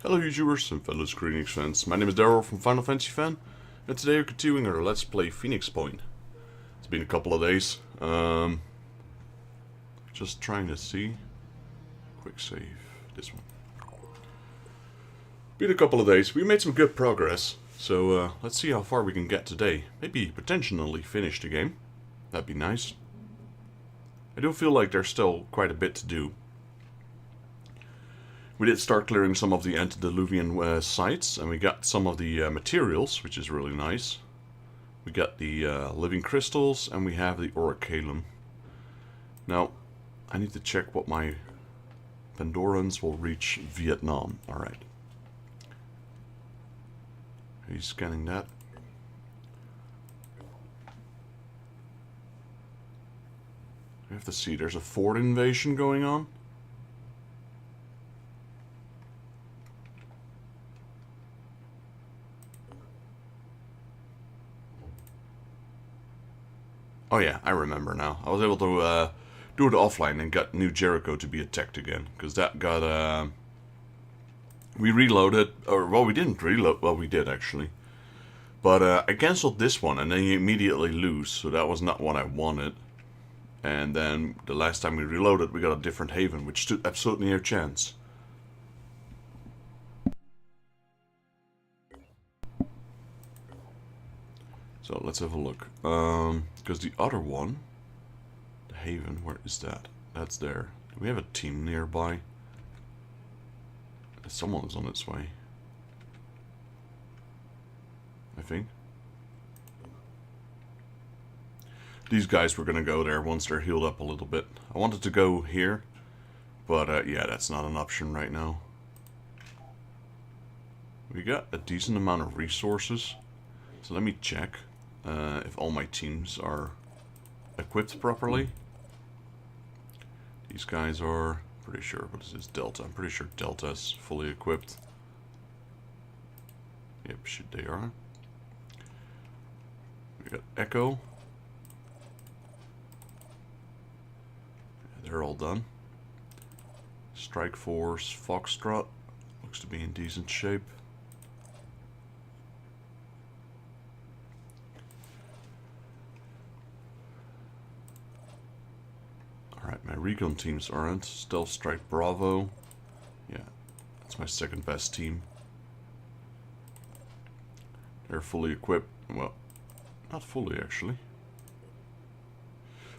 Hello YouTubers and fellow Enix fans, my name is Daryl from Final Fantasy Fan, and today we're continuing our Let's Play Phoenix Point. It's been a couple of days, just trying to see, quick save, this one. Been a couple of days, we made some good progress, so let's see how far we can get today. Maybe potentially finish the game, that'd be nice. I do feel like there's still quite a bit to do. We did start clearing some of the antediluvian sites, and we got some of the materials, which is really nice. We got the living crystals, and we have the orichalcum. Now, I need to check what my Pandorans will reach Vietnam. Alright. Are you scanning that? We have to see, there's a Ford invasion going on. Oh yeah, I remember now. I was able to do it offline and got New Jericho to be attacked again. Because that got... we reloaded, or well, we didn't reload, well we did actually. But I cancelled this one and then you immediately lose, so that was not what I wanted. And then the last time we reloaded we got a different haven, which stood absolutely no chance. So let's have a look. Because the other one, the haven, where is that? That's there. Do we have a team nearby? Someone's on its way, I think. These guys were gonna go there once they're healed up a little bit. I wanted to go here, but yeah, that's not an option right now. We got a decent amount of resources, so let me check if all my teams are equipped properly. These guys are pretty sure. What is this? Delta. I'm pretty sure Delta is fully equipped. Yep, shit, they are. We got Echo. They're all done. Strike Force, Foxtrot looks to be in decent shape. Alright, my recon teams aren't. Stealth Strike Bravo. Yeah, that's my second best team. They're fully equipped. Well, not fully actually.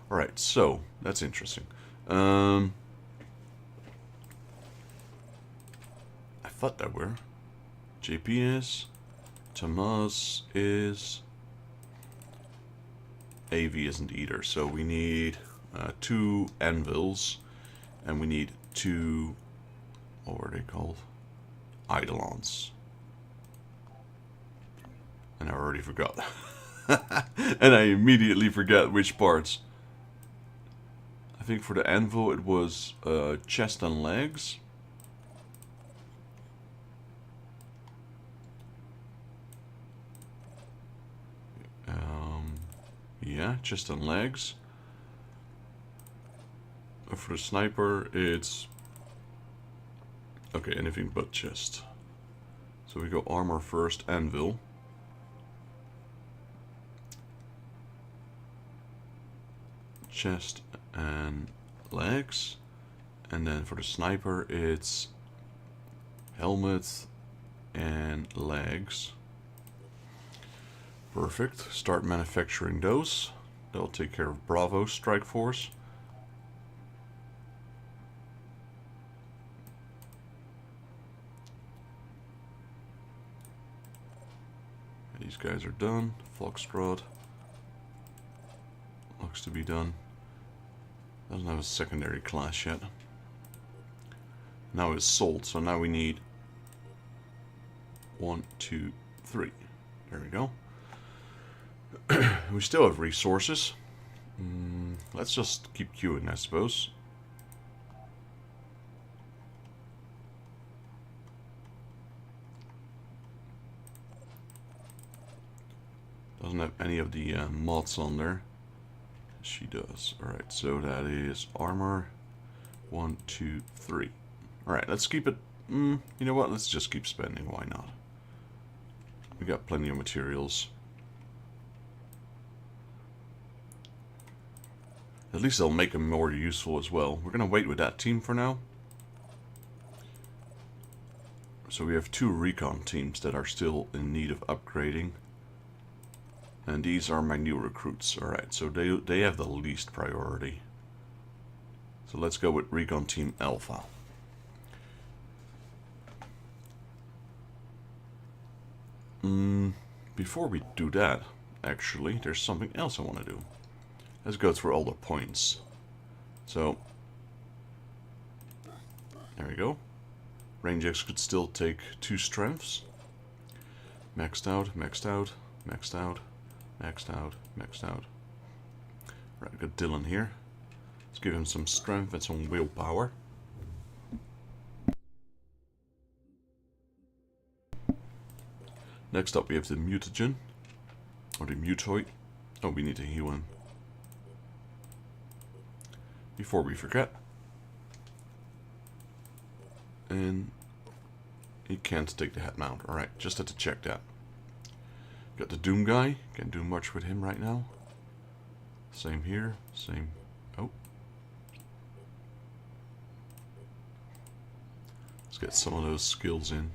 Alright, so, that's interesting. I thought that were. JP is. Tomas is. AV isn't either, so we need... 2 anvils, and we need 2, what were they called? Eidolons. And I already forgot. And I immediately forgot which parts. I think for the anvil it was chest and legs. Yeah, chest and legs. For the sniper, it's... okay, anything but chest. So we go armor first, anvil. Chest and legs. And then for the sniper, it's helmet and legs. Perfect. Start manufacturing those. That'll take care of Bravo Strike Force. These guys are done. Foxtrot looks to be done. Doesn't have a secondary class yet. Now it's sold, so now we need 1, 2, 3. There we go. We still have resources. Let's just keep queuing, I suppose. Doesn't have any of the mods on there. She does. Alright, so that is armor. 1, 2, 3. Alright, let's keep it You know what? Let's just keep spending. Why not? We got plenty of materials. At least they'll make them more useful as well. We're gonna wait with that team for now. So we have 2 recon teams that are still in need of upgrading. And these are my new recruits. Alright, so they have the least priority. So let's go with recon team Alpha. Before we do that, actually, there's something else I want to do. Let's go through all the points. So, there we go. Range X could still take 2 strengths. Maxed out, maxed out, maxed out, maxed out, maxed out. Right, got Dylan here. Let's give him some strength and some willpower. Next up we have the mutagen. Or the mutoid. Oh, we need to heal him. Before we forget. And he can't take the head mount. Alright, just had to check that. Got the Doom guy. Can't do much with him right now. Same here. Same. Oh. Let's get some of those skills in.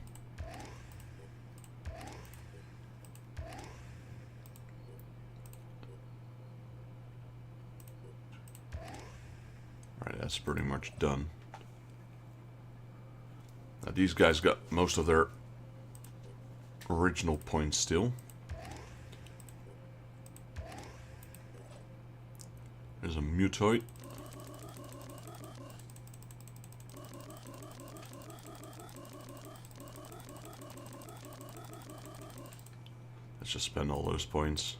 Alright, that's pretty much done. Now these guys got most of their original points still. There's a mutoid. Let's just spend all those points.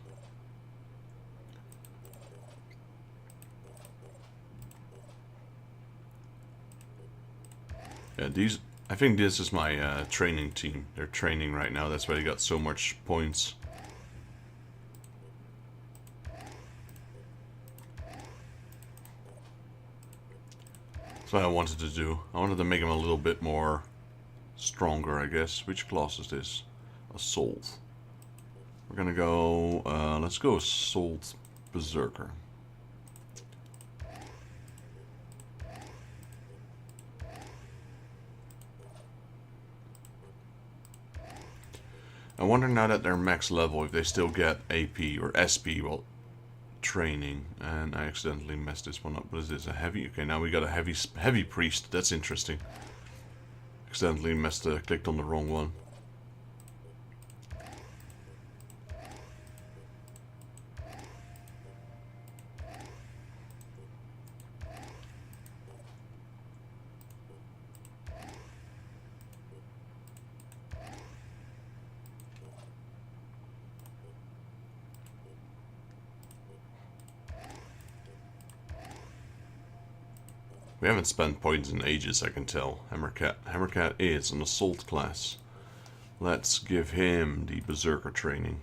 Yeah, these... I think this is my training team. They're training right now, that's why they got so much points. That's what I wanted to do. I wanted to make them a little bit more stronger, I guess. Which class is this? Assault. We're gonna go... let's go Assault Berserker. I wonder now that they're max level if they still get AP or SP, well, training. And I accidentally messed this one up. What is this? A heavy? Okay, now we got a heavy priest. That's interesting. Accidentally clicked on the wrong one. We haven't spent points in ages, I can tell. Hammercat. Hammercat is an assault class. Let's give him the Berserker training.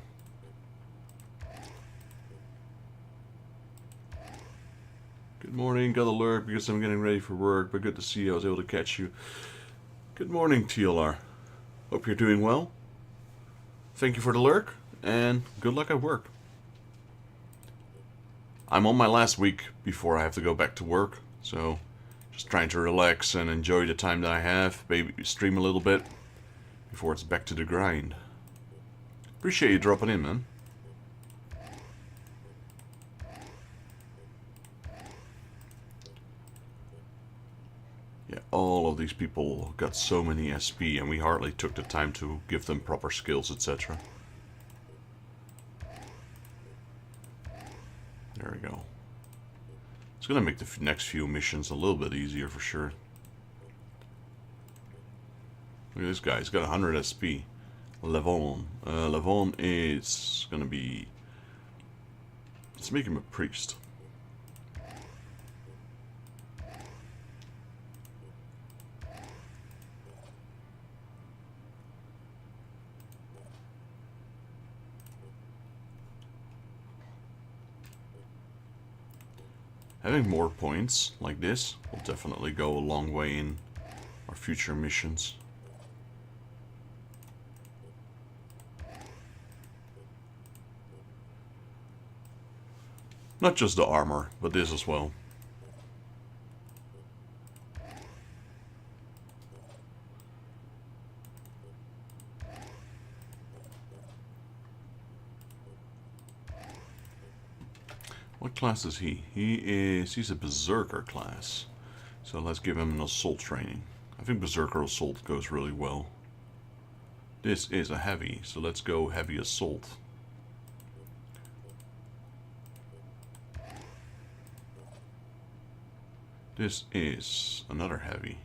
Good morning, got a lurk because I'm getting ready for work, but good to see you. I was able to catch you. Good morning, TLR. Hope you're doing well. Thank you for the lurk, and good luck at work. I'm on my last week before I have to go back to work, so... just trying to relax and enjoy the time that I have. Maybe stream a little bit before it's back to the grind. Appreciate you dropping in, man. Yeah, all of these people got so many SP and we hardly took the time to give them proper skills, etc. There we go. It's gonna make the next few missions a little bit easier for sure. Look at this guy, he's got 100 SP. Levon. Levon is gonna be... let's make him a priest. Having more points like this will definitely go a long way in our future missions. Not just the armor, but this as well. What class is he? He's a berserker class. So let's give him an assault training. I think berserker assault goes really well. This is a heavy, so let's go heavy assault. This is another heavy,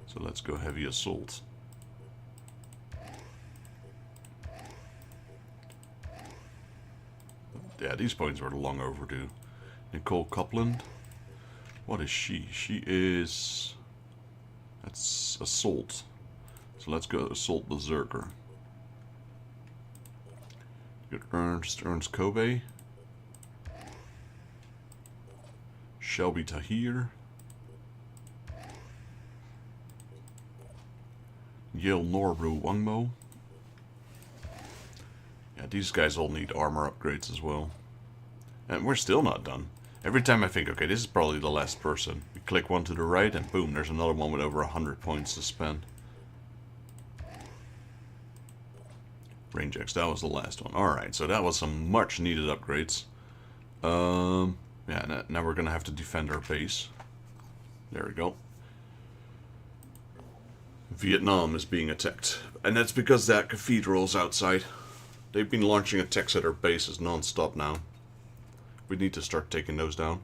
so let's go heavy assault. Yeah, these points were long overdue. Nicole Copeland. What is she? She is... That's assault. So let's go assault berserker. Get Ernst Kobe. Shelby Tahir. Yale Norbru Wangmo. Yeah, these guys all need armor upgrades as well. And we're still not done. Every time I think, okay, this is probably the last person, we click one to the right and boom, there's another one with over 100 points to spend. Range X, that was the last one. Alright, so that was some much needed upgrades. Yeah, now we're gonna have to defend our base. There we go. Vietnam is being attacked. And that's because that cathedral's outside. They've been launching attacks at our bases non-stop now. We need to start taking those down.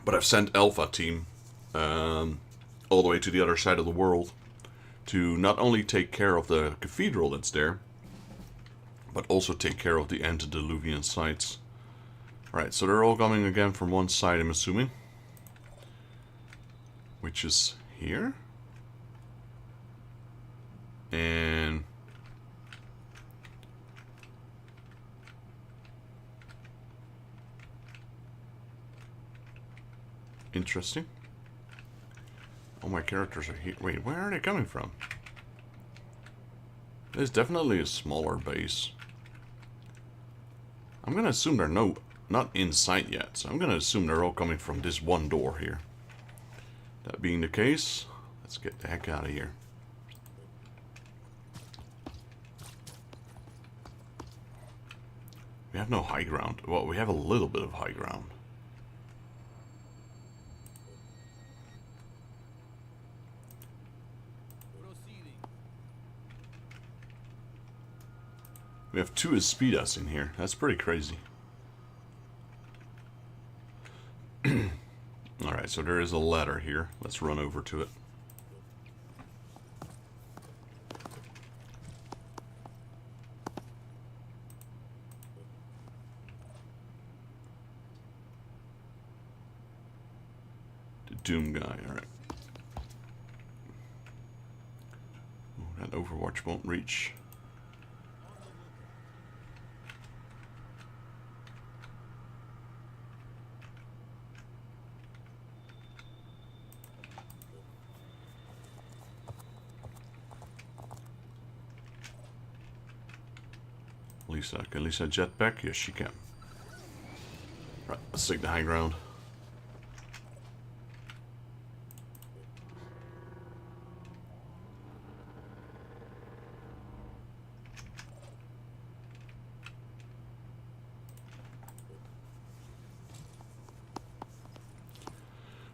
But I've sent Alpha Team all the way to the other side of the world to not only take care of the cathedral that's there, but also take care of the antediluvian sites. Right, so they're all coming again from one side, I'm assuming. Which is here. And... interesting. All my characters are here. Wait, where are they coming from? There's definitely a smaller base. I'm gonna assume they're not in sight yet, so I'm gonna assume they're all coming from this one door here. That being the case, let's get the heck out of here. We have no high ground. Well, we have a little bit of high ground. We have 2 Espedas in here. That's pretty crazy. Alright, so there is a ladder here. Let's run over to it. The Doom guy, alright. That Overwatch won't reach. Lisa, can Lisa jetpack? Yes, she can. Right, let's take the high ground.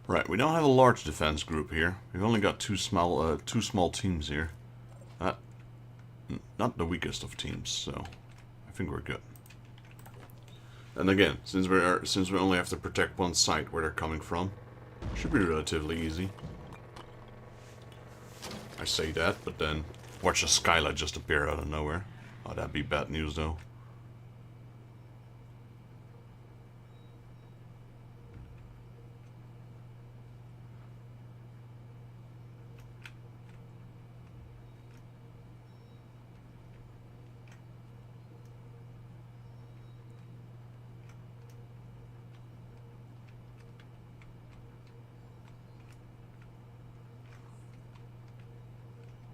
Right, we don't have a large defense group here. We've only got two small teams here. Not the weakest of teams, so I think we're good. And again, since we only have to protect one site where they're coming from, should be relatively easy. I say that, but then watch a skylight just appear out of nowhere. Oh, that'd be bad news, though.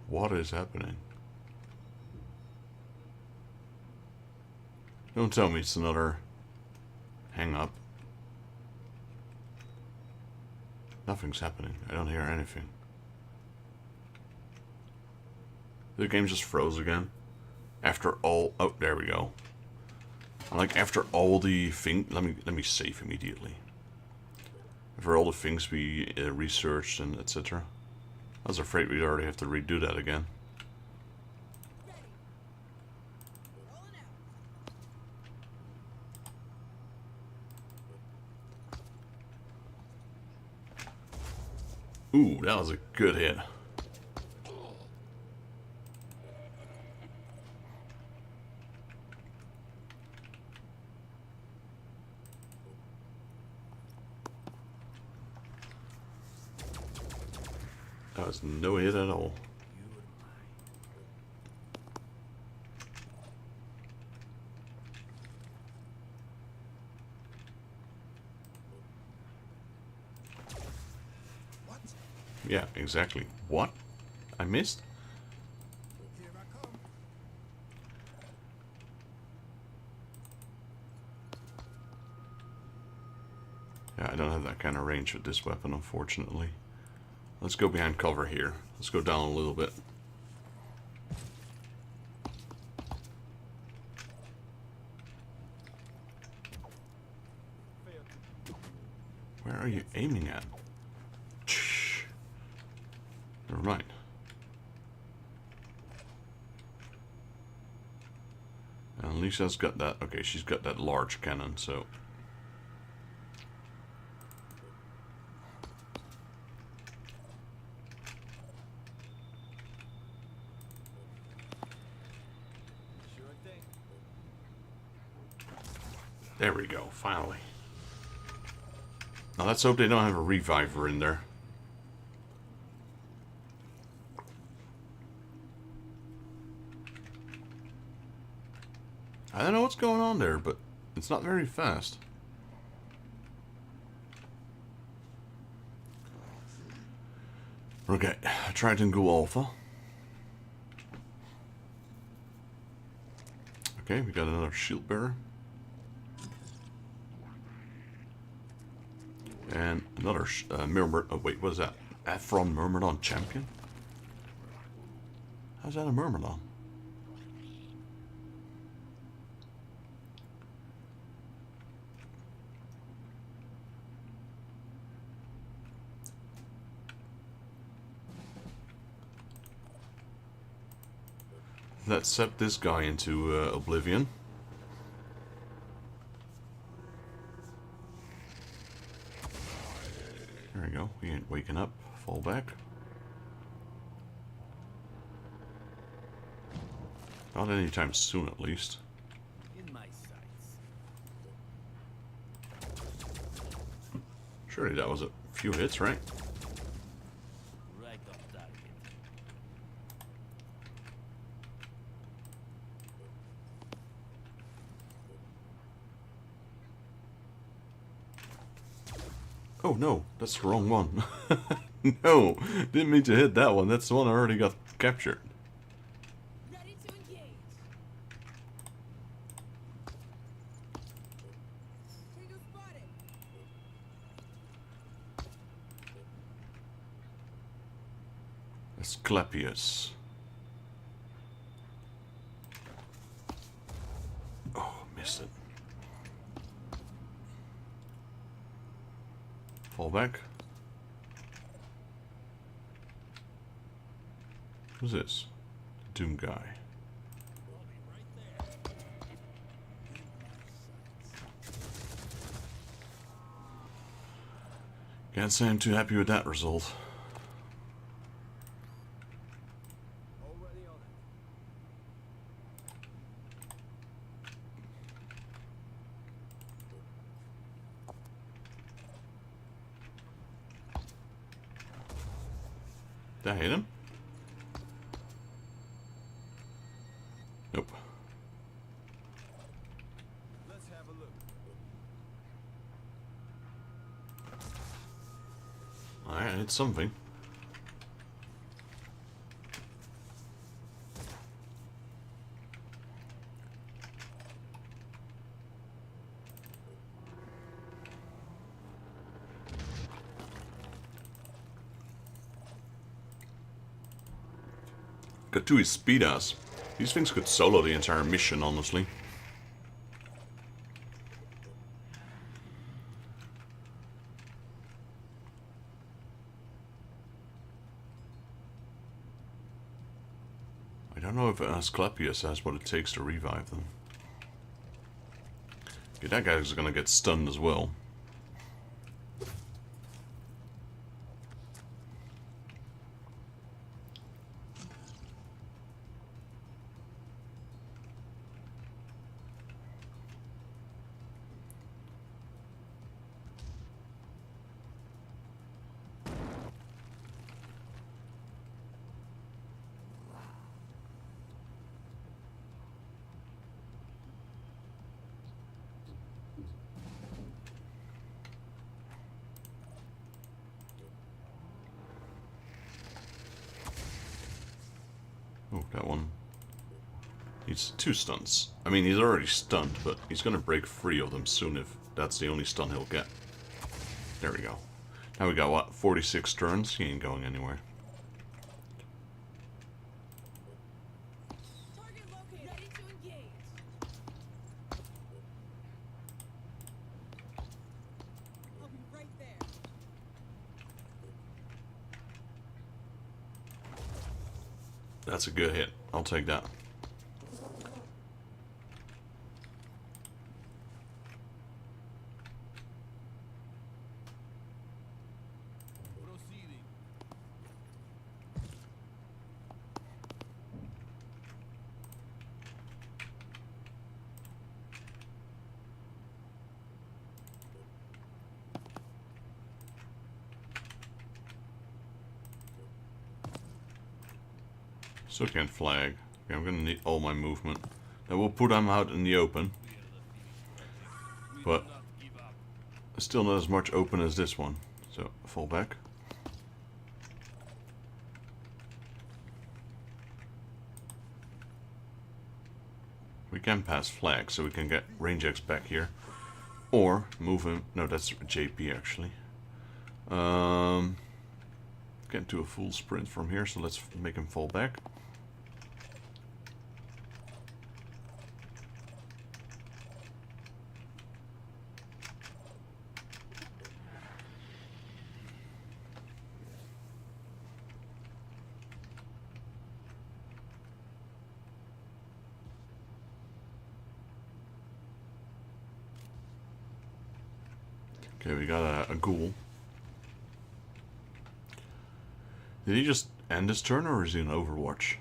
What is happening? Don't tell me it's another hang up. Nothing's happening. I don't hear anything. The game just froze again. After all... Oh, there we go. Like, after all the things... Let me save immediately. After all the things we researched and etc. I was afraid we'd already have to redo that again. Ooh, that was a good hit. That was no hit at all. What? Yeah, exactly. What? I missed? Here I come. Yeah, I don't have that kind of range with this weapon, unfortunately. Let's go behind cover here. Let's go down a little bit. Where are you aiming at? Shh. Never mind. And Lisa's got that. Okay, she's got that large cannon, so. There we go, finally. Now let's hope they don't have a reviver in there. I don't know what's going on there, but it's not very fast. Okay, Triton Go Alpha. Okay, we got another shield bearer. And another Myrmidon. Oh, wait, what is that? Aphron Myrmidon Champion? How's that a Myrmidon? Let's set this guy into oblivion. There we go. We ain't waking up. Fall back. Not anytime soon, at least. In my sights. Surely that was a few hits, right? Right on target. Oh no, that's the wrong one. No, didn't mean to hit that one. That's the one I already got captured. Ready to engage. Tango spotted. Asclepius. Oh, missed it. Fall back. Who's this? Doom guy. I'll be right there. Can't say I'm too happy with that result. Already on it. Did I hit him? Nope. Let's have a look. Alright, I hit something. Got two speedas. These things could solo the entire mission, honestly. I don't know if Asclepius has what it takes to revive them. Okay, that guy's gonna get stunned as well. Oh, that one. He's 2 stunts. I mean, he's already stunned, but he's gonna break free of them soon if that's the only stun he'll get. There we go. Now we got, what, 46 turns? He ain't going anywhere. Target located. Ready to engage. I'll be right there. That's a good hit. I'll take that. Proceeding. So can flag. Okay, I'm gonna need all my movement. Then we'll put him out in the open. But Not give up. still not as much open as this one. So fall back. We can pass flag, so we can get range X back here. Or move him. No, that's JP actually. Can't do a full sprint from here, so let's make him fall back. Okay, we got a ghoul. Did he just end his turn, or is he in Overwatch? I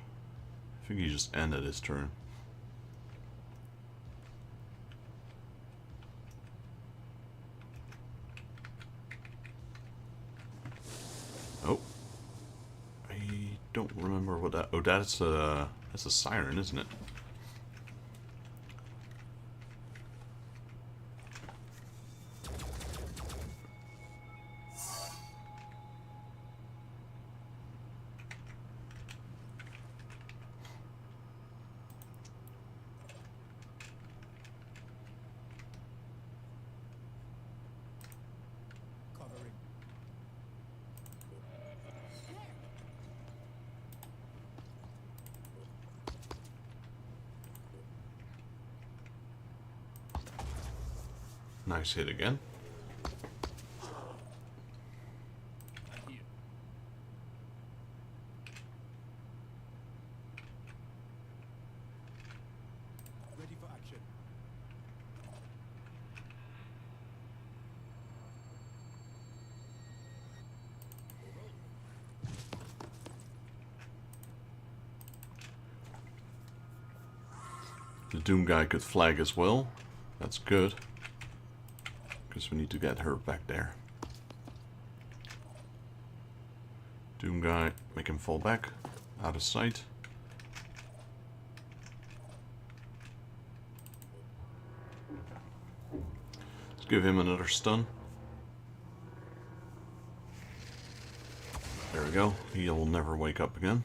think he just ended his turn. Oh. I don't remember what that... Oh, that's a siren, isn't it? Covering. Nice hit again. I'm here. Ready for action. The Doom guy could flag as well. That's good. Because we need to get her back there. Doom guy, make him fall back. Out of sight. Let's give him another stun. There we go. He'll never wake up again.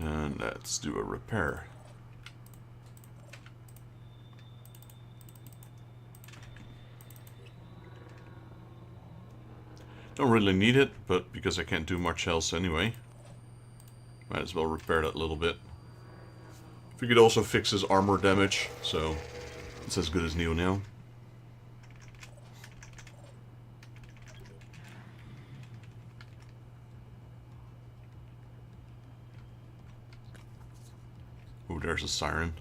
And let's do a repair. Don't really need it, but because I can't do much else anyway, might as well repair that a little bit. We could also fix his armor damage, so it's as good as new now. Ooh, there's a siren.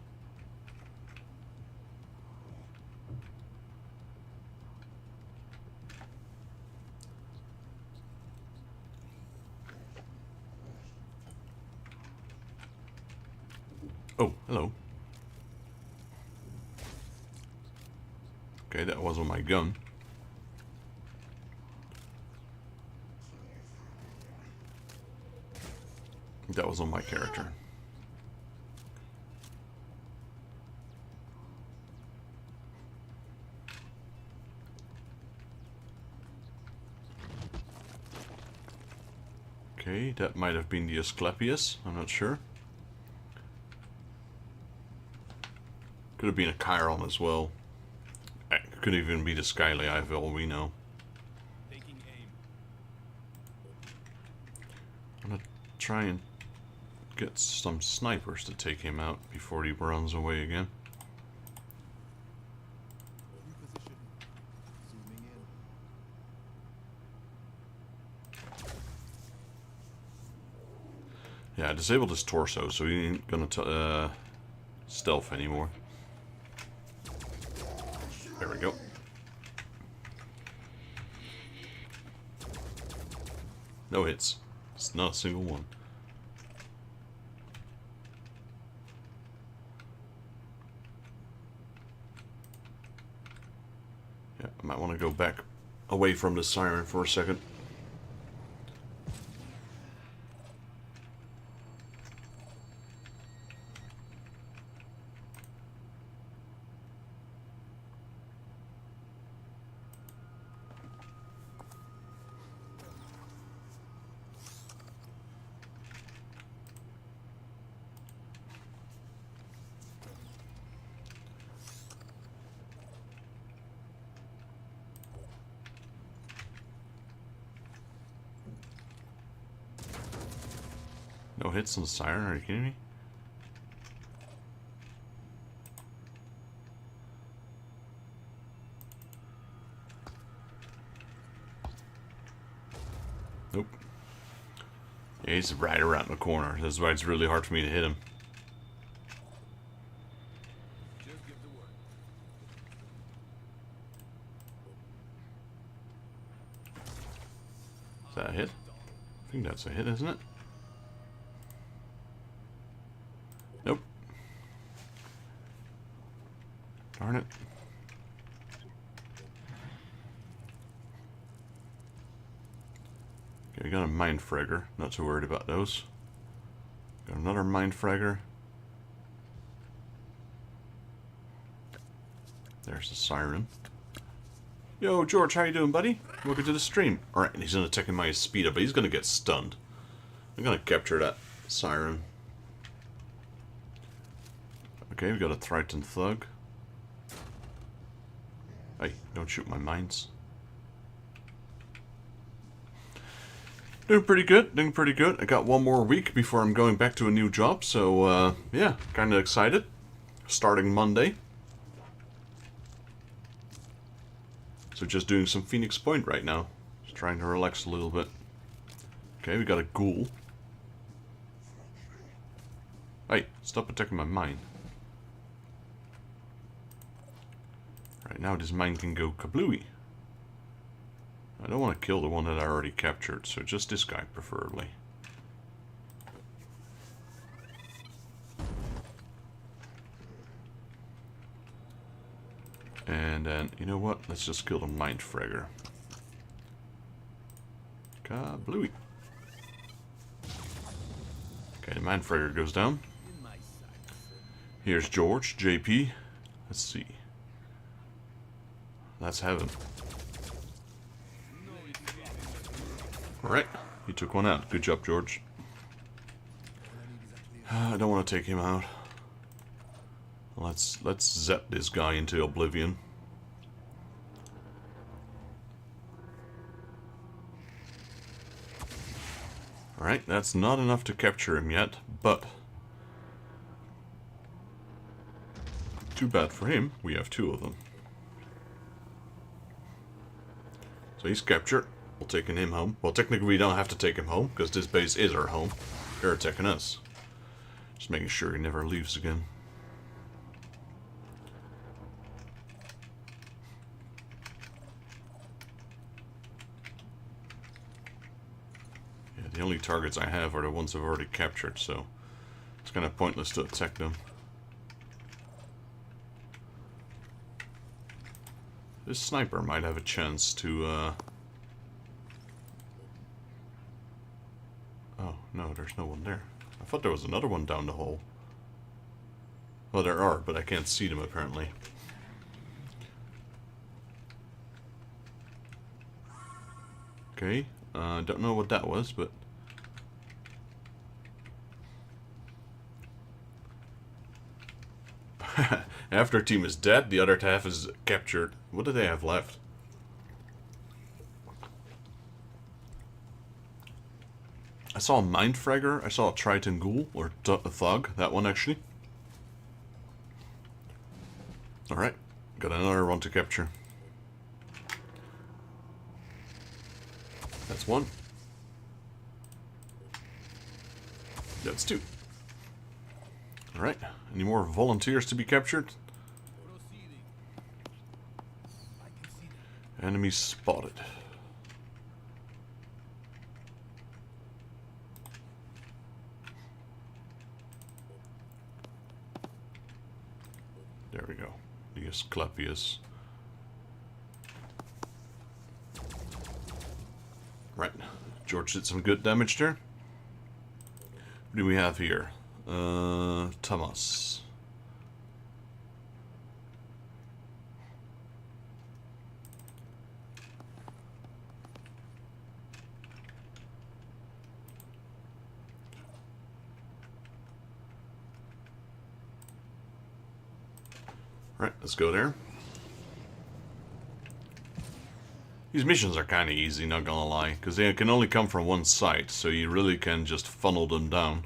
Oh, hello. Okay, that was on my gun. That was on my character. Okay, that might have been the Asclepius, I'm not sure. Could have been a Chiron as well. Could even be the Skyly Eye for all we know. Taking aim. I'm gonna try and get some snipers to take him out before he runs away again. Reposition. Zooming in. Yeah, I disabled his torso, so he ain't gonna stealth anymore. There we go. No hits. It's not a single one. Yeah, I might want to go back away from the siren for a second. No hits on the siren, are you kidding me? Nope. Yeah, he's right around the corner. That's why it's really hard for me to hit him. Just give the word. Is that a hit? I think that's a hit, isn't it? Nope. Darn it. Okay, we got a mind fragger. Not too worried about those. Got another mind fragger. There's the siren. Yo, George, how you doing, buddy? Welcome to the stream. Alright, he's gonna take my speed up, but he's gonna get stunned. I'm gonna capture that siren. Okay, we got a Triton thug. Hey, don't shoot my mines. Doing pretty good, doing pretty good. I got one more week before I'm going back to a new job, so yeah, kinda excited. Starting Monday. So just doing some Phoenix Point right now. Just trying to relax a little bit. Okay, we got a ghoul. Hey, stop attacking my mine. Right now this mine can go kablooey. I don't want to kill the one that I already captured, so just this guy preferably. And then, you know what? Let's just kill the mind fragger. Kablooey. Okay, the mind fragger goes down. In my sights. Here's George, JP. Let's see. Let's have him. Alright, he took one out. Good job, George. I don't want to take him out. Let's zap this guy into oblivion. Alright, that's not enough to capture him yet, but... too bad for him, we have 2 of them. So he's captured. We're taking him home. Well, technically we don't have to take him home, because this base is our home. They're attacking us. Just making sure he never leaves again. Yeah, the only targets I have are the ones I've already captured, so it's kind of pointless to attack them. This sniper might have a chance to, oh, no, there's no one there. I thought there was another one down the hole. Well, there are, but I can't see them, apparently. Okay, don't know what that was, but... half their team is dead, the other half is captured. What do they have left? I saw a mind fragger, I saw a Triton ghoul, or a thug, that one actually. Alright, got another one to capture. That's 1. That's 2. Alright, any more volunteers to be captured? Proceeding. I can see that. Enemy spotted. There we go. The Asclepius. Right. George did some good damage there. What do we have here? Thomas. Right, let's go there. These missions are kind of easy, not gonna lie, because they can only come from one site, so you really can just funnel them down.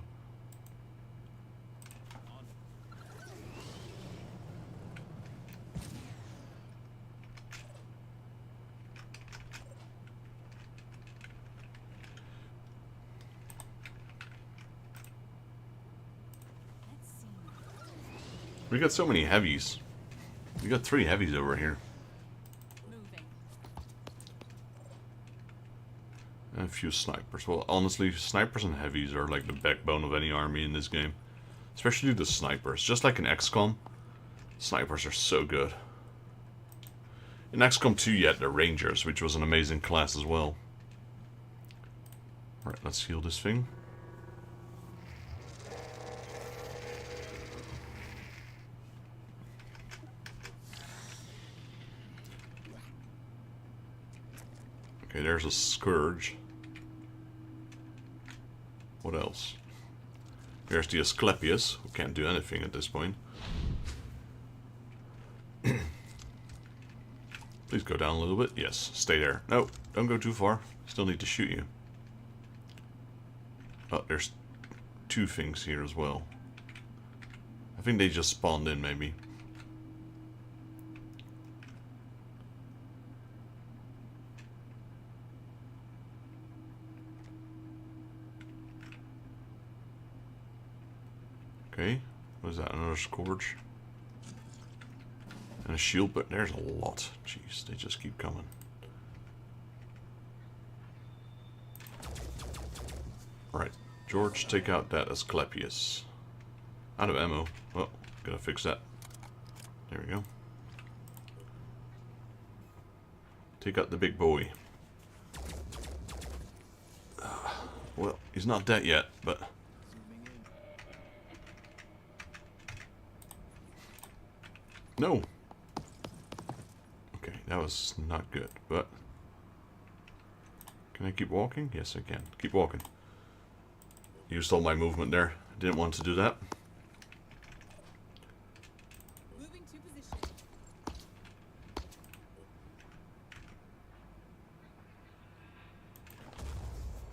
We got so many heavies. We got 3 heavies over here. Moving. And a few snipers. Well, honestly, snipers and heavies are like the backbone of any army in this game. Especially the snipers. Just like in XCOM, snipers are so good. In XCOM 2 you had the Rangers, which was an amazing class as well. Alright, let's heal this thing. Okay, there's a Scourge. What else? There's the Asclepius, who can't do anything at this point. Please go down a little bit. Yes, stay there. No, don't go too far. Still need to shoot you. Oh, there's 2 things here as well. I think they just spawned in, maybe. Okay, what is that? Another Scourge? And a shield, but there's a lot. Jeez, they just keep coming. Alright, George, take out that Asclepius. Out of ammo. Well, gotta fix that. There we go. Take out the big boy. Well, he's not dead yet, but... No! Okay, that was not good, but... Can I keep walking? Yes, I can. Keep walking. You stole my movement there. I didn't want to do that. Moving to position.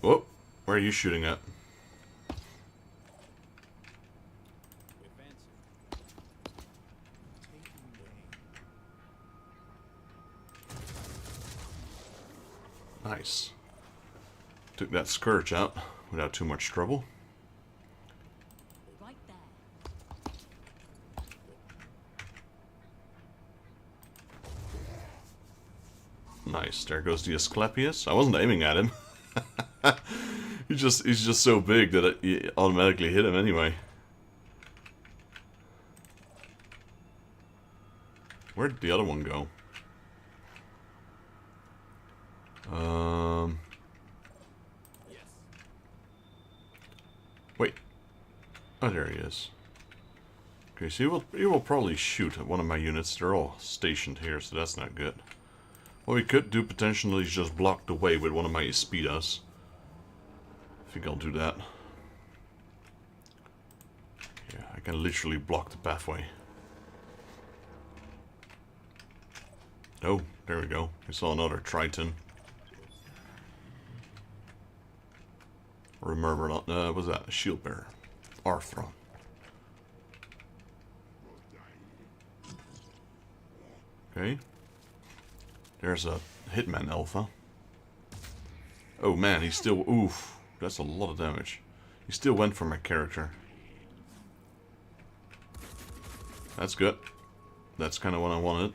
Whoa! Where are you shooting at? Nice. Took that scourge out without too much trouble. Right there. Nice. There goes the Asclepius. I wasn't aiming at him. he's just so big that it automatically hit him anyway. Where'd the other one go? Wait. Oh, there he is. Okay, so he will probably shoot at one of my units. They're all stationed here, so that's not good. What we could do potentially is just block the way with one of my speedos. I think I'll do that. Yeah, I can literally block the pathway. Oh, there we go. We saw another Triton. Remember not, what was that? A shield bearer. Arthron. Okay. There's a Hitman Alpha. Oh man, he still... Oof. That's a lot of damage. He still went for my character. That's good. That's kind of what I wanted.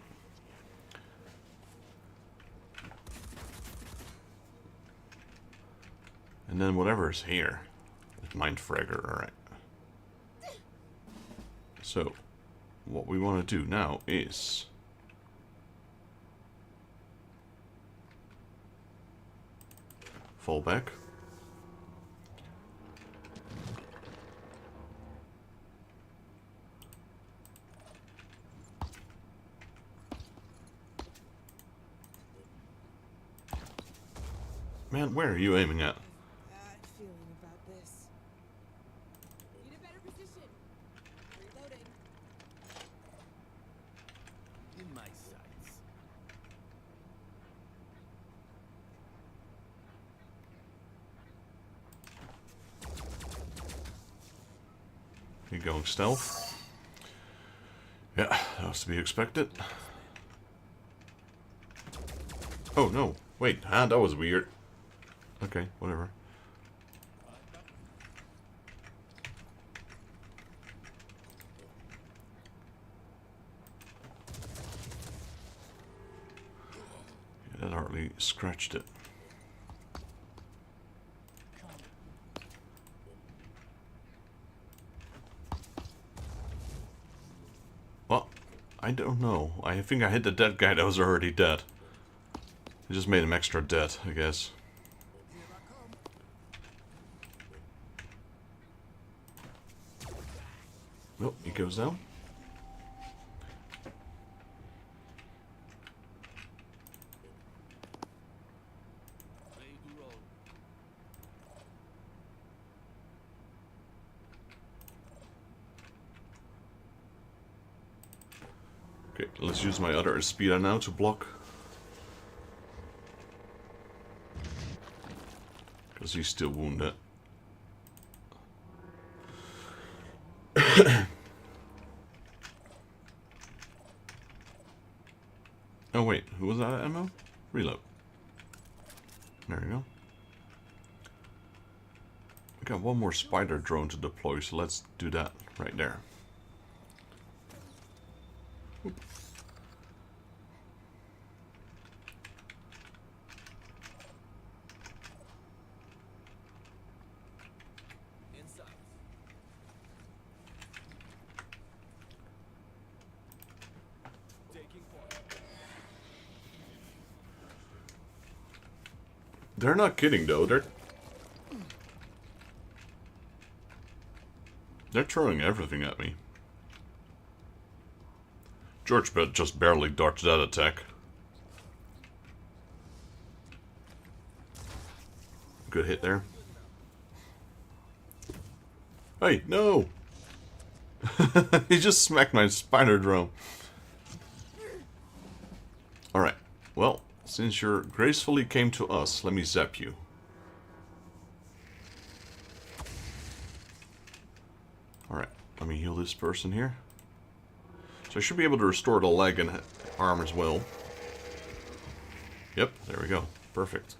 And then whatever is here. Mindfragger, alright. So, what we want to do now is... fall back. Man, where are you aiming at? Bad feeling about this. Need a better position. Reloading. In my sights. You going stealth? Yeah, that was to be expected. Oh no, wait, that was weird. Okay, whatever. Yeah, that hardly scratched it. Well, I don't know. I think I hit the dead guy that was already dead. I just made him extra dead, I guess. Oh, he goes down. Ready to roll. Okay, let's use my other speeder now to block. Because he's still wounded. Oh wait, who was out of ammo? Reload. There we go. We got one more spider drone to deploy, so let's do that right there. Oop. Inside. Taking point. They're not kidding though, they're throwing everything at me. George just barely dodged that attack. Good hit there. Hey, no! He just smacked my spider drone. Alright, well, since you gracefully came to us, let me zap you. this person here. So I should be able to restore the leg and arm as well. Yep, there we go. Perfect.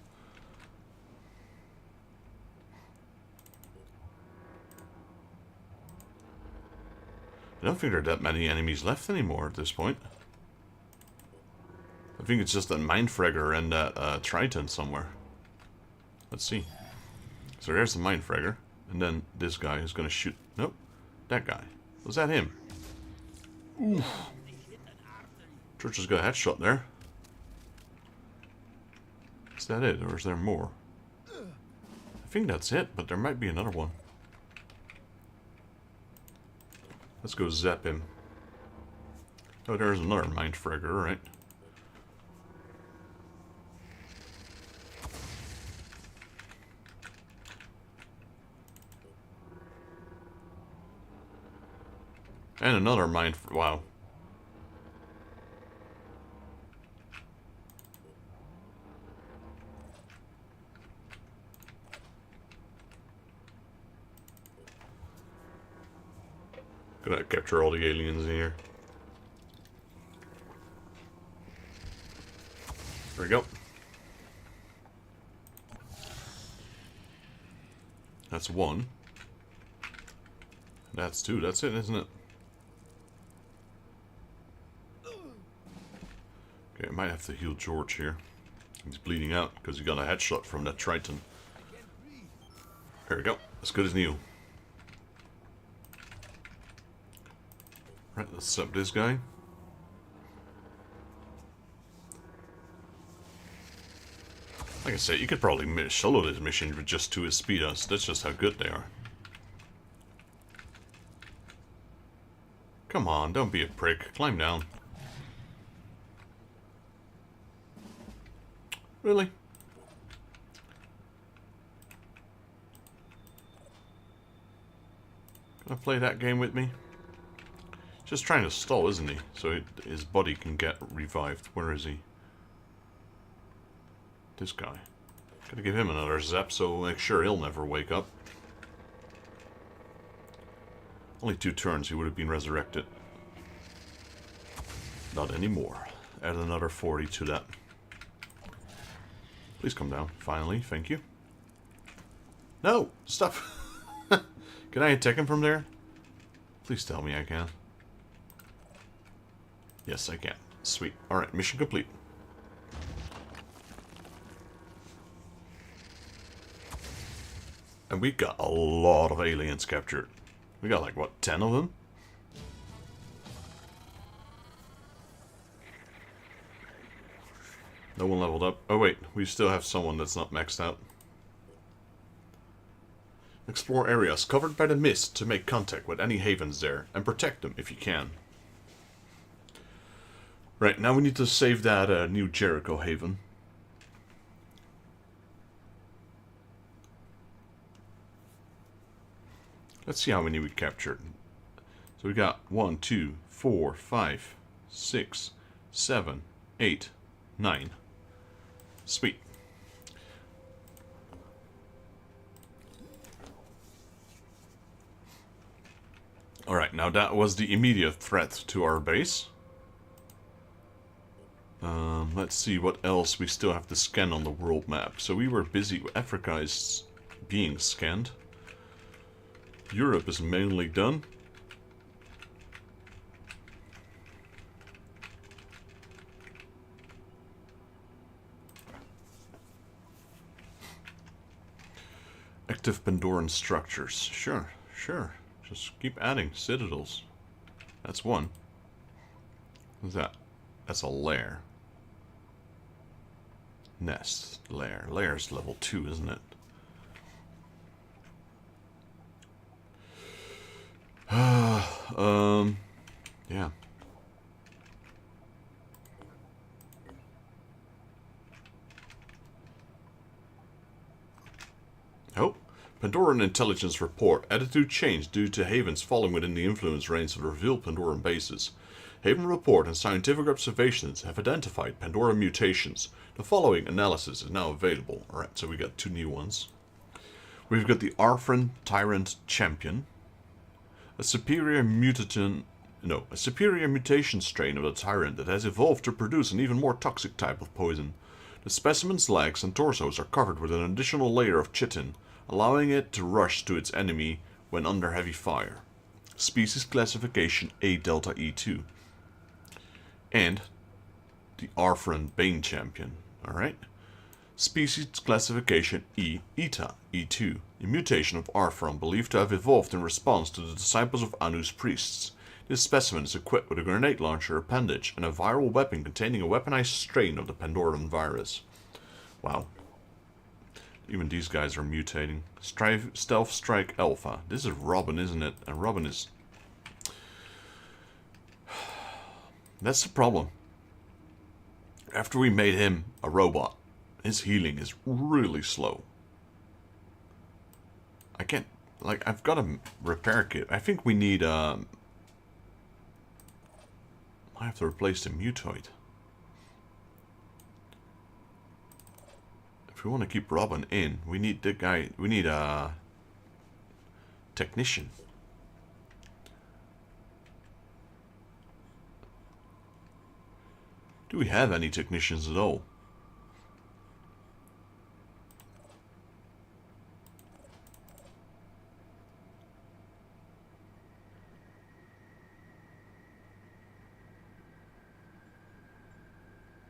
I don't think there are that many enemies left anymore at this point. I think it's just that Mindfragger and that Triton somewhere. Let's see. So there's the Mindfragger. And then this guy is going to shoot... Nope. That guy. Was that him? Oof. Church has got a headshot there. Is that it? Or is there more? I think that's it, but there might be another one. Let's go zap him. Oh, there's another Mindfragger, right? And another wow. Gonna capture all the aliens in here. There we go. That's one. That's two. That's it, isn't it? Okay, I might have to heal George here. He's bleeding out because he got a headshot from that Triton. There we go. As good as new. Right, let's sub this guy. Like I said, you could probably solo this mission with just 2 Espedas. That's just how good they are. Come on, don't be a prick. Climb down. Really? Gonna play that game with me? Just trying to stall, isn't he? So his body can get revived. Where is he? This guy. Gotta give him another zap so we'll make sure he'll never wake up. Only 2 turns he would have been resurrected. Not anymore. Add another 40 to that. Please come down. Finally. Thank you. No! Stop! Can I attack him from there? Please tell me I can. Yes, I can. Sweet. Alright, mission complete. And we got a lot of aliens captured. We got like, what, 10 of them? No one leveled up. Oh wait, we still have someone that's not maxed out. Explore areas covered by the mist to make contact with any havens there, and protect them if you can. Right, now we need to save that new Jericho haven. Let's see how many we captured. So we got 1, 2, 4, 5, 6, 7, 8, 9. Sweet. Alright, now that was the immediate threat to our base. Let's see what else we still have to scan on the world map. So we were busy. Africa is being scanned. Europe is mainly done. Active Pandoran structures. Sure, sure. Just keep adding citadels. That's one. What's that? That's a lair. Nest. Lair. Lair's level 2, isn't it? Yeah. Oh, Pandoran intelligence report. Attitude changed due to havens falling within the influence range of the revealed Pandoran bases. Haven report and scientific observations have identified Pandora mutations. The following analysis is now available. Alright, so we got 2 new ones. We've got the Arfren Tyrant Champion. A superior a superior mutation strain of the tyrant that has evolved to produce an even more toxic type of poison. The specimen's legs and torsos are covered with an additional layer of chitin, allowing it to rush to its enemy when under heavy fire. Species classification A Delta E2. And the Arthran Bane Champion. Alright. Species classification E Eta E2. A mutation of Arthran believed to have evolved in response to the disciples of Anu's priests. This specimen is equipped with a grenade launcher appendage and a viral weapon containing a weaponized strain of the Pandoravirus. Wow. Even these guys are mutating. Stealth Strike Alpha. This is Robin, isn't it? And Robin is... That's the problem. After we made him a robot, his healing is really slow. I can't... Like, I've got a repair kit. I think we need, I have to replace the mutoid. If we want to keep Robin in, we need the guy... We need a... technician. Do we have any technicians at all?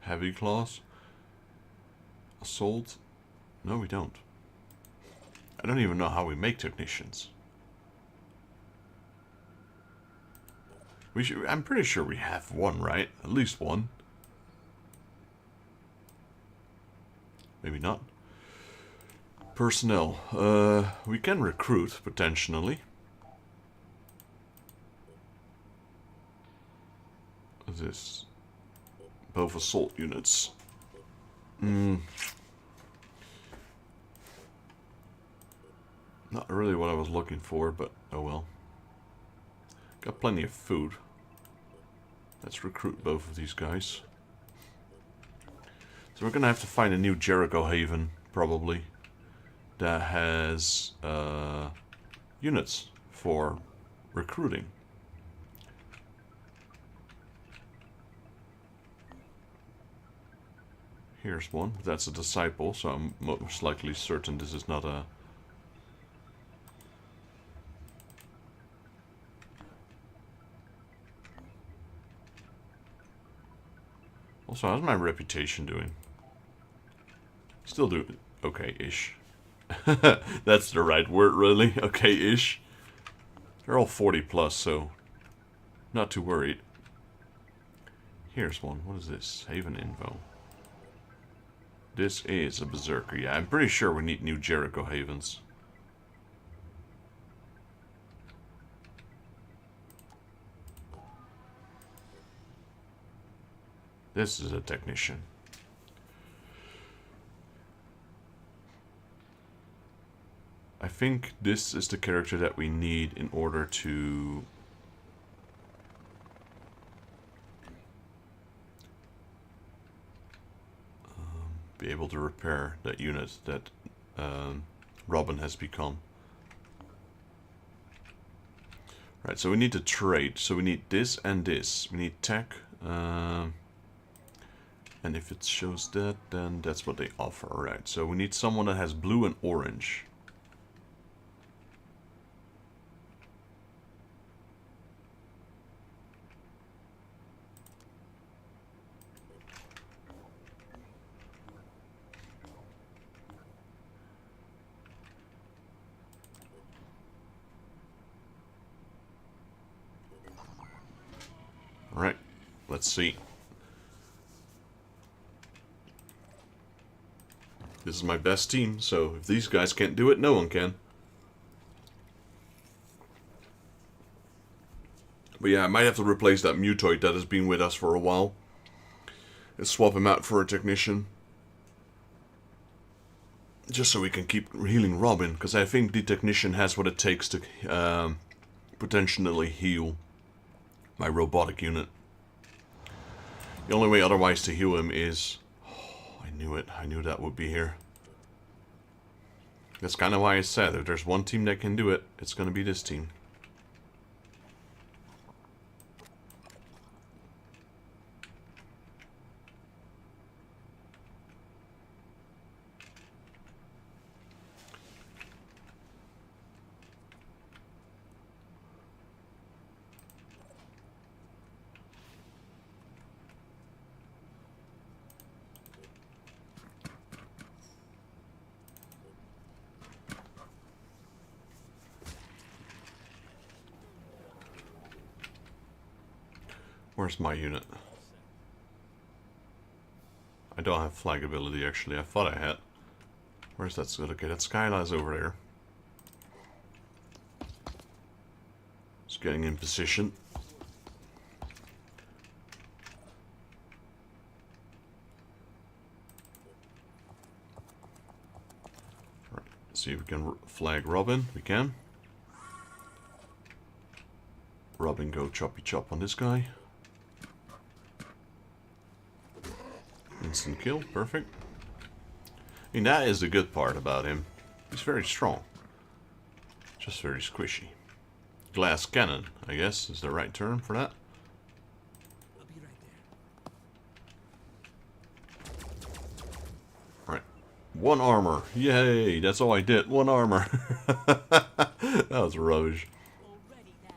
Heavy class? Assault? No, we don't. I don't even know how we make technicians. We should, I'm pretty sure we have one, right? At least one. Maybe not. Personnel. We can recruit, potentially. What's this? Both assault units. Not really what I was looking for, but oh well. Got plenty of food. Let's recruit both of these guys. So we're gonna have to find a new Jericho Haven, probably, that has units for recruiting. Here's one. That's a disciple, so I'm most likely certain this is not a... Also, how's my reputation doing? Still doing okay-ish. That's the right word, really. Okay-ish. They're all 40 plus, so not too worried. Here's one. What is this? Haven info. This is a berserker. Yeah, I'm pretty sure we need new Jericho Havens. This is a technician. I think this is the character that we need in order to be able to repair that unit that Robin has become. Right, so we need to trade. So we need this and this. We need tech. And if it shows that, then that's what they offer. Right, so we need someone that has blue and orange. Alright, let's see. This is my best team, so if these guys can't do it, no one can. But yeah, I might have to replace that mutoid that has been with us for a while. And swap him out for a technician. Just so we can keep healing Robin, because I think the technician has what it takes to potentially heal my robotic unit. The only way otherwise to heal him is... Oh, I knew it. I knew that would be here. That's kind of why I said if there's one team that can do it, it's going to be this team. Where's my unit? I don't have flag ability actually. I thought I had. Where's that? Okay, that skyline's over there. Just getting in position. Right, see if we can flag Robin. We can. Robin, go choppy chop on this guy. Instant kill, perfect. I mean, that is the good part about him. He's very strong. Just very squishy. Glass cannon, I guess, is the right term for that. I'll be right there. Right. 1 armor. Yay, that's all I did. 1 armor. That was rubbish. Already there.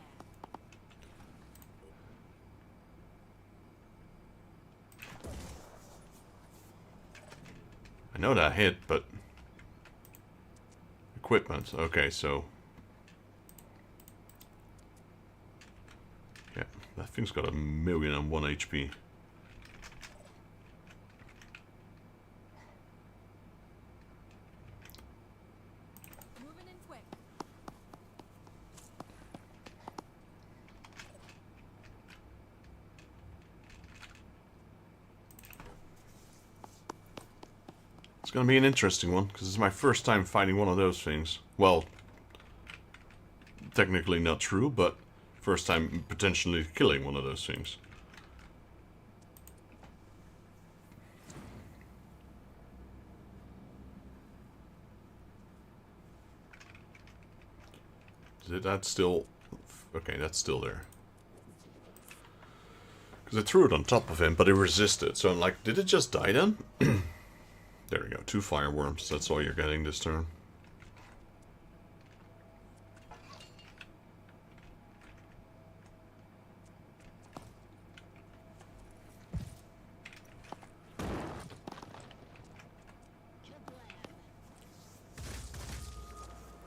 I know that hit, but... Equipment. Okay, so... Yeah, that thing's got 1,000,001 HP. Moving in quick. It's gonna be an interesting one, because it's my first time fighting one of those things. Well, technically not true, but first time potentially killing one of those things. Is that still... Okay, that's still there. Because I threw it on top of him, but it resisted. So I'm like, did it just die then? There we go, 2 fireworms. That's all you're getting this turn.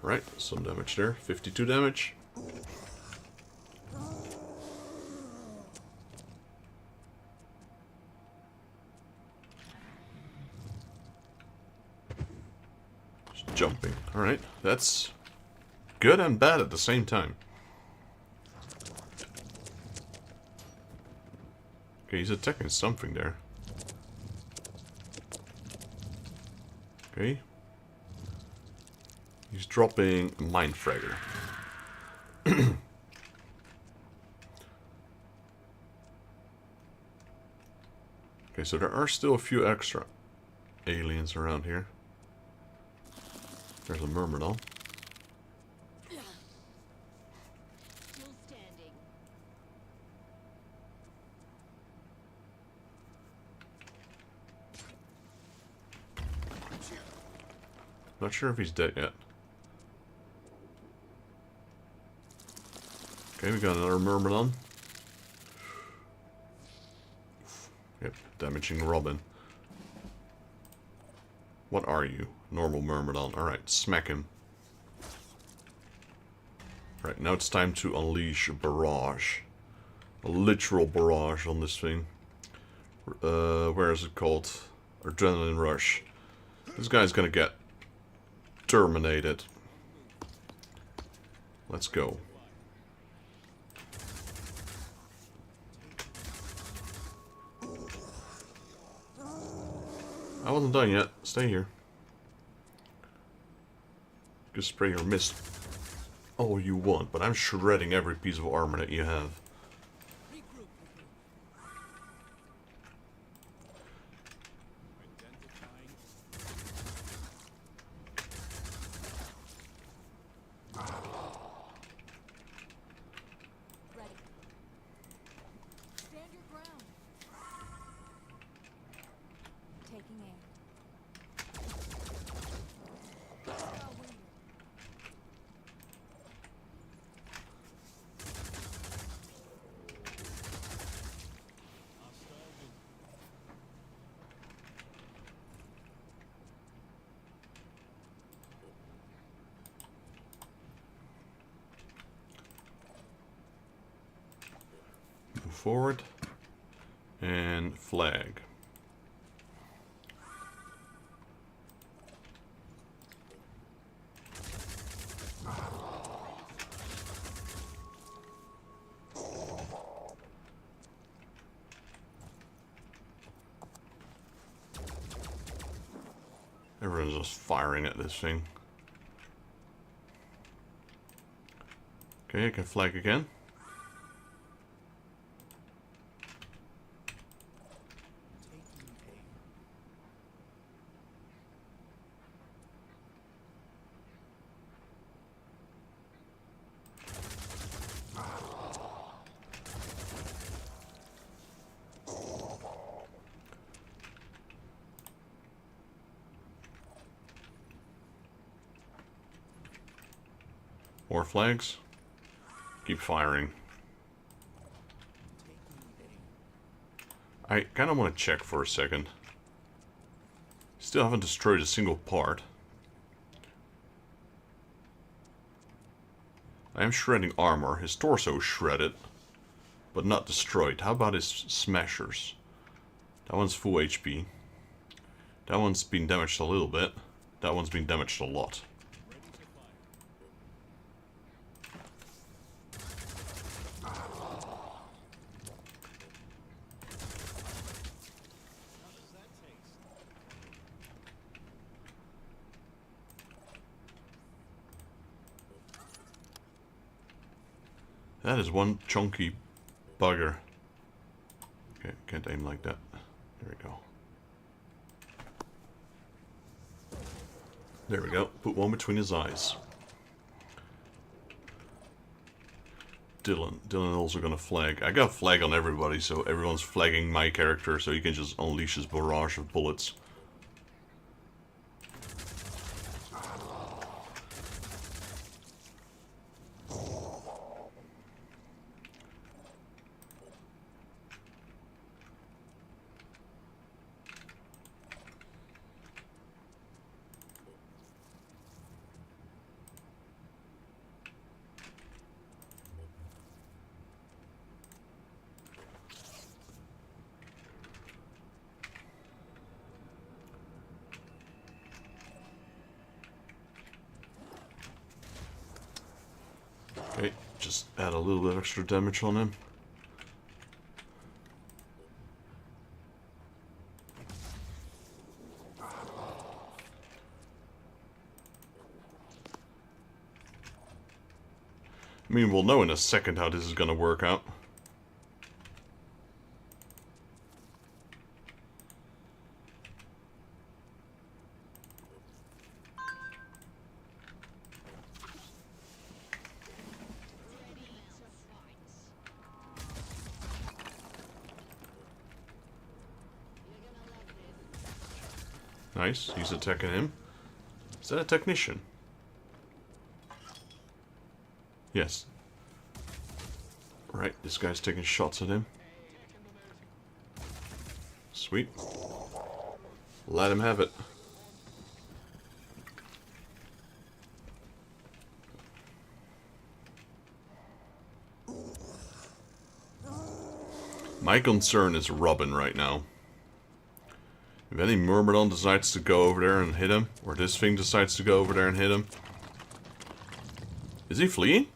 Right, some damage there. 52 damage. Just jumping. Alright, that's good and bad at the same time. Okay, he's attacking something there. Okay. He's dropping Mind Fragger. Okay, so there are still a few extra aliens around here. There's a Myrmidon. Still standing. Not sure if he's dead yet. Okay, we got another Myrmidon. Yep, damaging Robin. What are you? Normal Myrmidon. Alright, smack him. Right, now it's time to unleash a barrage. A literal barrage on this thing. Where is it called? Adrenaline Rush. This guy's gonna get terminated. Let's go. I wasn't done yet. Stay here. Just spray or mist all you want, but I'm shredding every piece of armor that you have. Regroup. Identifying. Ready. Stand your ground. Taking aim. Hostile wounded. Hostile wounded. Move forward. And flag. Everyone's just firing at this thing. Okay, I can flag again. More flags. Keep firing. I kind of want to check for a second. Still haven't destroyed a single part. I am shredding armor. His torso is shredded, but not destroyed. How about his smashers? That one's full HP. That one's been damaged a little bit. That one's been damaged a lot. That is one chunky bugger. Okay, can't aim like that. There we go. There we go. Put one between his eyes. Dylan also gonna flag. I got flag on everybody, so everyone's flagging my character, so he can just unleash his barrage of bullets. Okay, just add a little bit extra damage on him. I mean, we'll know in a second how this is gonna work out. Nice, he's attacking him. Is that a technician? Yes. Right, this guy's taking shots at him. Sweet. Let him have it. My concern is Robin right now. If any Myrmidon decides to go over there and hit him, or this thing decides to go over there and hit him. Is he fleeing?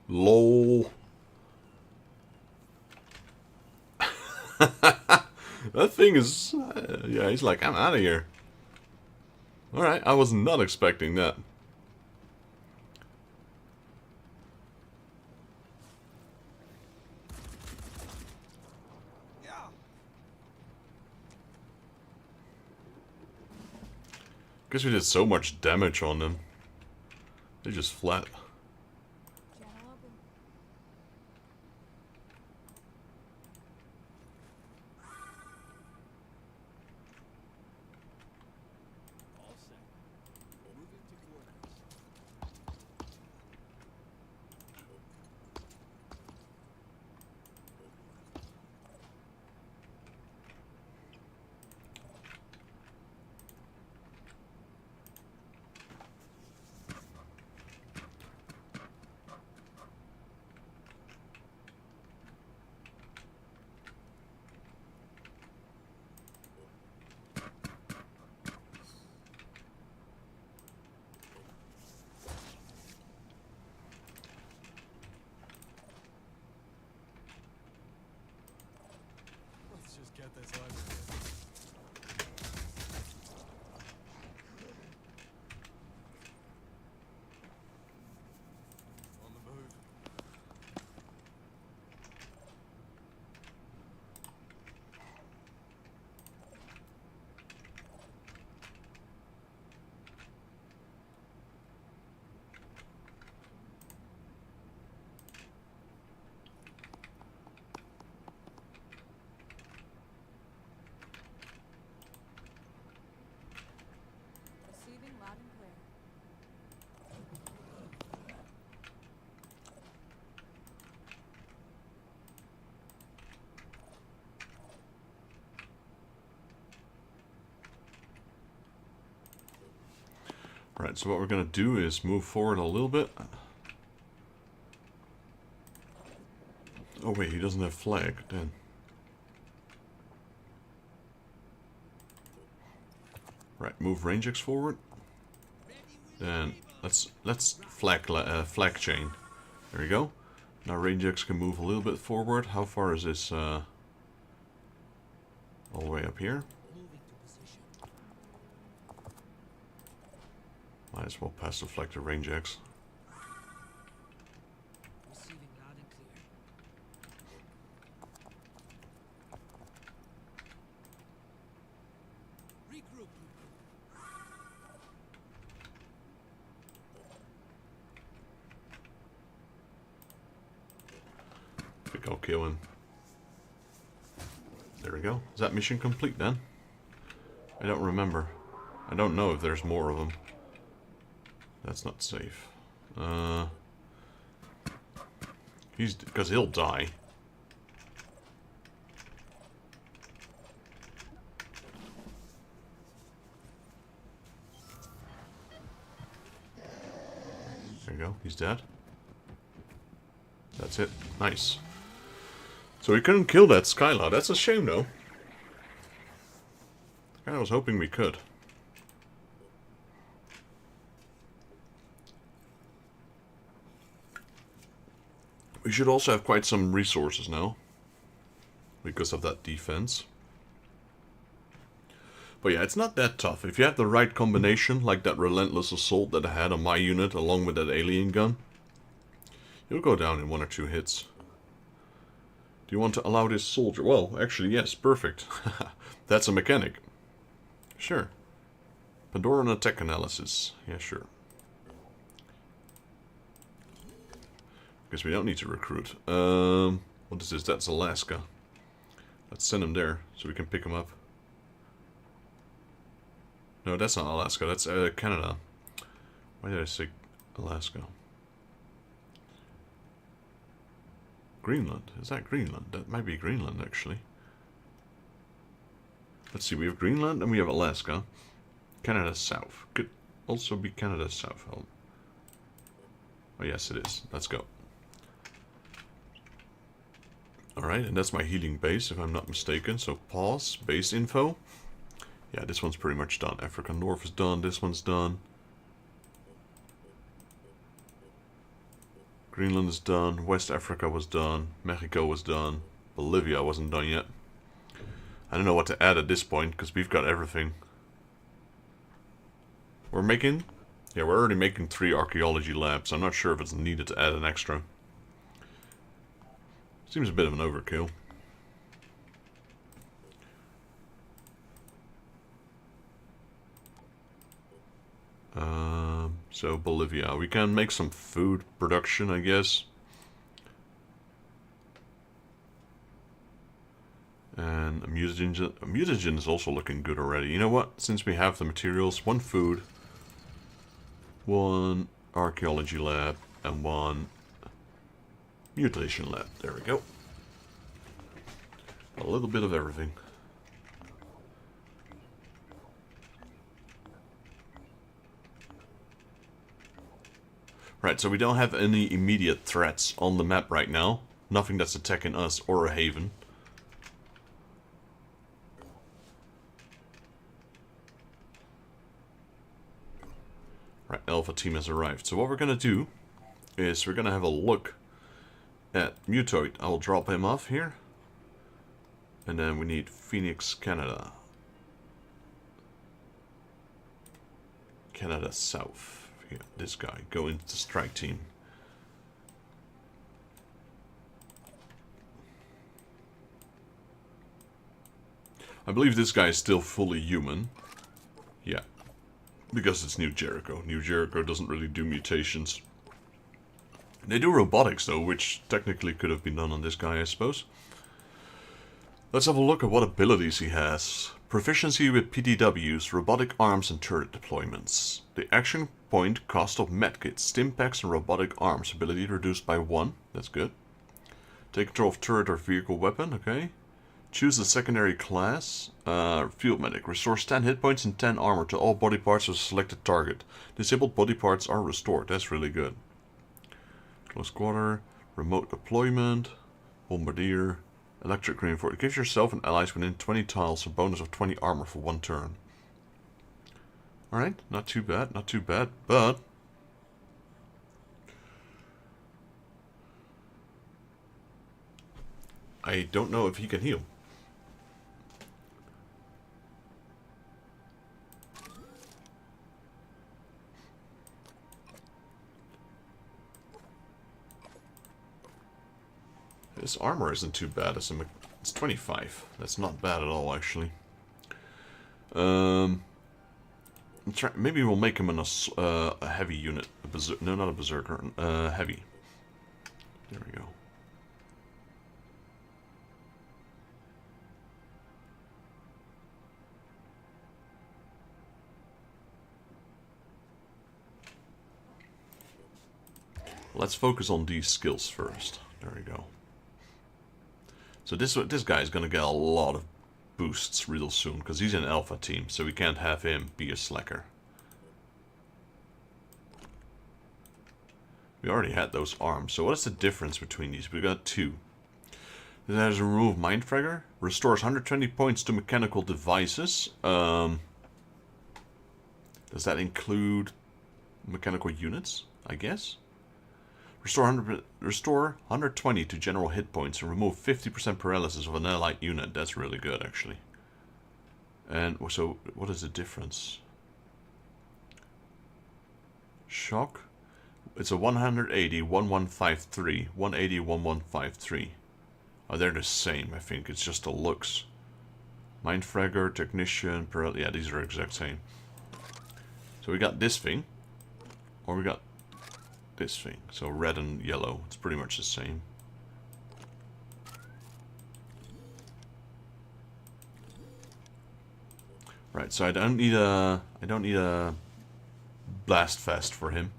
LOL. That thing is... yeah, he's like, I'm out of here. Alright, I was not expecting that. Guess we did so much damage on them. They just fled. All set. Moving to coordinates. got this library. On the move. Receiving loud and clear. Right, so what we're going to do is move forward a little bit. Oh wait, he doesn't have flag, then. Right, move range X forward. Then let's flag chain. There you go. Now range X can move a little bit forward. How far is this? All the way up here. Might as well pass the flag to range X. Receiving loud and clear. Regroup. I think I'll kill him. There we go. Is that mission complete then? I don't remember. I don't know if there's more of them. That's not safe. Because he'll die. There you go. He's dead. That's it. Nice. So we couldn't kill that Skylar. That's a shame, though. I was hoping we could. We should also have quite some resources now. Because of that defense. But yeah, it's not that tough. If you have the right combination, like that relentless assault that I had on my unit along with that alien gun, you'll go down in 1 or 2 hits. Do you want to allow this soldier? Well, actually, yes, perfect. That's a mechanic. Sure. Pandoran attack analysis. Yeah, sure. Because we don't need to recruit. What is this? That's Alaska. Let's send him there so we can pick him up. No, that's not Alaska. That's Canada. Why did I say Alaska? Greenland. Is that Greenland? That might be Greenland, actually. Let's see. We have Greenland and we have Alaska. Canada South. Could also be Canada South. Oh, yes, it is. Let's go. Alright, and that's my healing base, if I'm not mistaken. So, pause. Base info. Yeah, this one's pretty much done. Africa North is done. This one's done. Greenland is done. West Africa was done. Mexico was done. Bolivia wasn't done yet. I don't know what to add at this point, because we've got everything. We're making... Yeah, we're already making 3 archaeology labs. I'm not sure if it's needed to add an extra. Seems a bit of an overkill. So Bolivia, we can make some food production, I guess. And a mutagen is also looking good already. You know what? Since we have the materials, 1 food, 1 archaeology lab, and 1 mutation lab. There we go. A little bit of everything. Right, so we don't have any immediate threats on the map right now. Nothing that's attacking us or a haven. Right, Alpha team has arrived. So what we're going to do is we're going to have a look at Mutoid. I will drop him off here. And then we need Phoenix, Canada. Canada South. Yeah, this guy. Go into the strike team. I believe this guy is still fully human. Yeah. Because it's New Jericho. New Jericho doesn't really do mutations. They do robotics though, which technically could have been done on this guy, I suppose. Let's have a look at what abilities he has. Proficiency with PDWs, robotic arms and turret deployments. The action point cost of medkits, stimpaks and robotic arms ability reduced by 1. That's good. Take control of turret or vehicle weapon, okay. Choose a secondary class. Field medic. Restores 10 hit points and 10 armor to all body parts of a selected target. Disabled body parts are restored. That's really good. Close quarter. Remote deployment. Bombardier. Electric reinforcement. Gives yourself and allies within 20 tiles a bonus of 20 armor for 1 turn. Alright, not too bad, not too bad, but... I don't know if he can heal. His armor isn't too bad. It's 25. That's not bad at all, actually. Maybe we'll make him a heavy unit. No, not a berserker. Heavy. There we go. Let's focus on these skills first. There we go. So this guy's gonna get a lot of boosts real soon, because he's an alpha team, so we can't have him be a slacker. We already had those arms, so what is the difference between these? We got 2. This has a remove mindfragger, restores 120 points to mechanical devices. Does that include mechanical units? I guess. Restore 120 to general hit points and remove 50% paralysis of an allied unit. That's really good, actually. And so, what is the difference? Shock. It's a 180, 1153. 180, 1153. Oh, they're the same, I think. It's just the looks. Mindfragger, Technician, yeah, these are exact same. So we got this thing. Or we got this thing. So red and yellow. It's pretty much the same. Right, so I don't need a blast fest for him.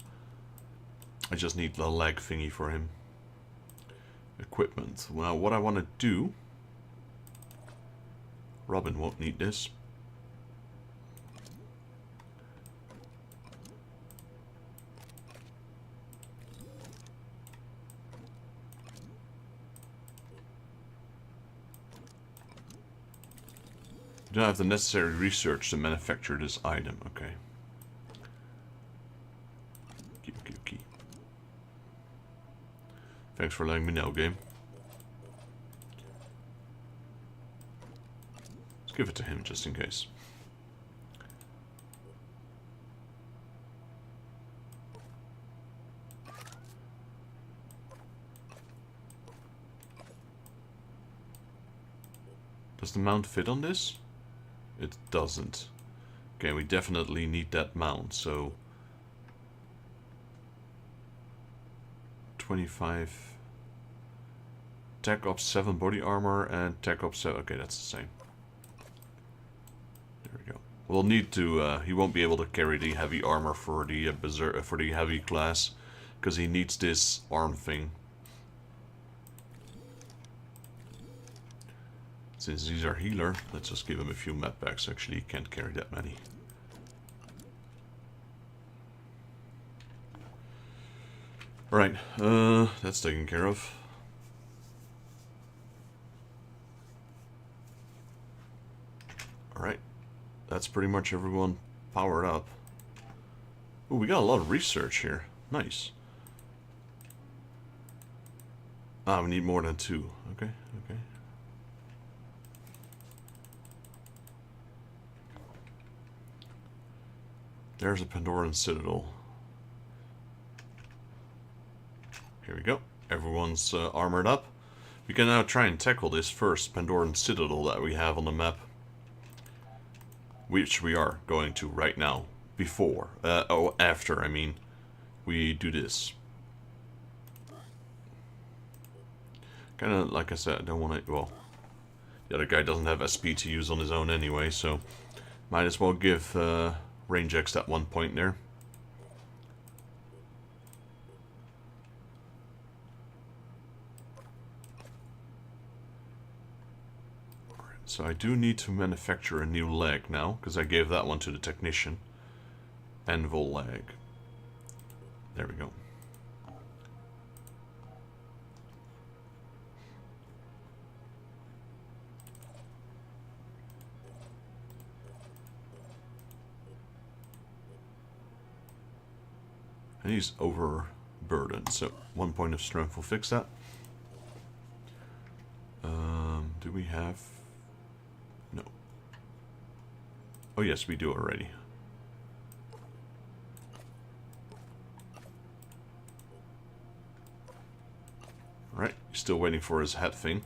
I just need the leg thingy for him. Equipment. Now what I want to do, Robin won't need this. You don't have the necessary research to manufacture this item. Okay. Okay. Thanks for letting me know, game. Let's give it to him just in case. Does the mount fit on this? It doesn't. Okay, we definitely need that mount, so 25 Tech Ops 7 body armor and Tech Ops 7. Okay, that's the same. There we go. We'll need to he won't be able to carry the heavy armor for the for the heavy class because he needs this arm thing. Since he's our healer, let's just give him a few med packs. Actually, he can't carry that many. Alright, that's taken care of. Alright, that's pretty much everyone powered up. Ooh, we got a lot of research here. Nice. Ah, we need more than 2. Okay. There's a Pandoran citadel. Here we go. Everyone's armored up. We can now try and tackle this first Pandoran citadel that we have on the map. Which we are going to right now. Before. After, I mean. We do this. Kinda, like I said, I don't want to... Well, the other guy doesn't have SP to use on his own anyway, so... Might as well give range X that 1 point there. So I do need to manufacture a new leg now, because I gave that one to the technician. Anvil leg. There we go. And he's overburdened, so 1 point of strength will fix that. Do we have... No. Oh yes, we do already. Alright, still waiting for his head thing.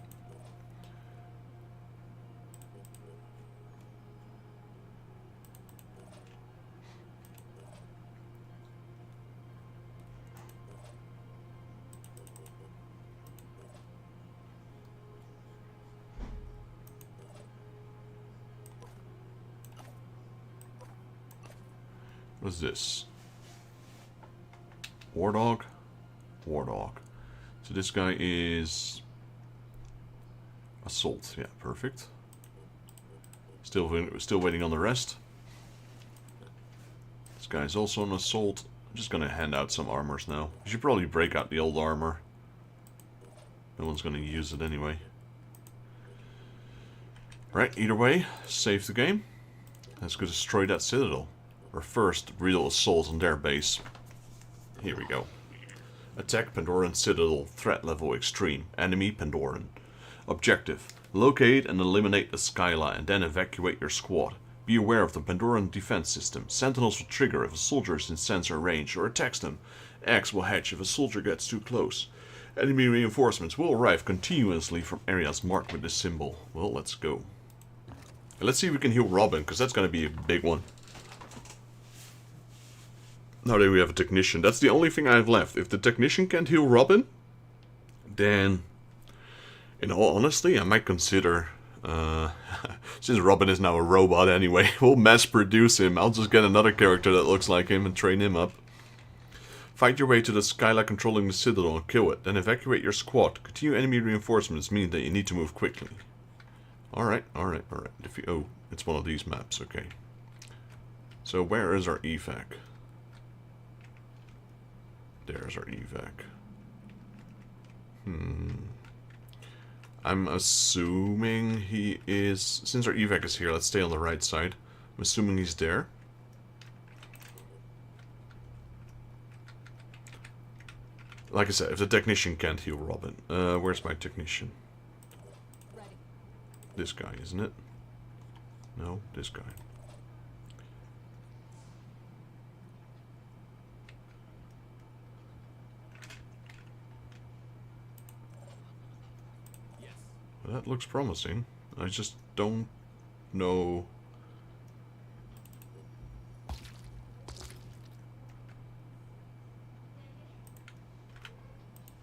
What's this? War dog? War dog. So this guy is... Assault. Yeah, perfect. Still waiting on the rest. This guy's also an assault. I'm just gonna hand out some armors now. You should probably break out the old armor. No one's gonna use it anyway. Right, either way, save the game. Let's go destroy that citadel. Our first real assault on their base. Here we go. Attack Pandoran Citadel. Threat level extreme. Enemy Pandoran. Objective. Locate and eliminate the skyline and then evacuate your squad. Be aware of the Pandoran defense system. Sentinels will trigger if a soldier is in sensor range or attacks them. X will hatch if a soldier gets too close. Enemy reinforcements will arrive continuously from areas marked with this symbol. Well, let's go. Let's see if we can heal Robin, because that's going to be a big one. Now that we have a technician, that's the only thing I have left. If the technician can't heal Robin, then, in all honesty, I might consider, since Robin is now a robot anyway, we'll mass produce him. I'll just get another character that looks like him and train him up. Fight your way to the skylight controlling the citadel and kill it, then evacuate your squad. Continue enemy reinforcements mean that you need to move quickly. Alright. Oh, it's one of these maps, okay. So where is our evac? There's our evac. I'm assuming he is... Since our evac is here, let's stay on the right side. I'm assuming he's there. Like I said, if the technician can't heal Robin. Where's my technician? Ready. This guy, isn't it? No, this guy. That looks promising. I just don't know.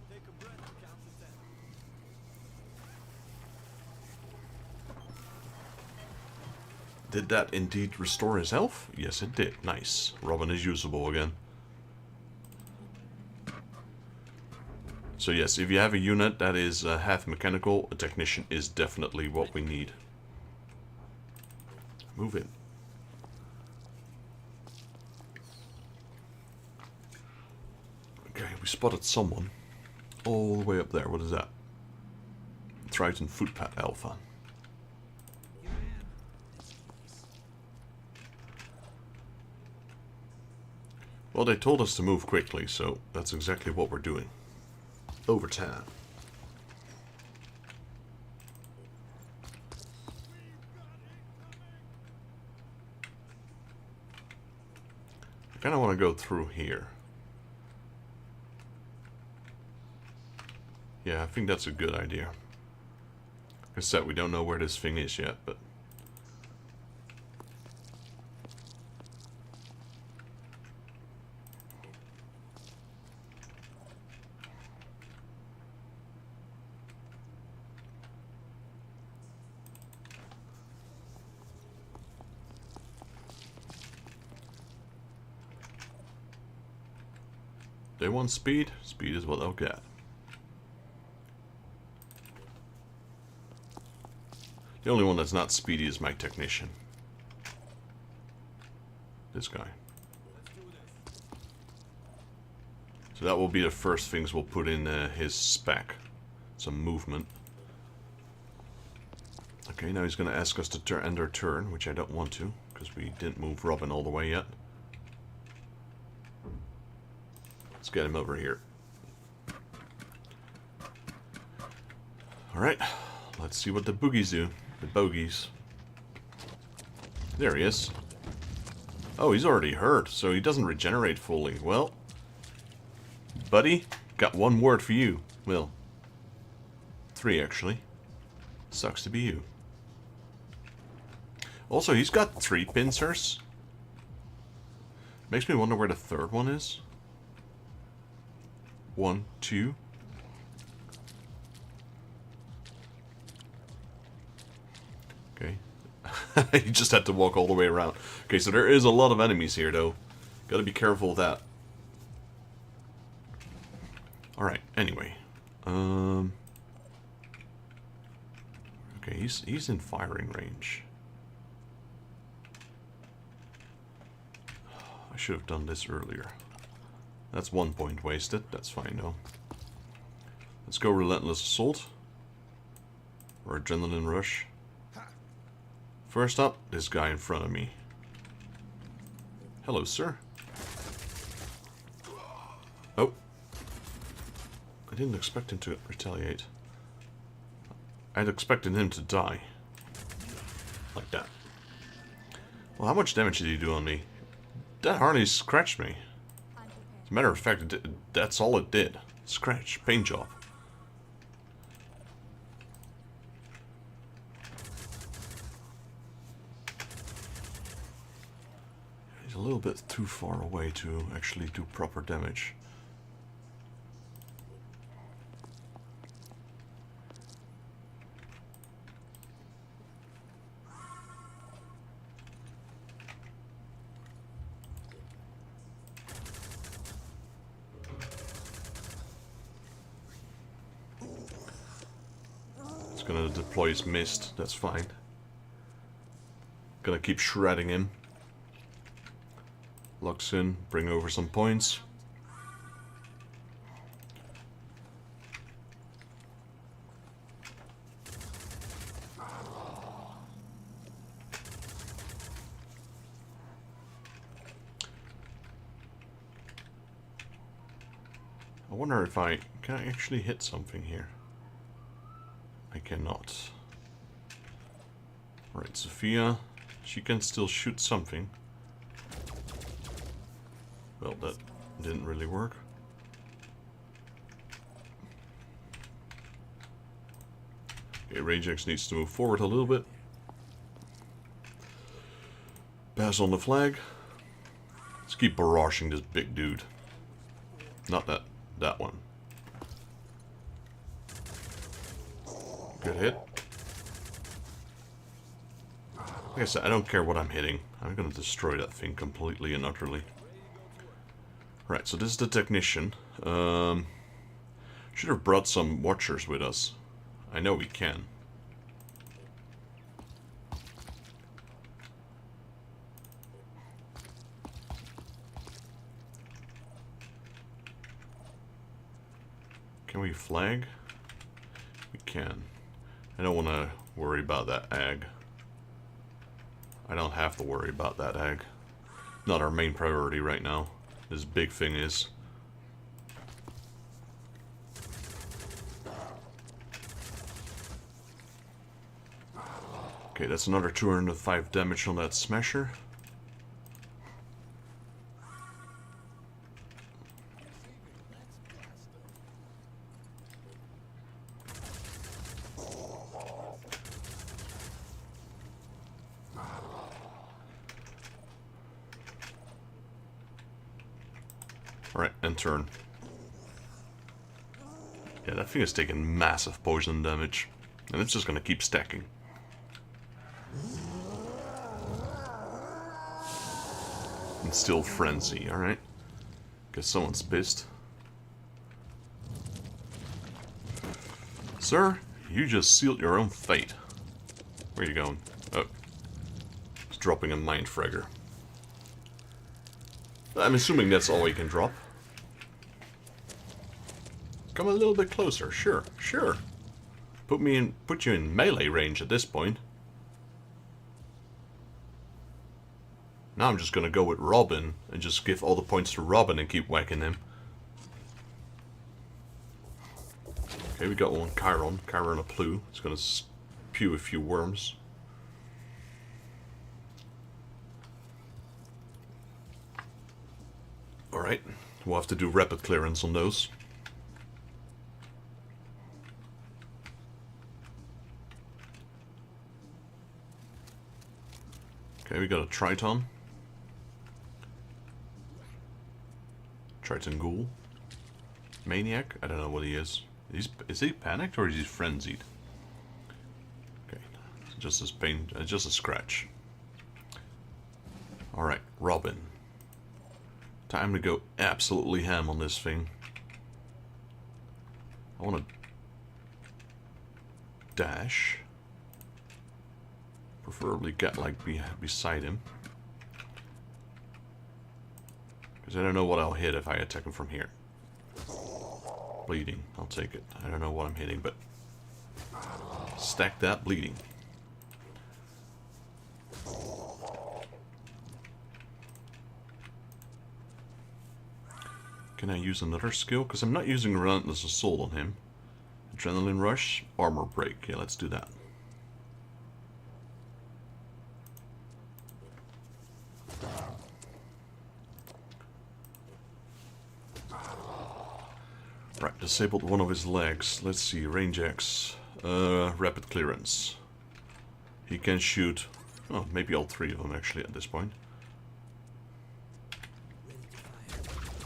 Take a breath, count to 10. Did that indeed restore his health? Yes, it did. Nice. Robin is usable again. So yes, if you have a unit that is half mechanical, a technician is definitely what we need. Move in. Okay, we spotted someone. All the way up there. What is that? Triton Footpad Alpha. Here I am. This place. Well, they told us to move quickly, so that's exactly what we're doing. Overtime. kind of want to go through here. Yeah, I think that's a good idea. Like I said, we don't know where this thing is yet, but... They want speed. Speed is what they'll get. The only one that's not speedy is my technician. This guy. So that will be the first things we'll put in his spec. Some movement. Okay, now he's going to ask us to end our turn, which I don't want to, because we didn't move Robin all the way yet. Let's get him over here. Alright, let's see what the boogies do. The bogies. There he is. Oh, he's already hurt, so he doesn't regenerate fully. Well, buddy, got one word for you. Well, 3 actually. Sucks to be you. Also, he's got 3 pincers. Makes me wonder where the 3rd one is. 1, 2. Okay. He just had to walk all the way around. Okay, so there is a lot of enemies here, though. Gotta be careful of that. Alright, anyway. Okay, he's in firing range. I should have done this earlier. That's 1 point wasted. That's fine, though. Let's go Relentless Assault. Or Adrenaline Rush. First up, this guy in front of me. Hello, sir. Oh. I didn't expect him to retaliate. I'd expected him to die. Like that. Well, how much damage did he do on me? That hardly scratched me. As a matter of fact, that's all it did. Scratch. Paint job. He's a little bit too far away to actually do proper damage. Gonna deploy his mist, that's fine. Gonna keep shredding him. Locks in, bring over some points. I wonder if can I actually hit something here? I cannot. Right, Sophia. She can still shoot something. Well, that didn't really work. Okay, Ragex needs to move forward a little bit. Pass on the flag. Let's keep barraging this big dude. Not that one. Good hit. Like I said, I don't care what I'm hitting. I'm gonna destroy that thing completely and utterly. Right, so this is the technician. Should have brought some watchers with us. I know we can. Can we flag? We can. I don't want to worry about that ag. I don't have to worry about that ag. Not our main priority right now. This big thing is. Okay, that's another 205 damage on that smasher. Alright, and turn. Yeah, that thing is taking massive poison damage. And it's just gonna keep stacking. And still frenzy, alright. Guess someone's pissed. Sir, you just sealed your own fate. Where are you going? Oh. It's dropping a mind fragger. I'm assuming that's all he can drop. Come a little bit closer. Sure, sure. Put you in melee range at this point. Now I'm just gonna go with Robin and just give all the points to Robin and keep whacking him. Okay, we got one Chiron. Chiron a Plu. It's gonna spew a few worms. Alright, we'll have to do rapid clearance on those. Okay, we got a Triton. Triton Ghoul. Maniac? I don't know what he is. Is he panicked or is he frenzied? Okay, just a scratch. Alright, Robin. Time to go absolutely ham on this thing. I want to dash. Preferably get like beside him. Because I don't know what I'll hit if I attack him from here. Bleeding, I'll take it. I don't know what I'm hitting, but stack that bleeding. Can I use another skill? Because I'm not using Relentless Assault on him. Adrenaline Rush, Armor Break. Yeah, let's do that. Right, disabled one of his legs. Let's see, range X. Rapid clearance. He can shoot, oh, maybe all three of them actually at this point.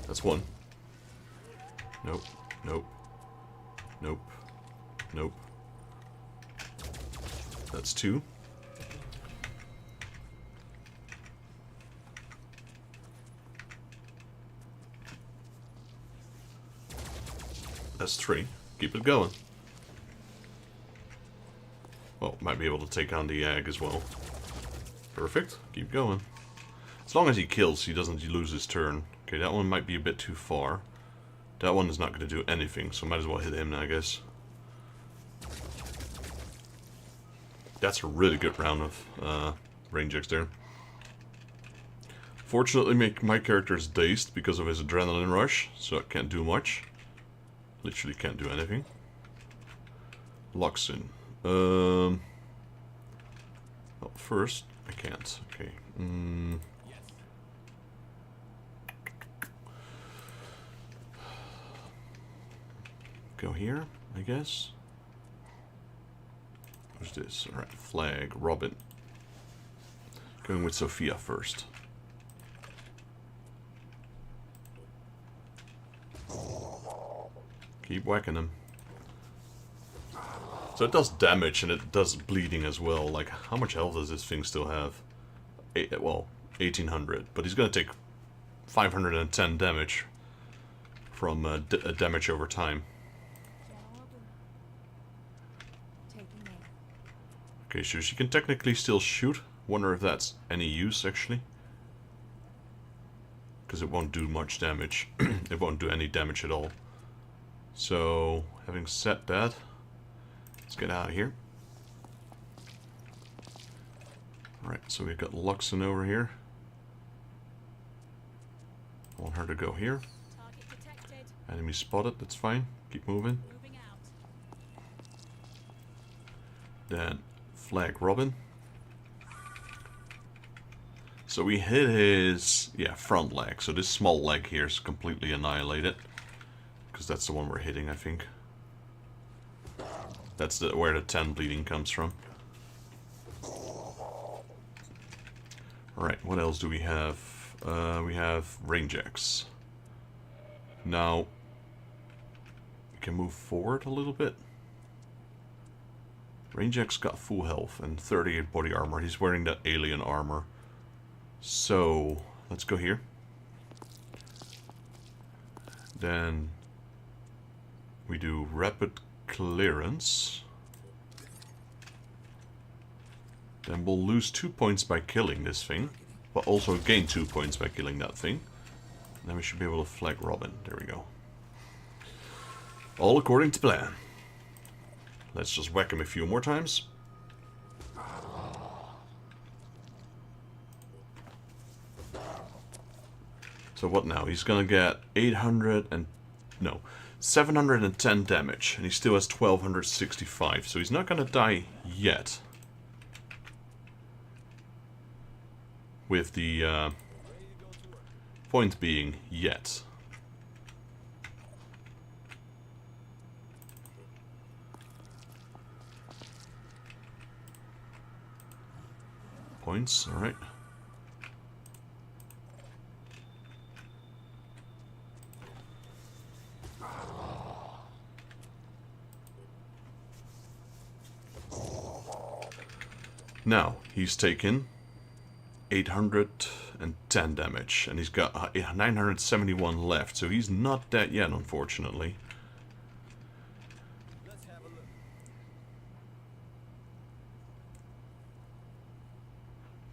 That's one. Nope, nope, nope, nope. That's two. That's three. Keep it going. Well, might be able to take on the egg as well. Perfect. Keep going. As long as he kills, he doesn't lose his turn. Okay, that one might be a bit too far. That one is not going to do anything, so might as well hit him now, I guess. That's a really good round of range X there. Fortunately, my character is dazed because of his adrenaline rush, so I can't do much. Literally can't do anything. Locks in. Well, first, I can't. Okay. Go here, I guess. What's this? Alright, flag, Robin. Going with Sophia first. Keep whacking him. So it does damage and it does bleeding as well. Like, how much health does this thing still have? Well, 1800. But he's going to take 510 damage from damage over time. Okay, so she can technically still shoot. Wonder if that's any use, actually. Because it won't do much damage. It won't do any damage at all. So, having said that, let's get out of here. Alright, so we've got Luxon over here. I want her to go here. Enemy spotted, that's fine. Keep moving. Then, flag Robin. So we hit his, front leg. So this small leg here is completely annihilated. Because that's the one we're hitting, I think. That's where the 10 bleeding comes from. Alright, what else do we have? We have range X. Now, we can move forward a little bit. Rangex got full health and 38 body armor. He's wearing that alien armor. So, let's go here. Then we do rapid clearance. Then we'll lose 2 points by killing this thing, but also gain 2 points by killing that thing. Then we should be able to flag Robin. There we go. All according to plan. Let's just whack him a few more times. So what now? He's gonna get 710 damage, and he still has 1265, so he's not gonna die yet. With the point being yet. Points, alright. Now, he's taken 810 damage, and he's got 971 left, so he's not dead yet, unfortunately. Let's have a look.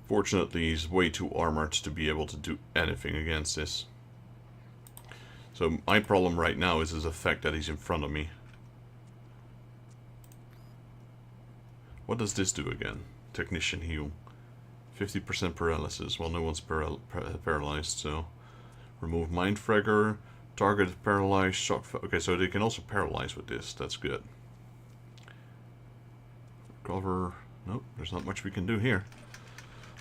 Fortunately, he's way too armored to be able to do anything against this. So my problem right now is the fact that he's in front of me. What does this do again? Technician heal. 50% paralysis. Well, no one's paralyzed, so... Remove mind fragger. Target paralyzed. Shock... Okay, so they can also paralyze with this. That's good. Cover... Nope, there's not much we can do here.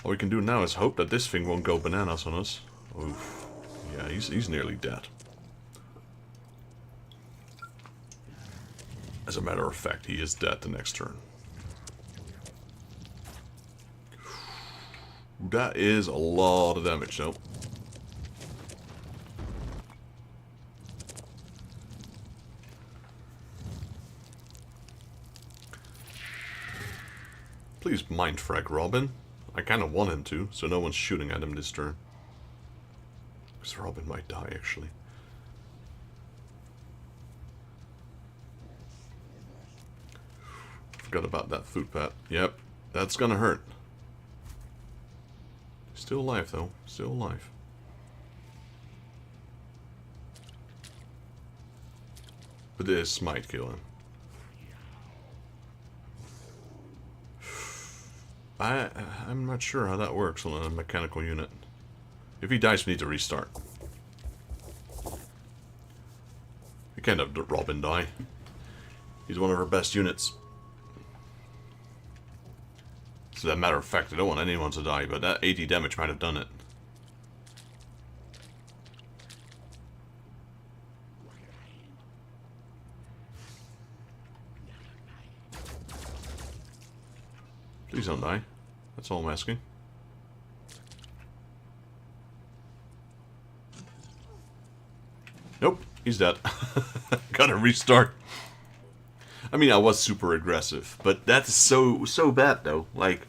All we can do now is hope that this thing won't go bananas on us. Oof. Yeah, he's nearly dead. As a matter of fact, he is dead the next turn. That is a lot of damage, though. Please mind frag Robin. I kind of want him to, so no one's shooting at him this turn. Because Robin might die, actually. Forgot about that food pat. Yep, that's gonna hurt. Still alive, though. Still alive. But this might kill him. I'm not sure how that works on a mechanical unit. If he dies, we need to restart. We can't have Robin die. He's one of our best units. As a matter of fact, I don't want anyone to die, but that 80 damage might have done it. Please don't die. That's all I'm asking. Nope, he's dead. Gotta restart. I mean, I was super aggressive, but that's so bad though. Like,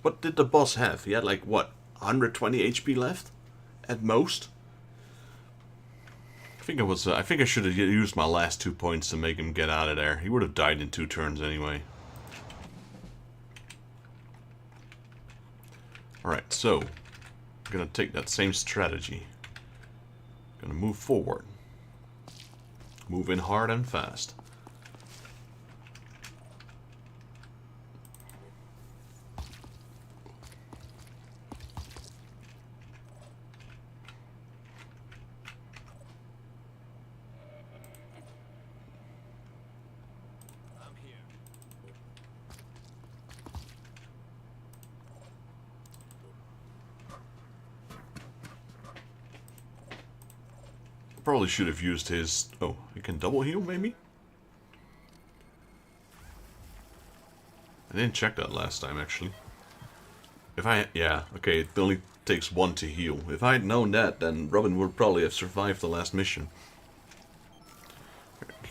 what did the boss have? He had like, what, 120 HP left? At most? I think I should have used my last 2 points to make him get out of there. He would have died in 2 turns anyway. Alright, so, I'm gonna take that same strategy. Gonna move forward. Move in hard and fast. I'm here. Probably should have used his... Oh, he can double heal, maybe? I didn't check that last time, actually. If I... Yeah, okay, it only takes 1 to heal. If I had known that, then Robin would probably have survived the last mission.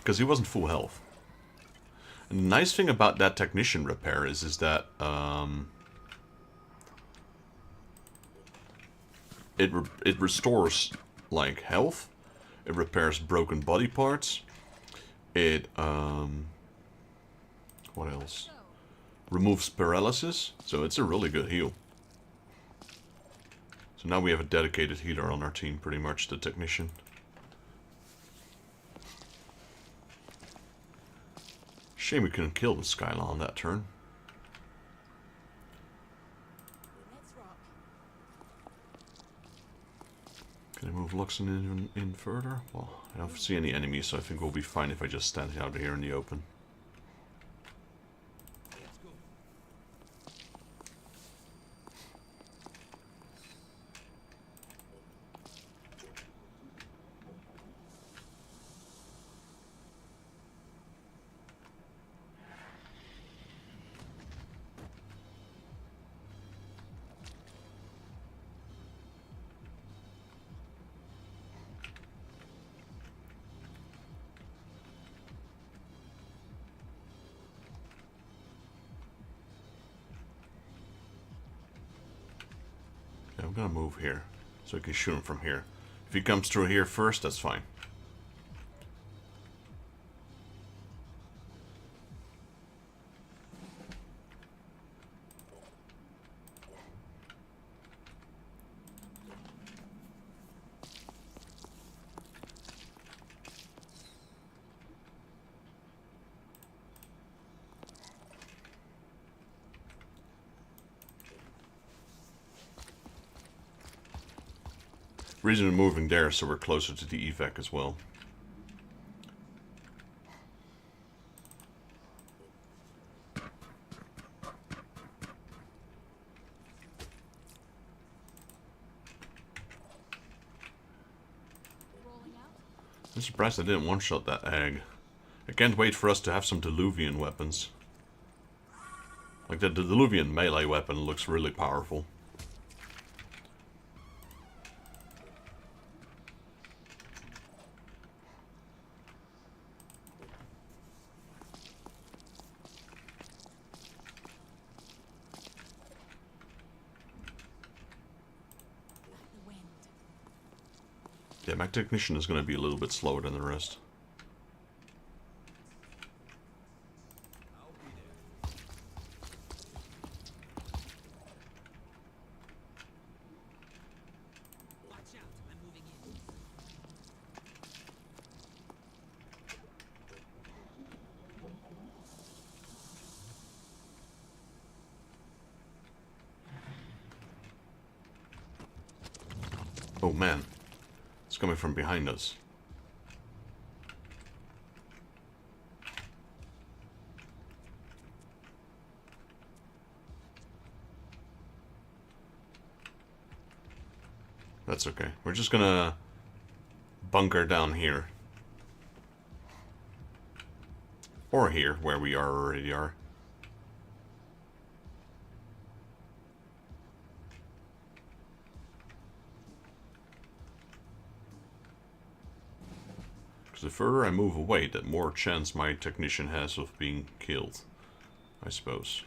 because he wasn't full health. And the nice thing about that technician repair is that it restores like health. It repairs broken body parts. It what else? Removes paralysis. So it's a really good heal. So now we have a dedicated healer on our team, pretty much, the technician. Shame we couldn't kill the Skyla on that turn. Let's rock. Can I move Luxon in further? Well, I don't see any enemies, so I think we'll be fine if I just stand out here in the open. Let's go. Yeah, I'm gonna move here, so I can shoot him from here. If he comes through here first, that's fine. Reason we're moving there so we're closer to the evoke as well. Rolling out. I'm surprised I didn't one-shot that egg. I can't wait for us to have some Diluvian weapons. Like the Diluvian melee weapon looks really powerful. The wind. Yeah, my technician is going to be a little bit slower than the rest. I'll be there. Watch out, I'm moving in. Oh man, it's coming from behind us. That's okay. We're just gonna bunker down here. Or here, where we already are. Because the further I move away, the more chance my technician has of being killed, I suppose.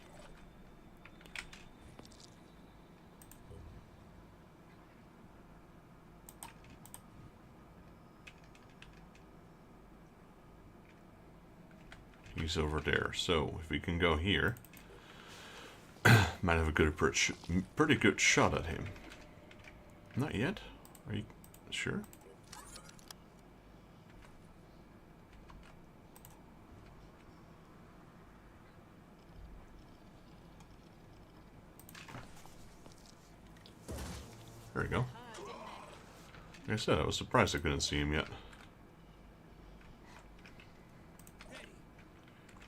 He's over there, so if we can go here, might have a good pretty good shot at him. Not yet? Are you sure? There we go. Like I said, I was surprised I couldn't see him yet.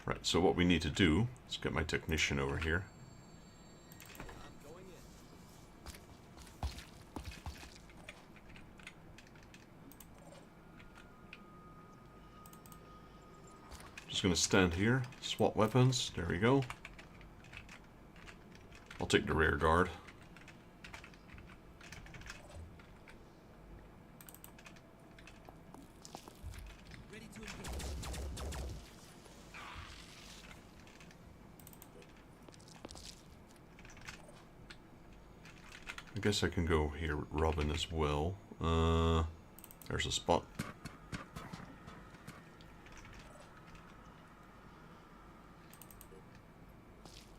Right, so what we need to do is get my technician over here. I'm going in. Just gonna stand here, swap weapons. There we go. I'll take the rear guard. Ready to engage. guess I can go here with Robin as well. There's a spot.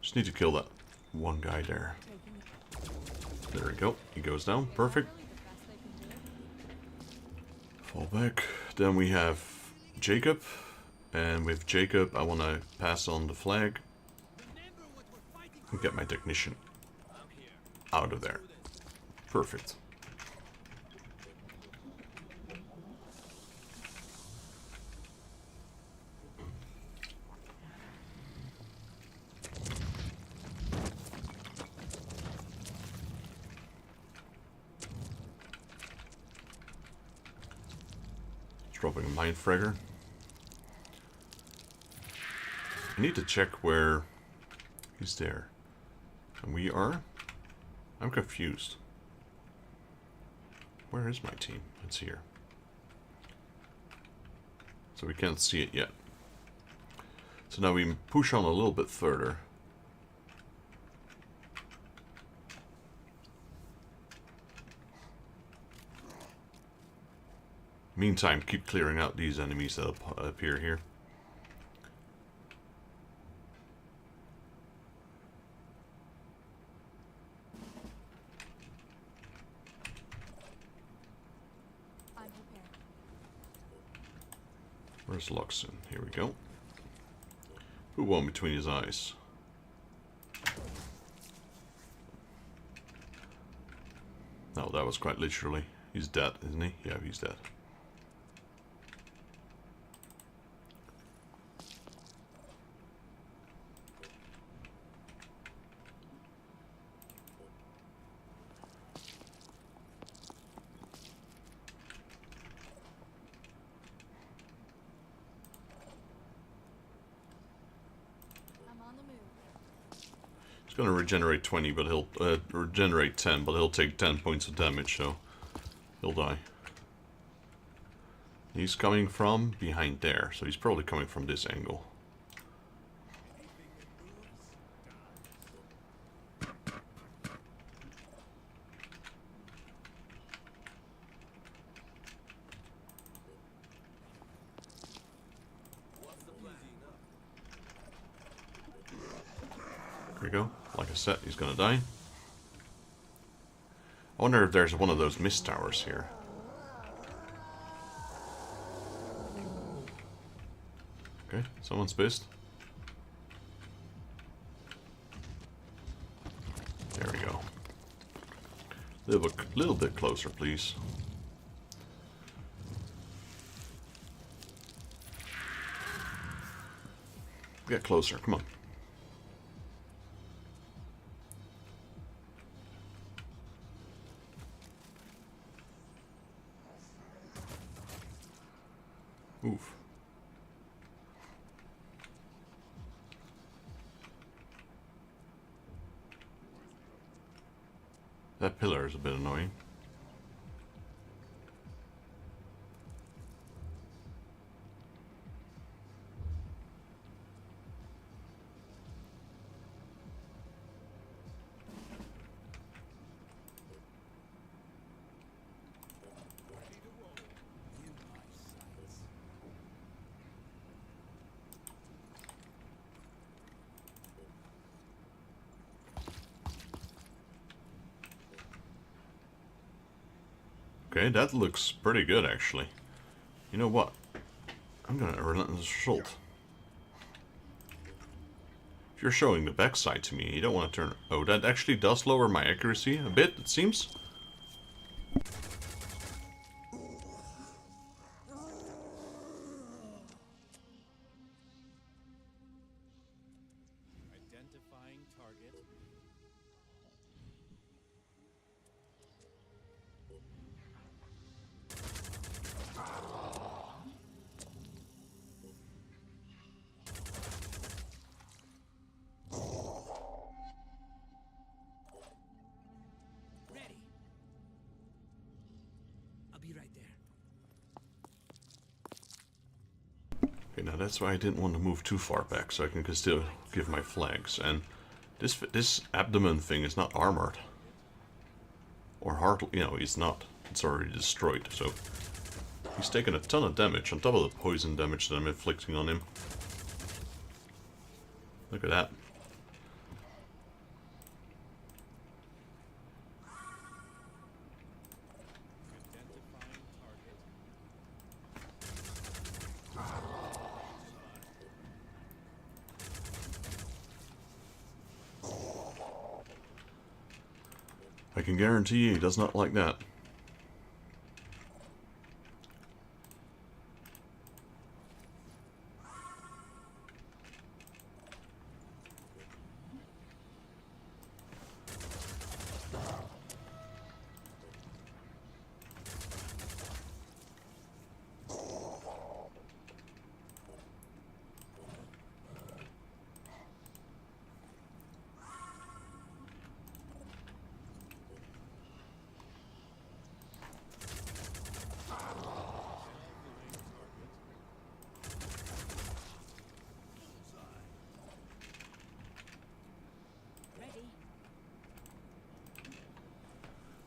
Just need to kill that one guy there. There we go. He goes down. Perfect. Fall back. Then we have Jacob. And with Jacob, I want to pass on the flag. And get my technician out of there. Perfect. Dropping a mine fragger. I need to check where he's there. And we are? I'm confused. Where is my team? It's here. So we can't see it yet. So now we push on a little bit further. Meantime, keep clearing out these enemies that appear here. I'm prepared. Where's Luxon? Here we go. Who won between his eyes? No, that was quite literally. He's dead, isn't he? Yeah, he's dead. I'm on the move. He's gonna regenerate 20, but he'll regenerate 10, but he'll take 10 points of damage, so he'll die. He's coming from behind there, so he's probably coming from this angle. There we go. Like I said, he's gonna die. I wonder if there's one of those mist towers here. Okay, someone's pissed. There we go. Little bit closer, please. Get closer, come on. Oof. That pillar is a bit annoying. Okay, that looks pretty good, actually. You know what? I'm gonna relentless assault. If you're showing the backside to me, you don't want to turn... Oh, that actually does lower my accuracy a bit, it seems. Identifying target. Ready. I'll be right there. Okay, now that's why I didn't want to move too far back, so I can still give my flags. And this abdomen thing is not armored. Or hardly, you know, he's not. It's already destroyed, so... He's taken a ton of damage on top of the poison damage that I'm inflicting on him. Look at that. Identifying target. I can guarantee you he does not like that.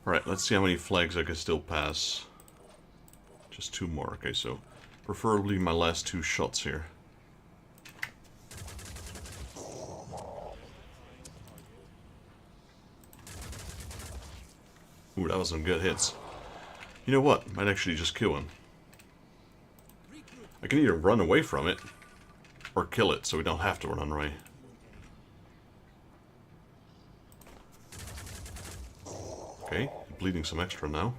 Alright, let's see how many flags I can still pass. Just 2 more, okay, so preferably my last 2 shots here. Ooh, that was some good hits. You know what? Might actually just kill him. I can either run away from it, or kill it, so we don't have to run away. Okay, bleeding some extra now.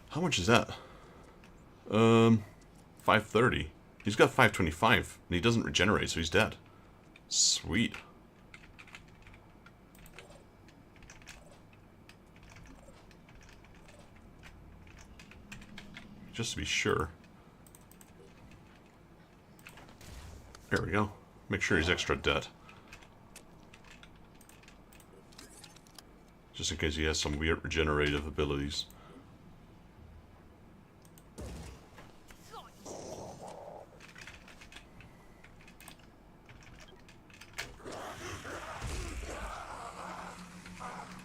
How much is that? 530. He's got 525, and he doesn't regenerate, so he's dead. Sweet. Just to be sure. There we go. Make sure he's extra dead. Just in case he has some weird regenerative abilities.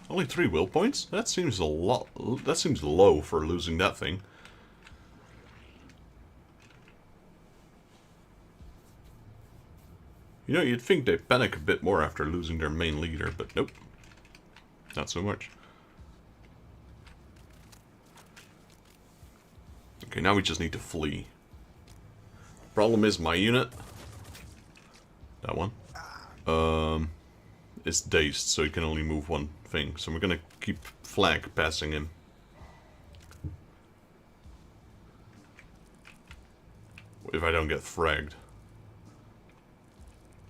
Only 3 will points? That seems a lot. That seems low for losing that thing. You know, you'd think they'd panic a bit more after losing their main leader, but nope. Not so much. Okay, now we just need to flee. Problem is my unit, that one, is dazed, so he can only move one thing. So we're gonna keep flag passing him. If I don't get fragged.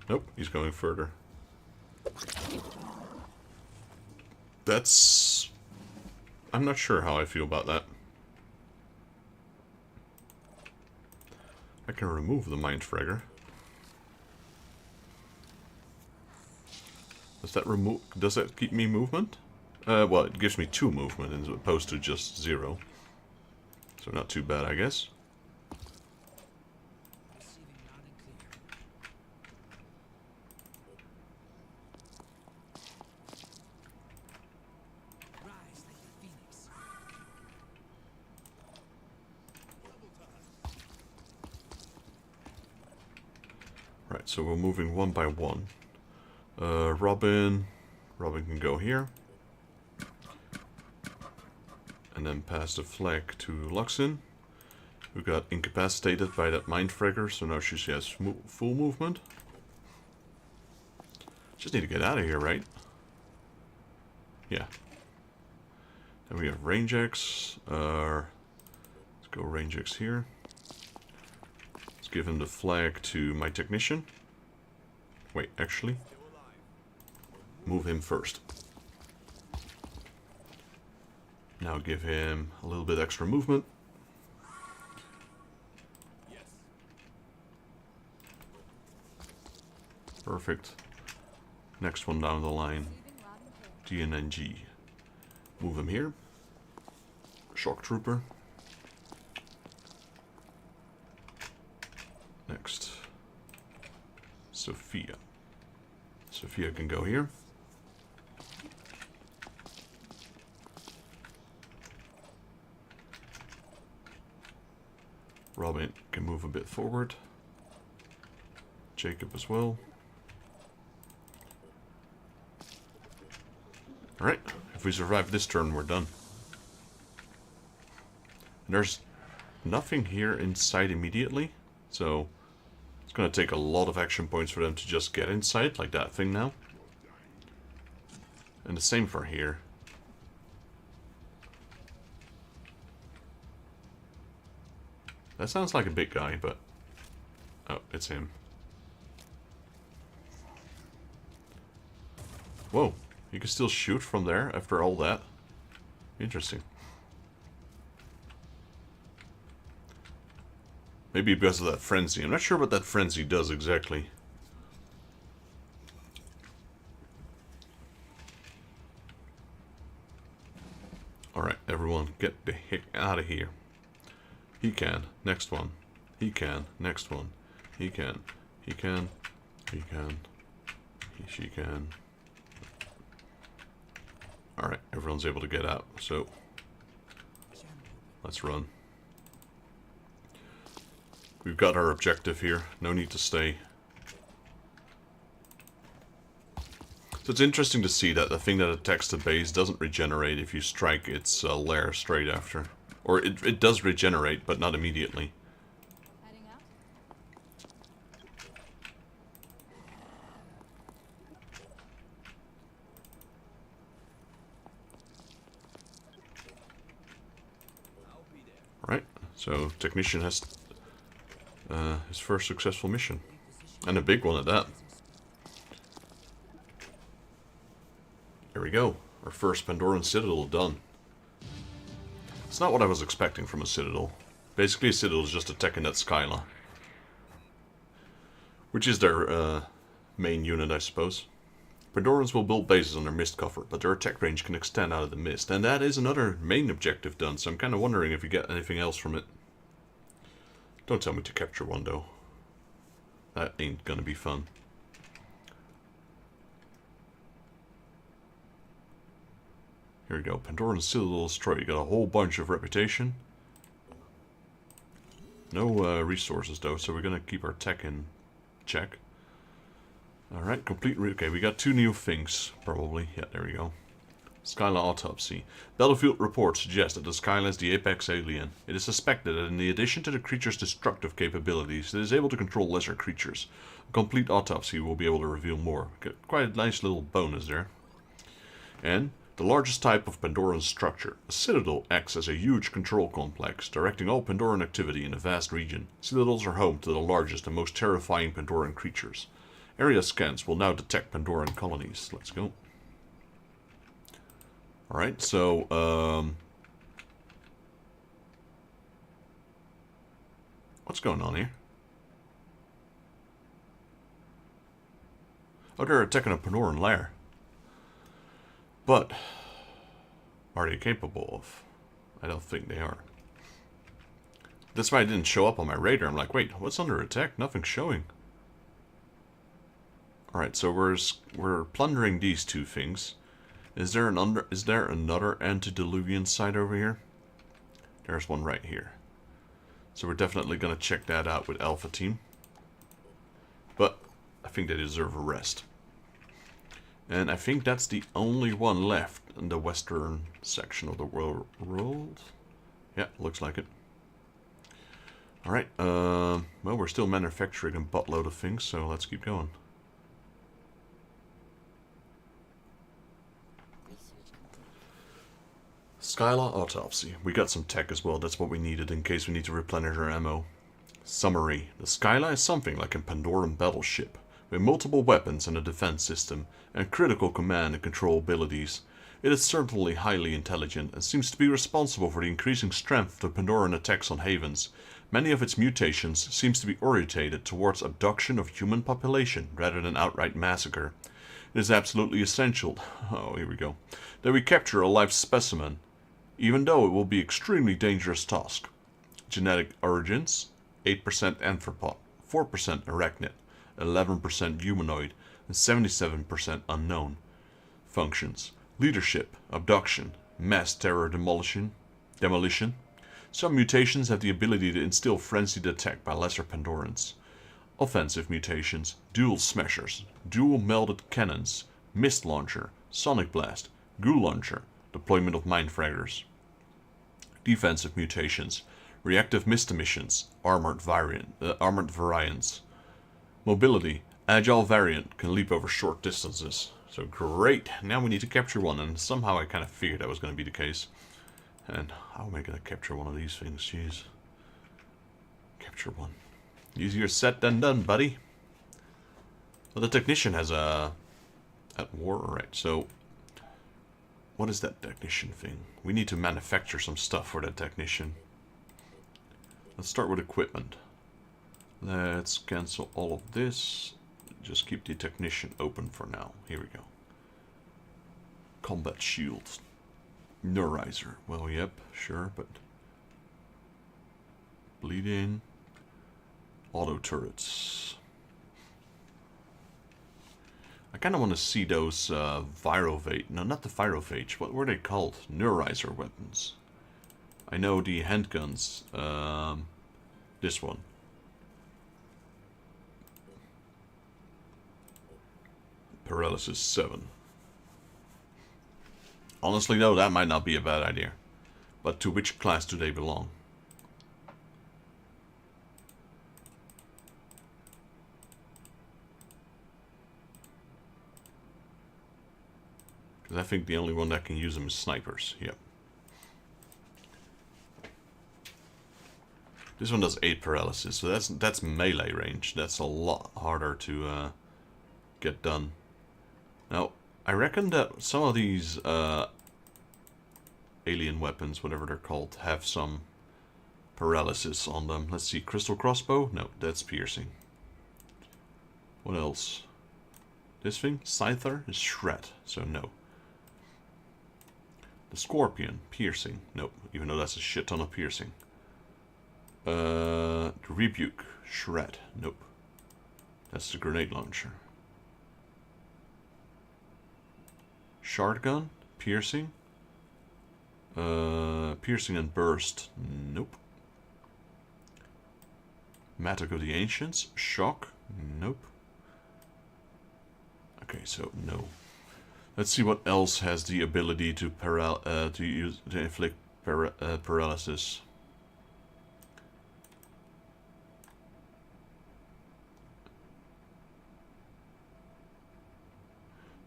Nope, he's going further. That's... I'm not sure how I feel about that. I can remove the mind fragger. Does that keep me movement? Well, it gives me 2 movement as opposed to just 0. So not too bad, I guess. Receiving loud and clear. Rise like the phoenix. Right, so we're moving one by one. Robin can go here. And then pass the flag to Luxin, who got incapacitated by that mind fragger, so now she has full movement. Just need to get out of here, right? Yeah. Then we have range X. Let's go range X here. Let's give him the flag to my technician. Wait, actually, move him first. Now give him a little bit extra movement. Yes. Perfect. Next one down the line. DNNG. Move him here. Shock Trooper. Next. Sophia. Sophia can go here. Robin can move a bit forward. Jacob as well. Alright, if we survive this turn, we're done. There's nothing here inside immediately, so it's going to take a lot of action points for them to just get inside, like that thing now. And the same for here. That sounds like a big guy, but... oh, it's him. Whoa, you can still shoot from there after all that. Interesting. Maybe because of that frenzy. I'm not sure what that frenzy does exactly. Alright, everyone, get the heck out of here. He can. Next one. He can. Next one. He can. He can. He can. She can. Alright, everyone's able to get out, so let's run. We've got our objective here. No need to stay. So it's interesting to see that the thing that attacks the base doesn't regenerate if you strike its lair straight after. Or it does regenerate, but not immediately. Heading out? I'll be there. Right, so Technician has his first successful mission. And a big one at that. There we go. Our first Pandoran Citadel done. It's not what I was expecting from a Citadel. Basically a Citadel is just attacking that Skyla. Which is their main unit, I suppose. Pandorans will build bases on their mist cover, but their attack range can extend out of the mist. And that is another main objective done, so I'm kind of wondering if you get anything else from it. Don't tell me to capture one, though. That ain't gonna be fun. Here we go. Pandoran Citadel destroyed. You got a whole bunch of reputation. No resources, though, so we're gonna keep our tech in check. Alright, complete... okay, we got 2 new things, probably. Yeah, there we go. Skyla Autopsy. Battlefield reports suggest that the Skyla is the apex alien. It is suspected that in addition to the creature's destructive capabilities, it is able to control lesser creatures. A complete autopsy will be able to reveal more. Get quite a nice little bonus there. And the largest type of Pandoran structure. A citadel acts as a huge control complex, directing all Pandoran activity in a vast region. Citadels are home to the largest and most terrifying Pandoran creatures. Area scans will now detect Pandoran colonies. Let's go. Alright, so, what's going on here? Oh, they're attacking a Pandoran lair. But, are they capable of? I don't think they are. That's why it didn't show up on my radar. I'm like, wait, what's under attack? Nothing's showing. Alright, so we're plundering these 2 things. Is there another antediluvian site over here? There's one right here. So we're definitely going to check that out with Alpha Team. But I think they deserve a rest. And I think that's the only one left in the western section of the world. Yeah, looks like it. Alright, well, we're still manufacturing a buttload of things, so let's keep going. Skyla Autopsy. We got some tech as well, that's what we needed in case we need to replenish our ammo. Summary. The Skyla is something like a Pandoran battleship, with multiple weapons and a defense system, and critical command and control abilities. It is certainly highly intelligent, and seems to be responsible for the increasing strength of Pandoran attacks on havens. Many of its mutations seems to be orientated towards abduction of human population, rather than outright massacre. It is absolutely essential, oh here we go, that we capture a live specimen, even though it will be extremely dangerous task. Genetic origins, 8% anthropod, 4% arachnid, 11% humanoid, and 77% unknown. Functions: leadership, abduction, mass terror demolition, Some mutations have the ability to instill frenzied attack by lesser Pandorans. Offensive mutations, dual smashers, dual melted cannons, mist launcher, sonic blast, goo launcher, deployment of mind fraggers. Defensive mutations, reactive mist emissions, armored variants. Mobility, agile variant, can leap over short distances. So great, now we need to capture one, and somehow I kind of figured that was going to be the case. And how am I going to capture one of these things? Jeez. Capture one. Easier said than done, buddy. Well, the technician has a... At war, alright, so... What is that technician thing? We need to manufacture some stuff for that technician. Let's start with equipment. Let's cancel all of this. Just keep the technician open for now. Here we go. Combat shields. Neurizer. Well, yep, sure, but... Bleeding. Auto turrets. I kind of want to see those virovate. No, not the virovage. What were they called? Neurizer weapons. I know the handguns. This one. Paralysis 7. Honestly though, that might not be a bad idea. But to which class do they belong? Because I think the only one that can use them is snipers. Yep. This one does 8 paralysis, so that's melee range. That's a lot harder to get done. Now, I reckon that some of these alien weapons, whatever they're called, have some paralysis on them. Let's see, crystal crossbow? No, that's piercing. What else? This thing? Scyther is shred, so no. The scorpion, piercing. Nope, even though that's a shit ton of piercing. The rebuke, shred. Nope. That's the grenade launcher. Shardgun, piercing. Piercing and burst. Nope. Matic of the Ancients, shock. Nope. Okay, so no. Let's see what else has the ability to inflict paralysis.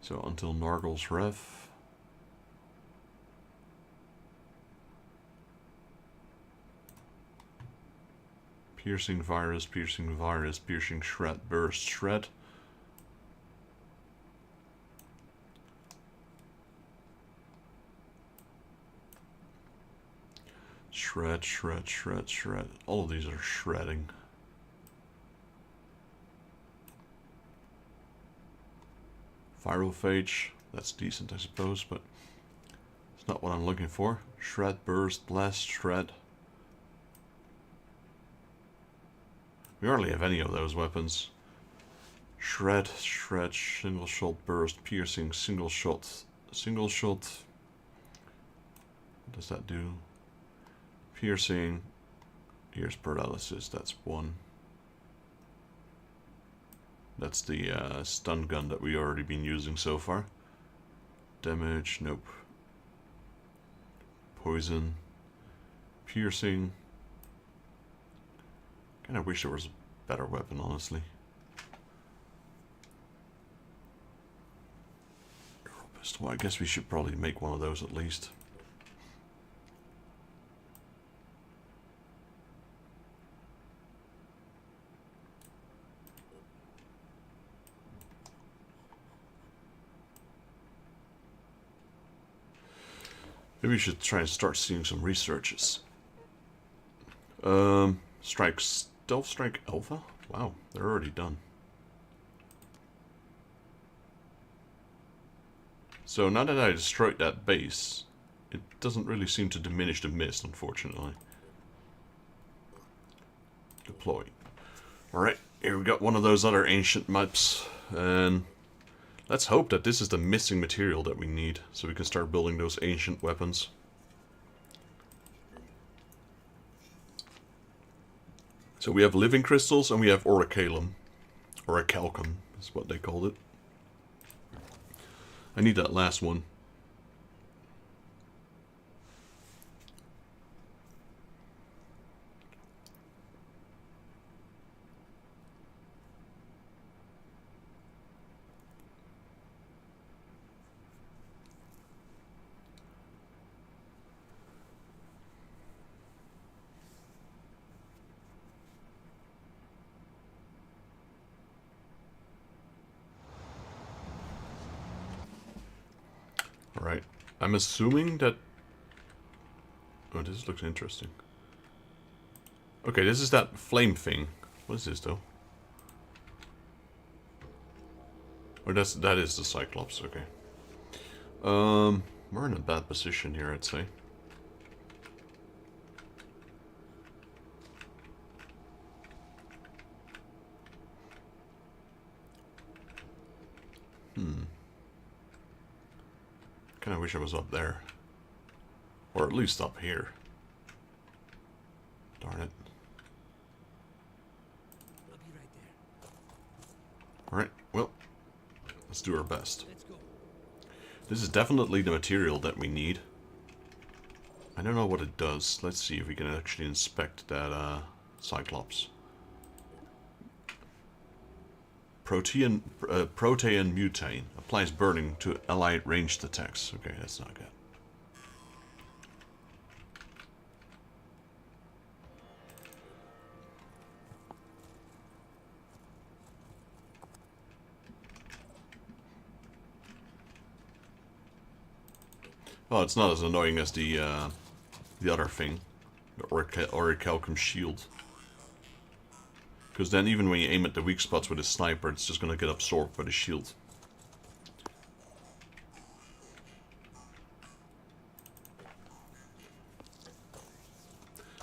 So until Nargle's Ref. Piercing virus, piercing shred, burst, shred. Shred, shred, shred, shred. All of these are shredding. Virophage, that's decent I suppose, but it's not what I'm looking for. Shred, burst, blast, shred. We hardly have any of those weapons. Shred, shred, single shot, burst, piercing, single shot. Single shot. What does that do? Piercing. Here's paralysis, that's 1. That's the stun gun that we already been using so far. Damage, nope. Poison. Piercing. Kinda wish there was a better weapon, honestly. Well, I guess we should probably make one of those at least. Maybe we should try and start seeing some researches. Stealth Strike Alpha? Wow, they're already done. So now that I destroyed that base, it doesn't really seem to diminish the mist, unfortunately. Deploy. Alright, here we got one of those other ancient maps, and let's hope that this is the missing material that we need, so we can start building those ancient weapons. So we have living crystals and we have orichalcum. Orichalcum is what they called it. I need that last one. Alright. I'm assuming that... Oh, this looks interesting. Okay, this is that flame thing. What is this, though? Or that is the Cyclops, okay. We're in a bad position here, I'd say. Kinda wish I was up there. Or at least up here. Darn it. I'll be right there. Alright, well, let's do our best. Let's go. This is definitely the material that we need. I don't know what it does. Let's see if we can actually inspect that Cyclops. Protein mutane. Applies burning to allied ranged attacks. Okay, that's not good. Oh, it's not as annoying as the other thing. The orichalcum shield. Because then even when you aim at the weak spots with a sniper, it's just going to get absorbed by the shield.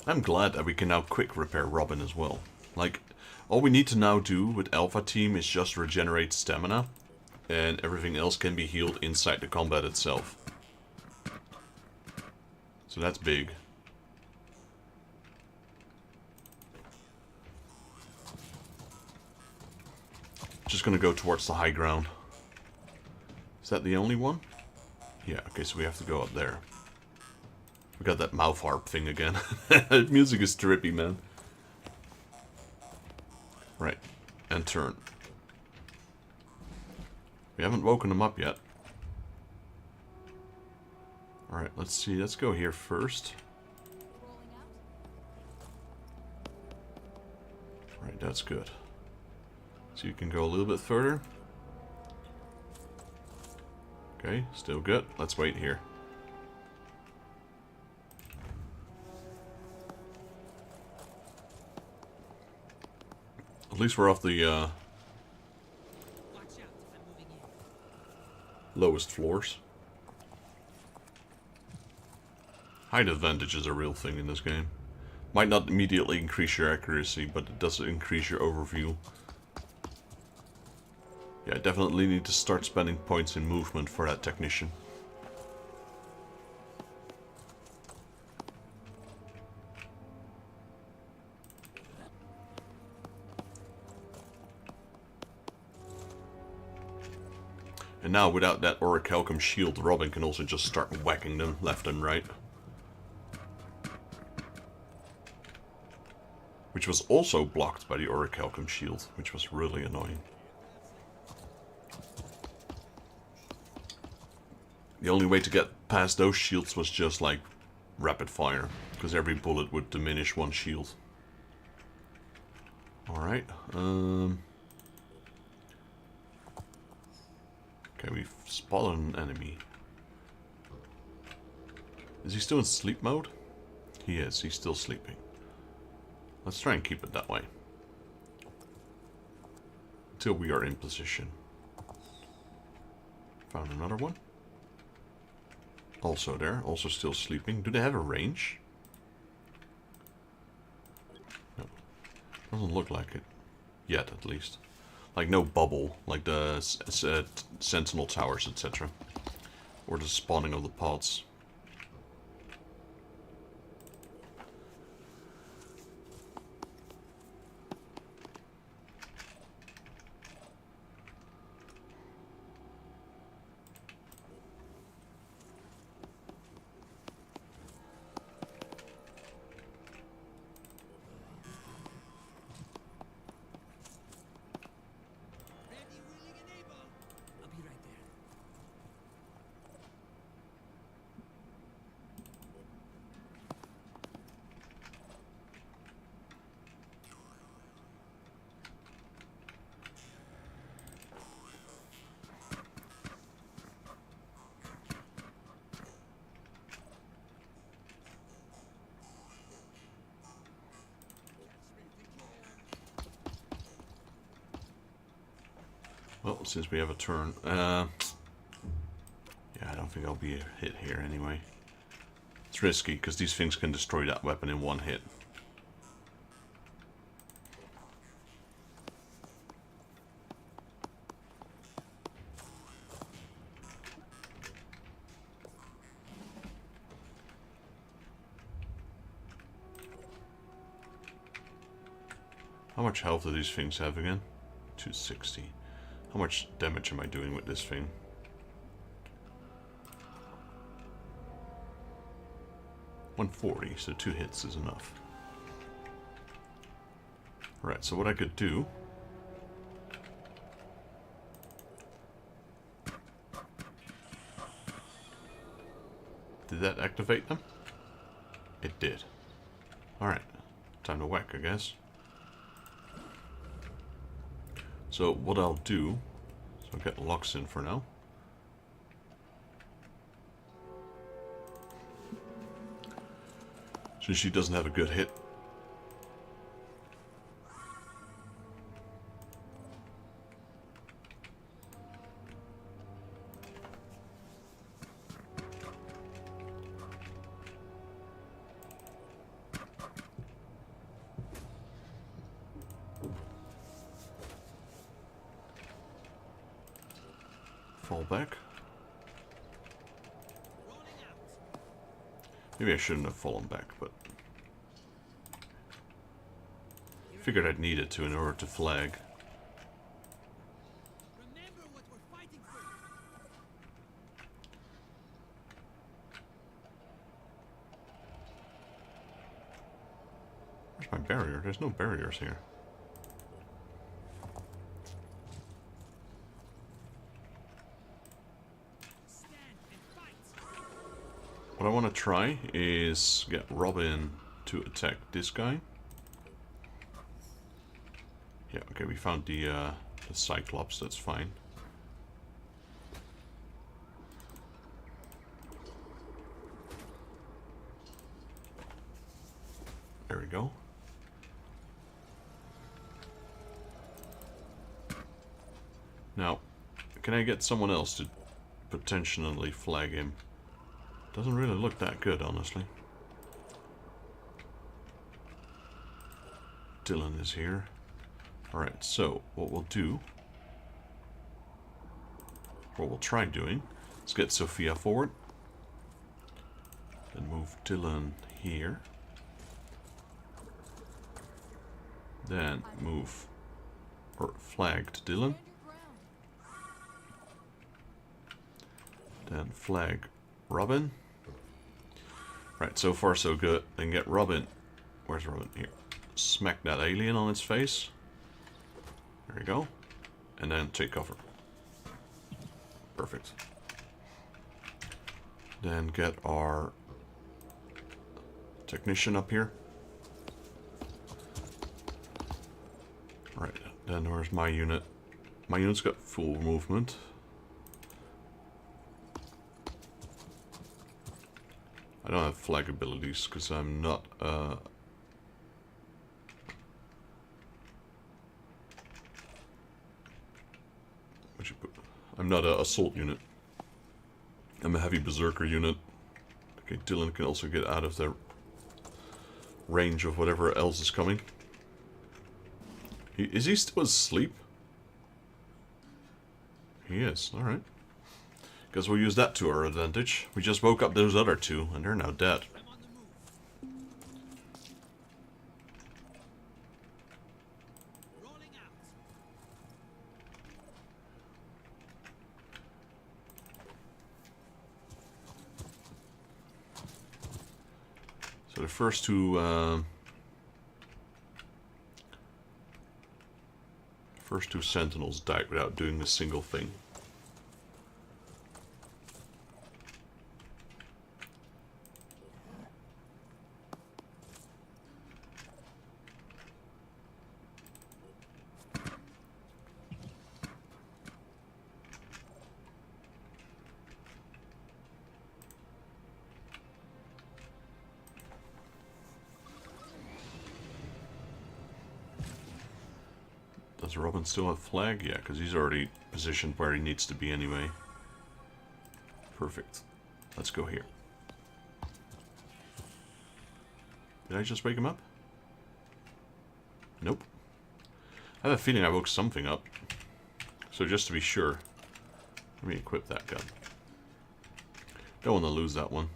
I'm glad that we can now quick repair Robin as well. Like, all we need to now do with Alpha Team is just regenerate stamina. And everything else can be healed inside the combat itself. So that's big. Just gonna go towards the high ground. Is that the only one? Yeah, okay, so we have to go up there. We got that mouth harp thing again. Music is trippy, man. Right, and turn. We haven't woken them up yet. Alright, let's see, let's go here first. Right, that's good. So you can go a little bit further. Okay, still good. Let's wait here. At least we're off the Watch out. I'm moving in. lowest floors. Height advantage is a real thing in this game. Might not immediately increase your accuracy, but it does increase your overview. Yeah, I definitely need to start spending points in movement for that technician. And now, without that orichalcum shield, Robin can also just start whacking them left and right. Which was also blocked by the orichalcum shield, which was really annoying. The only way to get past those shields was just like rapid fire, because every bullet would diminish one shield. Alright, okay, we've spotted an enemy. Is he still in sleep mode? He is, he's still sleeping. Let's try and keep it that way. Until we are in position. Found another one. Also there, also still sleeping. Do they have a range? No. Doesn't look like it. Yet, at least. Like no bubble, like the sentinel towers, etc. Or the spawning of the pods. since we have a turn. Yeah, I don't think I'll be a hit here anyway. It's risky, because these things can destroy that weapon in one hit. How much health do these things have again? 260. How much damage am I doing with this thing? $140, so 2 hits is enough. Alright, so what I could do... Did that activate them? It did. Alright, time to whack, I guess. So what I'll do... So I'll get Lux in for now. Since she doesn't have a good hit. Fall back. Maybe I shouldn't have fallen back, but... Figured I'd need it to in order to flag. Remember what we're fighting for. Where's my barrier? There's no barriers here. Stand and fight. What I want to try is get Robin to attack this guy. Yeah, okay, we found the Cyclops, that's fine. There we go. Now, can I get someone else to potentially flag him? Doesn't really look that good, honestly. Dylan is here. Alright, so what we'll do, what we'll try doing, is get Sophia forward. Then move Dylan here. Then move, or flag to Dylan. Then flag Robin. Right, so far so good. Then get Robin. Where's Robin? Here. Smack that alien on its face. There we go. And then take cover. Perfect. Then get our technician up here. Right, then where's my unit? My unit's got full movement. I don't have flag abilities because I'm not I'm not an assault unit. I'm a heavy berserker unit. Okay, Dylan can also get out of the range of whatever else is coming. Is he still asleep? He is, alright. Guess we'll use that to our advantage. We just woke up those other two, and they're now dead. I'm on the move. Rolling out. So the first two sentinels died without doing a single thing. Does Robin still have flag? Yeah, because he's already positioned where he needs to be anyway. Perfect. Let's go here. Did I just wake him up? Nope. I have a feeling I woke something up. So just to be sure, let me equip that gun. Don't want to lose that one.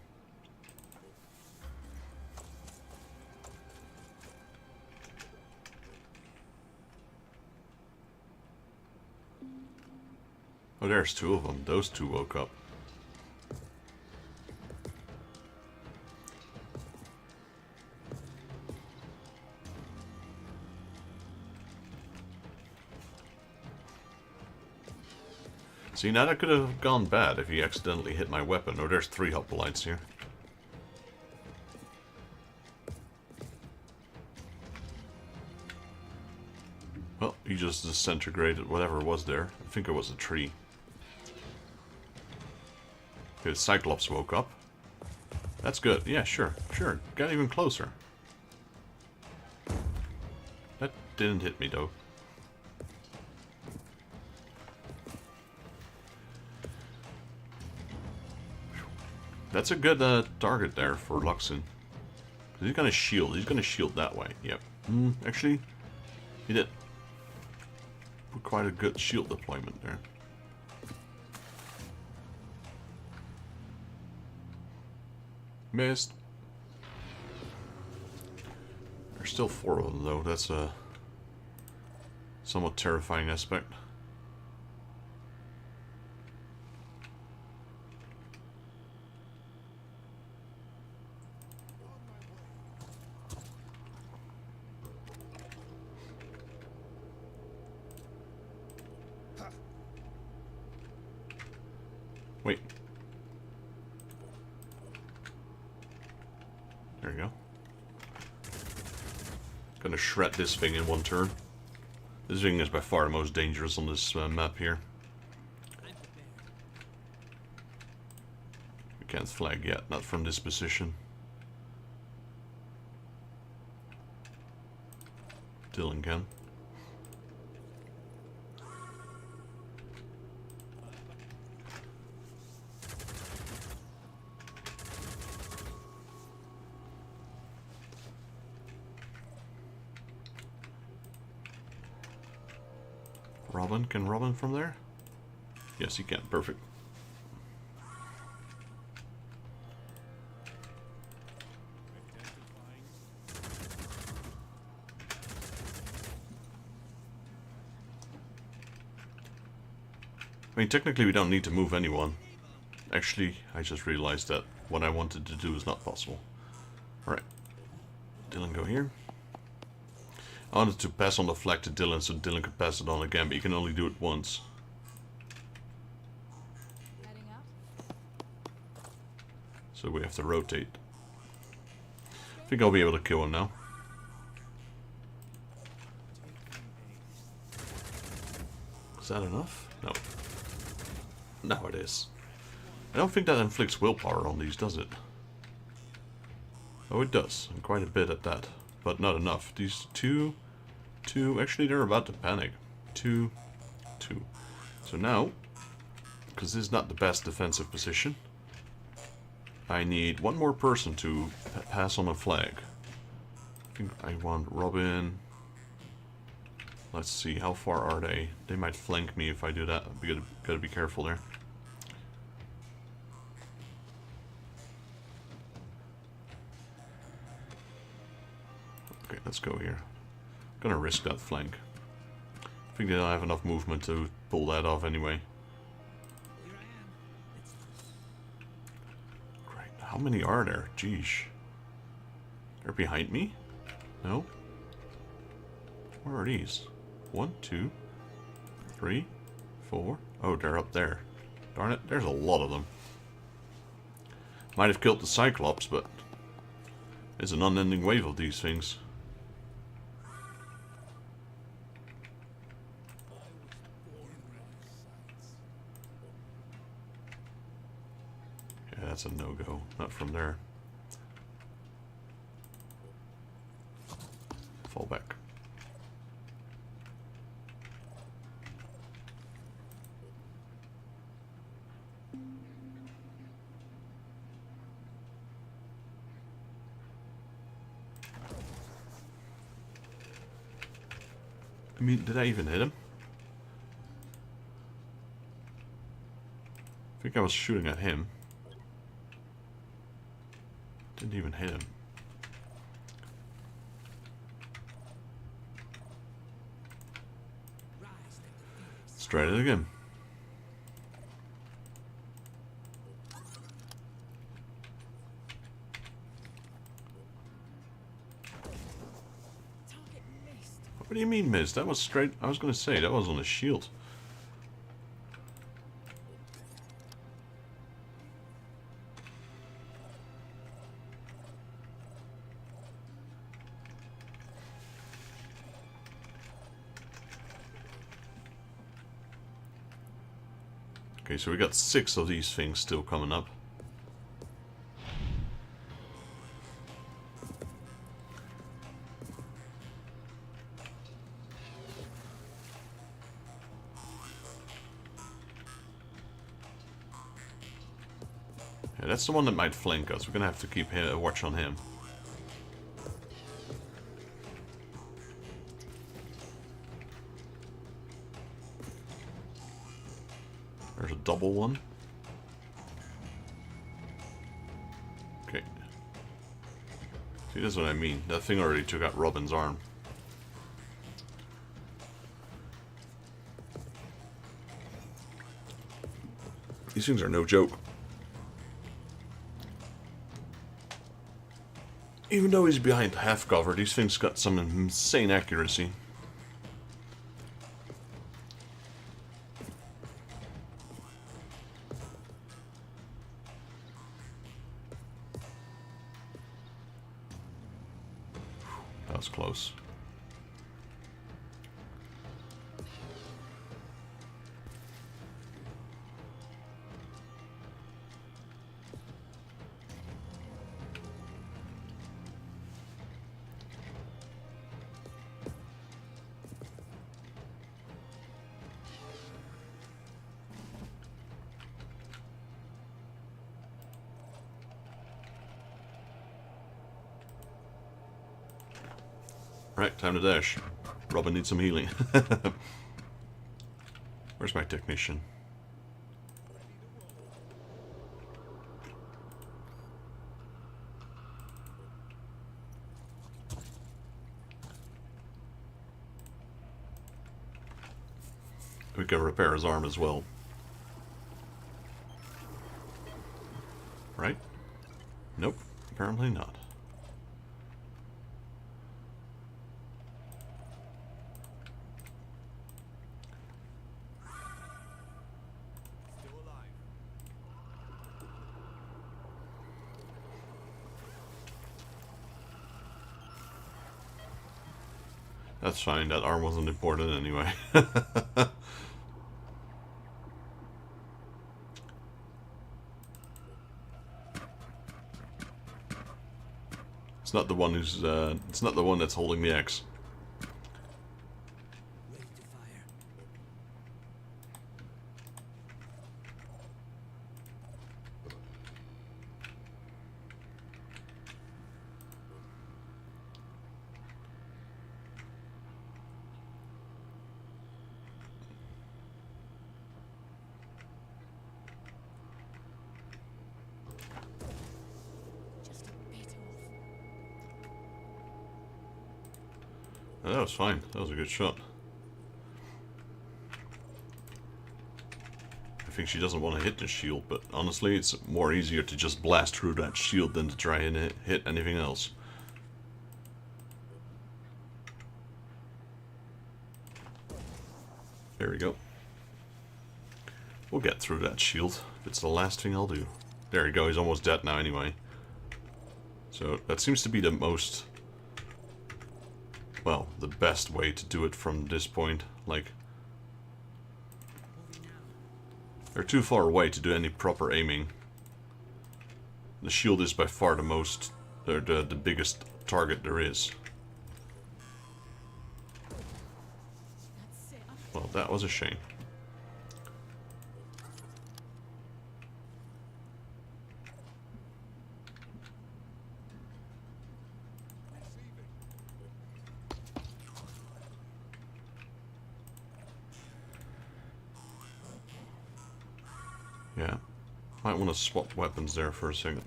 Oh, there's two of them. Those two woke up. See, now that could have gone bad if he accidentally hit my weapon. Oh, there's 3 hoplites here. Well, he just disintegrated whatever was there. I think it was a tree. Okay, the Cyclops woke up. That's good. Yeah, sure. Sure. Got even closer. That didn't hit me, though. That's a good target there for Luxon. He's gonna shield. He's gonna shield that way. Yep. Actually, he did put quite a good shield deployment there. Missed. There's still 4 of them though. That's a somewhat terrifying aspect. Wait. There you go. Gonna shred this thing in one turn. This thing is by far the most dangerous on this map here. We can't flag yet, not from this position. Dylan can. Robin? Can Robin from there? Yes, he can. Perfect. I mean, technically we don't need to move anyone. Actually, I just realized that what I wanted to do is not possible. Alright. Dylan, go here. I wanted to pass on the flag to Dylan so Dylan could pass it on again, but you can only do it once. Heading out? So we have to rotate. I think I'll be able to kill him now. Is that enough? No. No, it is. I don't think that inflicts willpower on these, does it? Oh, it does. And quite a bit at that. But not enough. These two, actually they're about to panic. 2, 2. So now, because this is not the best defensive position, I need one more person to pass on a flag. I think I want Robin. Let's see, how far are they? They might flank me if I do that. We gotta be careful there. Okay, let's go here. Gonna risk that flank. I think they don't have enough movement to pull that off anyway. Here I am. Great. How many are there? Jeez. They're behind me? No? Where are these? 1, 2, 3, 4. Oh, they're up there. Darn it, there's a lot of them. Might have killed the Cyclops, but there's an unending wave of these things. Yeah, that's a no-go. Not from there. Fall back. I mean, did I even hit him? I think I was shooting at him. Didn't even hit him. Let's try it again. Target missed. What do you mean missed? That was straight. I was going to say that was on a shield. Okay, so we got 6 of these things still coming up. Yeah, that's the one that might flank us. We're gonna have to keep a watch on him. There's a double one. Okay. See, that's what I mean. That thing already took out Robin's arm. These things are no joke. Even though he's behind half cover, these things got some insane accuracy. That was close. Right, time to dash. Robin needs some healing. Where's my technician? We can repair his arm as well. Right? Nope, apparently not. That's fine, that arm wasn't important anyway. It's not the one who's, it's not the one that's holding the axe. Ready to fire. Just a bit off. Oh, that was fine. That was a good shot. I think she doesn't want to hit the shield, but honestly, it's more easier to just blast through that shield than to try and hit anything else. There we go. We'll get through that shield. It's the last thing I'll do. There we go, he's almost dead now anyway. So that seems to be the most... well, the best way to do it from this point. Like, they're too far away to do any proper aiming. The shield is by far the most... the biggest target there is. That's it. Well, that was a shame. Might want to swap weapons there for a second.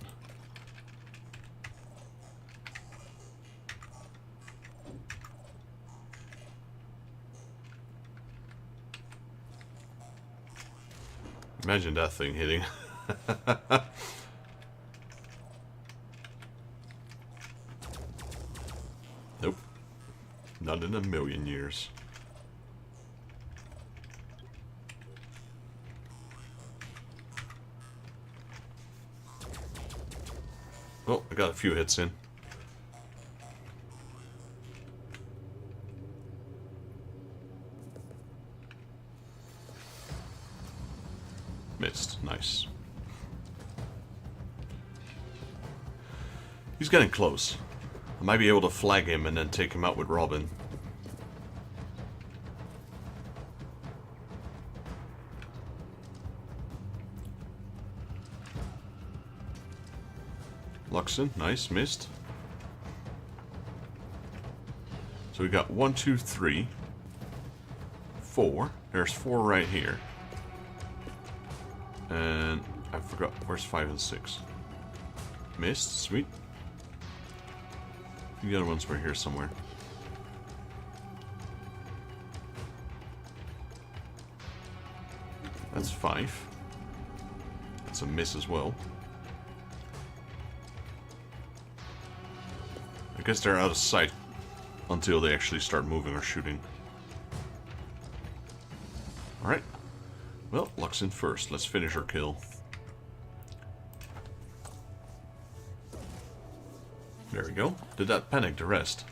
Imagine that thing hitting. Nope. Not in a million years. Oh, I got a few hits in. Missed. Nice. He's getting close. I might be able to flag him and then take him out with Robin. Luxon, nice, missed. So we got 1, 2, 3, 4. There's 4 right here. And I forgot, where's 5 and 6? Missed, sweet. The other ones were here somewhere. That's 5. That's a miss as well. I guess they're out of sight until they actually start moving or shooting. Alright. Well, Luck's in first. Let's finish our kill. There we go. Did that panic the rest?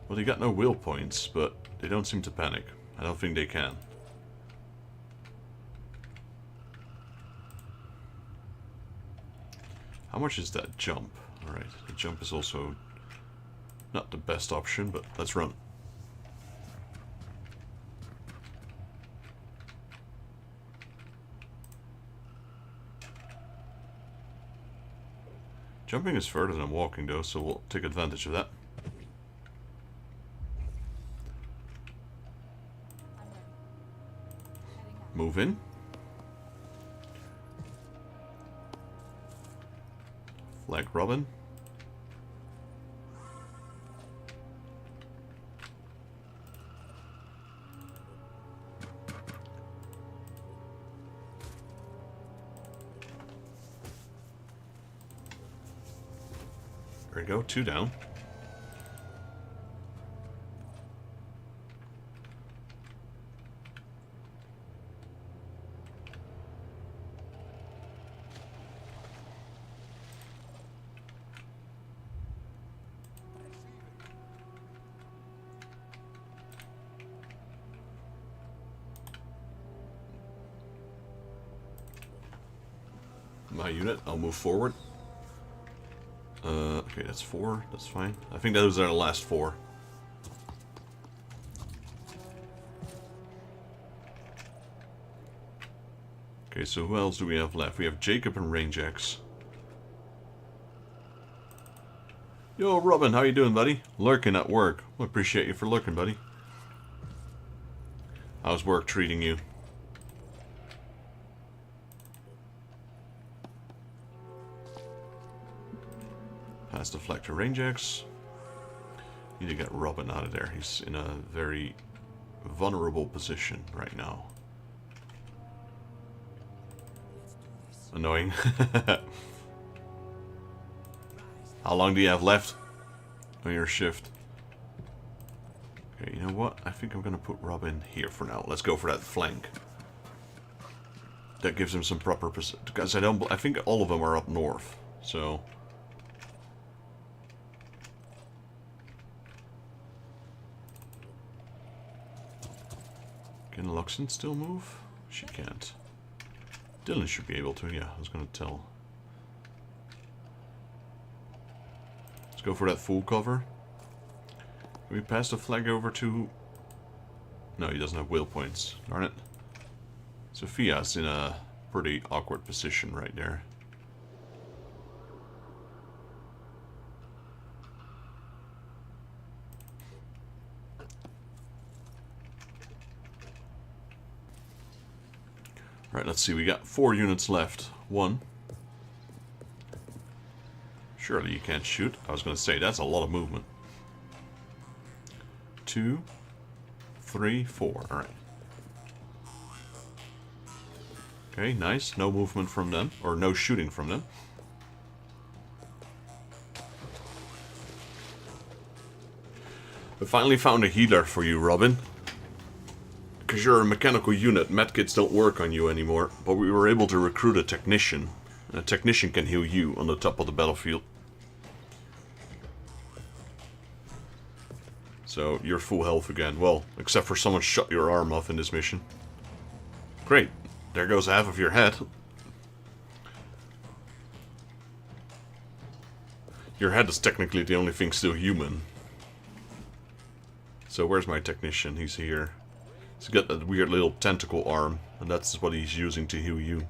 Well, they got no will points, but they don't seem to panic. I don't think they can. How much is that jump? Alright, the jump is also not the best option, but let's run. Jumping is further than walking though, so we'll take advantage of that. Move in. Flag Robin. There we go, 2 down. My unit, I'll move forward. Okay, that's 4, that's fine. I think those are the last 4. Okay, so who else do we have left? We have Jacob and Range X. Yo, Robin, how you doing, buddy? Lurking at work. Well, appreciate you for lurking, buddy. How's work treating you? Pass deflector, Range X. Need to get Robin out of there. He's in a very vulnerable position right now. Annoying. How long do you have left on your shift? Okay, you know what? I think I'm gonna put Robin here for now. Let's go for that flank. That gives him some proper position. Because I think all of them are up north. So. Can Luxon still move? She can't. Dylan should be able to, yeah, I was gonna tell. Let's go for that full cover. Can we pass the flag over to... No, he doesn't have will points. Darn it. Sophia's in a pretty awkward position right there. Right, let's see. We got 4 units left. 1. Surely you can't shoot. I was going to say, that's a lot of movement. 2, 3, 4. Alright. Okay, nice. No movement from them. Or no shooting from them. I finally found a healer for you, Robin. Because you're a mechanical unit, medkits don't work on you anymore. But we were able to recruit a technician. And a technician can heal you on the top of the battlefield. So, you're full health again. Well, except for someone shot your arm off in this mission. Great. There goes half of your head. Your head is technically the only thing still human. So where's my technician? He's here. He's got that weird little tentacle arm, and that's what he's using to heal you.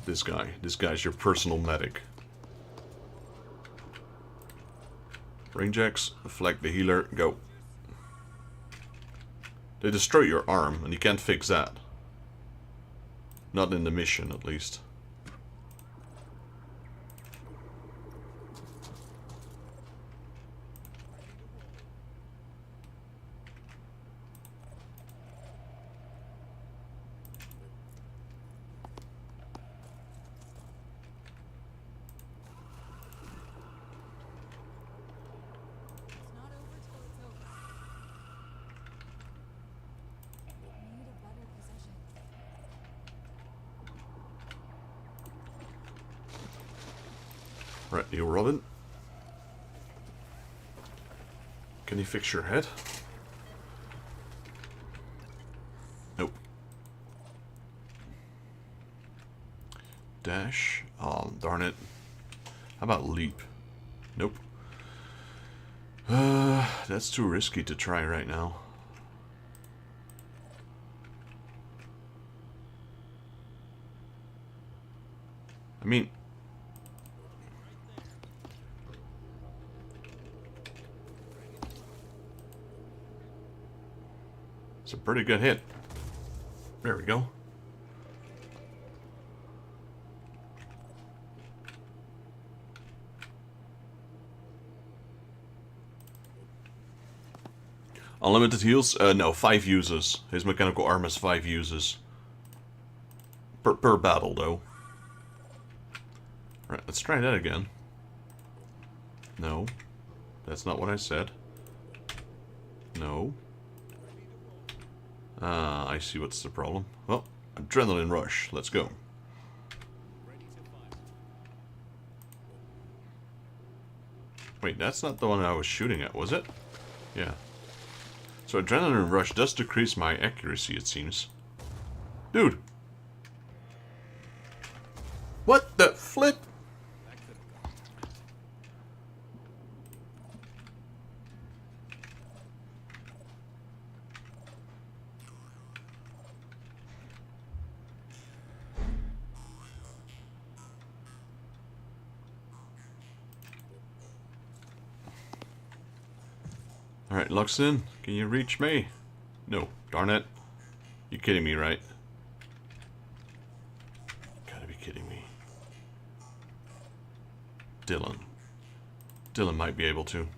This guy's your personal medic. Range X, deflect the healer, go. They destroy your arm, and you can't fix that. Not in the mission, at least. It's not over till it's over. Need a better position. Right, you Robin. Can you fix your head? Nope. Dash. Oh, darn it. How about leap? Nope. That's too risky to try right now. I mean... it's a pretty good hit. There we go. Unlimited heals? No, 5 uses. His mechanical arm has 5 uses. Per battle, though. Right, let's try that again. No. That's not what I said. No. Ah, I see what's the problem. Well, adrenaline rush. Let's go. Wait, that's not the one I was shooting at, was it? Yeah. So adrenaline rush does decrease my accuracy, it seems. Dude! What the flip? Alright, Luxon, can you reach me? No, darn it. You kidding me, right? Gotta be kidding me. Dylan. Dylan might be able to.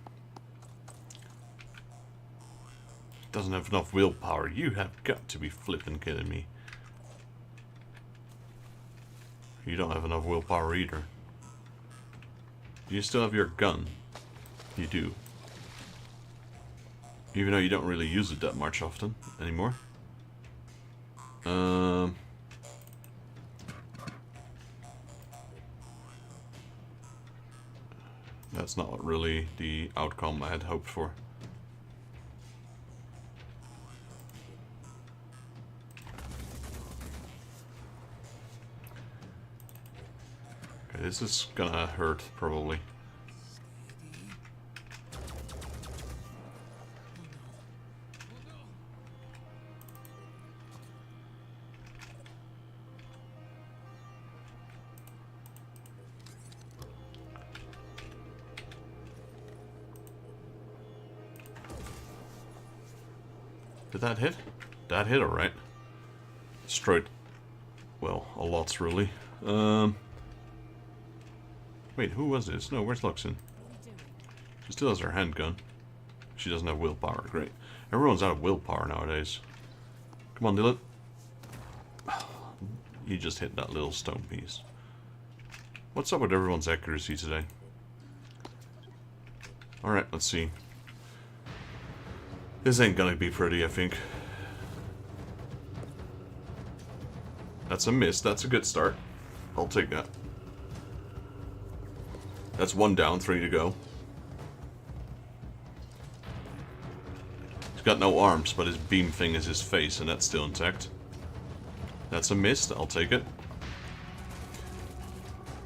Doesn't have enough willpower. You have got to be flipping kidding me. You don't have enough willpower either. Do you still have your gun? You do. Even though you don't really use it that much often anymore. That's not really the outcome I had hoped for. Okay, this is gonna hurt, probably. Did that hit? That hit alright. Destroyed. Well, a lot really. Wait, who was this? No, where's Luxon? She still has her handgun. She doesn't have willpower. Great. Everyone's out of willpower nowadays. Come on, Dylan. You just hit that little stone piece. What's up with everyone's accuracy today? Alright, let's see. This ain't gonna be pretty, I think. That's a miss. That's a good start. I'll take that. That's 1 down, 3 to go. He's got no arms, but his beam thing is his face, and that's still intact. That's a miss. I'll take it.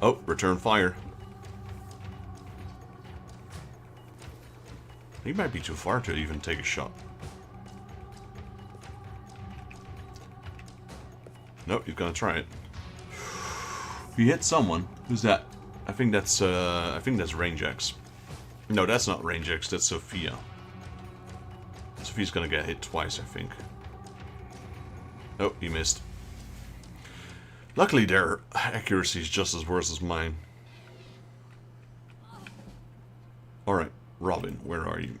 Oh, return fire. He might be too far to even take a shot. Nope, he's gonna try it. He hit someone. Who's that? I think that's Range X. No, that's not Range X, that's Sophia. Sophia's gonna get hit twice, I think. Oh, he missed. Luckily their accuracy is just as worse as mine. Alright, Robin, where are you?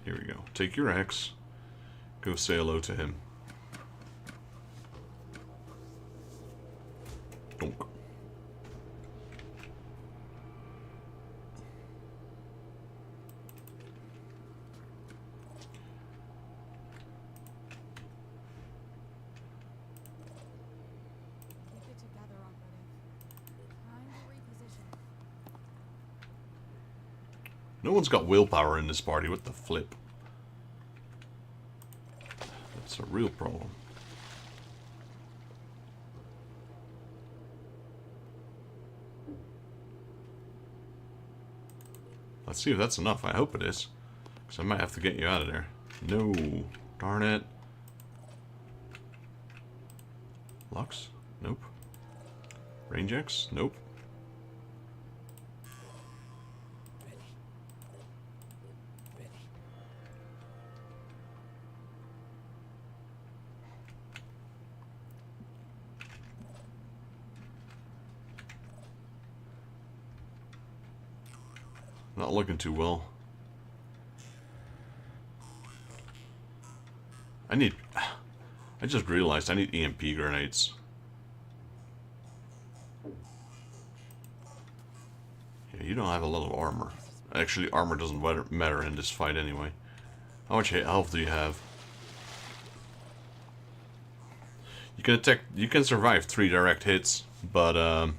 Here we go. Take your axe. Go say hello to him. Donk. Keep it together, operative. Time to reposition. No one's got willpower in this party. What the flip? That's a real problem. Let's see if that's enough. I hope it is. Because I might have to get you out of there. No. Darn it. Lux? Nope. Range X? Nope. Not looking too well. I just realized I need EMP grenades. Yeah, you don't have a lot of armor. Actually, armor doesn't matter in this fight anyway. How much health do you have? You can attack. You can survive 3 direct hits, but I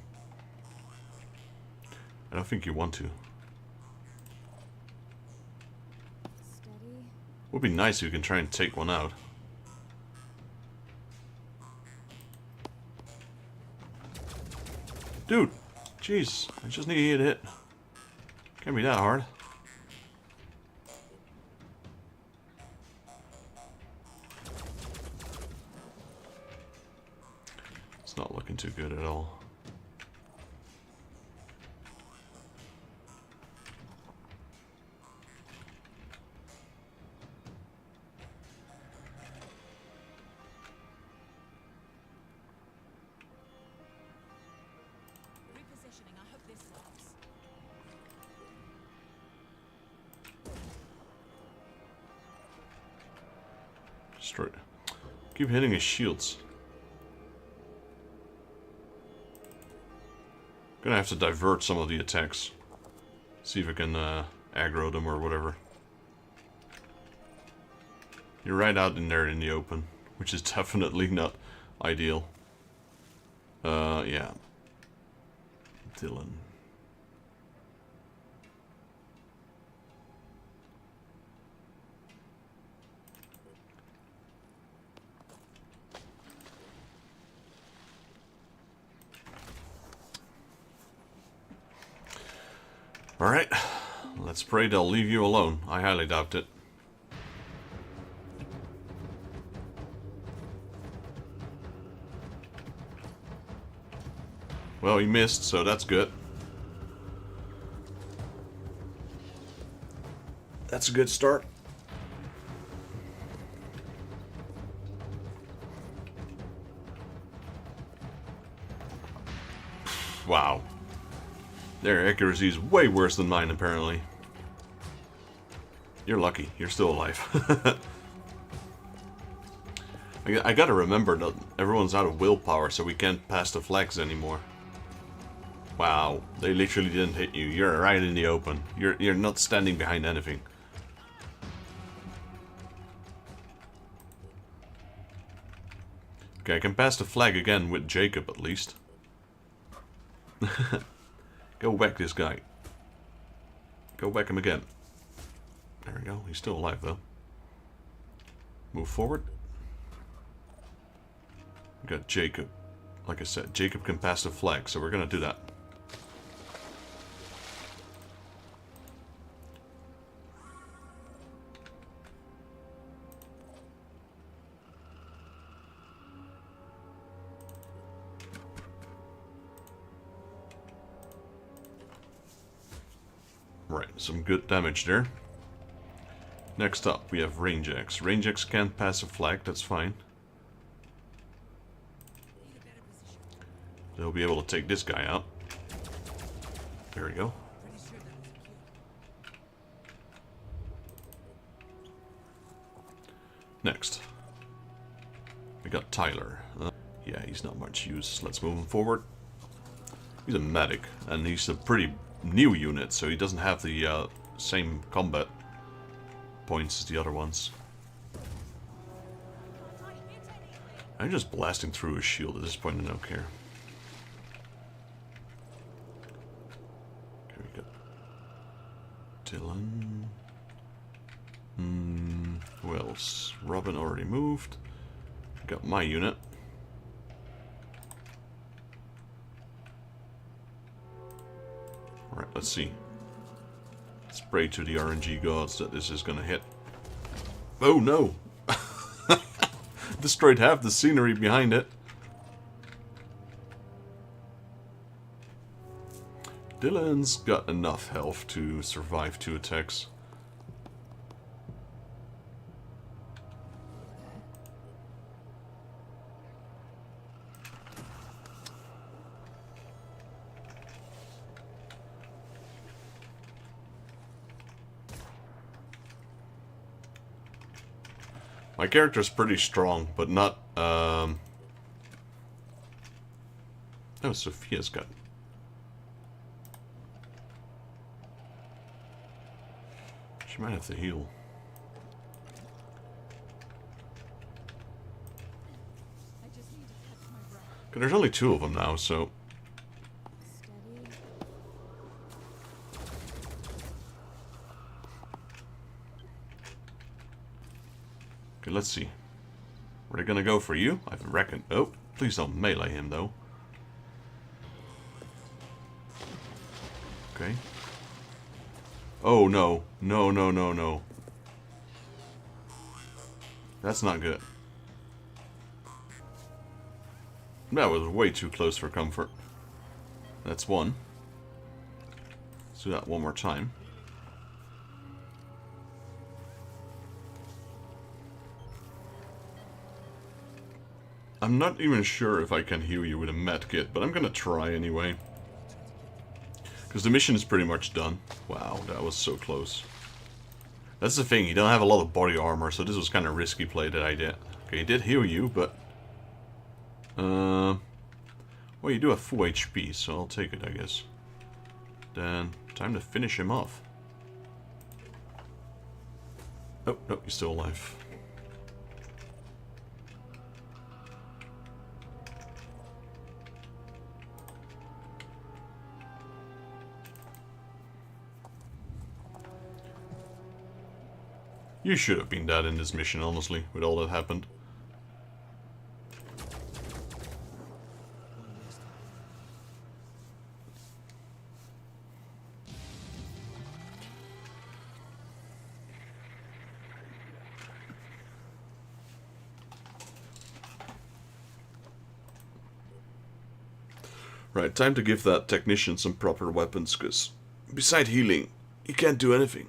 don't think you want to. Steady. Would be nice if you can try and take one out. Dude, jeez, I just need to hit a hit. Can't be that hard. It's not looking too good at all. Repositioning. I hope this works. Straight. Keep hitting his shields. Gonna have to divert some of the attacks. See if I can aggro them or whatever. You're right out in there in the open, which is definitely not ideal. Yeah. Dylan. Alright, let's pray they'll leave you alone. I highly doubt it. Well, he missed, so that's good. That's a good start. Wow. Their accuracy is way worse than mine, apparently. You're lucky. You're still alive. I gotta remember that everyone's out of willpower, so we can't pass the flags anymore. Wow. They literally didn't hit you. You're right in the open. You're not standing behind anything. Okay, I can pass the flag again with Jacob, at least. Go whack this guy. Go whack him again. There we go. He's still alive, though. Move forward. We got Jacob. Like I said, Jacob can pass the flag, so we're gonna do that. Right, some good damage there. Next up, we have Range X. Range X can't pass a flag, that's fine. They'll be able to take this guy out. There we go. Next. We got Tyler. Yeah, he's not much use. Let's move him forward. He's a medic, and he's a pretty new unit, so he doesn't have the same combat points as the other ones. I'm just blasting through his shield at this point, I don't care. Okay, we got Dylan. Who else? Robin already moved. Got my unit. Alright, let's see. Let's pray to the RNG gods that this is gonna hit. Oh no! Destroyed half the scenery behind it. Dylan's got enough health to survive 2 attacks. My character's pretty strong, but not, Oh, Sophia's got... She might have to heal. I just need to catch my breath. 'Cause there's only 2 of them now, so... Steady. Okay, let's see. Are they gonna go for you? I reckon. Oh, please don't melee him, though. Okay. Oh, no. No, no, no, no. That's not good. That was way too close for comfort. That's one. Let's do that one more time. I'm not even sure if I can heal you with a med kit, but I'm gonna try anyway. Because the mission is pretty much done. Wow, that was so close. That's the thing, you don't have a lot of body armor, so this was kind of risky play that I did. Okay, he did heal you, but... well, you do have full HP, so I'll take it, I guess. Then, time to finish him off. Oh, no, he's still alive. You should have been dead in this mission, honestly, with all that happened. Right, time to give that technician some proper weapons, because beside healing, he can't do anything.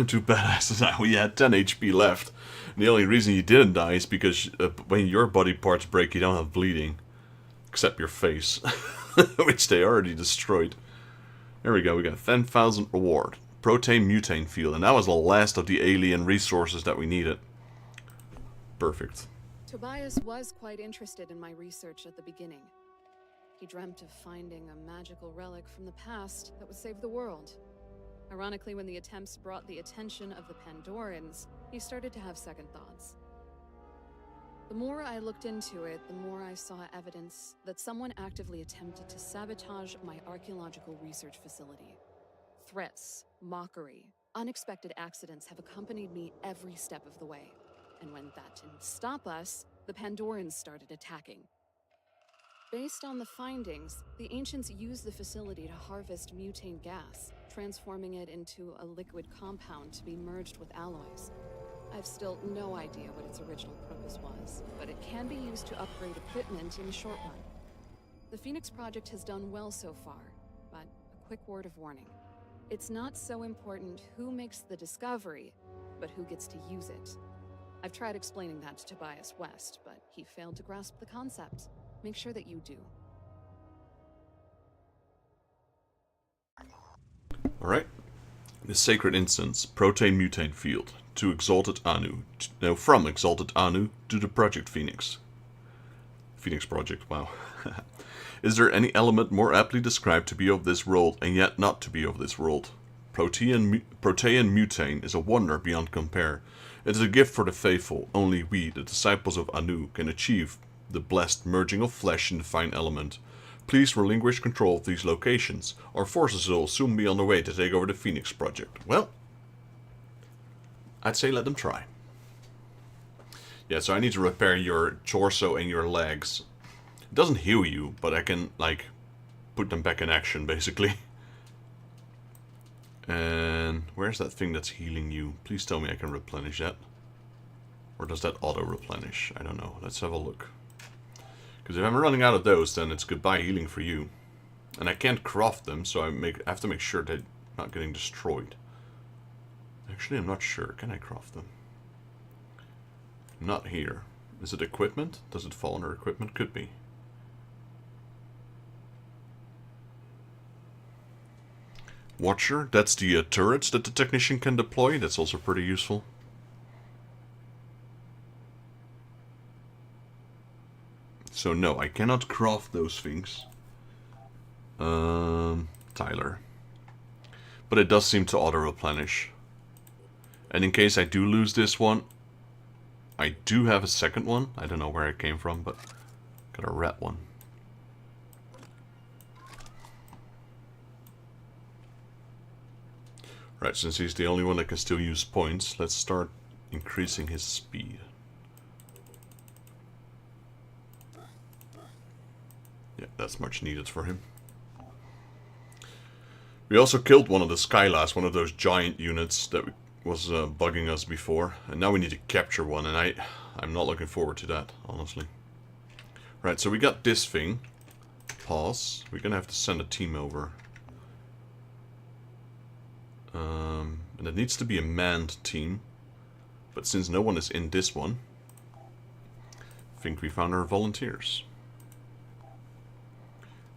Too badass now. We had 10 HP left. And the only reason you didn't die is because when your body parts break, you don't have bleeding. Except your face. Which they already destroyed. There we go, we got 10,000 reward. Protein mutane field, and that was the last of the alien resources that we needed. Perfect. Tobias was quite interested in my research at the beginning. He dreamt of finding a magical relic from the past that would save the world. Ironically, when the attempts brought the attention of the Pandorans, he started to have second thoughts. The more I looked into it, the more I saw evidence that someone actively attempted to sabotage my archaeological research facility. Threats, mockery, unexpected accidents have accompanied me every step of the way. And when that didn't stop us, the Pandorans started attacking. Based on the findings, the ancients used the facility to harvest mutane gas, transforming it into a liquid compound to be merged with alloys. I've still no idea what its original purpose was, but it can be used to upgrade equipment in the short run. The Phoenix Project has done well so far, but a quick word of warning. It's not so important who makes the discovery, but who gets to use it. I've tried explaining that to Tobias West, but he failed to grasp the concept. Make sure that you do. Alright. The Sacred Instance, Protein Mutane Field, to Exalted Anu. No, from Exalted Anu to the Project Phoenix. Phoenix Project, wow. Is there any element more aptly described to be of this world and yet not to be of this world? Protean mutane is a wonder beyond compare. It is a gift for the faithful. Only we, the disciples of Anu, can achieve the blessed merging of flesh in the fine element. Please relinquish control of these locations. Our forces will soon be on their way to take over the Phoenix Project. Well, I'd say let them try. Yeah, so I need to repair your torso and your legs. It doesn't heal you, but I can, like, put them back in action, basically. And where's that thing that's healing you? Please tell me I can replenish that. Or does that auto-replenish? I don't know. Let's have a look. Because if I'm running out of those, then it's goodbye healing for you. And I can't craft them, so I have to make sure they're not getting destroyed. Actually, I'm not sure. Can I craft them? Not here. Is it equipment? Does it fall under equipment? Could be. Watcher, that's the turrets that the technician can deploy. That's also pretty useful. So no, I cannot craft those things. Tyler. But it does seem to auto-replenish. And in case I do lose this one, I do have a second one. I don't know where it came from, but got a red one. Right, since he's the only one that can still use points, let's start increasing his speed. Yeah, that's much needed for him. We also killed one of the Skylas, one of those giant units that was bugging us before. And now we need to capture one, and I'm not looking forward to that, honestly. Right, so we got this thing. Pause. We're gonna have to send a team over. And it needs to be a manned team. But since no one is in this one, I think we found our volunteers.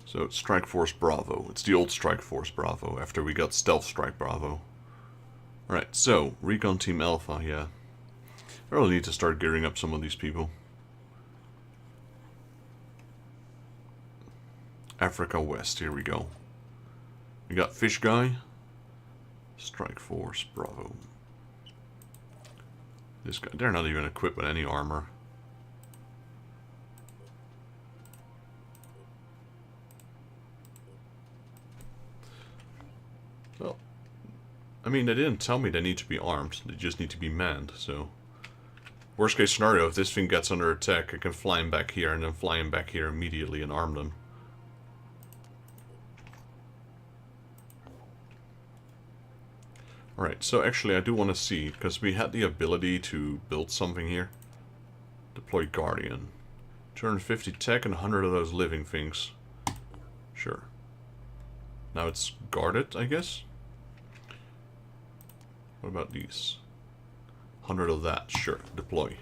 So it's Strike Force Bravo. It's the old Strike Force Bravo after we got Stealth Strike Bravo. Alright, so Recon Team Alpha, yeah. I really need to start gearing up some of these people. Africa West, here we go. We got Fish Guy. Strike Force Bravo. This guy, they're not even equipped with any armor. Well, I mean, they didn't tell me they need to be armed. They just need to be manned, so... Worst case scenario, if this thing gets under attack, I can fly him back here and then fly him back here immediately and arm them. Alright, so actually I do want to see, because we had the ability to build something here. Deploy Guardian. 250 tech and 100 of those living things. Sure. Now it's guarded, I guess? What about these? 100 of that, sure, deploy.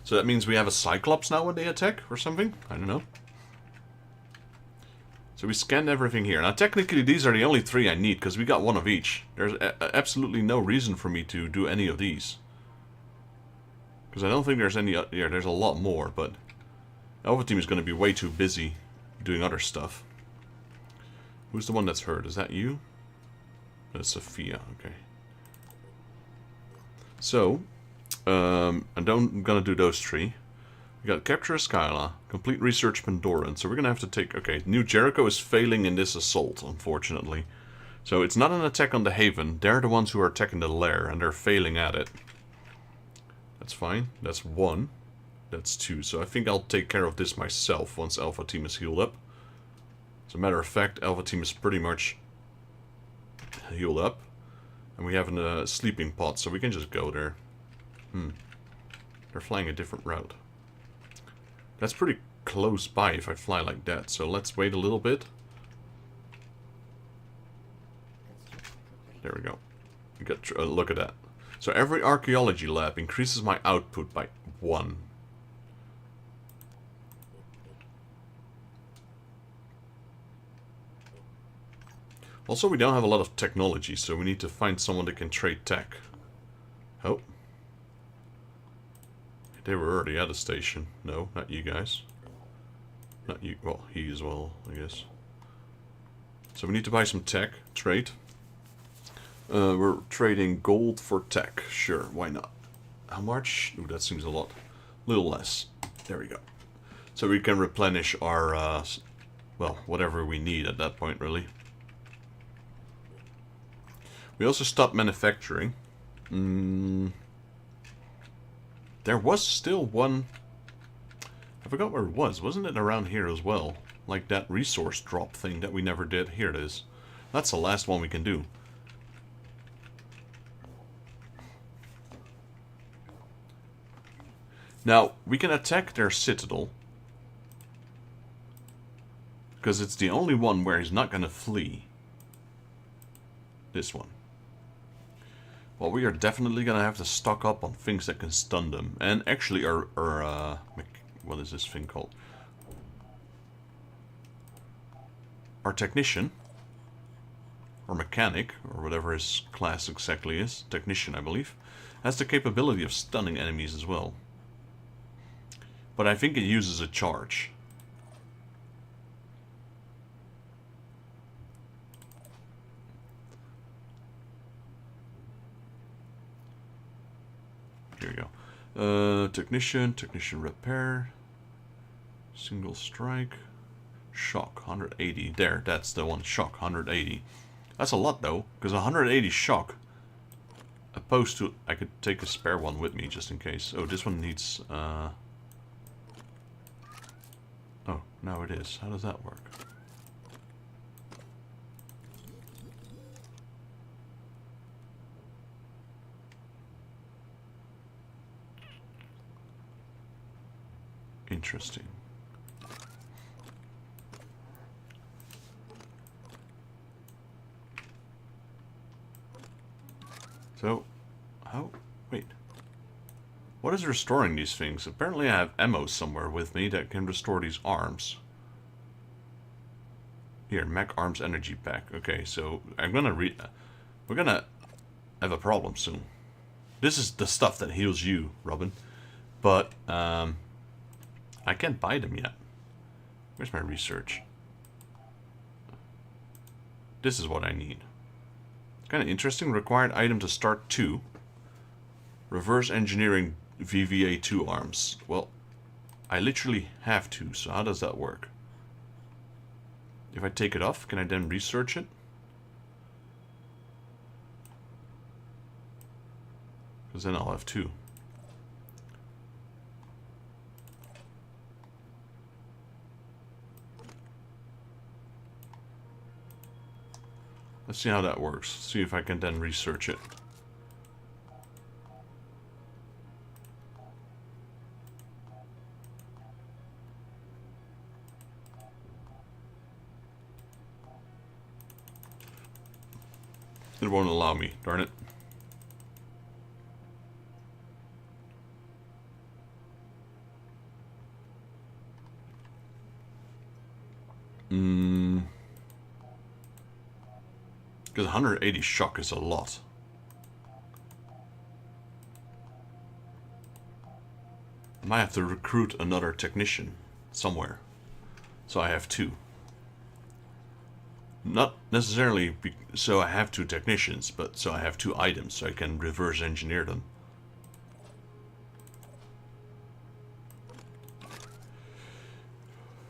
So that means we have a Cyclops now when they attack, or something? I don't know. So we scanned everything here. Now technically these are the only 3 I need, because we got 1 of each. There's absolutely no reason for me to do any of these. Because I don't think there's any... Yeah, there's a lot more, but... Alpha Team is going to be way too busy doing other stuff. Who's the one that's hurt? Is that you? That's Sophia, okay. So, I'm gonna do those 3. We got Capture Skyla, Complete Research Pandoran. So we're gonna have to take... Okay, New Jericho is failing in this assault, unfortunately. So it's not an attack on the Haven. They're the ones who are attacking the lair, and they're failing at it. That's fine. That's 1. That's 2. So I think I'll take care of this myself once Alpha Team is healed up. As a matter of fact, Alpha Team is pretty much healed up. And we have a sleeping pod, so we can just go there. They're flying a different route. That's pretty close by if I fly like that, so let's wait a little bit. There we go. We got look at that. So every archaeology lab increases my output by 1. Also, we don't have a lot of technology, so we need to find someone that can trade tech. Oh. They were already at a station. No, not you guys. Not you. Well, he as well, I guess. So we need to buy some tech. Trade. We're trading gold for tech. Sure, why not? How much? Ooh, that seems a lot. Little less. There we go. So we can replenish our, well, whatever we need at that point, really. We also stopped manufacturing. There was still one... I forgot where it was. Wasn't it around here as well? Like that resource drop thing that we never did. Here it is. That's the last one we can do. Now, we can attack their citadel. Because it's the only one where he's not going to flee. This one. Well, we are definitely going to have to stock up on things that can stun them. And actually what is this thing called? Our technician. Or mechanic, or whatever his class exactly is. Technician, I believe. Has the capability of stunning enemies as well. But I think it uses a charge. Here we go. Technician repair. Single strike. Shock, 180. There, that's the one. Shock, 180. That's a lot though, because 180 shock. Opposed to... I could take a spare one with me just in case. Oh, this one needs... Oh, now it is. How does that work? Interesting. So, how... Wait. What is restoring these things? Apparently I have ammo somewhere with me that can restore these arms. Here, Mech Arms Energy Pack. Okay, so I'm gonna we're gonna have a problem soon. This is the stuff that heals you, Robin. But, I can't buy them yet. Where's my research? This is what I need. Kind of interesting. Required item to start 2. Reverse engineering VVA2 arms. Well, I literally have 2, so how does that work? If I take it off, can I then research it? Because then I'll have 2. Let's see how that works. See if I can then research it. It won't allow me, darn it. Because 180 shock is a lot. I might have to recruit another technician somewhere. So I have 2. Not necessarily so I have 2 technicians, but so I have 2 items, so I can reverse engineer them.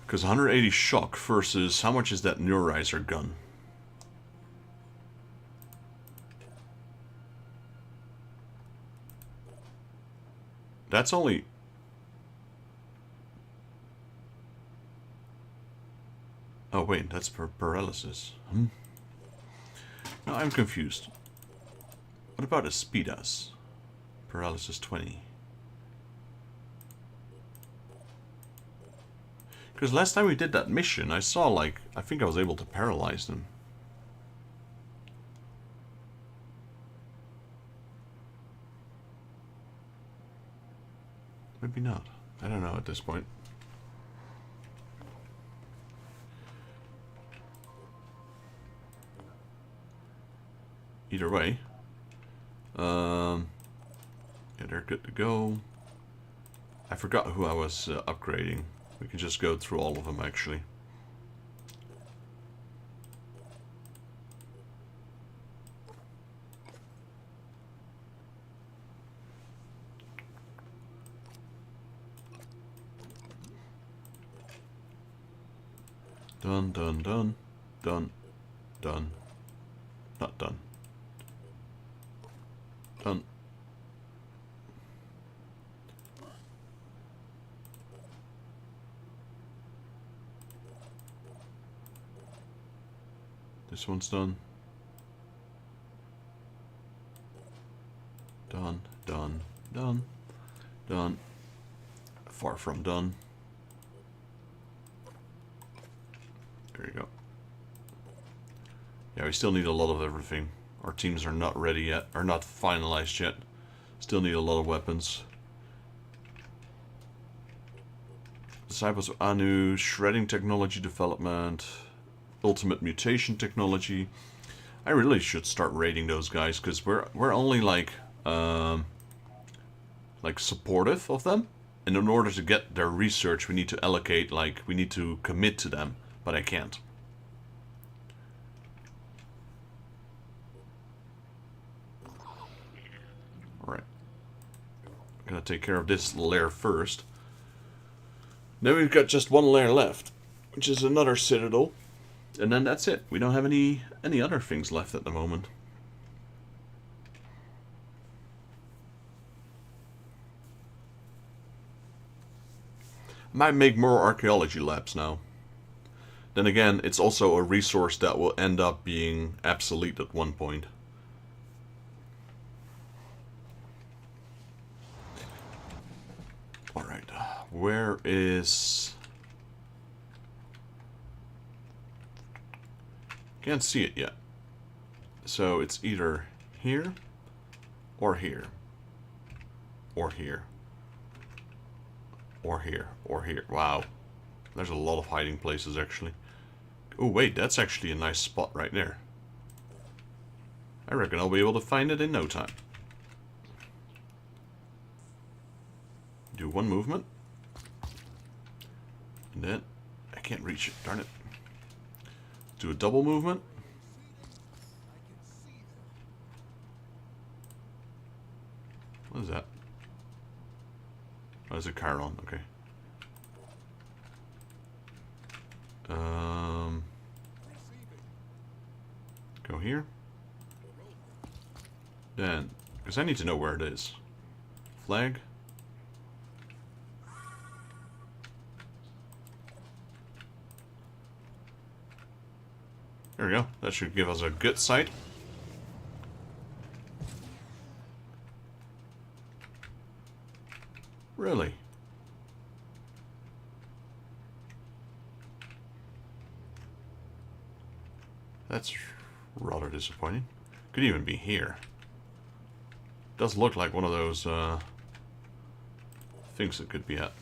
Because 180 shock versus how much is that neuralizer gun? That's only... Oh wait, that's for paralysis. No, I'm confused. What about a speedas? Paralysis 20. Because last time we did that mission, I saw, like, I think I was able to paralyze them. Maybe not. I don't know at this point. Either way. Yeah, they're good to go. I forgot who I was upgrading. We can just go through all of them, actually. Done, done, done, done, done. Not done. Done. This one's done. Done, done, done, done. Far from done. There you go. Yeah, we still need a lot of everything. Our teams are not ready yet, are not finalized yet. Still need a lot of weapons. Disciples of Anu, shredding technology development, ultimate mutation technology. I really should start raiding those guys because we're only like supportive of them, and in order to get their research, we need to allocate, like, we need to commit to them, but I can't. Alright. Gotta take care of this lair first. Now we've got just one lair left, which is another citadel. And then that's it. We don't have any other things left at the moment. I might make more archaeology labs now. Then again, it's also a resource that will end up being obsolete at one point. Alright, where is... Can't see it yet. So it's either here, or here, or here, or here, or here. Wow. There's a lot of hiding places, actually. Oh, wait, that's actually a nice spot right there. I reckon I'll be able to find it in no time. Do one movement. And then I can't reach it, darn it. Do a double movement. What is that? Oh, it's a Chiron, okay. Go here. Then, because I need to know where it is. Flag. There we go. That should give us a good sight. Really? That's rather disappointing. Could even be here. Does look like one of those things that could be at.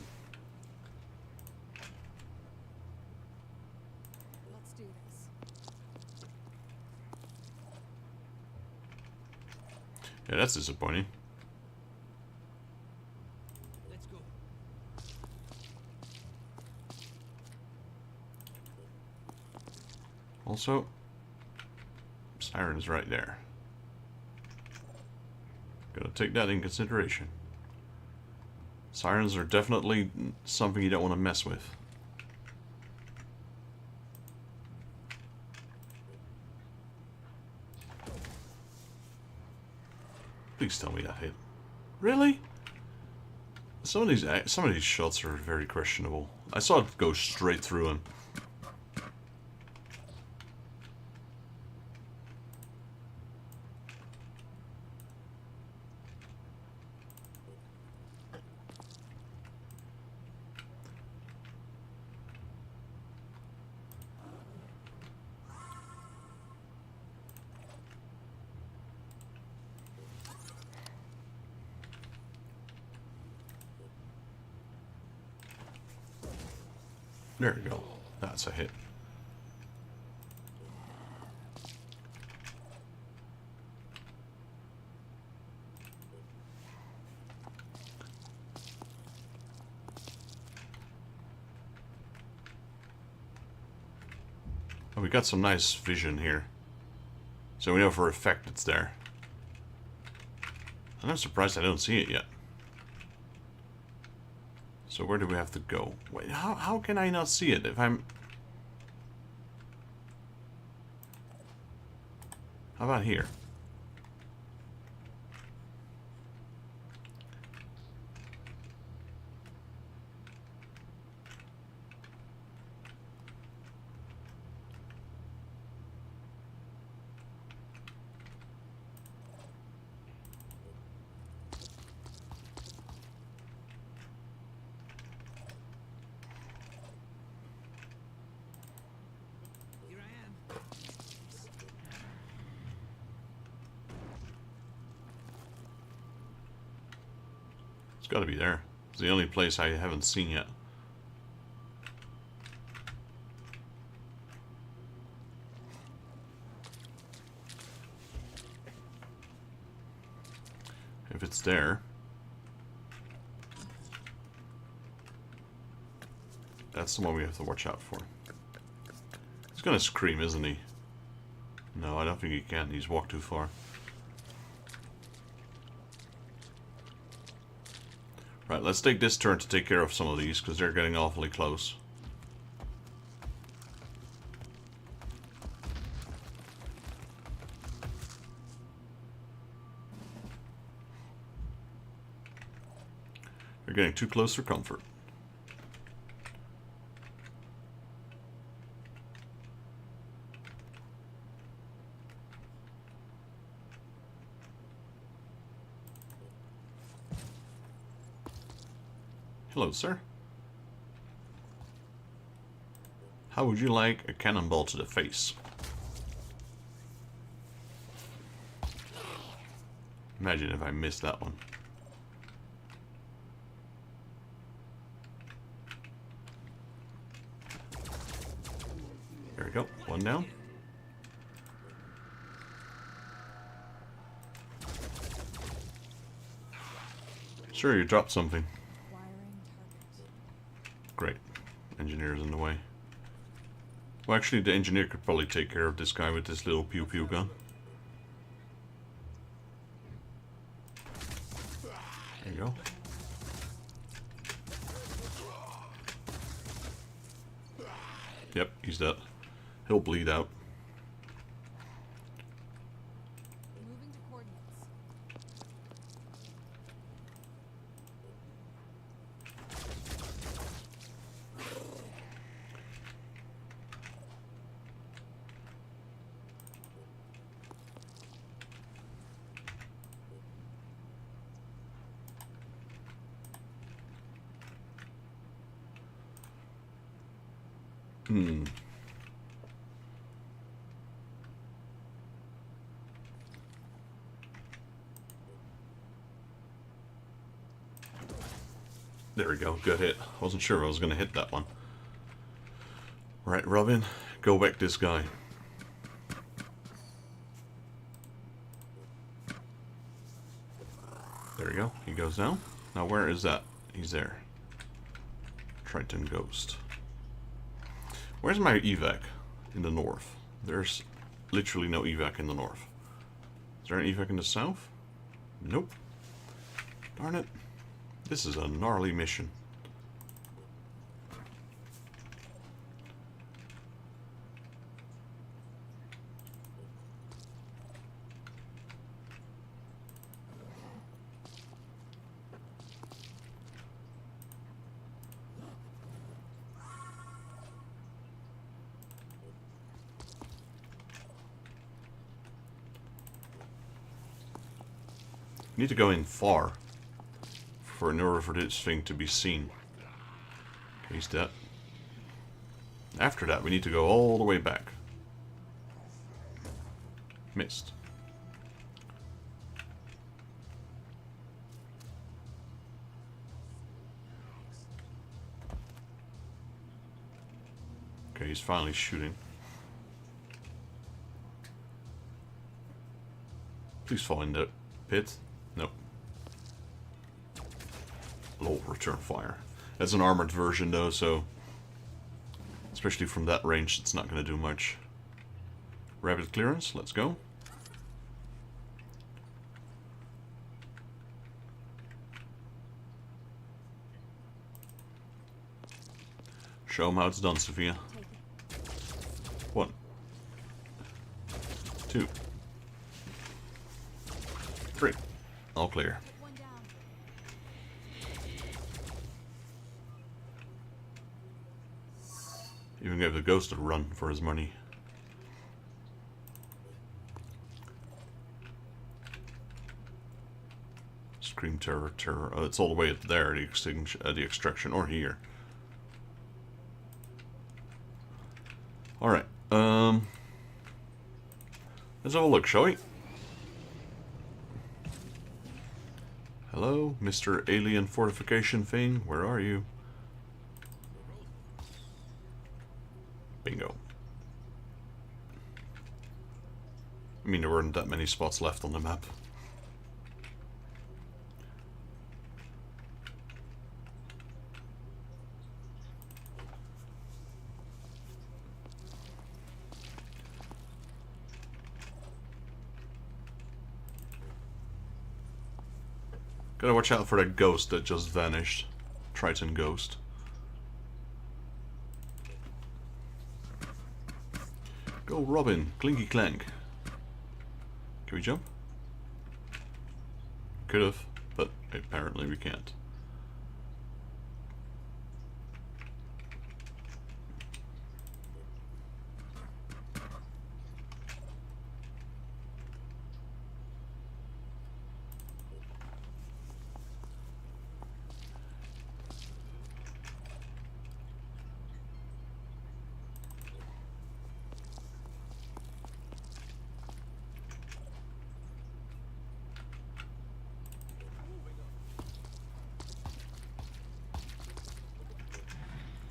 Yeah, that's disappointing. Let's go. Also, siren's right there. Gotta take that in consideration. Sirens are definitely something you don't want to mess with. Please tell me that hit. Really? Some of these shots are very questionable. I saw it go straight through him. There we go. That's a hit. Oh, we got some nice vision here. So we know for a fact it's there. And I'm surprised I don't see it yet. So where do we have to go? Wait, how can I not see it if I'm... How about here? Here I am. It's got to be there. It's the only place I haven't seen yet. If it's there, that's the one we have to watch out for. He's gonna scream, isn't he? No, I don't think he can. He's walked too far. Right, let's take this turn to take care of some of these, because they're getting awfully close. They're getting too close for comfort. Hello, sir. How would you like a cannonball to the face? Imagine if I missed that one. There we go. One down. Sure, you dropped something. Wiring target. Great. Engineer's in the way. Well, actually, the engineer could probably take care of this guy with this little pew-pew gun. There you go. Yep, he's dead. He'll bleed out. Moving to coordinates. Hmm. There we go. Good hit. Wasn't sure if I was going to hit that one. Right, Robin, go back this guy. There we go. He goes down. Now where is that? He's there. Triton Ghost. Where's my evac? In the north. There's literally no evac in the north. Is there an evac in the south? Nope. Darn it. This is a gnarly mission. You need to go in far in order for this thing to be seen. Okay, he's dead. After that, we need to go all the way back. Missed. Okay, he's finally shooting. Please fall in the pit. Nope. Low return fire. That's an armored version though, so especially from that range it's not going to do much. Rapid clearance, let's go. Show them how it's done, Sophia. 1, 2, 3. All clear. Even gave the ghost a run for his money. Scream terror, terror. Oh, it's all the way up there, the extraction, or here. Alright, let's have a look, shall we? Hello, Mr. Alien Fortification thing, where are you? Bingo. I mean, there weren't that many spots left on the map. Gotta watch out for that ghost that just vanished. Triton Ghost. Go Robin, clinky clank. Can we jump? Could have, but apparently we can't.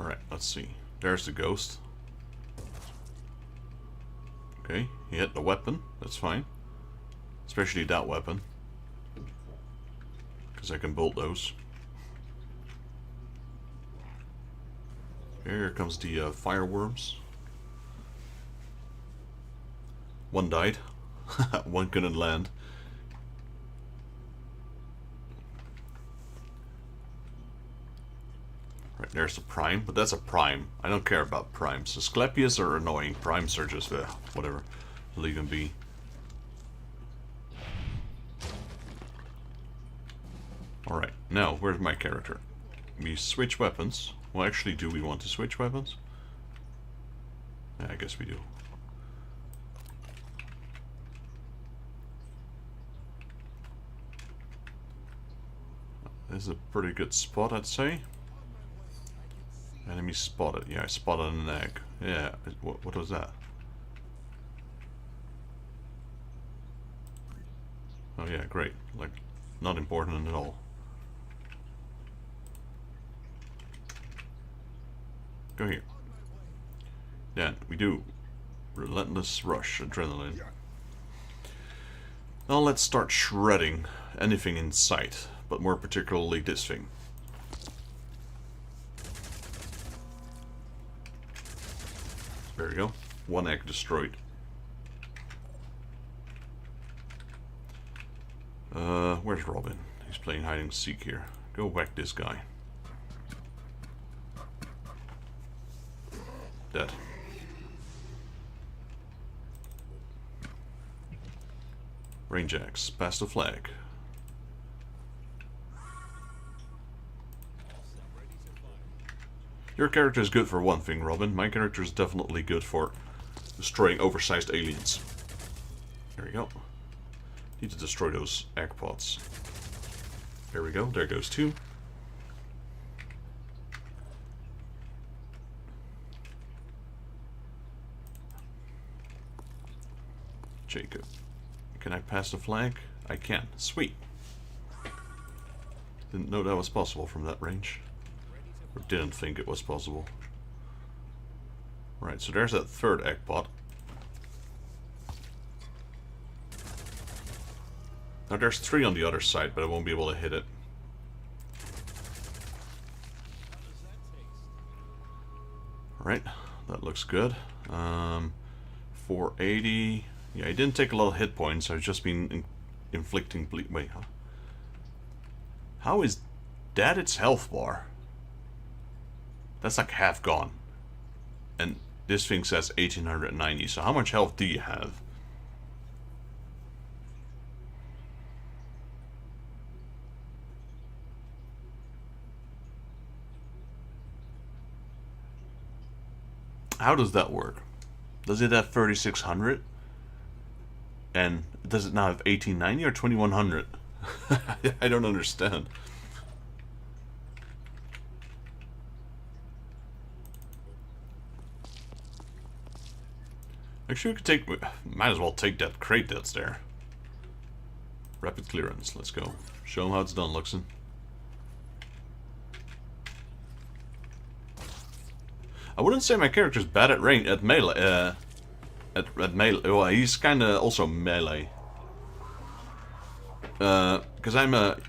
Alright, let's see. There's the ghost. Okay, he hit the weapon. That's fine. Especially that weapon. Because I can bolt those. Here comes the fireworms. One died. One couldn't land. Right, there's the prime, but that's a prime. I don't care about primes. Asclepius are annoying. Primes are just, whatever. Leave them be. Alright, now, where's my character? We switch weapons. Well, actually, do we want to switch weapons? Yeah, I guess we do. This is a pretty good spot, I'd say. Enemy spotted. Yeah, I spotted an egg. Yeah, what was that? Oh yeah, great. Like, not important at all. Go here. Then we do Relentless Rush Adrenaline. Now let's start shredding anything in sight, but more particularly this thing. There you go. One egg destroyed. Where's Robin? He's playing hide and seek here. Go whack this guy. Dead. Range axe. Pass the flag. Your character is good for one thing, Robin. My character is definitely good for destroying oversized aliens. There we go. Need to destroy those egg pods. There we go. There goes two. Jacob. Can I pass the flag? I can. Sweet. Didn't know that was possible from that range. Or didn't think it was possible. Right, so there's that third egg pod. Now there's three on the other side, but I won't be able to hit it. Alright, that looks good. 480. Yeah, he didn't take a lot of hit points. I've just been inflicting bleed. Wait, huh? How is that its health bar? That's like half gone. And this thing says 1890. So how much health do you have? How does that work? Does it have 3600? And does it now have 1890 or 2100? I don't understand. Actually, we could take. Might as well take that crate that's there. Rapid clearance. Let's go. Show them how it's done, Luxon. I wouldn't say my character's bad at range, at melee. At melee. Well, he's kind of also melee. Because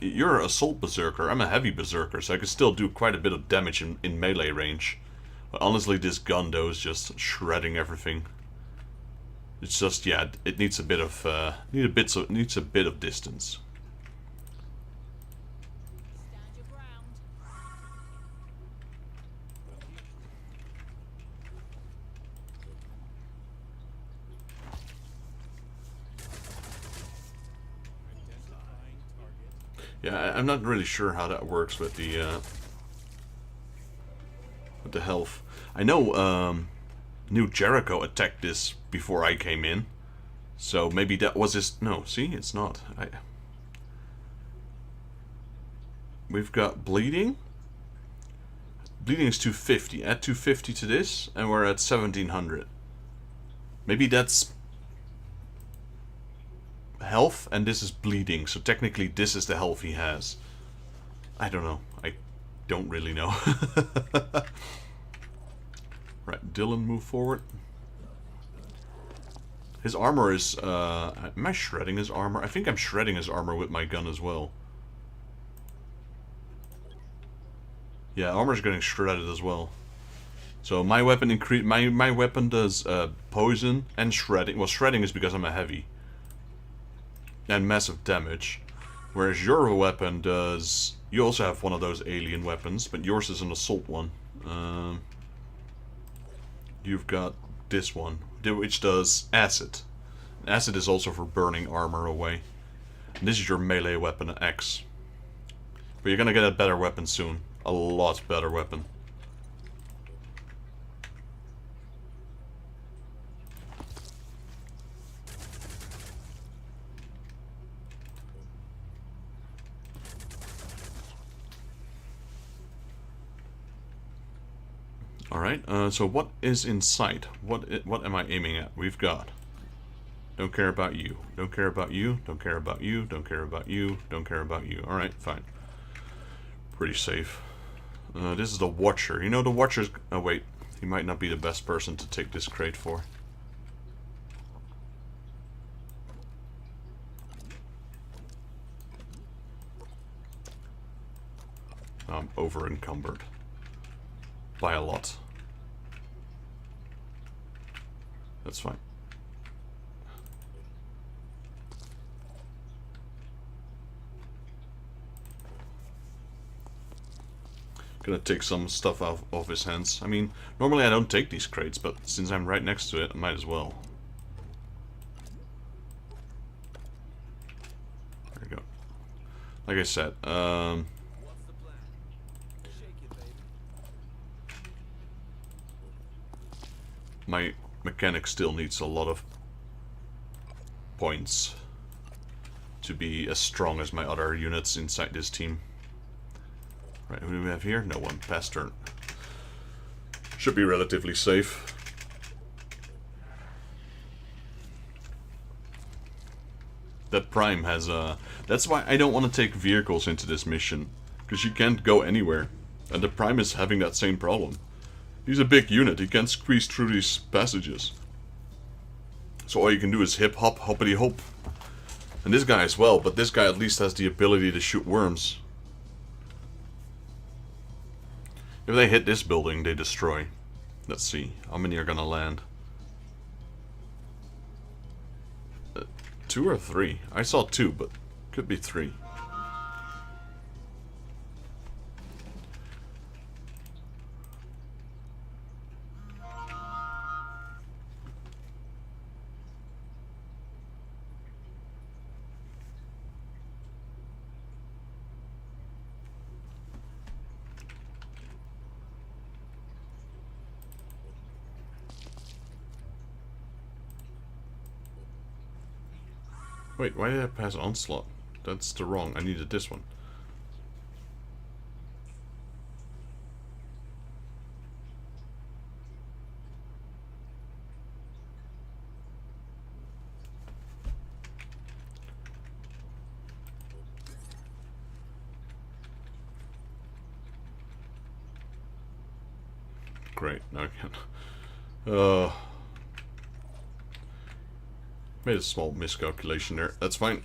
you're an assault berserker. I'm a heavy berserker, so I can still do quite a bit of damage in melee range. But honestly, this gun though is just shredding everything. It's just, yeah, it needs a bit of needs a bit of distance. Stand your ground. Identifying target. Yeah, I'm not really sure how that works with the health. I know New Jericho attacked this before I came in, so maybe that was his. No, see, it's not. We've got bleeding. Bleeding is 250. Add 250 to this, and we're at 1700. Maybe that's health, and this is bleeding. So technically, this is the health he has. I don't know. I don't really know. Right, Dylan, move forward. His armor is, am I shredding his armor? I think I'm shredding his armor with my gun as well. Yeah, armor's getting shredded as well. So my weapon my weapon does poison and shredding. Well, shredding is because I'm a heavy. And massive damage. Whereas your weapon does... You also have one of those alien weapons, but yours is an assault one. You've got this one, which does acid. Acid is also for burning armor away. And this is your melee weapon, X. But you're gonna get a better weapon soon. A lot better weapon. Alright, so what is in sight? What am I aiming at? We've got... Don't care about you. Don't care about you. Don't care about you. Don't care about you. Don't care about you. Alright, fine. Pretty safe. This is the Watcher. You know the Watcher's... Oh wait, he might not be the best person to take this crate for. I'm over encumbered. By a lot. That's fine. Gonna take some stuff off his hands. I mean, normally I don't take these crates, but since I'm right next to it, I might as well. There we go. Like I said, What's the plan? Shake it, baby. my mechanic still needs a lot of points to be as strong as my other units inside this team. Right, who do we have here? No one. Pass turn. Should be relatively safe. That Prime has a... That's why I don't want to take vehicles into this mission. Because you can't go anywhere. And the Prime is having that same problem. He's a big unit. He can't squeeze through these passages. So all you can do is hip hop, hoppity hop. And this guy as well, but this guy at least has the ability to shoot worms. If they hit this building, they destroy. Let's see. How many are gonna land? 2 or 3? I saw 2, but could be 3. Wait, why did I pass Onslaught? That's the wrong. I needed this one. Great, now I can. Made a small miscalculation there. That's fine.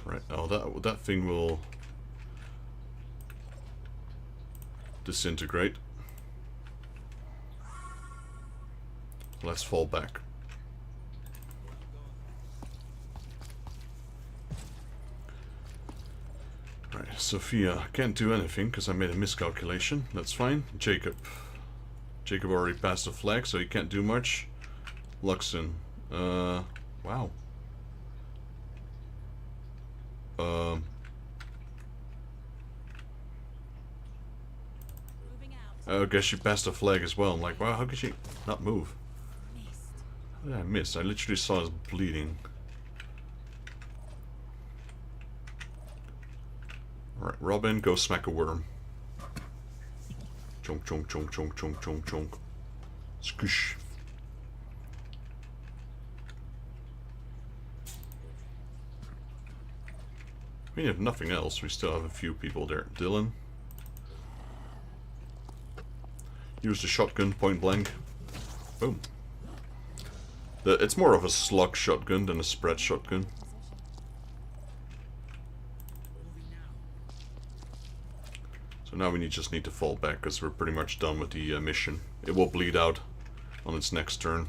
Right, oh, that thing will disintegrate. Let's fall back. Right, Sophia can't do anything because I made a miscalculation. That's fine. Jacob already passed the flag, so he can't do much. Luxon. Wow. I guess she passed the flag as well. I'm like, wow, how could she not move? How did I miss? I literally saw us bleeding. Alright, Robin, go smack a worm. Chonk, chonk, chonk, chonk, chonk, chonk, chonk. Squish. We have nothing else. We still have a few people there. Dylan. Use the shotgun, point blank. Boom. It's more of a slug shotgun than a spread shotgun. So now we just need to fall back because we're pretty much done with the mission. It will bleed out on its next turn.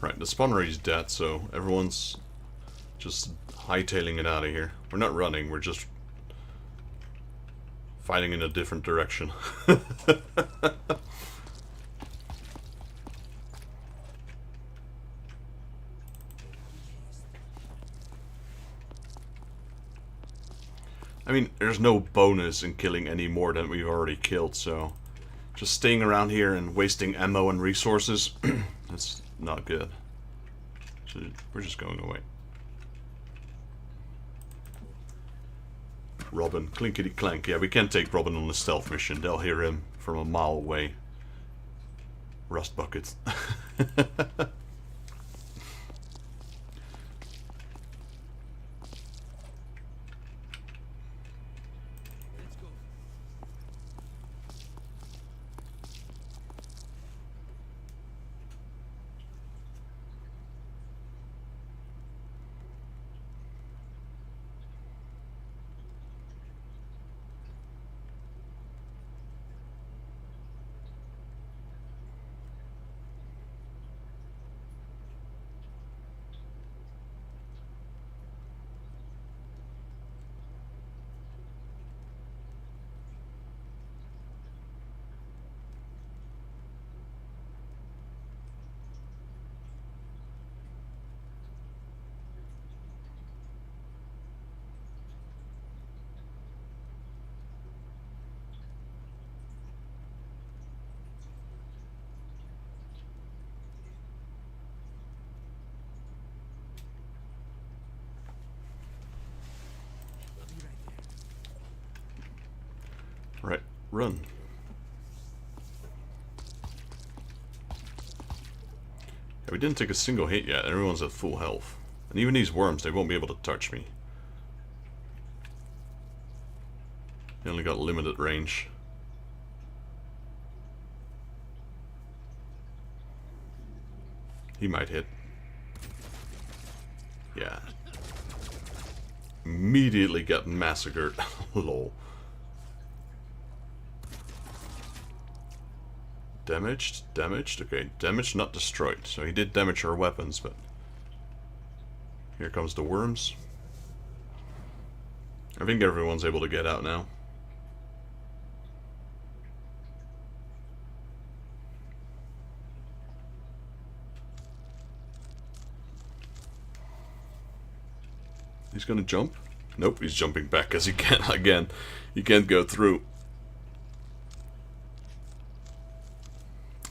Right, the spawner is dead, so everyone's just hightailing it out of here. We're not running, we're just fighting in a different direction. I mean, there's no bonus in killing any more than we've already killed, so just staying around here and wasting ammo and resources, that's not good. So we're just going away. Robin, clinkety clank. Yeah, we can't take Robin on the stealth mission. They'll hear him from a mile away. Rust buckets. Let's go. I'll be right there. Right, run. Yeah, we didn't take a single hit yet. Everyone's at full health. And even these worms, they won't be able to touch me. They only got limited range. He might hit. Yeah. Immediately got massacred. Lol. Damaged? Damaged? Okay, damaged, not destroyed. So he did damage our weapons, but... Here comes the worms. I think everyone's able to get out now. He's gonna jump? Nope, he's jumping back because he can't, again, he can't go through.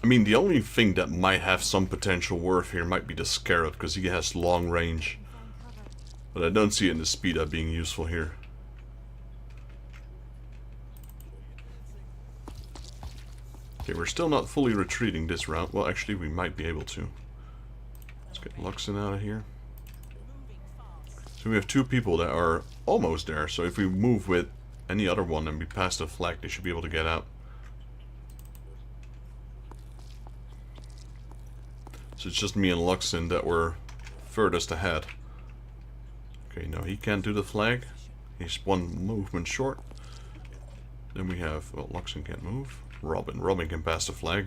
I mean, the only thing that might have some potential worth here might be the scarab, because he has long range. But I don't see it in the speed up being useful here. Okay, we're still not fully retreating this round. Well, actually, we might be able to. Let's get Luxon out of here. So we have two people that are almost there, so if we move with any other one and we pass the flag, they should be able to get out. So it's just me and Luxon that were furthest ahead. Okay, no, he can't do the flag. He's one movement short. Then we have, well, Luxon can't move. Robin. Robin can pass the flag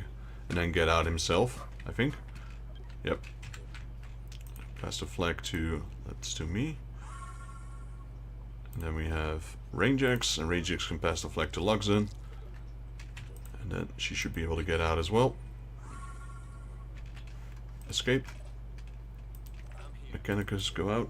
and then get out himself, I think. Yep. Pass the flag to, that's to me. And then we have Rangex, and Rangex can pass the flag to Luxon. And then she should be able to get out as well. Escape. Mechanicus, go out.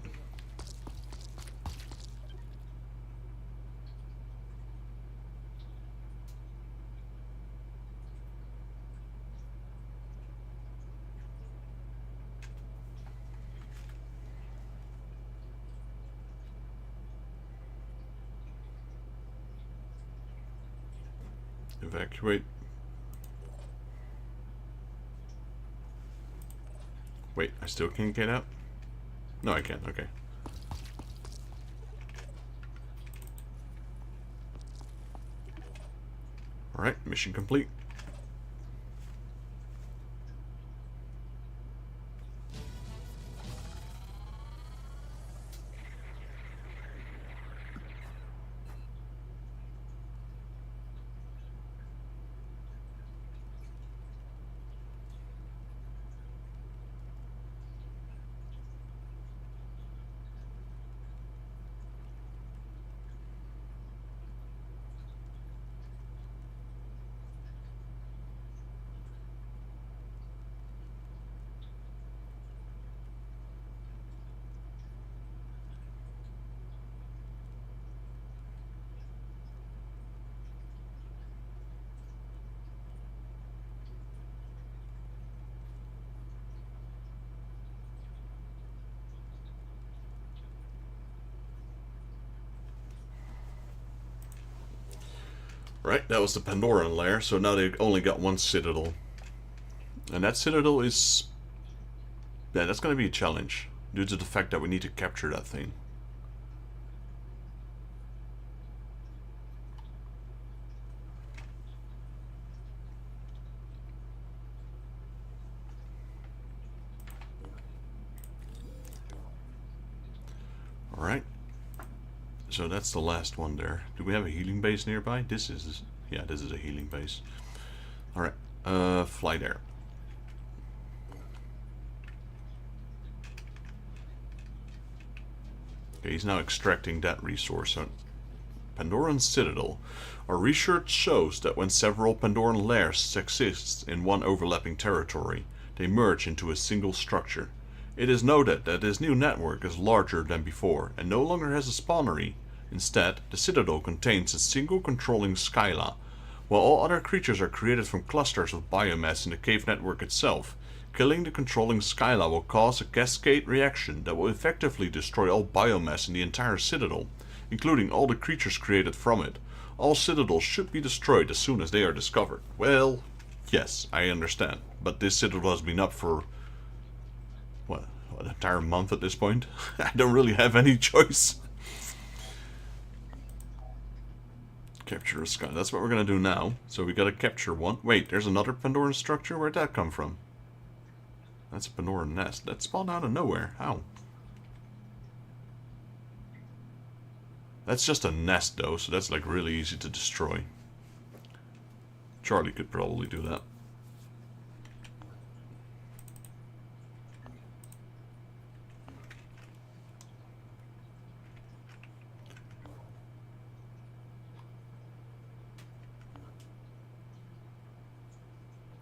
Evacuate. Wait, I still can't get out? No, I can, okay. Alright, mission complete. Right, that was the Pandoran lair, so now they only got one citadel. And that citadel is... yeah, that's going to be a challenge, due to the fact that we need to capture that thing. Alright. So that's the last one there. Do we have a healing base nearby? This is... yeah, this is a healing base. Alright. Fly there. Okay, he's now extracting that resource. So, Pandoran Citadel. Our research shows that when several Pandoran lairs exist in one overlapping territory, they merge into a single structure. It is noted that this new network is larger than before and no longer has a spawnery. Instead, the Citadel contains a single controlling skyla, while all other creatures are created from clusters of biomass in the cave network itself. Killing the controlling skyla will cause a cascade reaction that will effectively destroy all biomass in the entire Citadel, including all the creatures created from it. All Citadels should be destroyed as soon as they are discovered. Well, yes, I understand, but this Citadel has been up for... what, an entire month at this point? I don't really have any choice. Capture a sky. That's what we're gonna do now. So we gotta capture one. Wait, there's another Pandoran structure? Where'd that come from? That's a Pandoran nest. That spawned out of nowhere. How? That's just a nest though, so that's like really easy to destroy. Charlie could probably do that.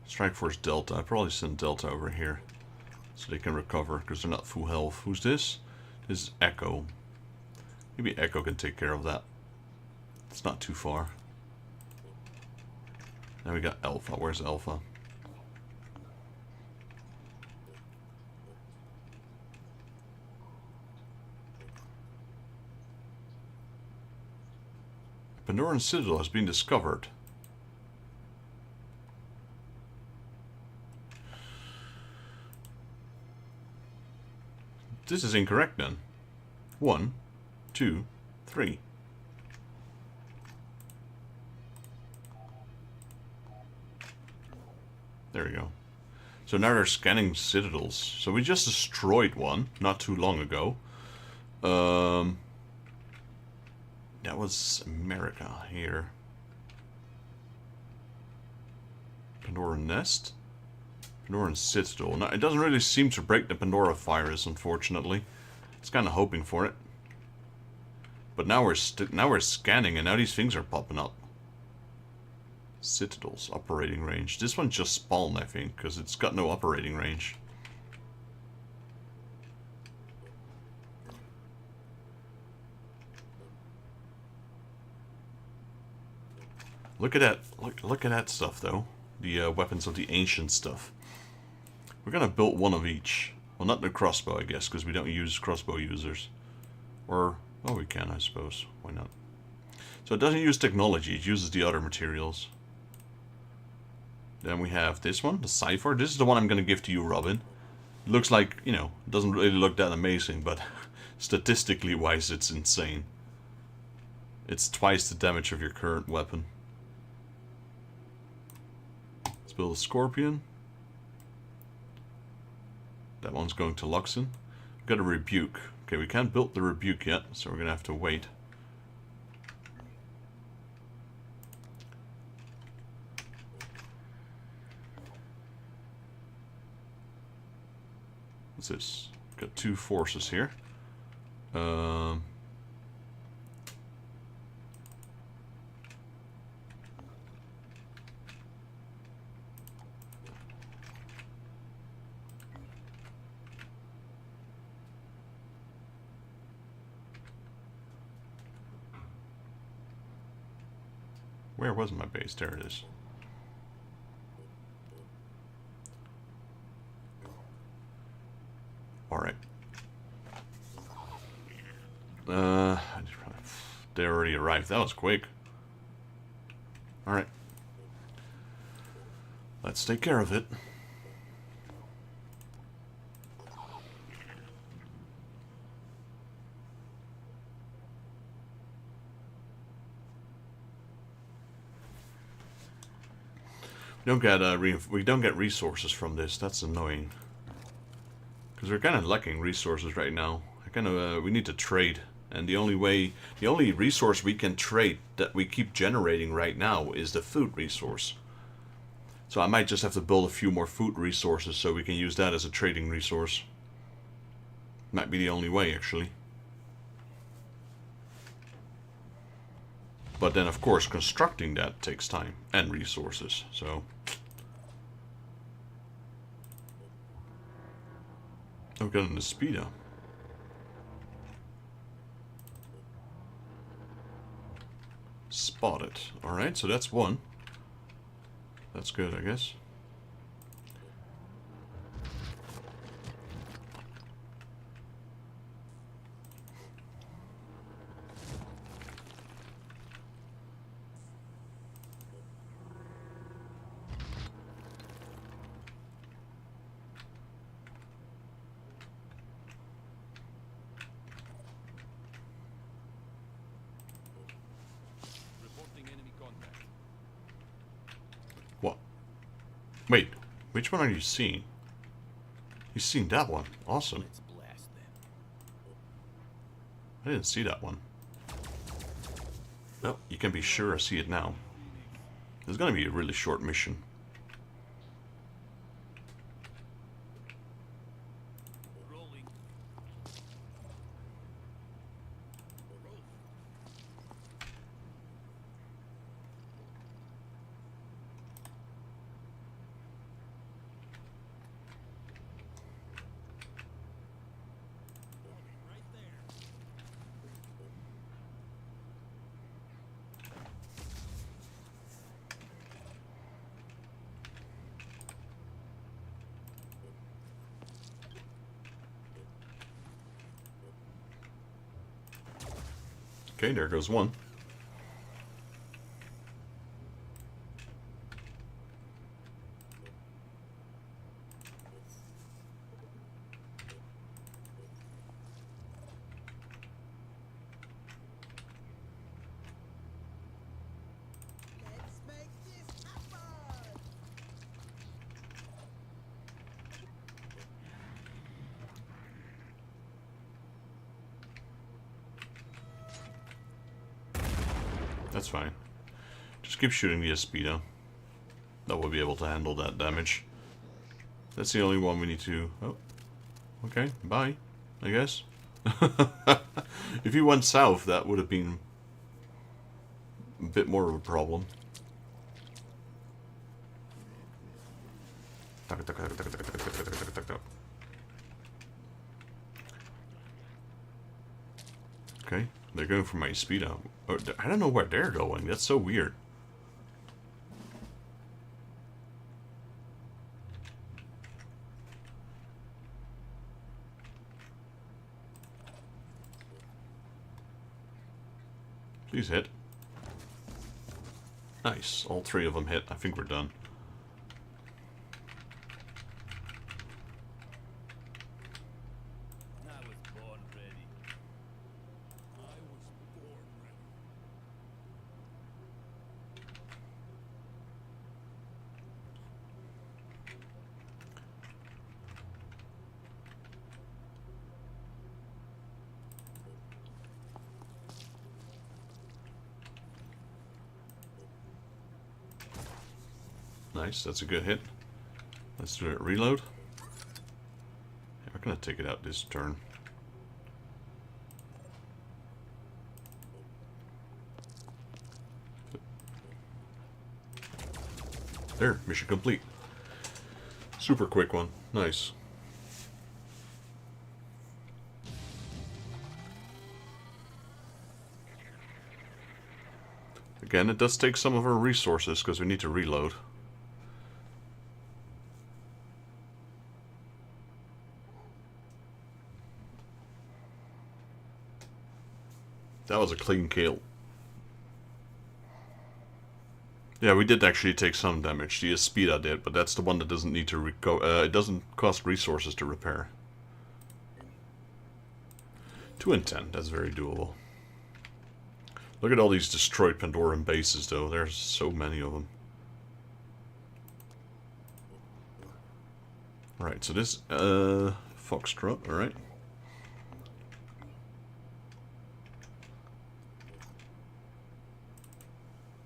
Strike Force Delta. I probably send Delta over here so they can recover because they're not full health. Who's this? This is Echo. Maybe Echo can take care of that. It's not too far. Now we got Alpha. Where's Alpha? Pandoran Citadel has been discovered. This is incorrect then. 1, 2, 3. There we go. So now they're scanning citadels. So we just destroyed one not too long ago. That was America here. Pandoran Nest? Pandoran Citadel. Now, it doesn't really seem to break the Pandoravirus, unfortunately. I was kind of hoping for it. But now we're scanning, and now these things are popping up. Citadels, operating range. This one just spawned, I think, because it's got no operating range. Look at that! Look at that stuff, though. The weapons of the ancient stuff. We're gonna build one of each. Well, not the crossbow, I guess, because we don't use crossbow users. Or, well, we can, I suppose. Why not? So it doesn't use technology, it uses the other materials. Then we have this one, the Cipher. This is the one I'm gonna give to you, Robin. It looks like, you know, it doesn't really look that amazing, but statistically wise, it's insane. It's twice the damage of your current weapon. Let's build a Scorpion. That one's going to Luxon. We've got a Rebuke. Okay, we can't build the Rebuke yet, so we're going to have to wait. What's this? Got two forces here. Where was my base? There it is. Alright. They already arrived. That was quick. Alright. Let's take care of it. We don't get resources from this. That's annoying. Because we're kind of lacking resources right now. We need to trade, and the only resource we can trade that we keep generating right now is the food resource. So I might just have to build a few more food resources so we can use that as a trading resource. Might be the only way, actually. But then, of course, constructing that takes time and resources, so... I've got an Speedo. Spotted. Alright, so that's one. That's good, I guess. What? Wait, which one are you seeing? You've seen that one. Awesome. Let's blast them. I didn't see that one. Well, you can be sure I see it now. It's gonna be a really short mission. Rolling. Right there. Okay, there goes one. Let's make this happen! That's fine. Just keep shooting the Speedo. That will be able to handle that damage. That's the only one we need to... Oh. Okay, bye, I guess. If he went south, that would have been a bit more of a problem. Okay, they're going for my Speedo. Oh, I don't know where they're going. That's so weird. Please hit. Nice. All three of them hit. I think we're done. I was born ready. I was born ready. Nice, that's a good hit. Let's do it. Reload. Yeah, we're gonna take it out this turn. There, mission complete. Super quick one. Nice. Again, it does take some of our resources because we need to reload. That was a clean kill. Yeah, we did actually take some damage. The Aspida did, but that's the one that doesn't need to it doesn't cost resources to repair. 2 and 10, that's very doable. Look at all these destroyed Pandoran bases, though. There's so many of them. Right, so this, Foxtrot, alright.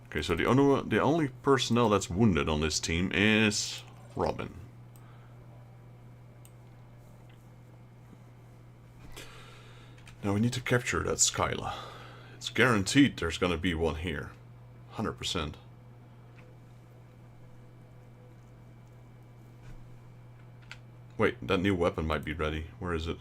Okay, so the only personnel that's wounded on this team is Robin. Now we need to capture that Skyla. It's guaranteed there's gonna be one here. 100%. Wait, that new weapon might be ready. Where is it?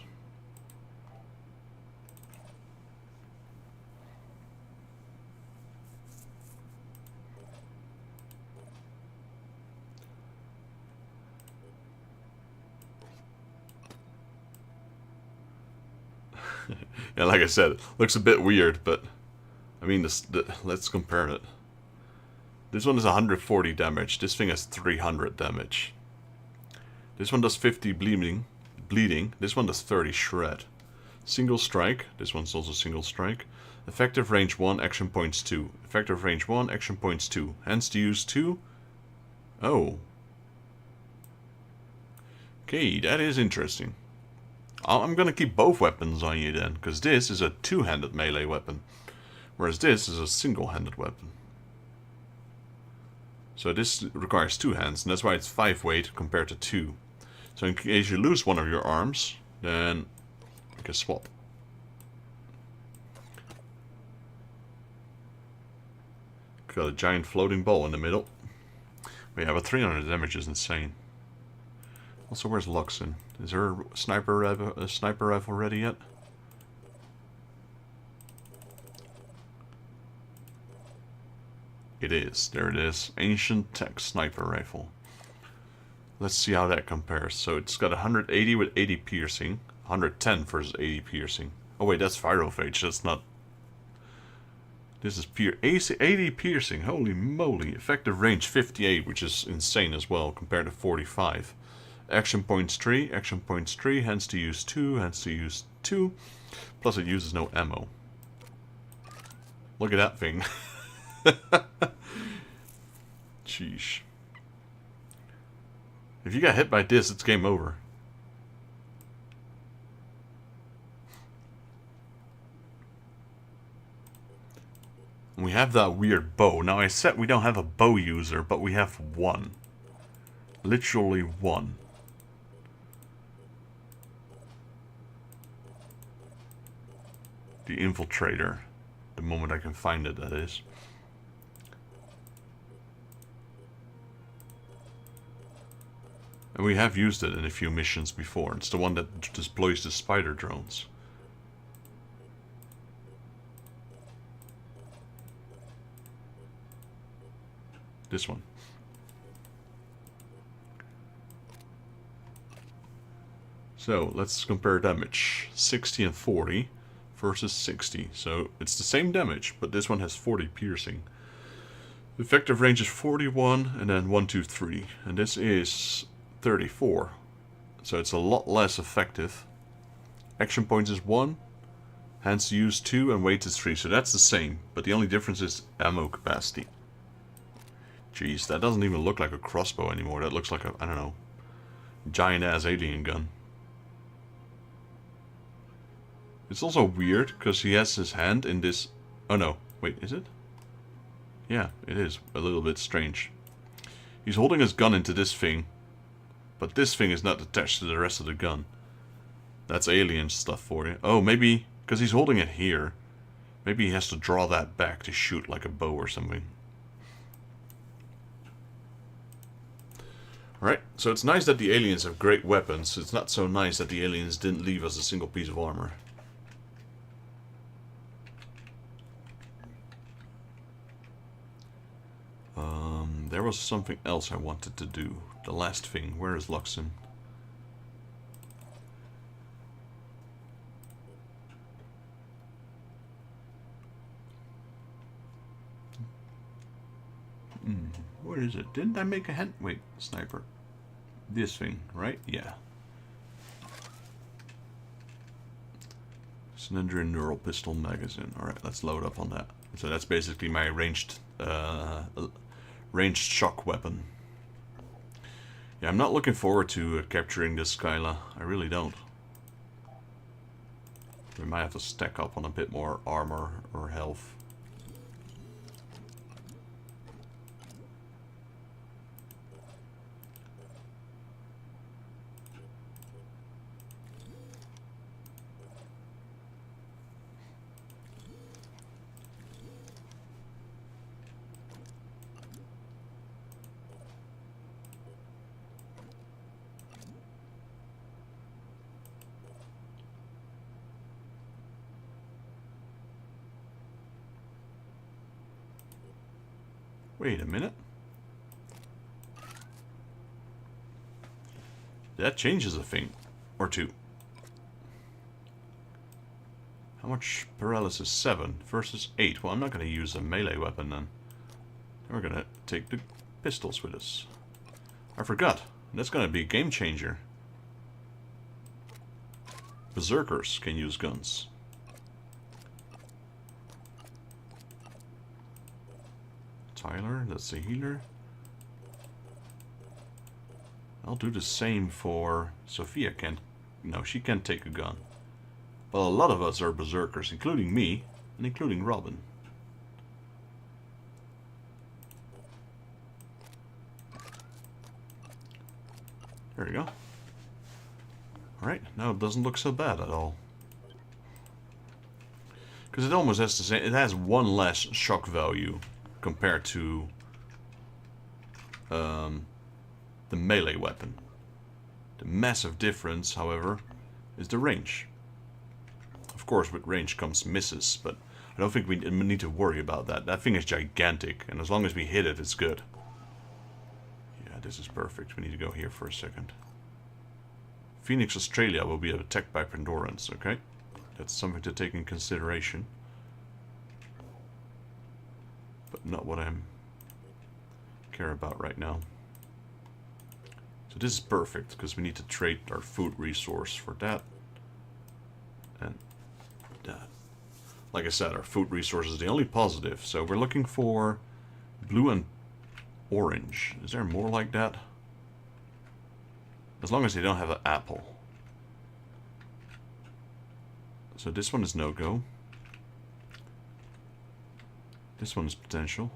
Yeah, like I said, it looks a bit weird, but I mean, let's compare it. This one is 140 damage. This thing has 300 damage. This one does 50 bleeding. This one does 30 shred. Single strike. This one's also single strike. Effective range 1, action points 2. Effective range 1, action points 2. Hands to use 2. Oh. Okay, that is interesting. I'm gonna keep both weapons on you then, because this is a two-handed melee weapon, whereas this is a single-handed weapon. So this requires 2 hands, and that's why it's 5 weight compared to 2. So in case you lose one of your arms, then you can swap. Got a giant floating ball in the middle. We have a 300 damage is insane. Also, where's Luxon? Is her sniper rifle ready yet? It is. There it is. Ancient tech sniper rifle. Let's see how that compares. So it's got 180 with 80 piercing. 110 versus 80 piercing. Oh wait, that's virophage. That's not... This is 80 piercing. Holy moly. Effective range 58, which is insane as well, compared to 45. Action points 3, action points 3, hands to use 2, hands to use 2. Plus it uses no ammo. Look at that thing. Sheesh. If you got hit by this, it's game over. And we have that weird bow. Now I said we don't have a bow user, but we have one. Literally one. The infiltrator. The moment I can find it, that is. And we have used it in a few missions before. It's the one that deploys the spider drones. This one. So, let's compare damage. 60 and 40 versus 60. So, it's the same damage, but this one has 40 piercing. Effective range is 41, and then 1, 2, 3. And this is 34. So, it's a lot less effective. Action points is 1. Hands to use 2, and weight is 3. So, that's the same, but the only difference is ammo capacity. Jeez, that doesn't even look like a crossbow anymore. That looks like a, I don't know, giant-ass alien gun. It's also weird, because he has his hand in this... Oh no, wait, is it? Yeah, it is. A little bit strange. He's holding his gun into this thing, but this thing is not attached to the rest of the gun. That's alien stuff for you. Oh, maybe, because he's holding it here, maybe he has to draw that back to shoot like a bow or something. Alright, so it's nice that the aliens have great weapons. It's not so nice that the aliens didn't leave us a single piece of armor. There was something else I wanted to do. The last thing. Where is Luxon? What is it? Didn't I make a hand? Wait, sniper. This thing, right? Yeah. Slender neural pistol magazine. Alright, let's load up on that. So that's basically my ranged shock weapon. Yeah, I'm not looking forward to capturing this Skyla. I really don't. We might have to stack up on a bit more armor or health. Wait a minute. That changes a thing. Or two. How much paralysis? 7 versus 8. Well, I'm not going to use a melee weapon then. We're going to take the pistols with us. I forgot. That's going to be a game changer. Berserkers can use guns. Tyler, that's a healer. I'll do the same for Sophia. No, she can't take a gun. But a lot of us are berserkers, including me, and including Robin. There we go. Alright, now it doesn't look so bad at all. Because it almost has the same, it has one less shock value compared to the melee weapon. The massive difference, however, is the range. Of course, with range comes misses, but I don't think we need to worry about that. That thing is gigantic, and as long as we hit it, it's good. Yeah, this is perfect. We need to go here for a second. Phoenix, Australia will be attacked by Pandorans, okay? That's something to take in consideration. But not what I care about right now. So this is perfect, because we need to trade our food resource for that. And that. Like I said, our food resource is the only positive. So we're looking for blue and orange. Is there more like that? As long as they don't have an apple. So this one is no-go. This one is potential.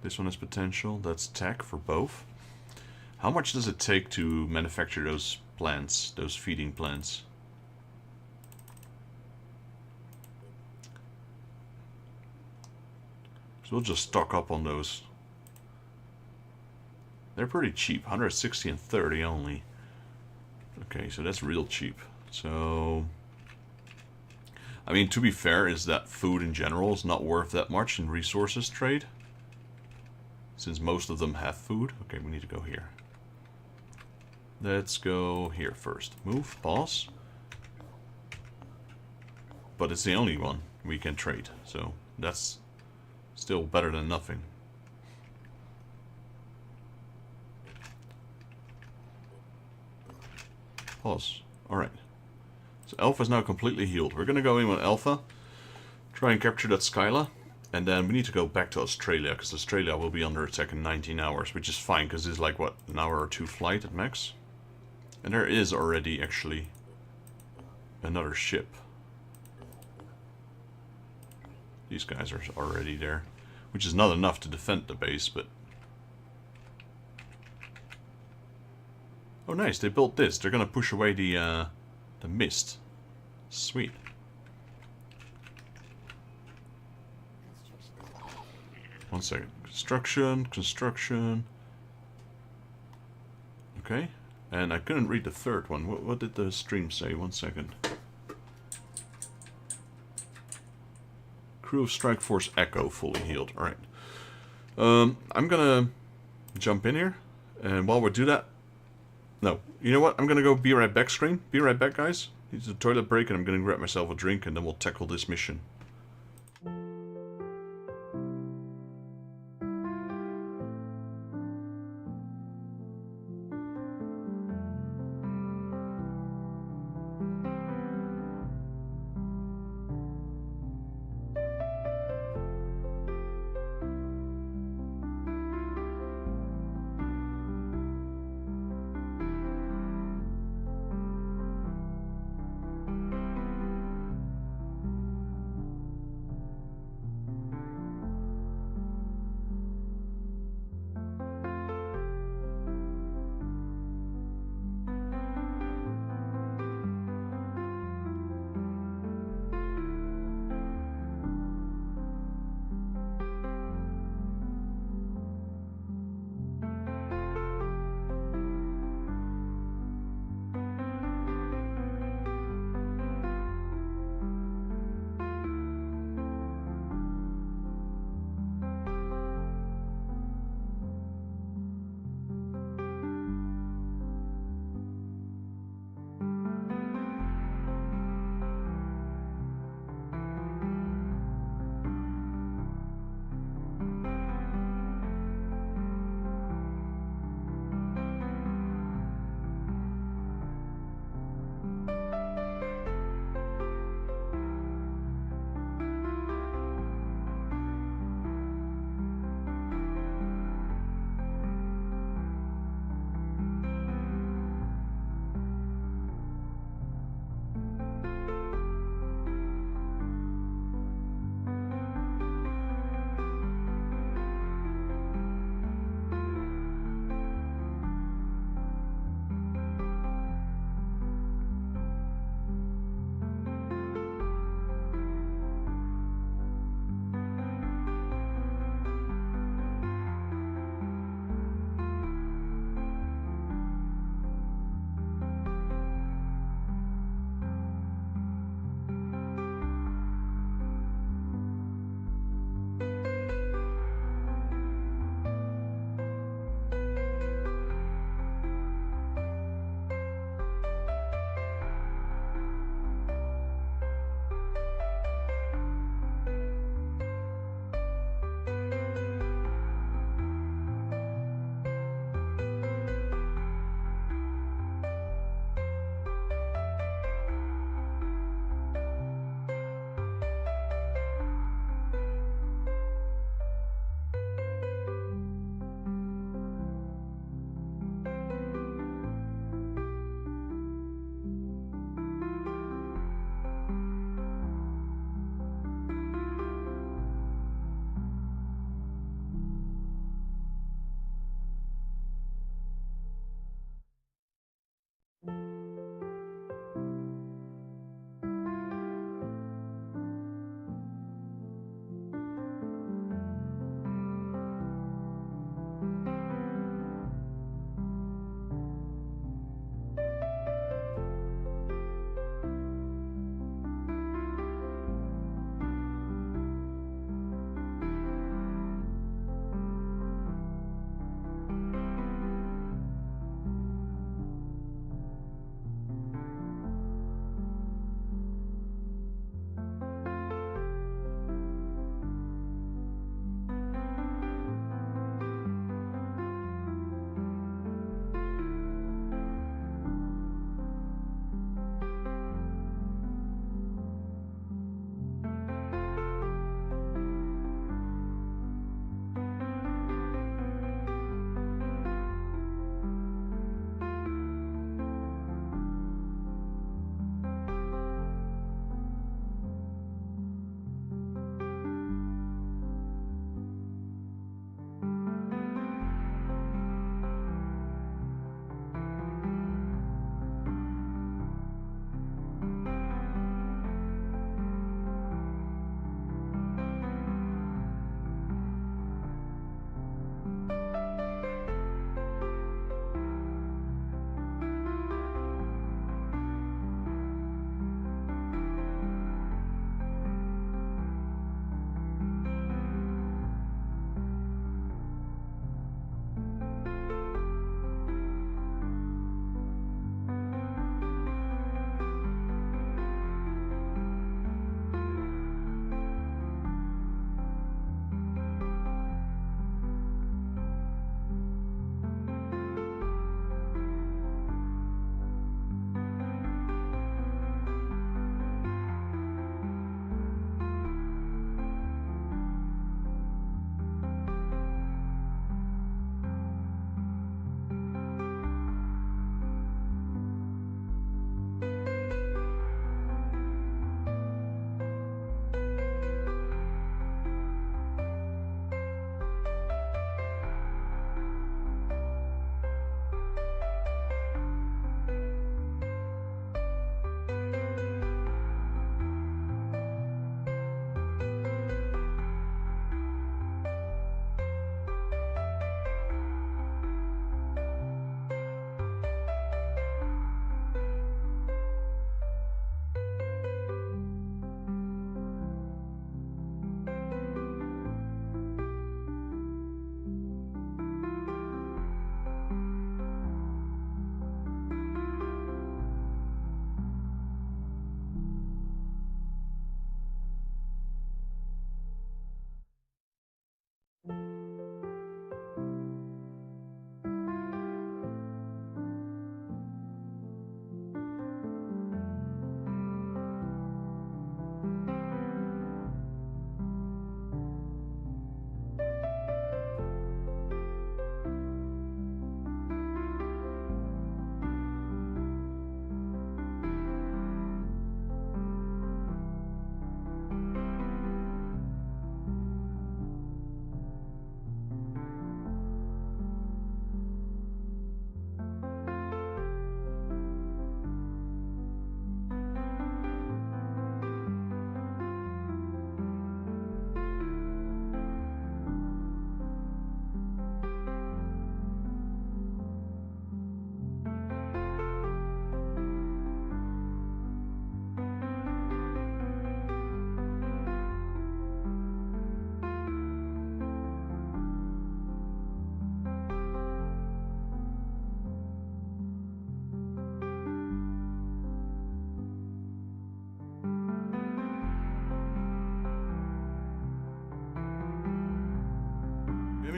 This one is potential. That's tech for both. How much does it take to manufacture those plants, those feeding plants? So we'll just stock up on those. They're pretty cheap, 160 and 30 only. Okay, so that's real cheap. So, I mean, to be fair, is that food in general is not worth that much in resources trade? Since most of them have food. Okay, we need to go here. Let's go here first. Move, pause. But it's the only one we can trade, so that's still better than nothing. Pause. Alright. So Alpha is now completely healed. We're going to go in with Alpha. Try and capture that Skyla. And then we need to go back to Australia, because Australia will be under attack in 19 hours, which is fine, because it's like, what, an hour or two flight at max? And there is already, actually, another ship. These guys are already there, which is not enough to defend the base, but... Oh, nice, they built this. They're gonna push away the mist. Sweet. One second. Construction. Okay. And I couldn't read the third one. What did the stream say? One second. Crew of Strike Force Echo fully healed. Alright. I'm gonna jump in here. And while we do that... No. You know what? I'm gonna go be right back screen. Be right back, guys. It's a toilet break and I'm gonna grab myself a drink and then we'll tackle this mission.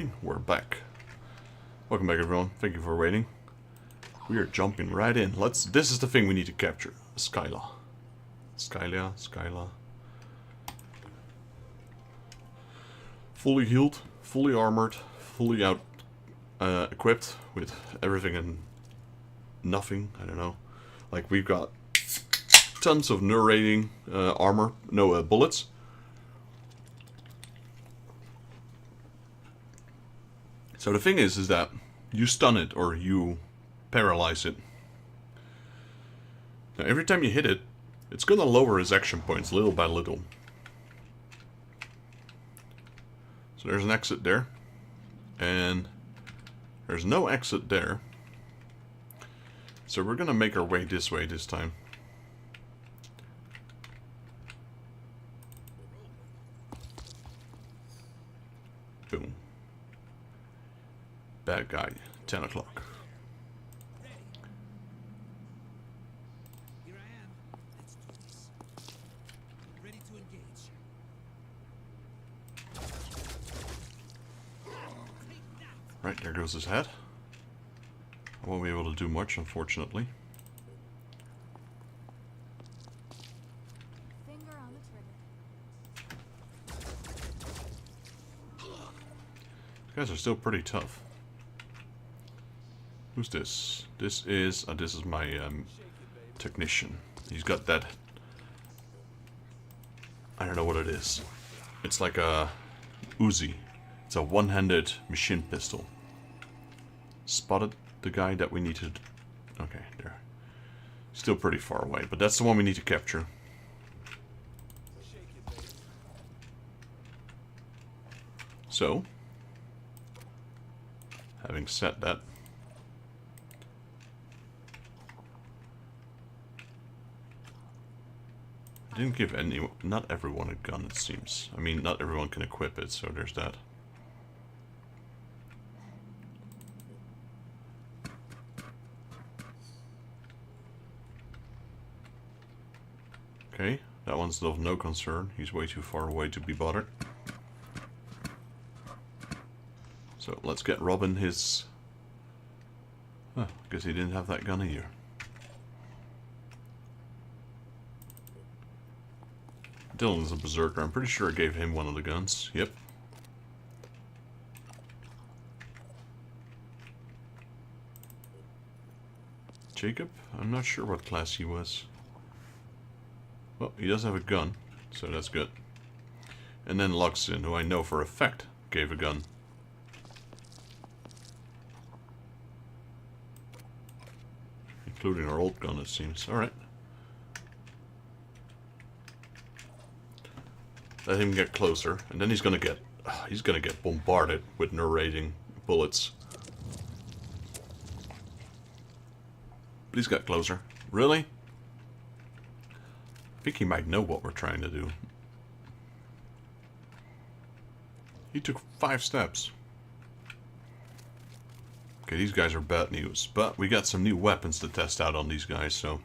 Alright, we're back. Welcome back everyone, thank you for waiting. We are jumping right in. This is the thing we need to capture. Skyla. Skyla. Fully healed, fully armored, fully out equipped with everything and nothing, I don't know. Like we've got tons of narrating bullets. So the thing is that you stun it or you paralyze it. Now every time you hit it, it's gonna lower his action points little by little. So there's an exit there. And there's no exit there. So we're gonna make our way this time. Boom. Bad guy, 10 o'clock. Here I am. Let's do this. Ready to engage. Take that. Right, there goes his head. I won't be able to do much, unfortunately. Finger on the trigger. These guys are still pretty tough. Who's this? This is my technician. He's got that. I don't know what it is. It's like a Uzi. It's a one-handed machine pistol. Spotted the guy that we need to. Okay, there. Still pretty far away, but that's the one we need to capture. So, having said that. I didn't give not everyone a gun, it seems. I mean, not everyone can equip it, so there's that. Okay, that one's of no concern. He's way too far away to be bothered. So let's get Robin his... Huh, guess he didn't have that gun either. Dylan's a berserker. I'm pretty sure I gave him one of the guns. Yep. Jacob? I'm not sure what class he was. Well, he does have a gun, so that's good. And then Luxin, who I know for a fact gave a gun. Including our old gun, it seems. Alright. Let him get closer, and then he's gonna get bombarded with narrating bullets. Please get closer. Really? I think he might know what we're trying to do. He took 5 steps. Okay, these guys are bad news, but we got some new weapons to test out on these guys, so...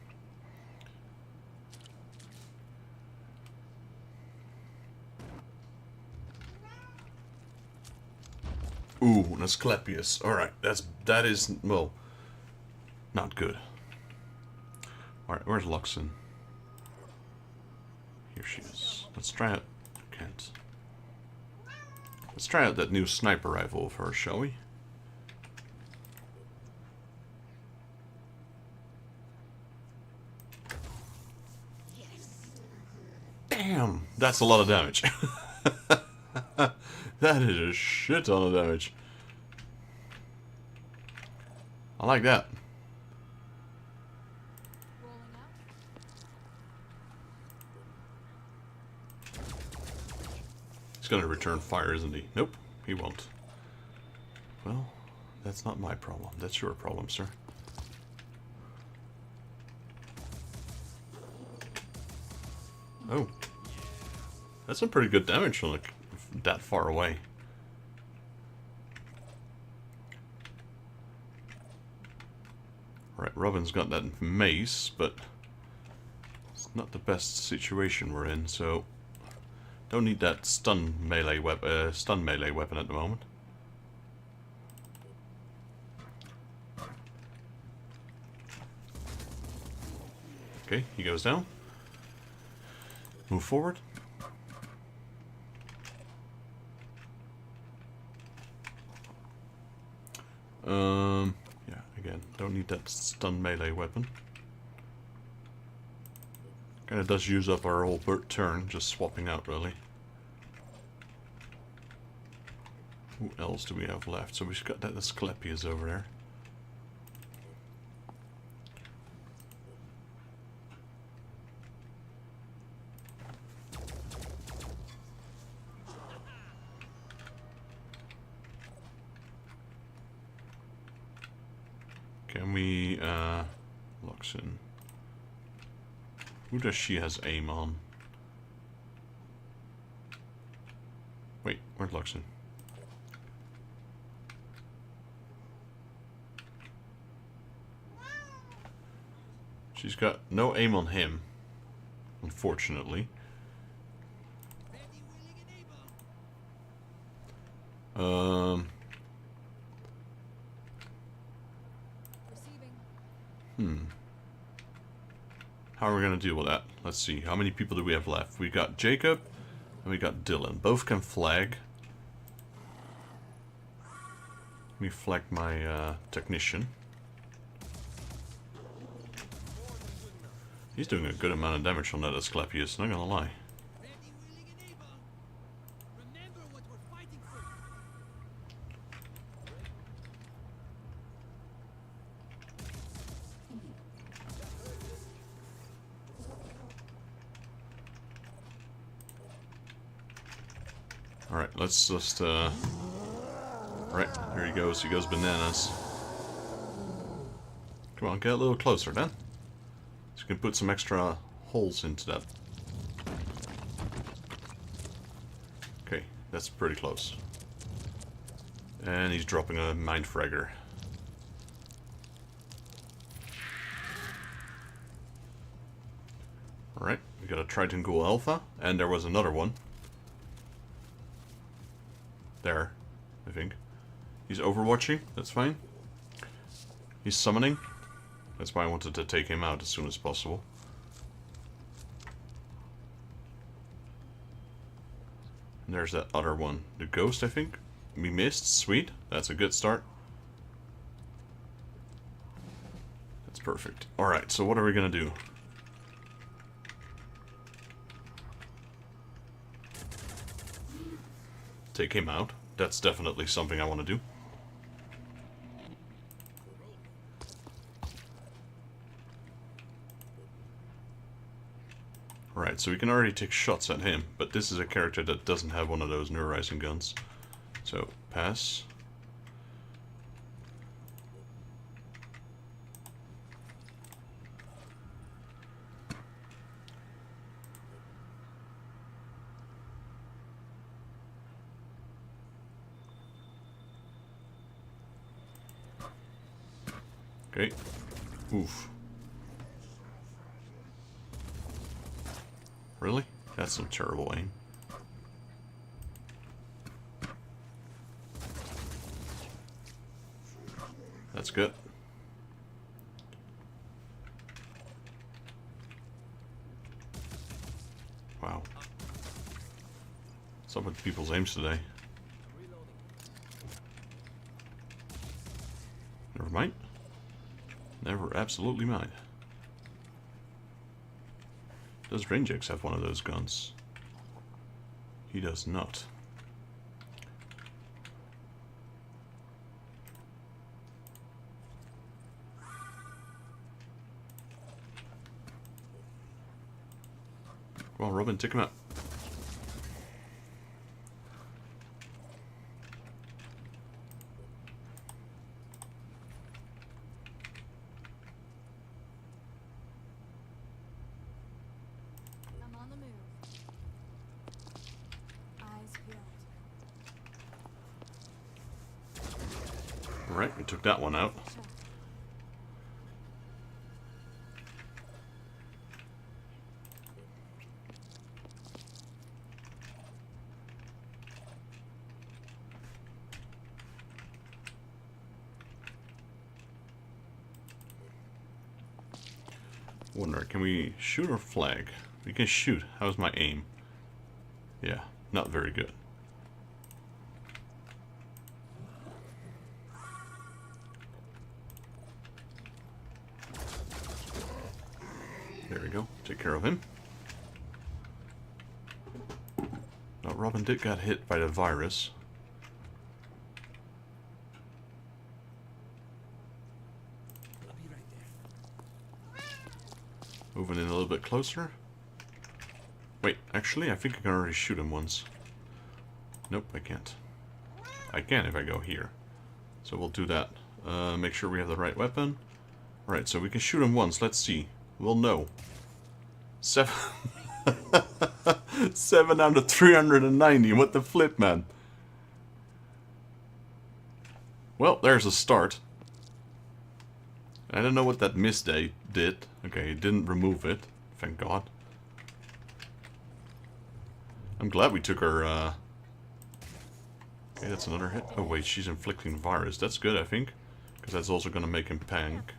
Ooh, an Asclepius. Alright, that is, well, not good. Alright, where's Luxin? Here she is. Let's try out... Can't. Let's try out that new sniper rifle of hers, shall we? Damn! That's a lot of damage. That is a shit ton of damage. I like that. Rolling out. He's gonna return fire, isn't he? Nope, he won't. Well, that's not my problem. That's your problem, sir. Oh. That's some pretty good damage from like that far away. Right, Robin's got that mace, but it's not the best situation we're in, so don't need that stun melee weapon at the moment. Okay, he goes down. Move forward. Yeah, again, don't need that stun melee weapon. Kinda does use up our whole turn, just swapping out, really. Who else do we have left? So we've got that Asclepius over there. Can we, locks in. Who does she has aim on? Wait, where's Luxon? She's got no aim on him, unfortunately. Ready, willing, and able. Receiving. How are we gonna deal with that? Let's see. How many people do we have left? We got Jacob and we got Dylan. Both can flag. Let me flag my technician. He's doing a good amount of damage on that Asclepius, not gonna lie. Ready, willing, and able. Remember what we're fighting for. Alright, let's just right, here he goes bananas. Come on, get a little closer then. So we can put some extra holes into that. Okay, that's pretty close. And he's dropping a mind fragger. Alright, we got a Triton Ghoul Alpha, and there was another one. There, I think. He's overwatching, that's fine. He's summoning. That's why I wanted to take him out as soon as possible. And there's that other one. The ghost, I think. We missed. Sweet. That's a good start. That's perfect. Alright, so what are we gonna do? Take him out. That's definitely something I want to do. Alright, so we can already take shots at him, but this is a character that doesn't have one of those neurorizing guns. So, pass. Okay. Oof. Really? That's some terrible aim. That's good. Wow. What's up with people's aims today? Never mind. Never absolutely mind. Does Rangex have one of those guns? He does not. Come on, Robin, take him out. I'm on the move. Eyes peeled. Alright, we took that one out. Check. wonder, can we shoot or flag? We can shoot. How's my aim? Yeah, not very good. There we go. Take care of him. Now, Robin did get hit by the virus. I'll be right there. Moving in a little bit closer. Wait, actually, I think I can already shoot him once. Nope, I can't. I can if I go here. So we'll do that. Make sure we have the right weapon. Alright, so we can shoot him once. Let's see. We'll know. 7 out of 390. What the flip, man? Well, there's a start. I don't know what that miss day did. Okay, it didn't remove it. Thank God. I'm glad we took her, Okay, that's another hit. Oh wait, she's inflicting virus. That's good, I think. Because that's also going to make him panic.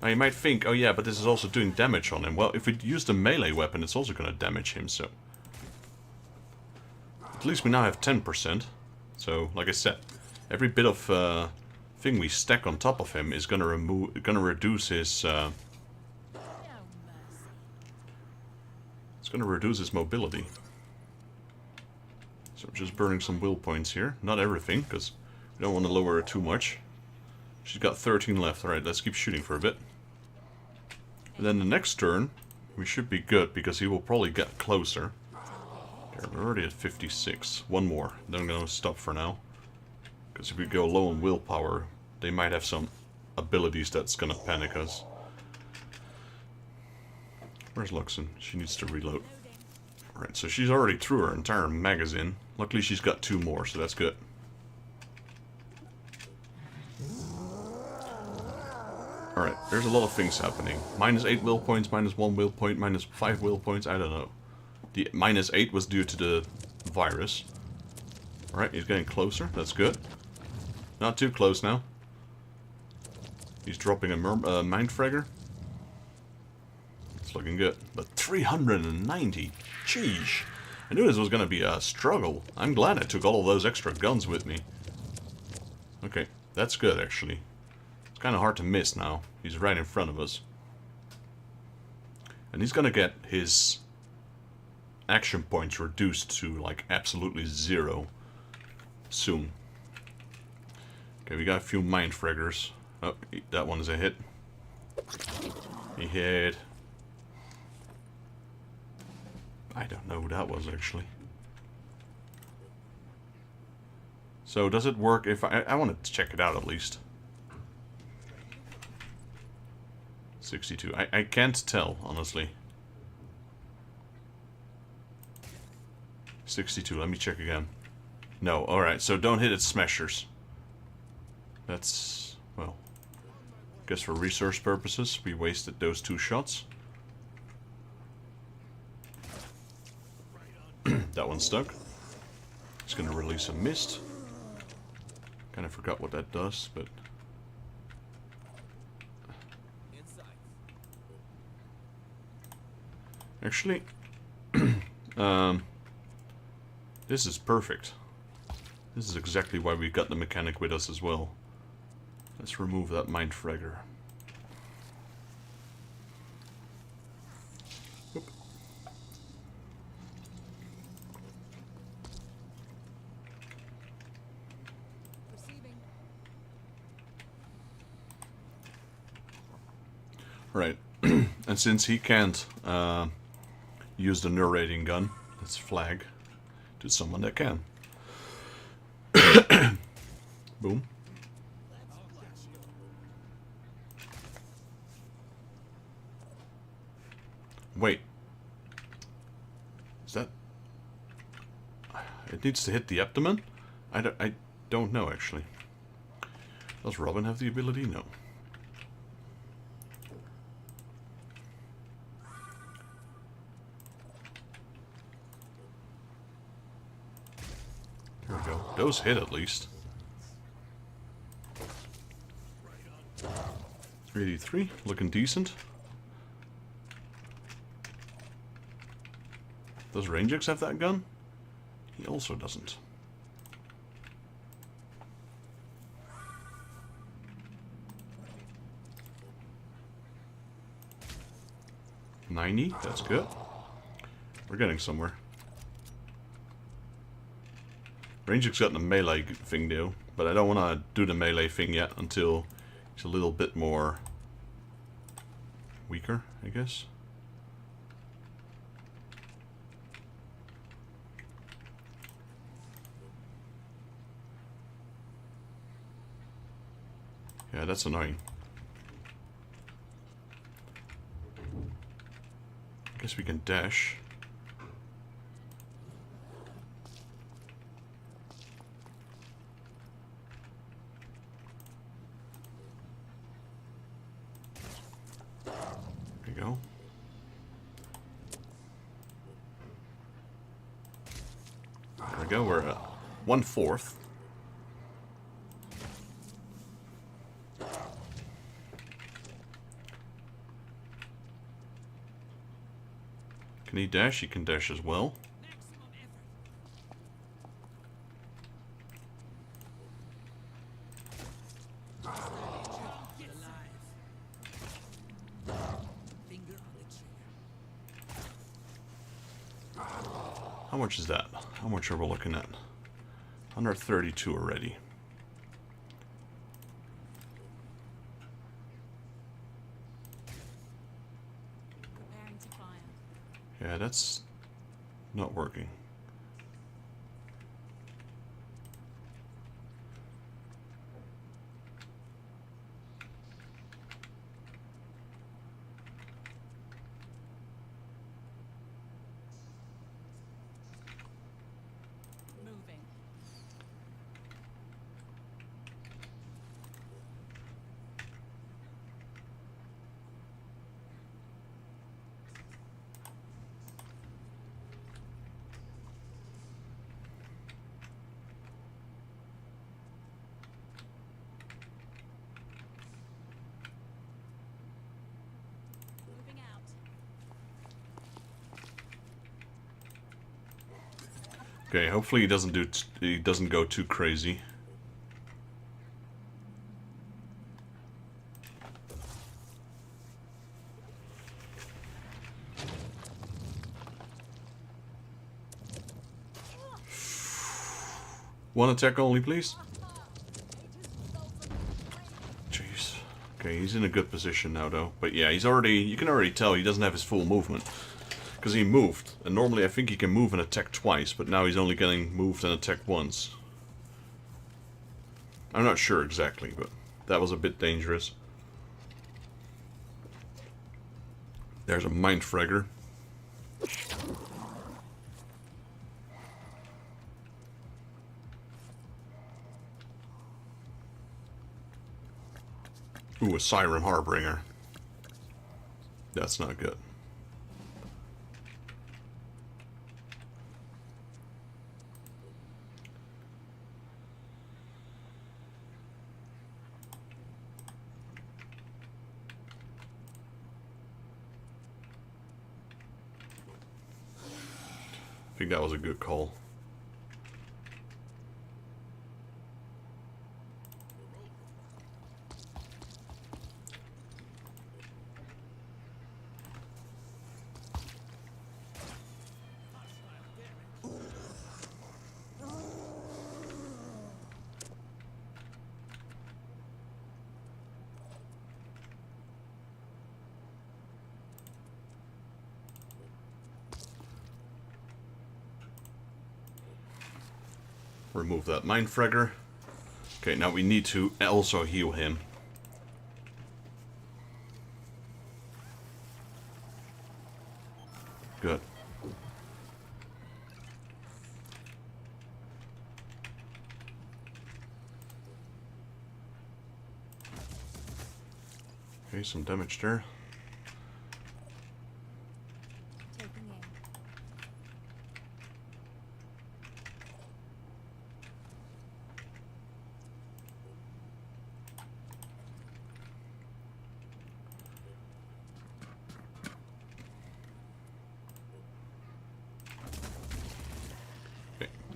Now you might think, oh yeah, but this is also doing damage on him. Well, if we use the melee weapon, it's also going to damage him, so... At least we now have 10%. So, like I said, every bit of thing we stack on top of him is going to reduce his... It's going to reduce his mobility. So I'm just burning some will points here. Not everything, because we don't want to lower her too much. She's got 13 left. Alright, let's keep shooting for a bit. And then the next turn, we should be good, because he will probably get closer. There, we're already at 56. One more. Then I'm going to stop for now. Because if we go low on willpower, they might have some abilities that's going to panic us. Where's Luxon? She needs to reload. Alright, so she's already through her entire magazine. Luckily she's got 2 more, so that's good. Alright, there's a lot of things happening. -8 will points, -1 will point, -5 will points, I don't know. The -8 was due to the virus. Alright, he's getting closer, that's good. Not too close now. He's dropping a mind fragger. It's looking good. But 390? Sheesh. I knew this was going to be a struggle. I'm glad I took all of those extra guns with me. Okay, that's good actually. It's kind of hard to miss now. He's right in front of us. And he's going to get his action points reduced to like absolutely 0 soon. Okay, we got a few mind fraggers. Oh, that one is a hit. He hit. I don't know who that was actually. So does it work if I want to check it out at least. 62. I can't tell, honestly. 62. Let me check again. No, alright, so don't hit its smashers. That's, well, I guess for research purposes, we wasted those 2 shots. That one stuck. It's going to release a mist. Kind of forgot what that does, but... Actually, this is perfect. This is exactly why we got the mechanic with us as well. Let's remove that mind fragger. Oop. Right, and since he can't use the narrating gun, let's flag to someone that can. Boom. Wait. Is that... It needs to hit the abdomen? I don't know, actually. Does Robin have the ability? No. There we go. Those hit at least. 83, looking decent. Does Rangix have that gun? He also doesn't. That's good. We're getting somewhere. Rangix got the melee thing though, but I don't want to do the melee thing yet until he's a little bit more weaker, I guess. Yeah, that's annoying. Guess we can dash. There we go. There we go, we're at 1/4. Can he dash? He can dash as well. Maximum effort. Get alive. Finger on the trigger. How much is that? How much are we looking at? 132 already. Preparing to fire. Yeah, that's not working. Moving. Moving out. Okay, hopefully he doesn't go too crazy. One attack only, please. Jeez. Okay, he's in a good position now, though. But yeah, you can already tell he doesn't have his full movement. Because he moved. And normally I think he can move and attack twice, but now he's only getting moved and attacked once. I'm not sure exactly, but that was a bit dangerous. There's a mind fragger. Ooh, a Siren Harbinger. That's not good. I think that was a good call. Remove that mind fragger. Okay, now we need to also heal him. Good. Okay, some damage there. Taking aim.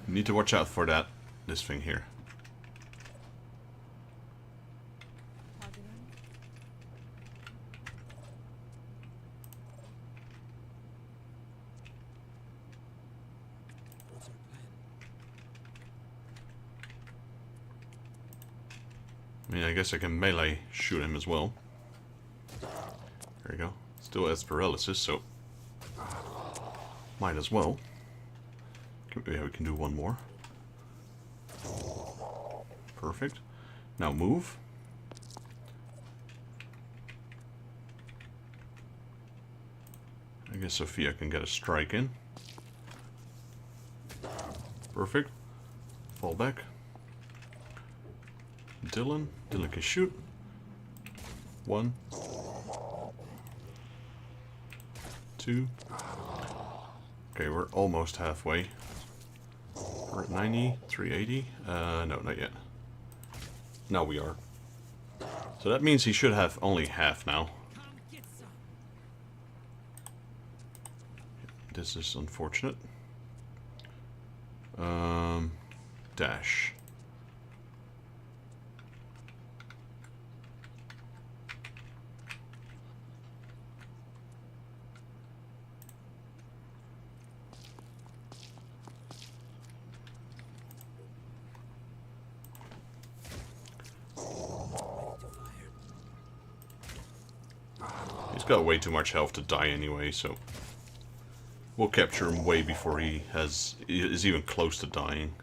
You need to watch out for that. This thing here. Targeting. What's our plan? I mean, I guess I can melee shoot him as well. There you go. Still has paralysis, so might as well. Yeah, we can do one more. Perfect. Now move. I guess Sophia can get a strike in. Perfect. Fall back. Dylan can shoot. 1, 2. Okay, we're almost halfway. We're at 90, 380. No, not yet. Now we are. So that means he should have only half now. Come get some. This is unfortunate. Dash. He's got way too much health to die anyway, so we'll capture him way before he is even close to dying.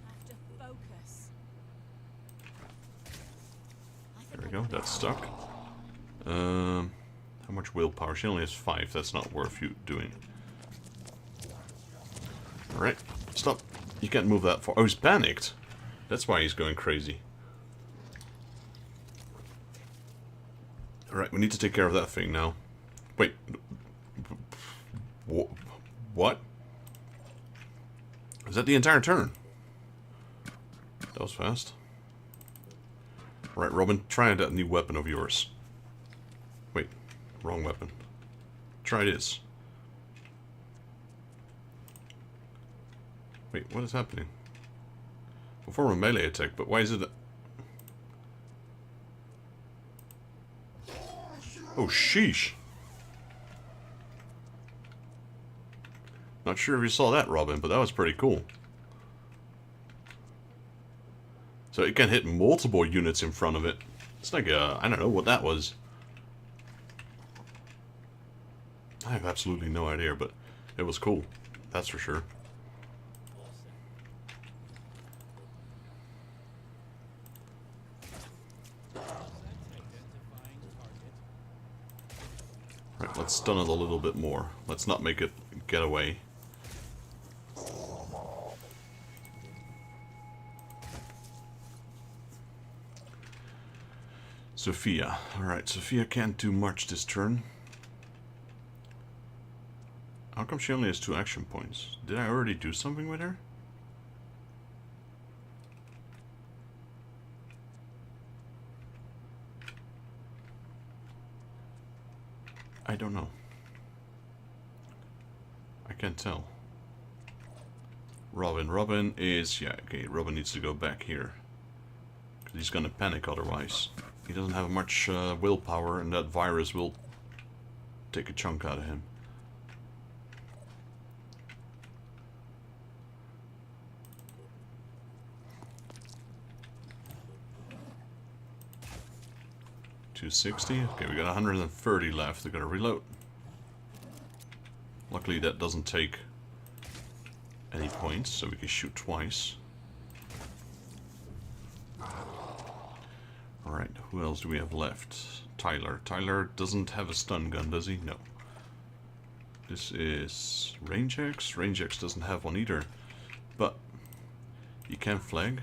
Have to focus. There we go, that's stuck. How much willpower? She only has 5, that's not worth you doing. Alright, stop. You can't move that far. Oh, he's panicked. That's why he's going crazy. Alright, we need to take care of that thing now. Wait. What? Is that the entire turn? That was fast. Alright, Robin, try that new weapon of yours. Wait, wrong weapon. Try this. Wait, what is happening? Perform a melee attack, but why is it... Oh, sheesh. Not sure if you saw that, Robin, but that was pretty cool. So it can hit multiple units in front of it. It's like a... I don't know what that was. I have absolutely no idea, but it was cool. That's for sure. Right, let's stun it a little bit more. Let's not make it get away. Sophia. Alright, Sophia can't do much this turn. How come she only has 2 action points? Did I already do something with her? I don't know. I can't tell. Robin is... Yeah, okay, Robin needs to go back here. Because he's gonna panic otherwise. He doesn't have much willpower, and that virus will take a chunk out of him. $260. Okay, we got 130 left. They're gonna reload. Luckily, that doesn't take any points, so we can shoot twice. Alright, who else do we have left? Tyler. Tyler doesn't have a stun gun, does he? No. This is Range X. Range X doesn't have one either. But he can flag.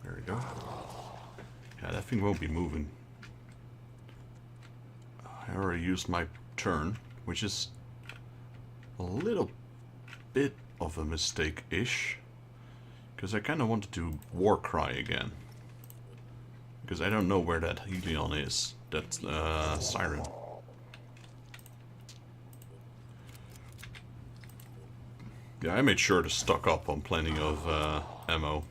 There we go. Yeah, that thing won't be moving. I already used my turn, which is a little bit of a mistake-ish. Because I kind of wanted to war cry again. Because I don't know where that Helion is. That siren. Yeah, I made sure to stock up on plenty of ammo.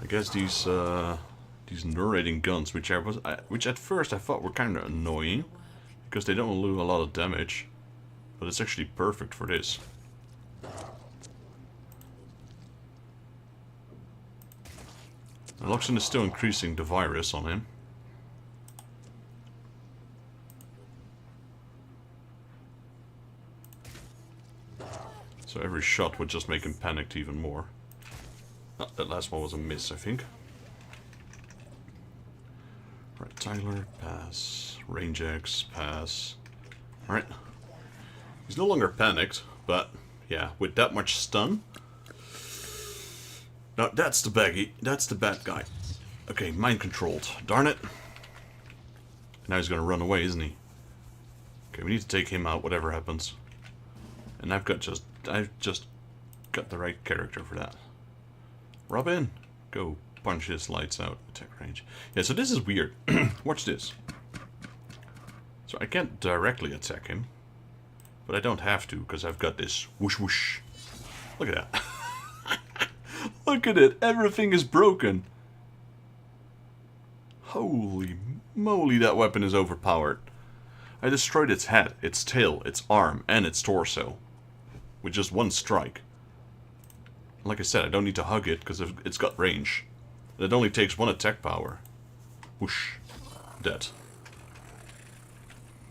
I guess these narrating guns, which at first I thought were kind of annoying, because they don't do a lot of damage, but it's actually perfect for this. And Loxon is still increasing the virus on him. So every shot would just make him panicked even more. Oh, that last one was a miss, I think. Right, Tyler, pass. Range X, pass. Alright. He's no longer panicked, but yeah, with that much stun. No, that's the baggy. That's the bad guy. Okay, mind controlled. Darn it. Now he's gonna run away, isn't he? Okay, we need to take him out, whatever happens. And I've just got the right character for that. Robin, go punch his lights out. Attack range. Yeah, so this is weird. Watch this. So I can't directly attack him, but I don't have to because I've got this whoosh whoosh. Look at that. Look at it. Everything is broken. Holy moly, that weapon is overpowered. I destroyed its head, its tail, its arm, and its torso with just one strike. Like I said, I don't need to hug it because it's got range. It only takes one attack power. Whoosh. Dead.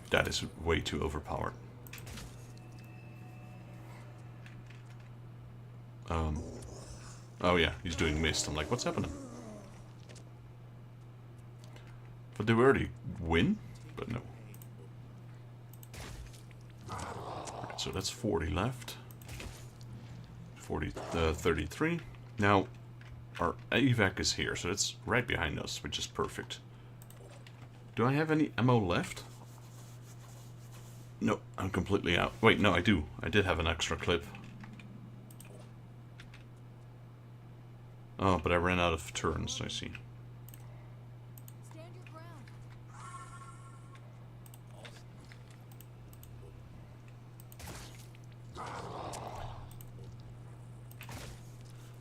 That is way too overpowered. Oh yeah, he's doing mist. I'm like, what's happening? But did we already win? But no. Alright, so that's 40 left. 33. Now, our evac is here, so it's right behind us, which is perfect. Do I have any ammo left? No, I'm completely out. Wait, no, I do. I did have an extra clip. Oh, but I ran out of turns, I see. Stand your ground.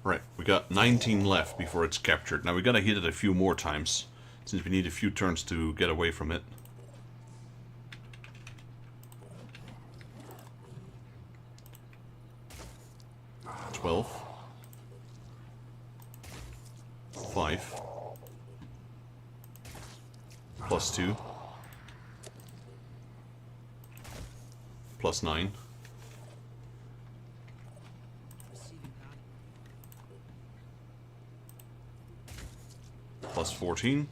Right, we got 19 left before it's captured. Now we gotta hit it a few more times, since we need a few turns to get away from it. $12. 5. Plus 2. Plus 9. Plus 14.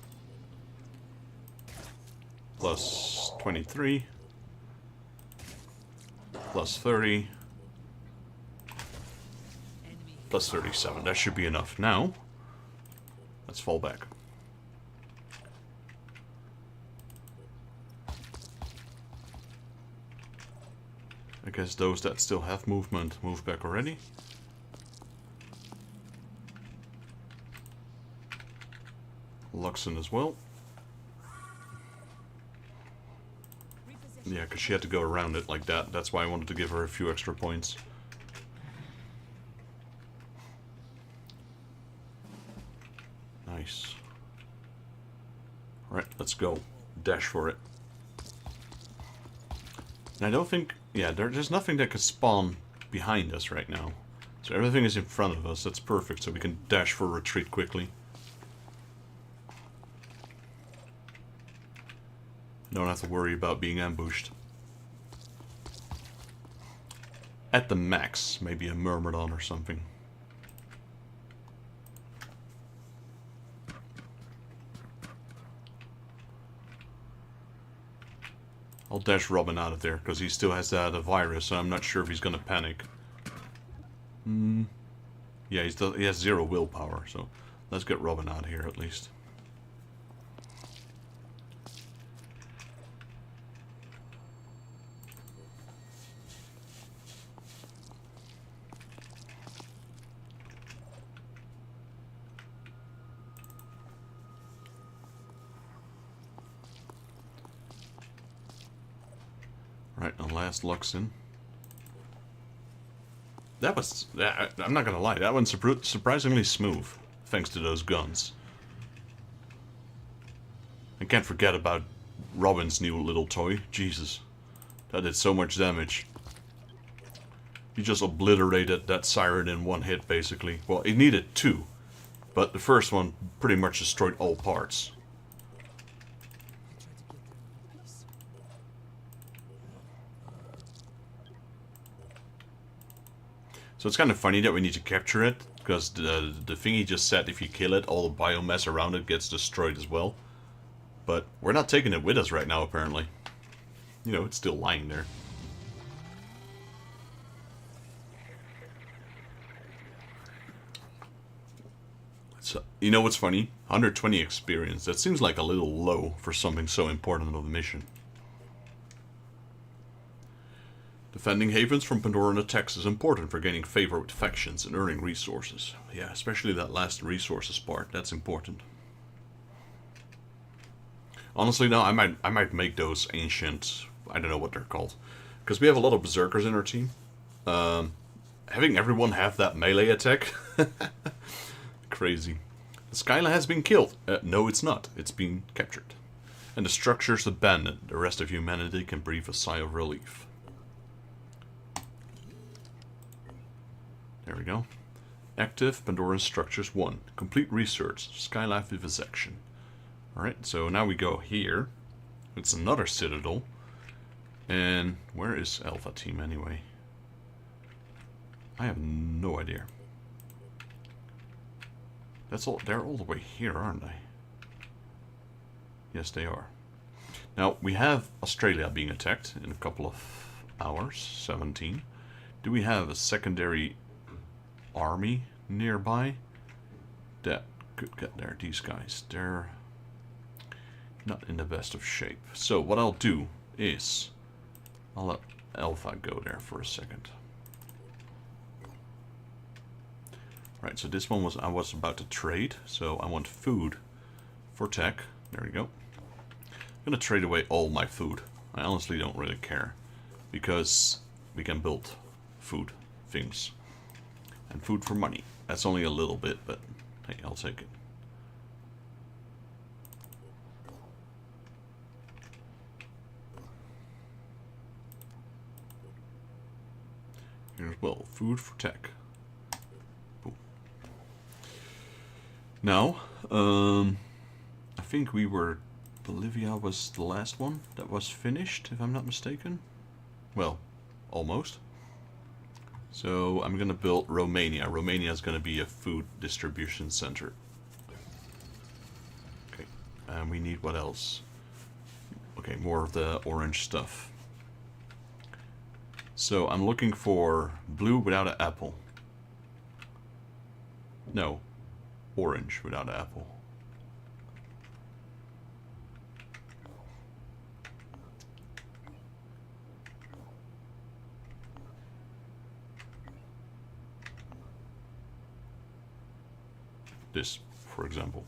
Plus 23. Plus 30. Plus 37. That should be enough. Now, let's fall back. I guess those that still have movement move back already. Luxon as well. Yeah, because she had to go around it like that. That's why I wanted to give her a few extra points. Nice. Alright, let's go. Dash for it. And I don't think... Yeah, there's nothing that could spawn behind us right now. So everything is in front of us. That's perfect, so we can dash for retreat quickly. Don't have to worry about being ambushed. At the max, maybe a Myrmidon or something. I'll dash Robin out of there, because he still has that virus, so I'm not sure if he's going to panic. Yeah, he has 0 willpower, so let's get Robin out here at least. Right, and last Luxon. That was... I'm not gonna lie, that one's surprisingly smooth, thanks to those guns. I can't forget about Robin's new little toy. Jesus. That did so much damage. He just obliterated that siren in one hit, basically. Well, it needed two, but the first one pretty much destroyed all parts. So it's kind of funny that we need to capture it, because the thingy just said if you kill it, all the biomass around it gets destroyed as well. But we're not taking it with us right now, apparently. You know, it's still lying there. So, you know what's funny? 120 experience. That seems like a little low for something so important of a mission. Defending havens from Pandoran attacks is important for gaining favor with factions and earning resources. Yeah, especially that last resources part. That's important. Honestly, now I might make those ancient... I don't know what they're called. Because we have a lot of berserkers in our team. Having everyone have that melee attack... Crazy. The Skyla has been killed. No, it's not. It's been captured. And the structure's abandoned. The rest of humanity can breathe a sigh of relief. There we go. Active Pandoran structures 1. Complete research. Skylife vivisection. Alright, so now we go here. It's another citadel. And where is Alpha Team anyway? I have no idea. That's all. They're all the way here, aren't they? Yes, they are. Now, we have Australia being attacked in a couple of hours. 17. Do we have a secondary army nearby that could get there? These guys, they're not in the best of shape. So what I'll do is I'll let Alpha go there for a second. Right, so this one was I was about to trade, so I want food for tech. There we go. I'm gonna trade away all my food. I honestly don't really care, because we can build food things. And food for money. That's only a little bit, but hey, I'll take it. Here as well, food for tech. Boom. Now, I think we were... Bolivia was the last one that was finished, if I'm not mistaken. Well, almost. So I'm gonna build Romania. Romania is gonna be a food distribution center. Okay, and we need what else? Okay, more of the orange stuff. So I'm looking for blue without an apple. No, orange without an apple. This, for example.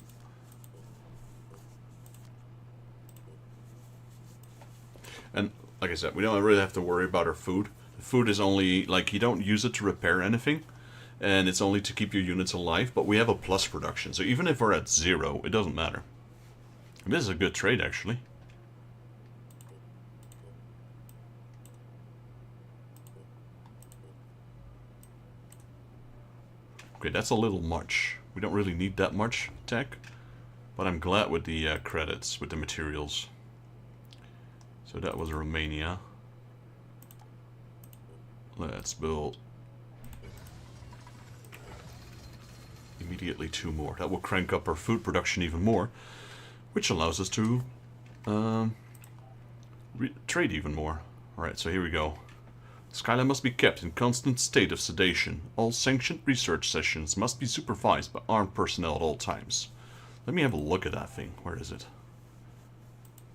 And like I said, we don't really have to worry about our food. The food is only, like, you don't use it to repair anything, and it's only to keep your units alive, but we have a plus production, so even if we're at 0, it doesn't matter. And this is a good trade, actually. Okay, that's a little much. We don't really need that much tech, but I'm glad with the credits, with the materials. So that was Romania. Let's build immediately 2 more. That will crank up our food production even more, which allows us to trade even more. Alright, so here we go. Skylar must be kept in constant state of sedation. All sanctioned research sessions must be supervised by armed personnel at all times. Let me have a look at that thing. Where is it?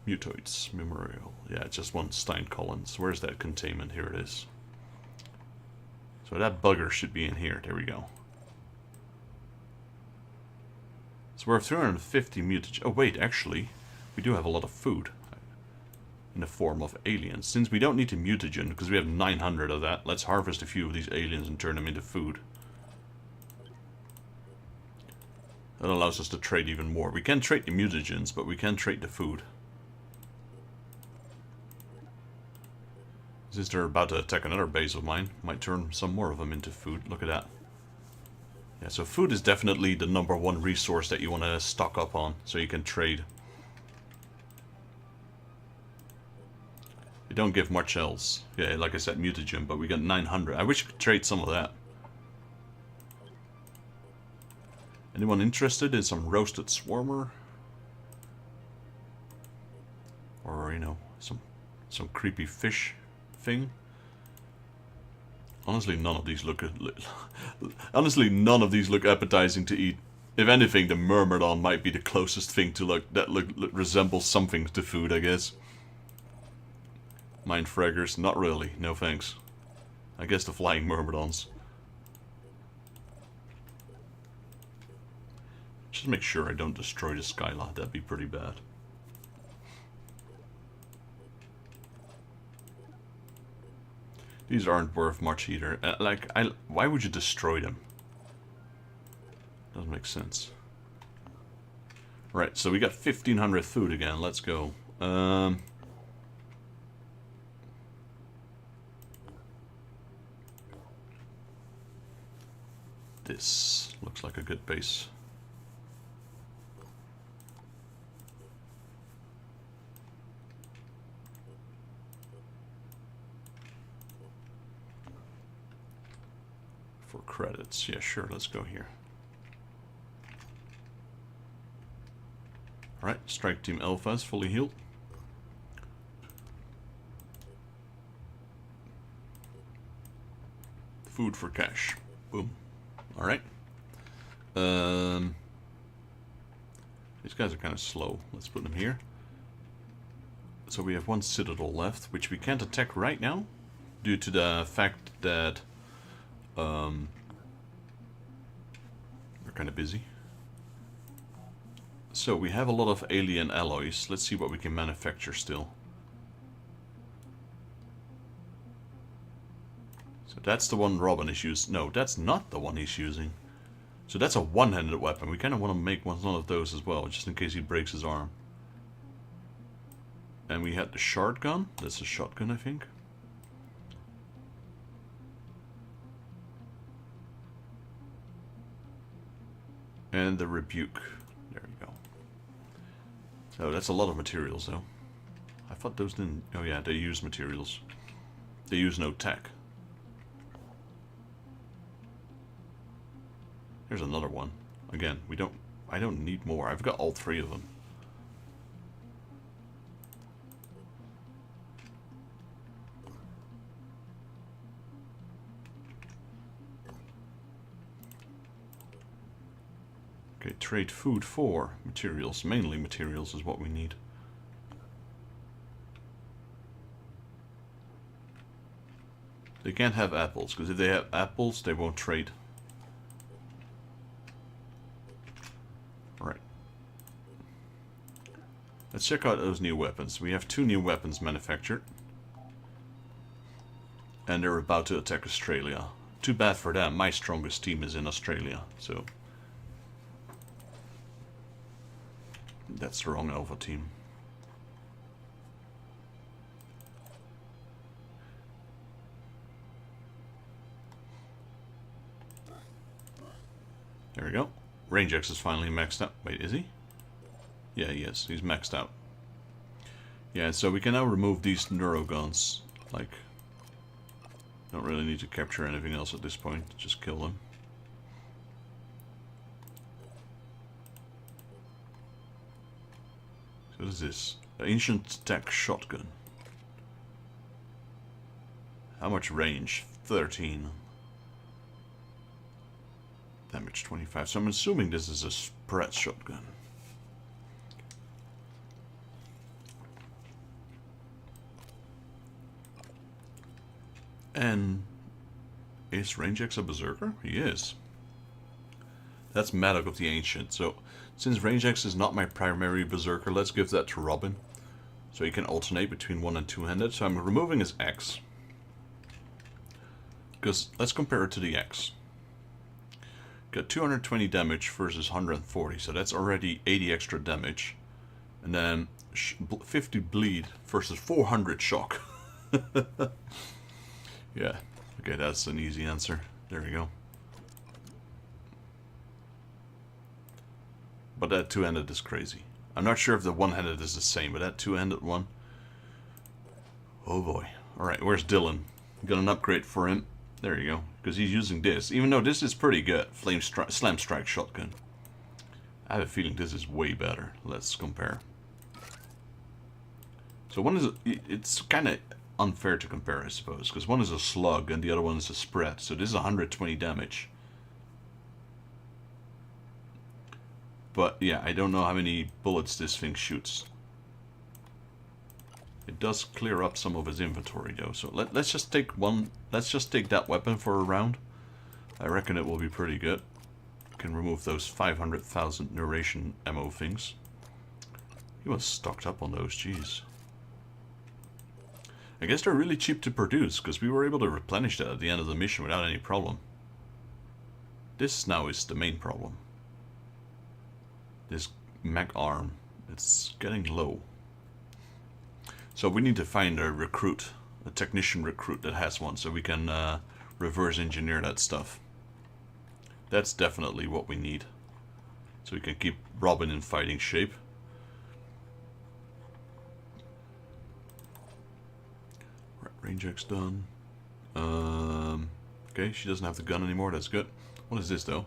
Mutoids. Memorial. Yeah, it's just one Stein Collins. Where's that containment? Here it is. So that bugger should be in here. There we go. So we're 350 mutagen. Oh wait, actually, we do have a lot of food. In the form of aliens. Since we don't need to mutagen, because we have 900 of that, let's harvest a few of these aliens and turn them into food. That allows us to trade even more. We can't trade the mutagens, but we can trade the food. Since they're about to attack another base of mine, might turn some more of them into food. Look at that. Yeah, so food is definitely the #1 resource that you want to stock up on, so you can trade. They don't give much else. Yeah, like I said, mutagen, but we got 900. I wish I could trade some of that. Anyone interested in some roasted swarmer? Or, you know, some creepy fish thing? Honestly, none of these look appetizing to eat. If anything, the myrmidon might be the closest thing to resembles something to food, I guess. Mind fraggers, not really, no thanks. I guess the flying myrmidons. Just make sure I don't destroy the Skyla, that'd be pretty bad. These aren't worth much either. Why would you destroy them? Doesn't make sense. Right, so we got 1500 food again, let's go. This looks like a good base. For credits, yeah, sure, let's go here. Alright, Strike Team Alpha is fully healed. Food for cash. Boom. Alright. These guys are kind of slow. Let's put them here. So we have one citadel left, which we can't attack right now, due to the fact that we're kind of busy. So we have a lot of alien alloys. Let's see what we can manufacture still. So that's the one Robin is using. No, that's not the one he's using. So that's a one-handed weapon. We kind of want to make one of those as well, just in case he breaks his arm. And we had the shard gun. That's a shotgun, I think. And the rebuke. There we go. So that's a lot of materials, though. I thought those didn't... Oh yeah, they use materials. They use no tech. Here's another one. Again, I don't need more. I've got all 3 of them. Okay, trade food for materials. Mainly materials is what we need. They can't have apples, because if they have apples, they won't trade. Right. Let's check out those new weapons. We have 2 new weapons manufactured. And they're about to attack Australia. Too bad for them. My strongest team is in Australia, so... That's the wrong Alpha team. There we go. Range X is finally maxed out. Wait, is he? Yeah, he is. He's maxed out. Yeah, so we can now remove these neuroguns. Like, don't really need to capture anything else at this point. Just kill them. So what is this? Ancient tech shotgun. How much range? 13. Damage 25. So I'm assuming this is a spread shotgun. And is Rangex a berserker? He is. That's Maddock of the Ancient. So since Rangex is not my primary berserker, let's give that to Robin. So he can alternate between one and two-handed. So I'm removing his X. Because let's compare it to the X. Got 220 damage versus 140, so that's already 80 extra damage. And then 50 bleed versus 400 shock. Yeah, okay, that's an easy answer. There we go. But that two-handed is crazy. I'm not sure if the one-handed is the same, but that two-handed one... Oh boy. Alright, where's Dylan? Got an upgrade for him. There you go. Because he's using this. Even though this is pretty good. Slam Strike Shotgun. I have a feeling this is way better. Let's compare. So one is... It's kind of unfair to compare, I suppose. Because one is a slug and the other one is a spread. So this is 120 damage. But yeah, I don't know how many bullets this thing shoots. It does clear up some of his inventory though, so let's just take one. Let's just take that weapon for a round. I reckon it will be pretty good. Can remove those 500,000 narration ammo things. He was stocked up on those, jeez. I guess they're really cheap to produce, because we were able to replenish that at the end of the mission without any problem. This now is the main problem. This mech arm, it's getting low. So we need to find a recruit, a technician recruit that has one, so we can reverse engineer that stuff. That's definitely what we need. So we can keep Robin in fighting shape. Right, range X done. Okay, she doesn't have the gun anymore, that's good. What is this though?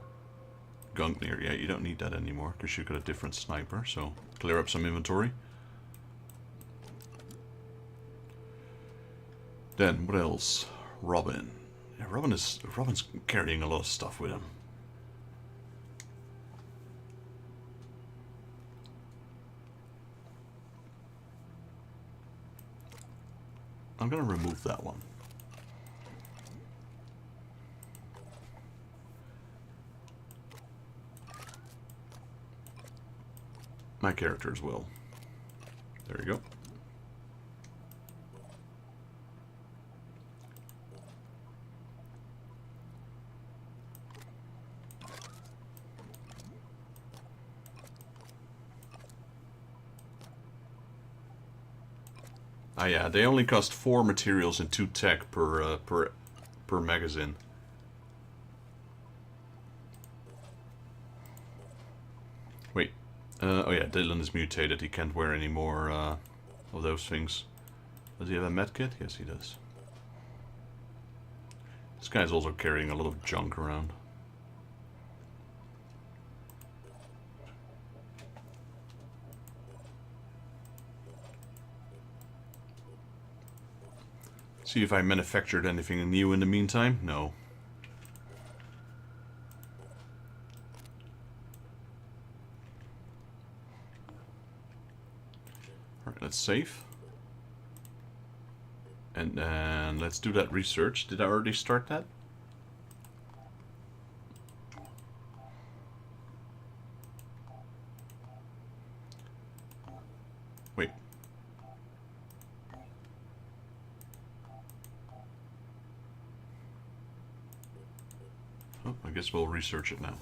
Gungnir, yeah, you don't need that anymore, because you got a different sniper, so clear up some inventory. Then, what else? Robin. Yeah, Robin's carrying a lot of stuff with him. I'm gonna remove that one. My characters will. There you go. Ah yeah, they only cost 4 materials and 2 tech per magazine. Wait. Oh yeah, Dylan is mutated. He can't wear any more of those things. Does he have a medkit? Yes, he does. This guy's also carrying a lot of junk around. See if I manufactured anything new in the meantime? No. Alright, let's save. And then let's do that research. Did I already start that? Wait. Oh, I guess we'll research it now.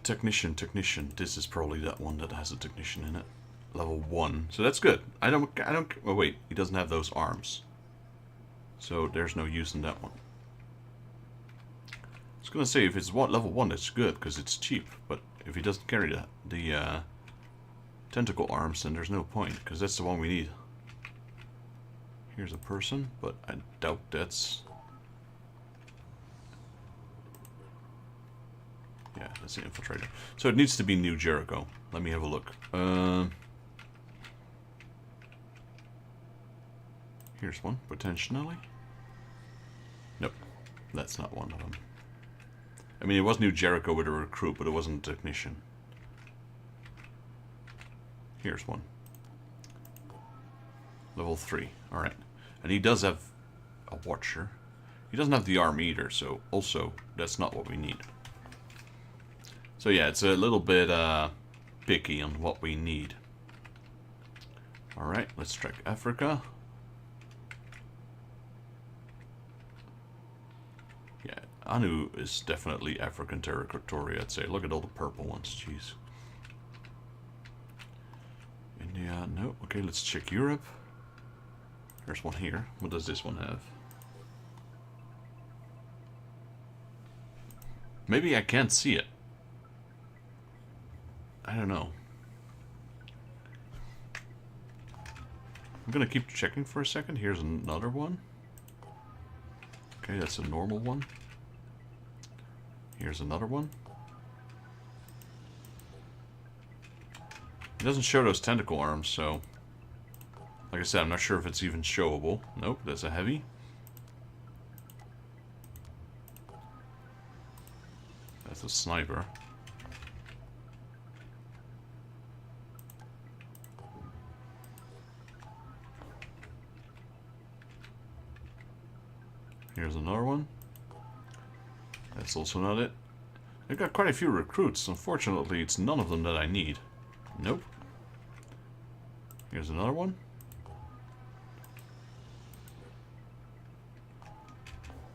Technician. This is probably that one that has a technician in it. Level 1. So that's good. I don't, oh wait, he doesn't have those arms. So there's no use in that one. I was gonna say, if it's level 1, that's good, because it's cheap. But if he doesn't carry the tentacle arms, then there's no point, because that's the one we need. Here's a person, but I doubt that's... Yeah, that's the infiltrator. So it needs to be New Jericho. Let me have a look. Here's one, potentially. Nope, that's not one of them. I mean, it was New Jericho with a recruit, but it wasn't a technician. Here's one. Level 3, alright. And he does have a watcher. He doesn't have the arm either, so also, that's not what we need. So yeah, it's a little bit picky on what we need. Alright, let's check Africa. Yeah, Anu is definitely African territory, I'd say. Look at all the purple ones, jeez. India, no. Okay, let's check Europe. There's one here. What does this one have? Maybe I can't see it. I don't know. I'm gonna keep checking for a second. Here's another one. Okay, that's a normal one. Here's another one. It doesn't show those tentacle arms, so... Like I said, I'm not sure if it's even showable. Nope, that's a heavy. That's a sniper. Here's another one. That's also not it. I've got quite a few recruits. Unfortunately, it's none of them that I need. Nope. Here's another one.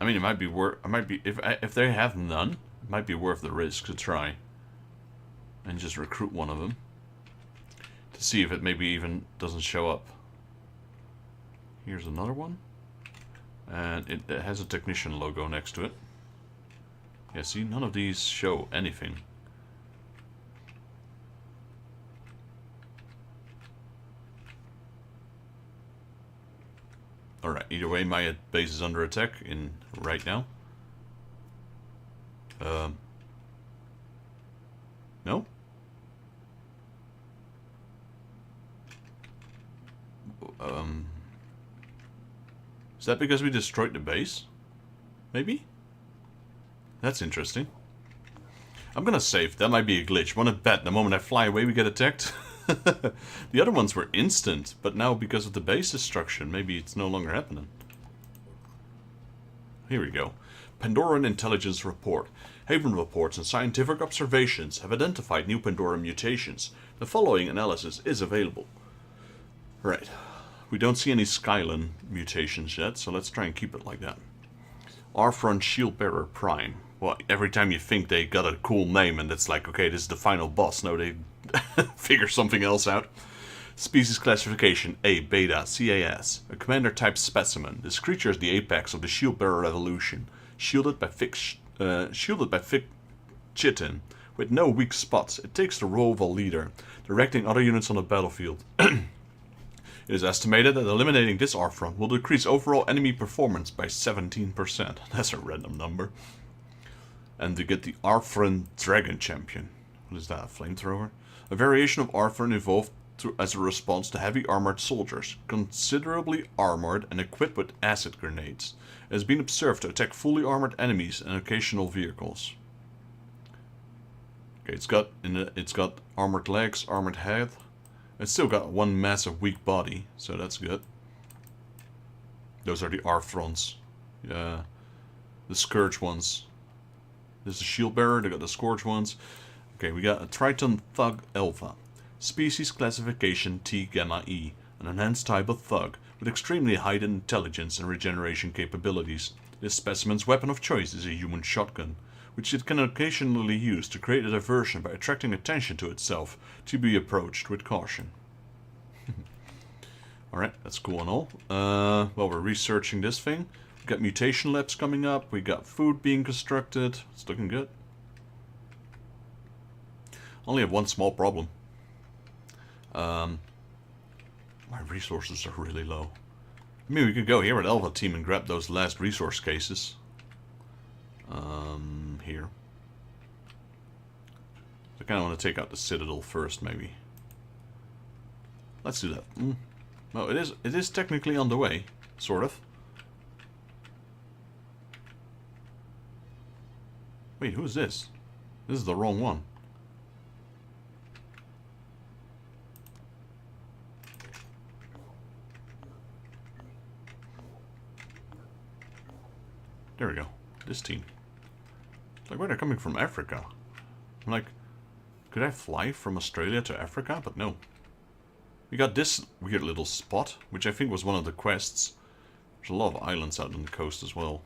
I mean, it might be worth. I might be if they have none, it might be worth the risk to try and just recruit one of them to see if it maybe even doesn't show up. Here's another one, and it has a technician logo next to it. Yeah, see, none of these show anything. Alright, either way, my base is under attack right now. No? Is that because we destroyed the base? Maybe? That's interesting. I'm gonna save. That might be a glitch. Wanna bet the moment I fly away we get attacked? The other ones were instant, but now because of the base destruction, maybe it's no longer happening. Here we go. Pandoran Intelligence Report. Haven reports and scientific observations have identified new Pandora mutations. The following analysis is available. Right. We don't see any Skyline mutations yet, so let's try and keep it like that. Arfron Shieldbearer Prime. Well, every time you think they got a cool name and it's like, okay, this is the final boss. No, they figure something else out. Species classification A, Beta, CAS. A commander-type specimen. This creature is the apex of the Shieldbearer evolution. Shielded by thick chitin. With no weak spots, it takes the role of a leader, directing other units on the battlefield. It is estimated that eliminating this Arfron will decrease overall enemy performance by 17%. That's a random number. And to get the Arfron Dragon Champion. What is that, a flamethrower? A variation of Arfron evolved as a response to heavy armored soldiers, considerably armored and equipped with acid grenades. It has been observed to attack fully armored enemies and occasional vehicles. Okay, it's got armored legs, armored head. It's still got one massive weak body, so that's good. Those are the Arfrons. The Scourge ones. This is a shield bearer, they got the Scourge ones. Okay, we got a Triton Thug Alpha. Species classification T Gamma E. An enhanced type of thug with extremely high intelligence and regeneration capabilities. This specimen's weapon of choice is a human shotgun, which it can occasionally use to create a diversion by attracting attention to itself, to be approached with caution. Alright, that's cool and all. Well, we're researching this thing. We got mutation labs coming up, we got food being constructed. It's looking good. Only have one small problem. My resources are really low. I mean, we could go here with Alpha Team and grab those last resource cases. Here. I kind of want to take out the Citadel first, maybe. Let's do that. Well, it is technically on the way, sort of. Wait, who's this? This is the wrong one. There we go. This team. Like, where they're coming from Africa. I'm like, could I fly from Australia to Africa? But no. We got this weird little spot, which I think was one of the quests. There's a lot of islands out on the coast as well.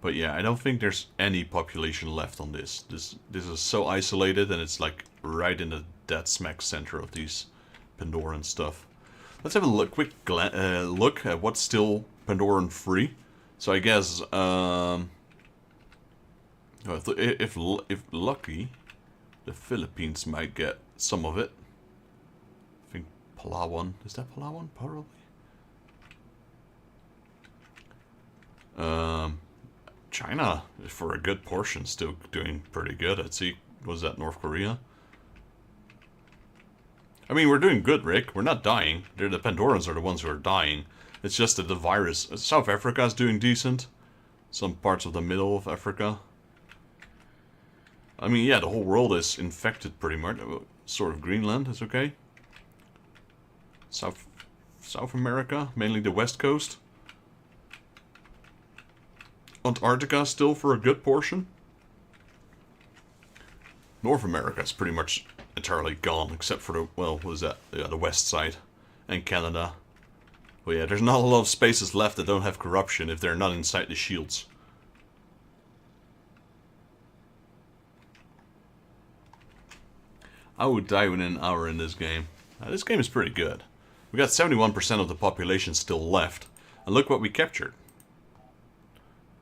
But yeah, I don't think there's any population left on this. This is so isolated, and it's like right in the dead smack center of these Pandoran stuff. Let's have a quick look at what's still Pandoran free. So I guess if lucky, the Philippines might get some of it. I think Palawan, is that Palawan? Probably. China, for a good portion, still doing pretty good. I'd see, was that North Korea? I mean, we're doing good, Rick. We're not dying. The Pandorans are the ones who are dying. It's just that the virus... South Africa is doing decent. Some parts of the middle of Africa. I mean, yeah, the whole world is infected pretty much. Sort of Greenland is okay. South America, mainly the west coast. Antarctica still for a good portion. North America is pretty much entirely gone, except for the, well, what is that? Yeah, the west side. And Canada. Well, yeah, there's not a lot of spaces left that don't have corruption if they're not inside the shields. I would die within an hour in this game. This game is pretty good. We got 71% of the population still left. And look what we captured.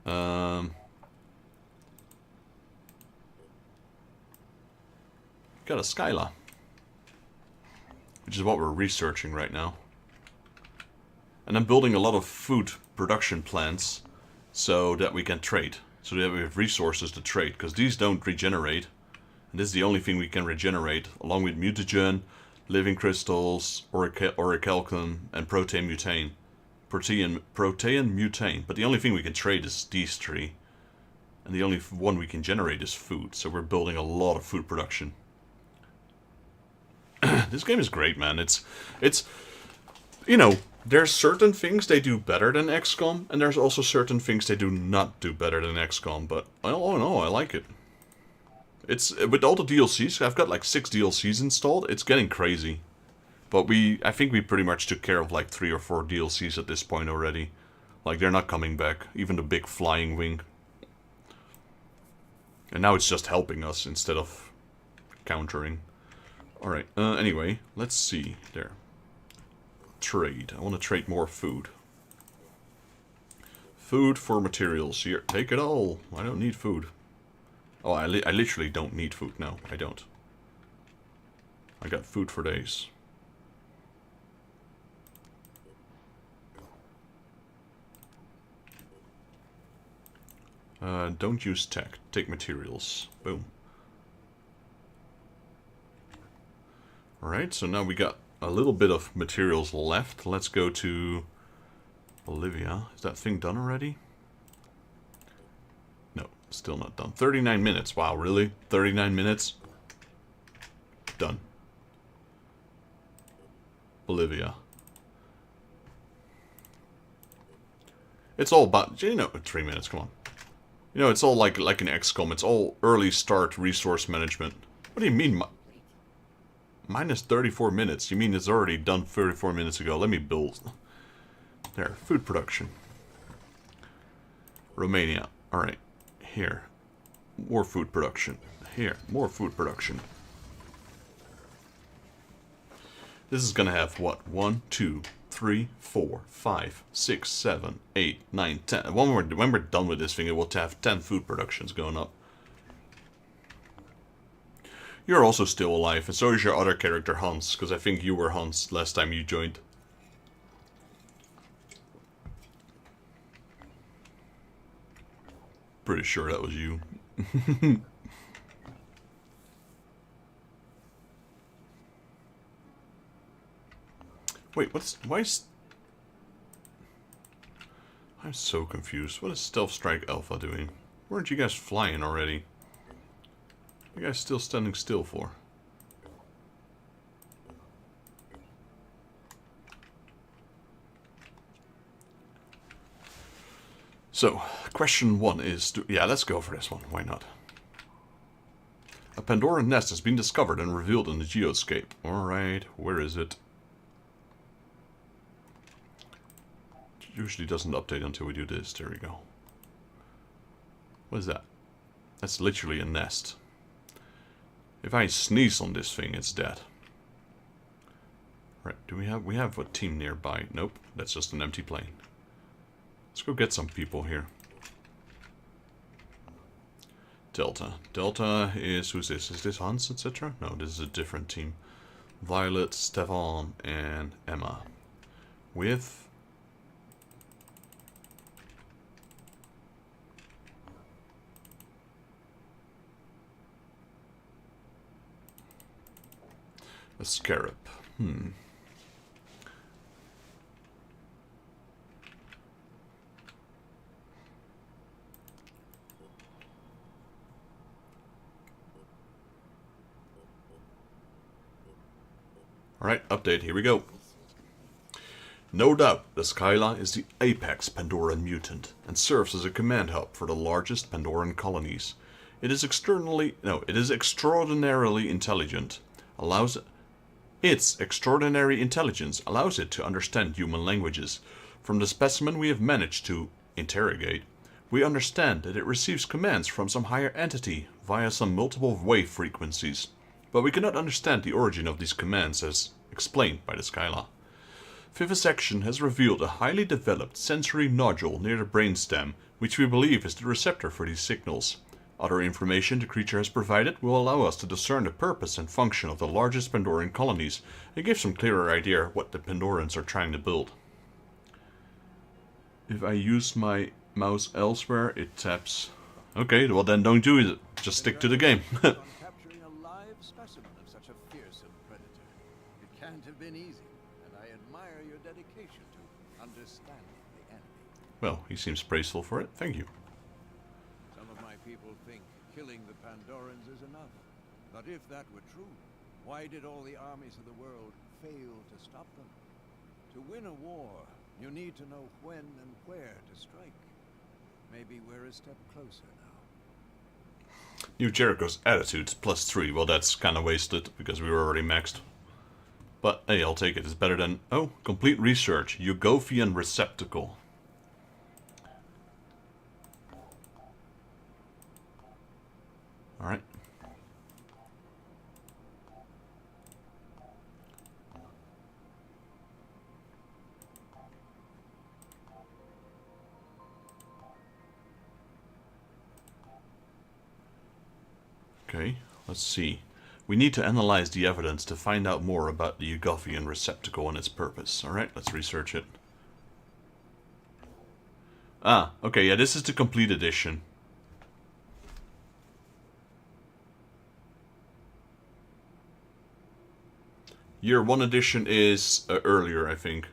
Got a Skyla. Which is what we're researching right now. And I'm building a lot of food production plants so that we can trade. So that we have resources to trade, because these don't regenerate. And this is the only thing we can regenerate, along with mutagen, living crystals, orichalcum, and protein mutane. Protein mutane. But the only thing we can trade is these three. And the only one we can generate is food. So we're building a lot of food production. This game is great, man. It's you know, there's certain things they do better than XCOM, and there's also certain things they do not do better than XCOM, but all in all, I like it. It's, with all the DLCs, I've got like 6 DLCs installed, it's getting crazy. But I think we pretty much took care of like 3 or 4 DLCs at this point already. Like, they're not coming back, even the big flying wing. And now it's just helping us instead of countering. Alright, anyway, let's see, there. Trade. I want to trade more food. Food for materials. Here, take it all. I don't need food. Oh, I literally don't need food. No, I don't. I got food for days. Don't use tech. Take materials. Boom. Alright, so now we got a little bit of materials left. Let's go to Bolivia. Is that thing done already? No, still not done. 39 minutes. Wow, really? 39 minutes? Done. Bolivia. It's all about, you know, 3 minutes, come on. You know, it's all like an XCOM. It's all early start resource management. What do you mean? Minus 34 minutes. You mean it's already done 34 minutes ago? Let me build. There, food production. Romania. Alright. Here. More food production. Here. More food production. This is gonna have what? 1, 2, 3, 4, 5, 6, 7, 8, 9, 10. When we're done with this thing, it will have 10 food productions going up. You're also still alive, and so is your other character, Hans, because I think you were Hans last time you joined. Pretty sure that was you. Wait, why is... I'm so confused. What is Stealth Strike Alpha doing? Weren't you guys flying already? What are you guys still standing still for? So, question 1 is... yeah, let's go for this one. Why not? A Pandoran nest has been discovered and revealed in the geoscape. Alright, where is it? It usually doesn't update until we do this. There we go. What is that? That's literally a nest. If I sneeze on this thing, it's dead. Right, do we have a team nearby? Nope, that's just an empty plane. Let's go get some people here. Delta. Delta is... who's this? Is this Hans, etc.? No, this is a different team. Violet, Stefan, and Emma. With... a scarab. Alright, update, here we go. No doubt, the Skyla is the apex Pandoran mutant, and serves as a command hub for the largest Pandoran colonies. It is extraordinarily intelligent. Its extraordinary intelligence allows it to understand human languages. From the specimen we have managed to interrogate, we understand that it receives commands from some higher entity via some multiple wave frequencies. But we cannot understand the origin of these commands as explained by the Skyla. Vivisection has revealed a highly developed sensory nodule near the brainstem, which we believe is the receptor for these signals. Other information the creature has provided will allow us to discern the purpose and function of the largest Pandoran colonies and give some clearer idea what the Pandorans are trying to build. If I use my mouse elsewhere, it taps... okay, well then don't do it. Just stick to the game. Capturing a live specimen of such a fearsome predator. It can't have been easy, and I admire your dedication to understanding the enemy. Well, he seems praiseful for it. Thank you. Some of my people think killing the Pandorans is enough. But if that were true, why did all the armies of the world fail to stop them? To win a war, you need to know when and where to strike. Maybe we're a step closer now. New Jericho's attitude, +3. Well, that's kind of wasted, because we were already maxed. But, hey, I'll take it. It's better than... oh, complete research. Yugovian receptacle. Alright. Okay, let's see. We need to analyze the evidence to find out more about the Yugovian receptacle and its purpose. Alright, let's research it. Ah, okay, yeah, this is the complete edition. Year 1 edition is earlier, I think.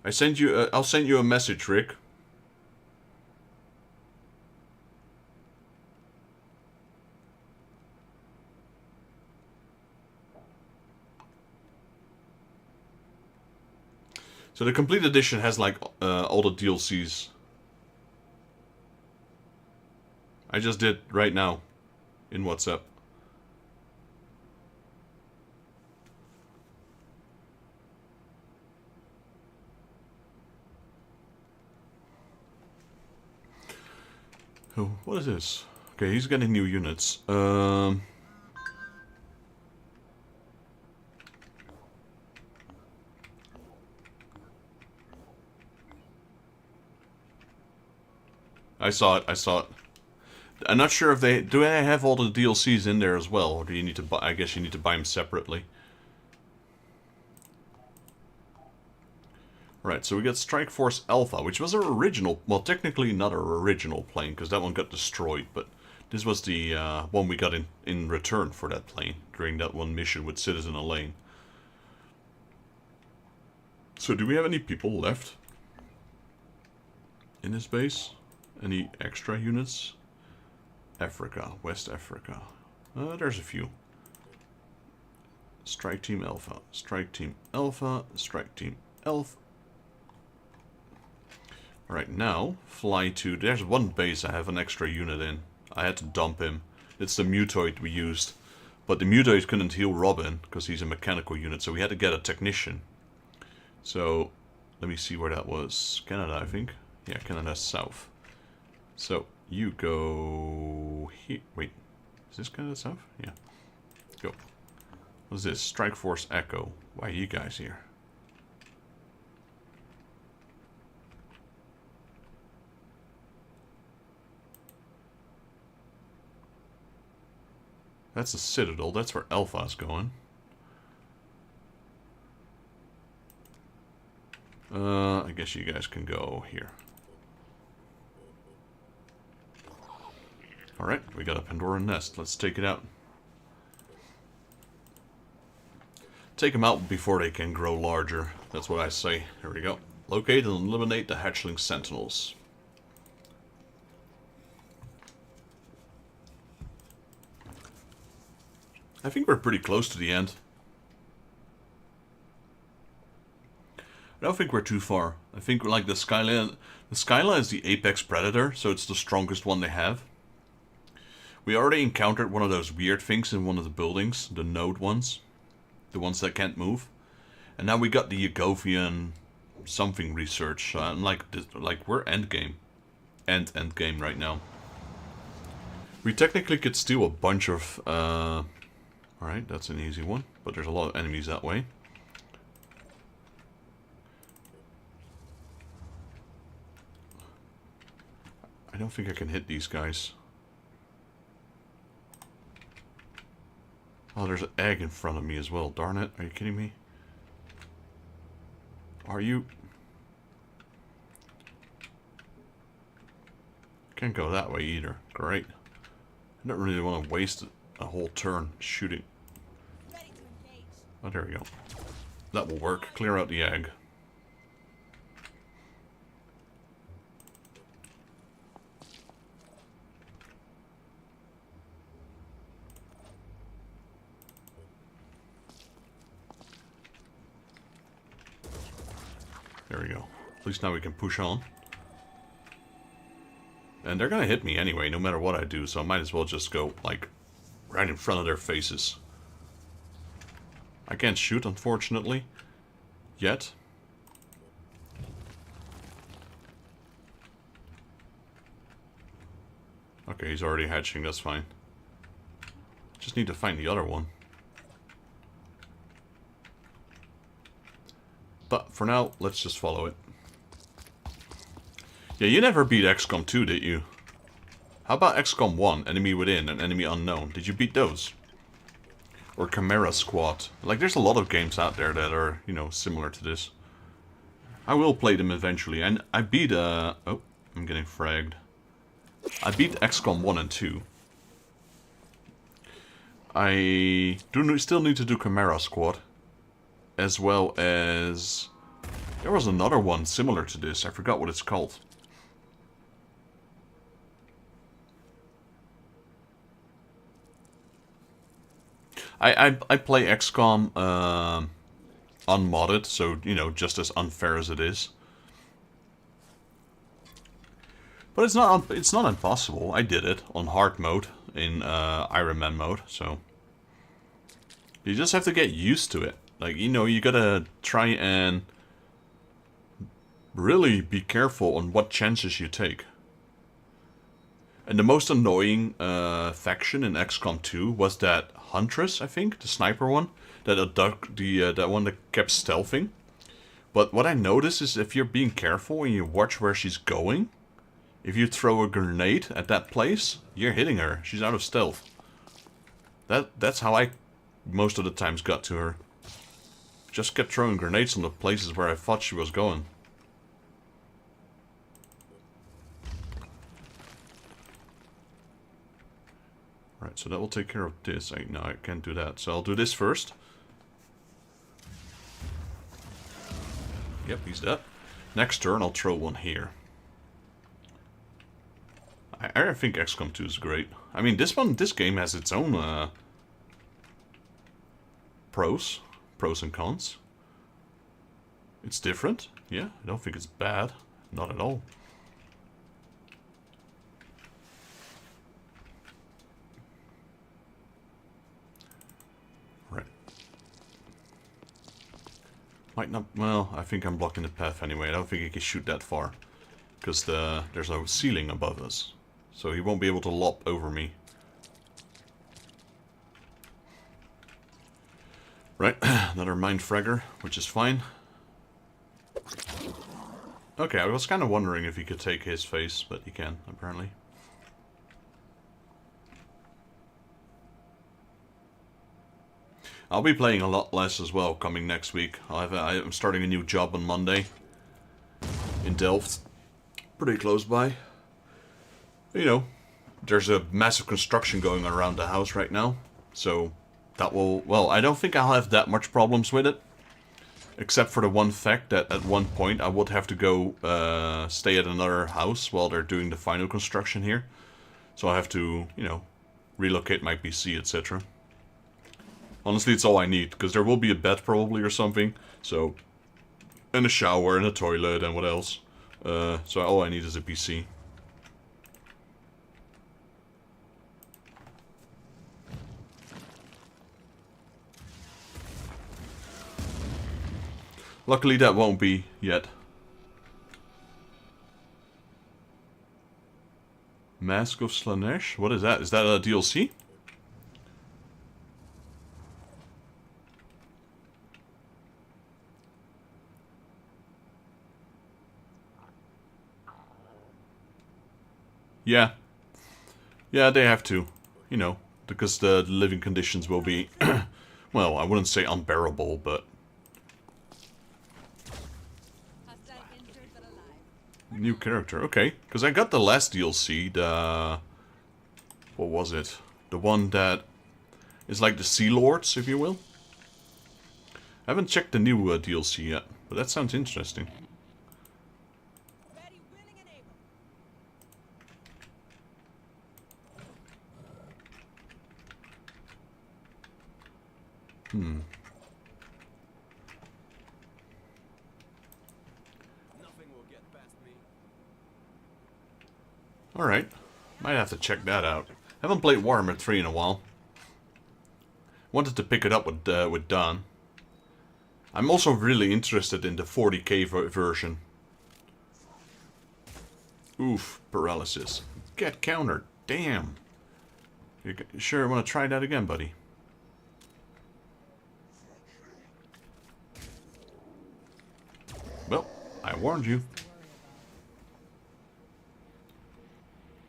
I'll send you a message, Rick. So the complete edition has like all the DLCs. I just did right now in WhatsApp. Oh, what is this? Okay, he's getting new units. I saw it. I'm not sure if they... do they have all the DLCs in there as well? Or do you need to buy... I guess you need to buy them separately. Right, so we got Strike Force Alpha, which was our original... well, technically not our original plane, because that one got destroyed, but this was the one we got in return for that plane, during that one mission with Citizen Elaine. So do we have any people left? in this base? Any extra units? Africa, West Africa. There's a few. Strike Team Alpha, Strike Team Alpha, Strike Team Alpha. Alright, now fly to... There's one base I have an extra unit in. I had to dump him. It's the mutoid we used. But the mutoid couldn't heal Robin, because he's a mechanical unit, so we had to get a technician. So, let me see where that was. Canada, I think. Yeah, Canada South. So, you go here. Wait, is this Canada South? Yeah. Go. What is this? Strike Force Echo. Why are you guys here? That's the Citadel. That's where Alpha's going. I guess you guys can go here. Alright, we got a Pandora nest. Let's take it out. Take them out before they can grow larger. That's what I say. Here we go. Locate and eliminate the hatchling sentinels. I think we're pretty close to the end. I don't think we're too far. I think like the Skyla is the apex predator, so it's the strongest one they have. We already encountered one of those weird things in one of the buildings, the node ones. The ones that can't move. And now we got the Yagovian something research. Like we're endgame. Endgame right now. We technically could steal a bunch of... Alright, that's an easy one. But there's a lot of enemies that way. I don't think I can hit these guys. Oh, there's an egg in front of me as well. Darn it. Are you kidding me? Are you? Can't go that way either. Great. I don't really want to waste a whole turn shooting. Oh, there we go. That will work. Clear out the egg. There we go. At least now we can push on. And they're gonna hit me anyway, no matter what I do, so I might as well just go, like, right in front of their faces. I can't shoot, unfortunately. Yet. Okay, he's already hatching, that's fine. Just need to find the other one. But for now, let's just follow it. Yeah, you never beat XCOM 2, did you? How about XCOM 1, Enemy Within and Enemy Unknown? Did you beat those? Or Chimera Squad? Like, there's a lot of games out there that are, you know, similar to this. I will play them eventually. And I beat, oh, I'm getting fragged. I beat XCOM 1 and 2. I still need to do Chimera Squad. As well as... There was another one similar to this. I forgot what it's called. I play XCOM unmodded, so, you know, just as unfair as it is. But it's not impossible. I did it on hard mode, in Iron Man mode, so... You just have to get used to it. Like, you know, you gotta try and really be careful on what chances you take. And the most annoying faction in XCOM 2 was that Huntress, I think, the sniper one, that that one that kept stealthing. But what I noticed is if you're being careful and you watch where she's going, if you throw a grenade at that place, you're hitting her. She's out of stealth. That's how I most of the times got to her. Just kept throwing grenades on the places where I thought she was going. Right, so that will take care of this. No, I can't do that. So I'll do this first. Yep, he's dead. Next turn, I'll throw one here. I think XCOM 2 is great. I mean, this game has its own pros and cons. It's different. Yeah, I don't think it's bad. Not at all. Right. Might not... Well, I think I'm blocking the path anyway. I don't think he can shoot that far. Because there's no ceiling above us. So he won't be able to lop over me. Right, another mind fragger, which is fine. Okay, I was kind of wondering if he could take his face, but he can, apparently. I'll be playing a lot less as well coming next week. I'm starting a new job on Monday in Delft. Pretty close by. You know, there's a massive construction going on around the house right now. So, that will... Well, I don't think I'll have that much problems with it. Except for the one fact that at one point I would have to go stay at another house while they're doing the final construction here. So I have to, you know, relocate my PC, etc. Honestly, it's all I need, because there will be a bed probably or something. So, and a shower and a toilet and what else. So all I need is a PC. Luckily that won't be yet. Mask of Slanesh? What is that? Is that a DLC? Yeah. Yeah, they have to. You know, because the living conditions will be... well, I wouldn't say unbearable, but... New character, okay. Because I got the last DLC, the... What was it? The one that is like the Sea Lords, if you will. I haven't checked the new DLC yet, but that sounds interesting. Alright. Might have to check that out. Haven't played Warhammer 3 in a while. Wanted to pick it up with Don. I'm also really interested in the 40k version. Oof, paralysis. Get countered. Damn. You sure want to try that again, buddy? Well, I warned you.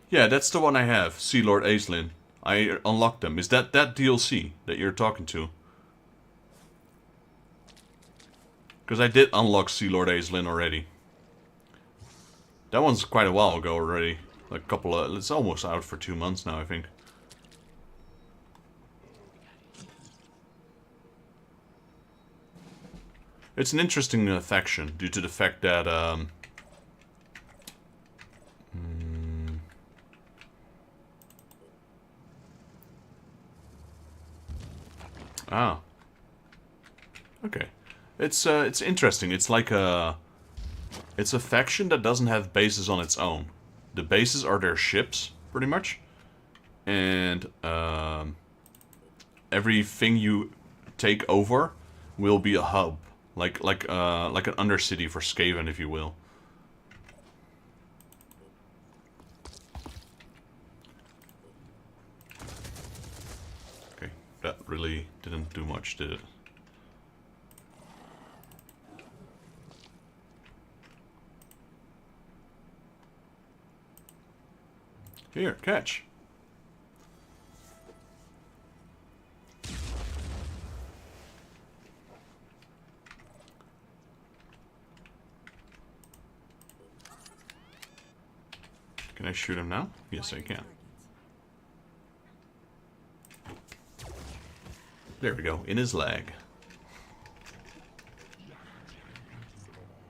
Yeah, that's the one I have, Sea Lord Aislinn. I unlocked them. Is that DLC that you're talking to? Because I did unlock Sea Lord Aislinn already. That one's quite a while ago already. Like a couple of... It's almost out for 2 months now, I think. It's an interesting faction, due to the fact that... Ah. Okay. It's interesting. It's like a... It's a faction that doesn't have bases on its own. The bases are their ships, pretty much. And everything you take over will be a hub. Like an undercity for Skaven, if you will. Okay, that really didn't do much, did it? Here, catch. Can I shoot him now? Yes, I can. There we go, in his leg.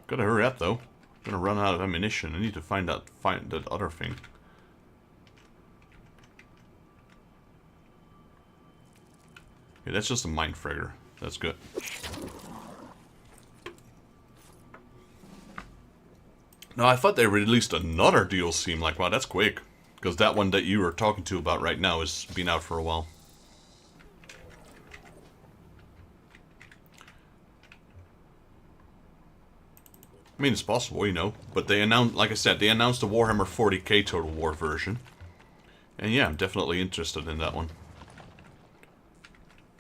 Gotta hurry up though. I'm gonna run out of ammunition. I need to find that other thing. Okay, that's just a mind fragger. That's good. No, I thought they released another DLC. I'm like, wow, that's quick. Because that one that you were talking to about right now has been out for a while. I mean, it's possible, you know. But they announced, like I said, they announced the Warhammer 40k Total War version. And yeah, I'm definitely interested in that one.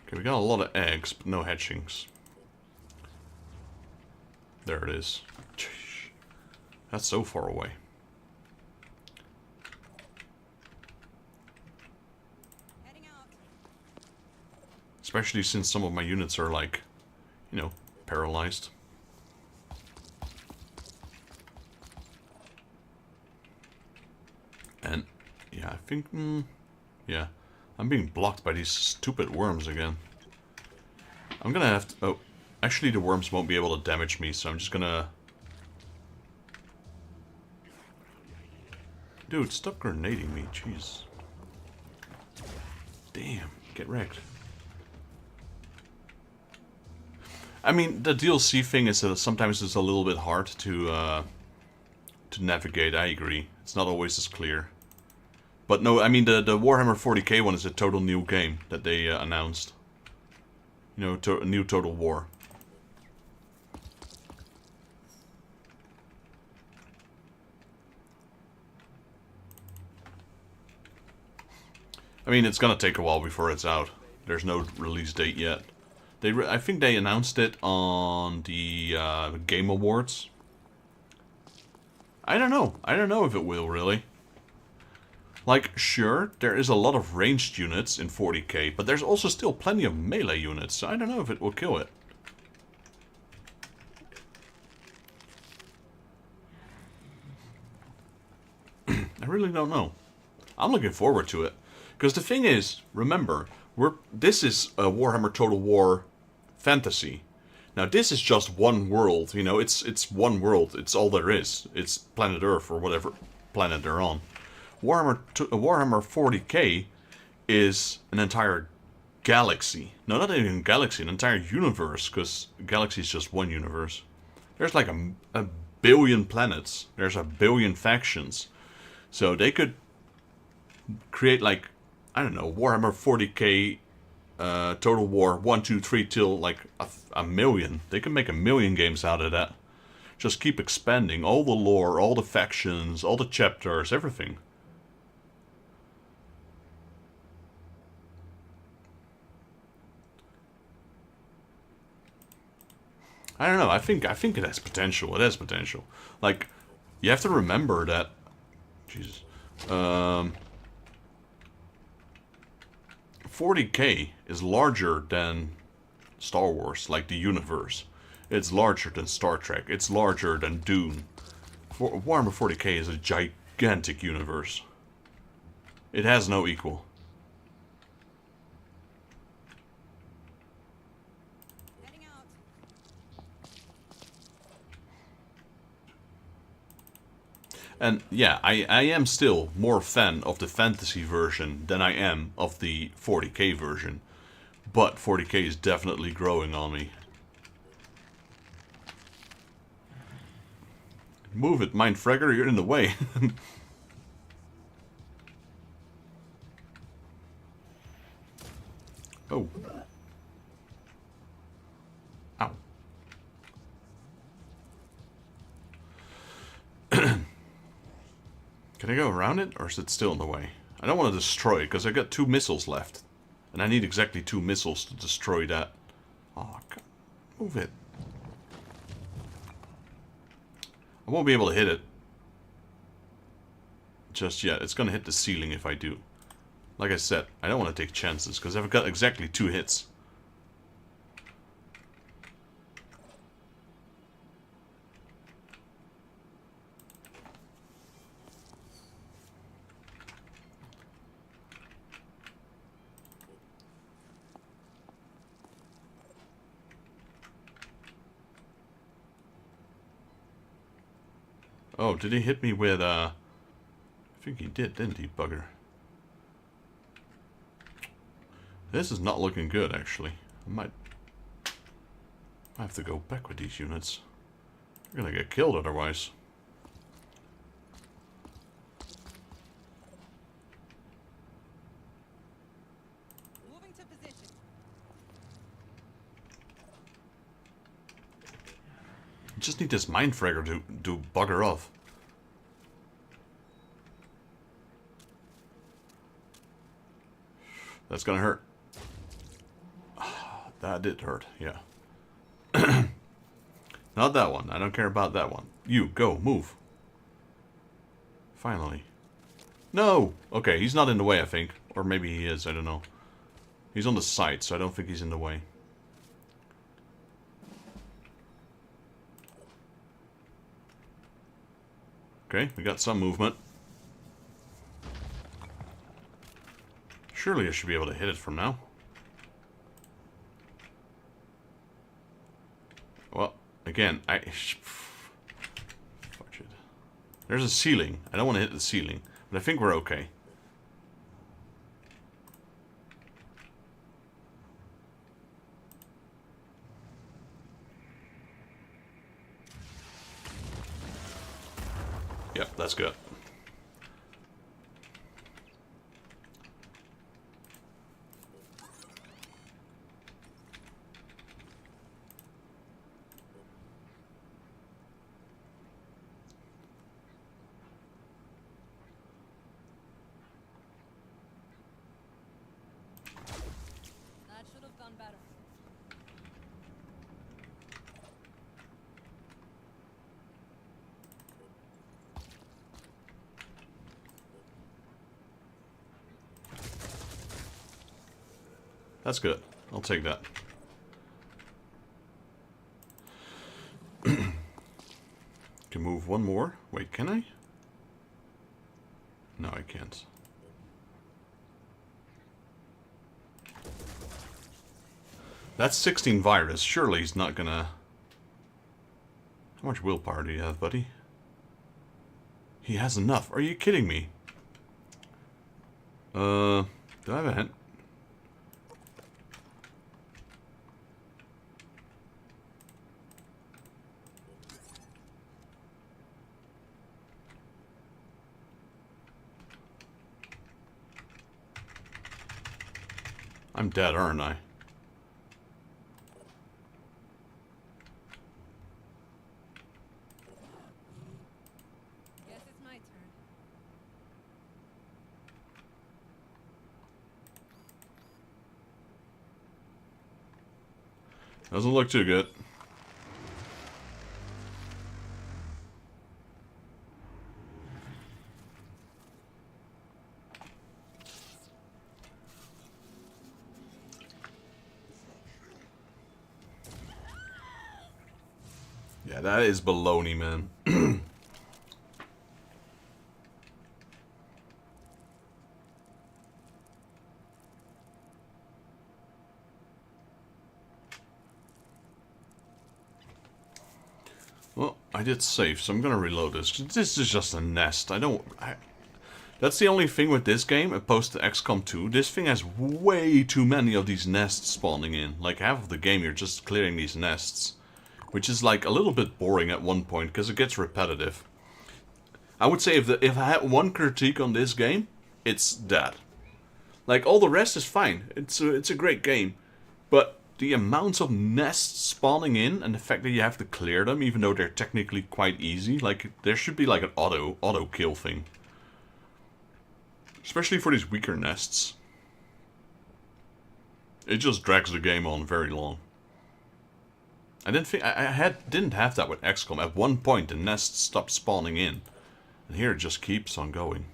Okay, we got a lot of eggs, but no hatchings. There it is. That's so far away. Heading out. Especially since some of my units are like, you know, paralyzed. And, yeah, I think, yeah. I'm being blocked by these stupid worms again. I'm gonna have to, oh, actually the worms won't be able to damage me, so I'm just gonna... Dude, stop grenading me, jeez. Damn, get wrecked. I mean, the DLC thing is that sometimes it's a little bit hard to navigate, I agree. It's not always as clear. But no, I mean, the Warhammer 40k one is a total new game that they announced. You know, a new Total War. I mean, it's gonna take a while before it's out. There's no release date yet. I think they announced it on the Game Awards. I don't know. I don't know if it will, really. Like, sure, there is a lot of ranged units in 40k, but there's also still plenty of melee units, so I don't know if it will kill it. I really don't know. I'm looking forward to it. Because the thing is, remember, this is a Warhammer Total War fantasy. Now, this is just one world, you know, it's one world, it's all there is. It's planet Earth, or whatever planet they're on. Warhammer 40k is an entire galaxy. No, not even a galaxy, an entire universe, because galaxy is just one universe. There's like a billion planets. There's a billion factions. So they could create like, I don't know, Warhammer 40k Total War 1, 2, 3 till like a million. They can make a million games out of that. Just keep expanding all the lore, all the factions, all the chapters, everything. I don't know. I think it has potential. It has potential. Like, you have to remember that. Jesus. 40k is larger than Star Wars, like the universe. It's larger than Star Trek. It's larger than Dune. Warhammer 40k is a gigantic universe. It has no equal. Heading out. And yeah, I am still more fan of the fantasy version than I am of the 40k version. But 40k is definitely growing on me. Move it, Mind Fragger, you're in the way. Oh. Ow. Can I go around it, or is it still in the way? I don't want to destroy it, because I got 2 missiles left. And I need exactly 2 missiles to destroy that. Oh, God. Move it. I won't be able to hit it just yet. It's going to hit the ceiling if I do. Like I said, I don't want to take chances, because I've got exactly 2 hits. Oh, did he hit me with, I think he did, didn't he, bugger? This is not looking good, actually. I might have to go back with these units. You're gonna get killed otherwise. Moving to position. You just need this mindfragger to bugger off. That's gonna hurt. That did hurt, yeah. Not that one. I don't care about that one. You, go, move. Finally. No! Okay, he's not in the way, I think. Or maybe he is, I don't know. He's on the side, so I don't think he's in the way. Okay, we got some movement. Surely I should be able to hit it from now. Well, again, fudge it. There's a ceiling. I don't want to hit the ceiling, but I think we're okay. Yep, that's good. That should have gone better. That's good. I'll take that. Can move one more. Wait, can I? No, I can't. That's 16 virus. Surely he's not gonna... How much willpower do you have, buddy? He has enough. Are you kidding me? Do I have a hint? I'm dead, aren't I? Guess it's my turn. Doesn't look too good. Yeah, that is baloney, man. Well, I did save, so I'm gonna reload this. This is just a nest. That's the only thing with this game, opposed to XCOM 2. This thing has way too many of these nests spawning in. Like, half of the game you're just clearing these nests. Which is, like, a little bit boring at one point, because it gets repetitive. I would say if I had one critique on this game, it's that. Like, all the rest is fine. It's a great game. But the amounts of nests spawning in, and the fact that you have to clear them, even though they're technically quite easy, like, there should be, like, an auto kill thing. Especially for these weaker nests. It just drags the game on very long. I didn't think didn't have that with XCOM. At one point, the nest stopped spawning in, and here it just keeps on going.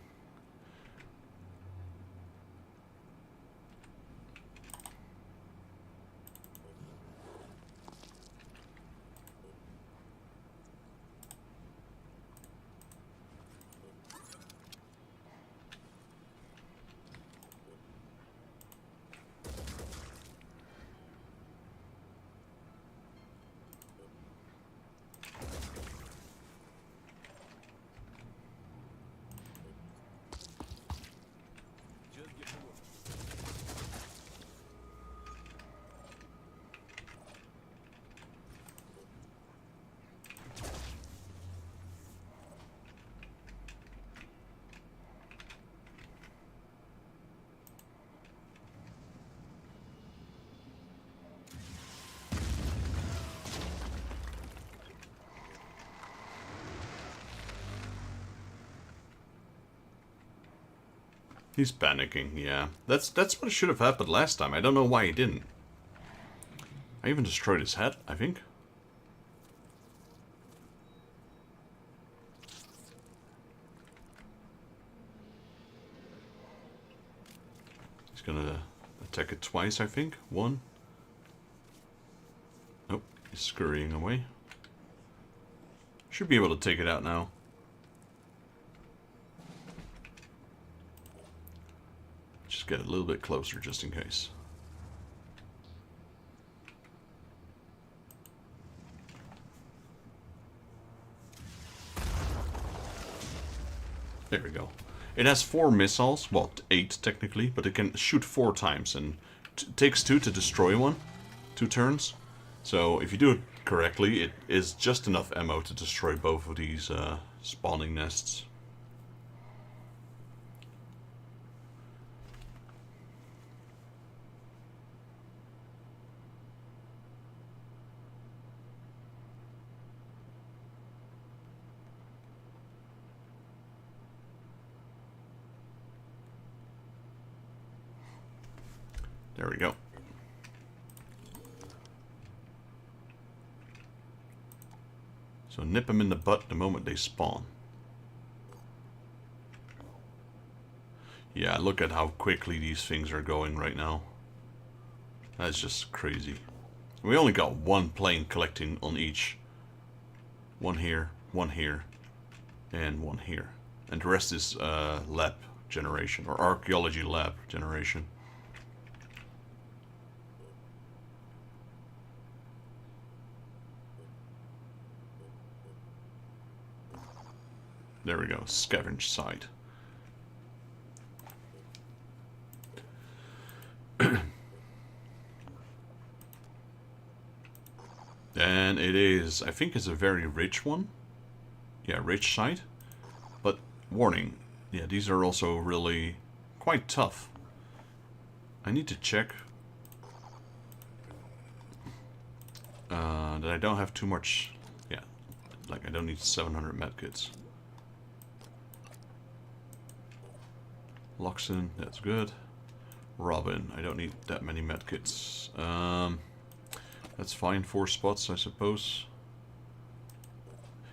He's panicking, yeah. That's what should have happened last time. I don't know why he didn't. I even destroyed his head, I think. He's gonna attack it twice, I think. One. Nope, he's scurrying away. Should be able to take it out now. Just get a little bit closer, just in case. There we go. It has 4 missiles, well, 8 technically, but it can shoot 4 times, and it takes 2 to destroy one, 2 turns. So if you do it correctly, it is just enough ammo to destroy both of these spawning nests. There we go. So nip them in the butt the moment they spawn. Yeah, look at how quickly these things are going right now. That's just crazy. We only got 1 plane collecting on each. 1 here, 1 here, and 1 here. And the rest is lab generation, or archaeology lab generation. There we go, scavenge site. And it is, I think it's a very rich one. Yeah, rich site. But warning, yeah, these are also really quite tough. I need to check that I don't have too much, yeah, like I don't need 700 medkits. Loxin, that's good. Robin, I don't need that many medkits. That's fine, 4 spots, I suppose.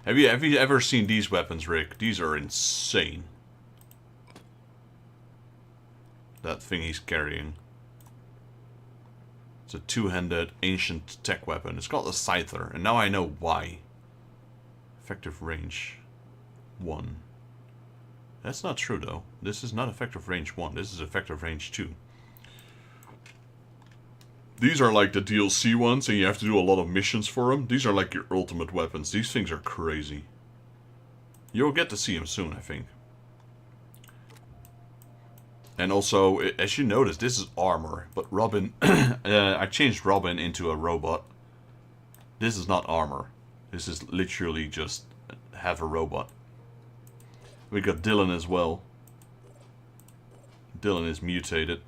Have you ever seen these weapons, Rick? These are insane. That thing he's carrying. It's a 2-handed ancient tech weapon. It's called a scyther, and now I know why. Effective range 1. That's not true, though. This is not effective range 1. This is effective range 2. These are like the DLC ones, and you have to do a lot of missions for them. These are like your ultimate weapons. These things are crazy. You'll get to see them soon, I think. And also, as you notice, this is armor. But Robin... I changed Robin into a robot. This is not armor. This is literally just have a robot. We got Dylan as well. Dylan is mutated.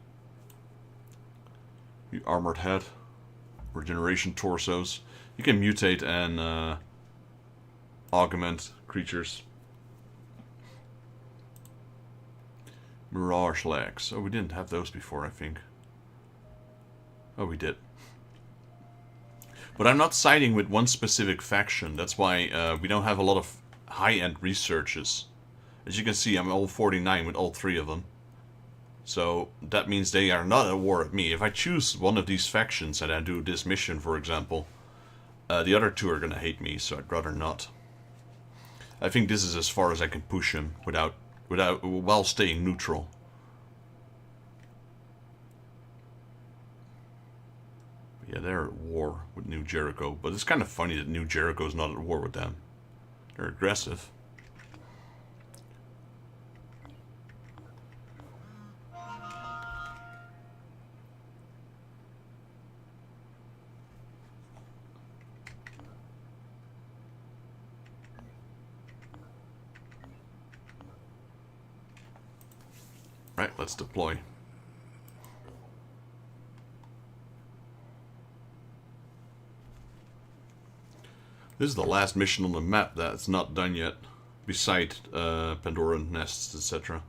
The armored head. Regeneration torsos. You can mutate and augment creatures. Mirage legs. Oh, we didn't have those before, I think. Oh, we did. But I'm not siding with one specific faction. That's why we don't have a lot of high-end researches. As you can see, I'm all 49 with all 3 of them. So that means they are not at war with me. If I choose one of these factions and I do this mission, for example, the other 2 are gonna hate me, so I'd rather not. I think this is as far as I can push him while staying neutral. But yeah, they're at war with New Jericho, but it's kind of funny that New Jericho is not at war with them. They're aggressive. Right, let's deploy. This is the last mission on the map that's not done yet, beside Pandora nests, etc.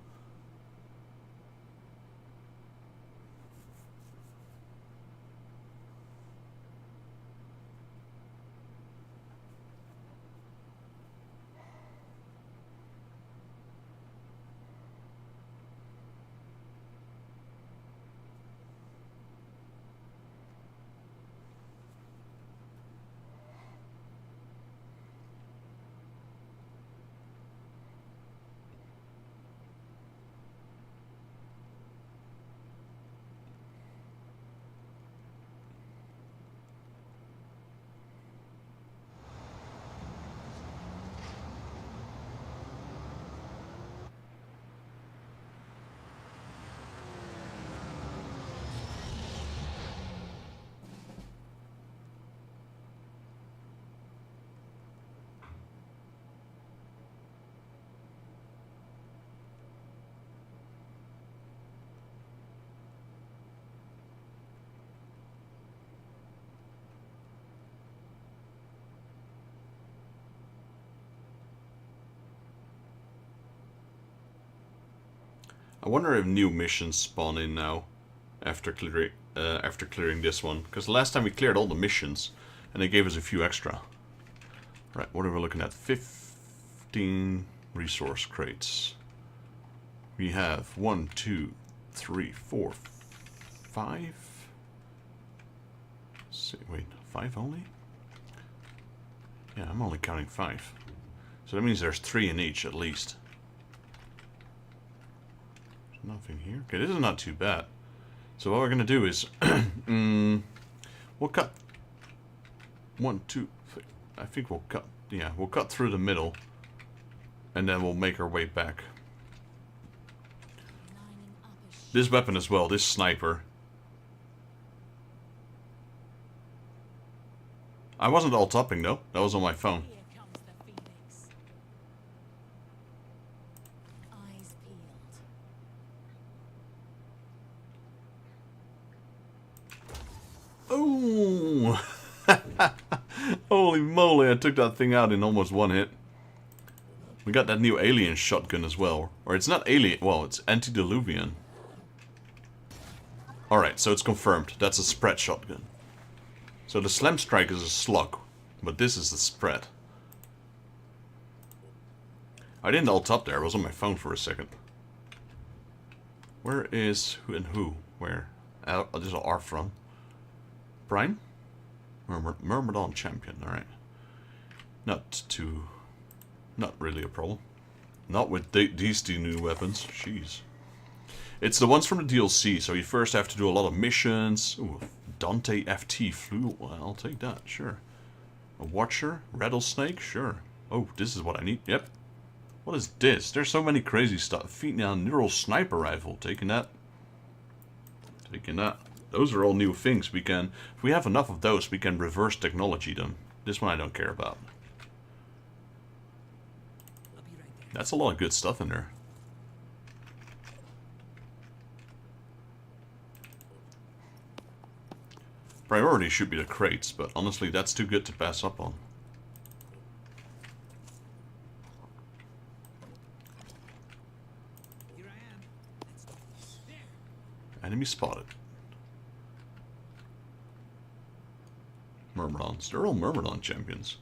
I wonder if new missions spawn in now after clearing this one. Because last time we cleared all the missions and they gave us a few extra. Right, what are we looking at? 15 resource crates. We have 1, 2, 3, 4, 5. Wait, 5 only? Yeah, I'm only counting 5. So that means there's 3 in each at least. There's nothing here. Okay, this is not too bad. So what we're gonna do is we'll cut 1, 2, 3. I think we'll cut. Yeah, we'll cut through the middle, and then we'll make our way back. This weapon as well, this sniper. I wasn't all topping though. That was on my phone. Here comes the phoenix. Eyes peeled. Oh! Holy moly, I took that thing out in almost one hit. We got that new alien shotgun as well. Or it's not alien, well, it's antediluvian. Alright, so it's confirmed. That's a spread shotgun. So the slam strike is a slug, but this is the spread. I didn't alt up there, I was on my phone for a second. Where is who and who? Where? This is R from. Prime? Myrmidon champion, alright. Not really a problem. Not with these two new weapons, jeez. It's the ones from the DLC, so you first have to do a lot of missions. Ooh, Dante FT flew. Well, I'll take that, sure. A Watcher? Rattlesnake? Sure. Oh, this is what I need. Yep. What is this? There's so many crazy stuff. Phoenix Neural Sniper Rifle. Taking that. Taking that. Those are all new things. We can, if we have enough of those, we can reverse technology them. This one I don't care about. I'll be right there. That's a lot of good stuff in there. Priority should be the crates, but honestly that's too good to pass up on. Here I am. Let's do this. There. Enemy spotted. Myrmidons. They're all Myrmidon champions.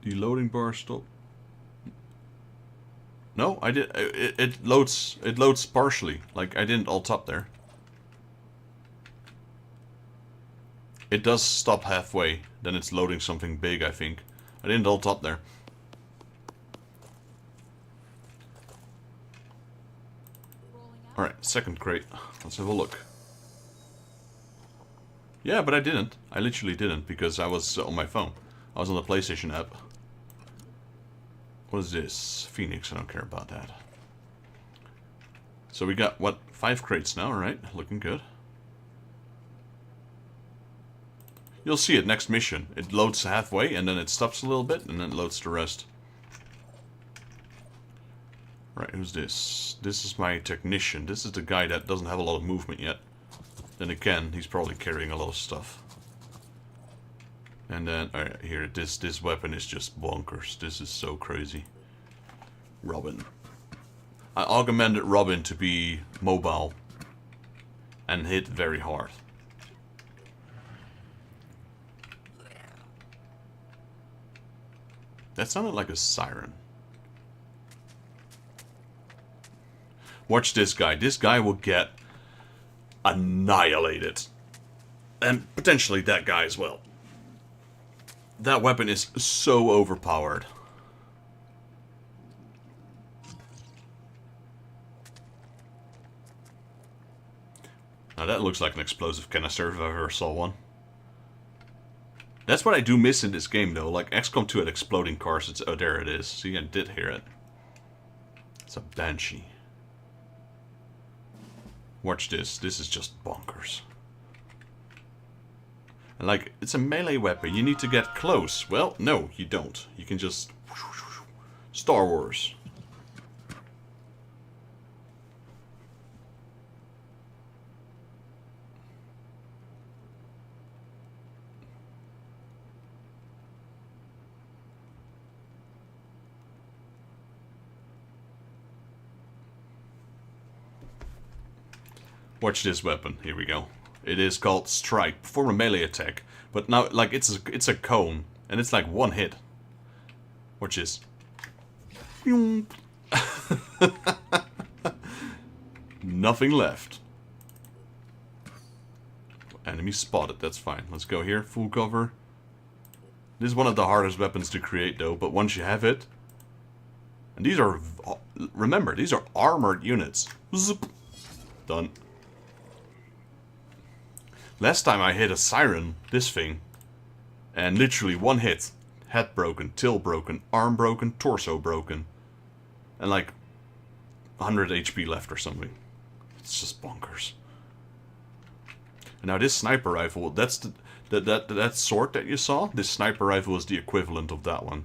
The loading bar stop. No, I did. It loads. It loads partially. Like I didn't alt up there. It does stop halfway. Then it's loading something big. I think. I didn't alt up there. All right, second crate. Let's have a look. Yeah, but I didn't. I literally didn't because I was on my phone. I was on the PlayStation app. What is this? Phoenix, I don't care about that. So we got, what, 5 crates now, right? Looking good. You'll see it next mission. It loads halfway and then it stops a little bit and then it loads the rest. Right, who's this? This is my technician. This is the guy that doesn't have a lot of movement yet. Then again, he's probably carrying a lot of stuff. And then, alright, here, this weapon is just bonkers. This is so crazy. Robin. I augmented Robin to be mobile. And hit very hard. That sounded like a siren. Watch this guy. This guy will get annihilated. And potentially that guy as well. That weapon is so overpowered. Now that looks like an explosive canister if I ever saw one. That's what I do miss in this game though. Like XCOM 2 had exploding cars. It's, oh, there it is. See, I did hear it. It's a Banshee. Watch this. This is just bonkers. And like, it's a melee weapon. You need to get close. Well, no, you don't. You can just... Star Wars. Watch this weapon. Here we go. It is called Strike. Perform a melee attack. But now, like, it's a cone. And it's like one hit. Watch this. Nothing left. Enemy spotted. That's fine. Let's go here. Full cover. This is one of the hardest weapons to create, though. But once you have it... And these are... Remember, these are armored units. Zip. Done. Last time I hit a siren, this thing, and literally one hit. Head broken, tail broken, arm broken, torso broken. And like 100 HP left or something. It's just bonkers. And now this sniper rifle, that's that sword that you saw, this sniper rifle is the equivalent of that one.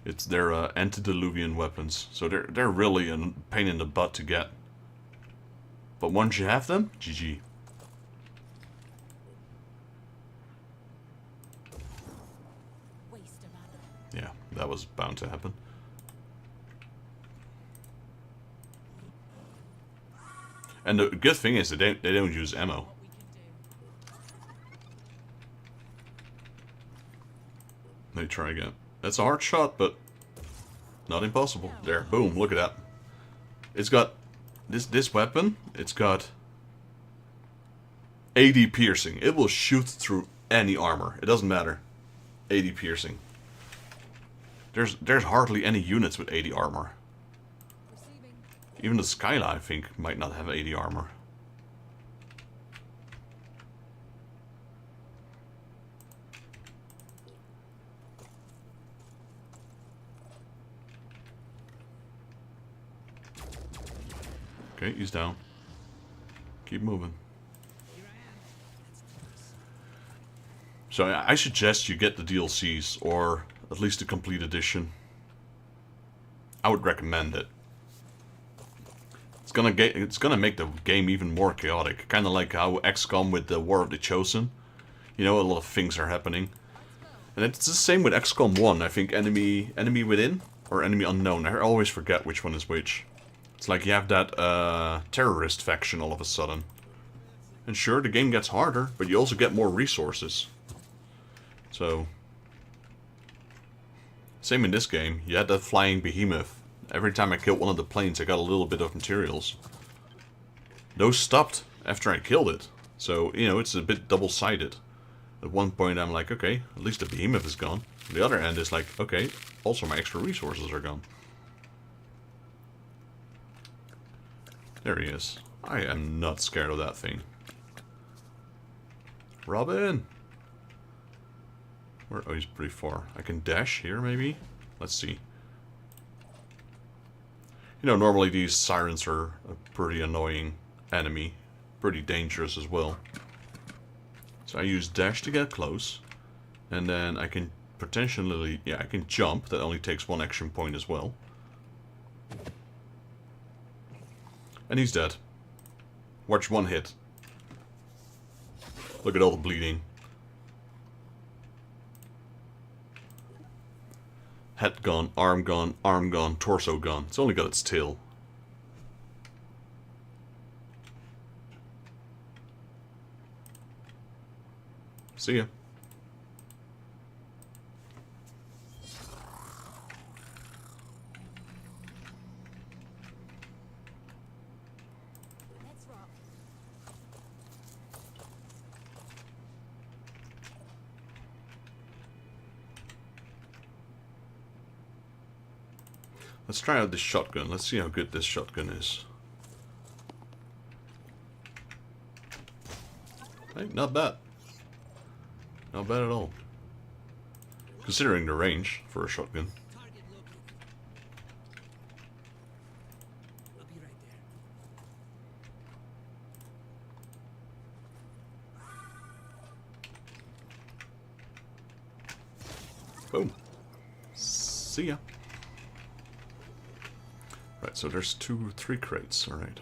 It's their antediluvian weapons, so they're really a pain in the butt to get. But once you have them, GG. Waste of ammo. Yeah, that was bound to happen. And the good thing is that they don't use ammo. What we can do. Let me try again. That's a hard shot, but not impossible. There, boom, look at that. It's got this weapon, it's got 80 piercing. It will shoot through any armor. It doesn't matter. 80 piercing. There's hardly any units with 80 armor. Receiving. Even the Skyla, I think, might not have 80 armor. Okay, he's down. Keep moving. So I suggest you get the DLCs, or at least the complete edition. I would recommend it. It's gonna make the game even more chaotic, kind of like how XCOM with the War of the Chosen. You know, a lot of things are happening, and it's the same with XCOM 1. I think enemy within or enemy unknown. I always forget which one is which. It's like you have that terrorist faction all of a sudden. And sure, the game gets harder, but you also get more resources. So, same in this game. You had that flying behemoth. Every time I killed one of the planes, I got a little bit of materials. Those stopped after I killed it. So, you know, it's a bit double-sided. At one point I'm like, okay, at least the behemoth is gone. On the other end is like, okay, also my extra resources are gone. There he is. I am not scared of that thing. Robin! Where? Oh, he's pretty far. I can dash here, maybe? Let's see. You know, normally these sirens are a pretty annoying enemy. Pretty dangerous as well. So I use dash to get close. And then I can potentially... Yeah, I can jump. That only takes one action point as well. And he's dead. Watch one hit. Look at all the bleeding. Head gone, arm gone, torso gone. It's only got its tail. See ya. Let's rock. Let's try out this shotgun. Let's see how good this shotgun is. Hey, not bad. Not bad at all. Considering the range for a shotgun. Target located. I'll be right there. Boom. See ya. Right, so there's 3 crates, alright.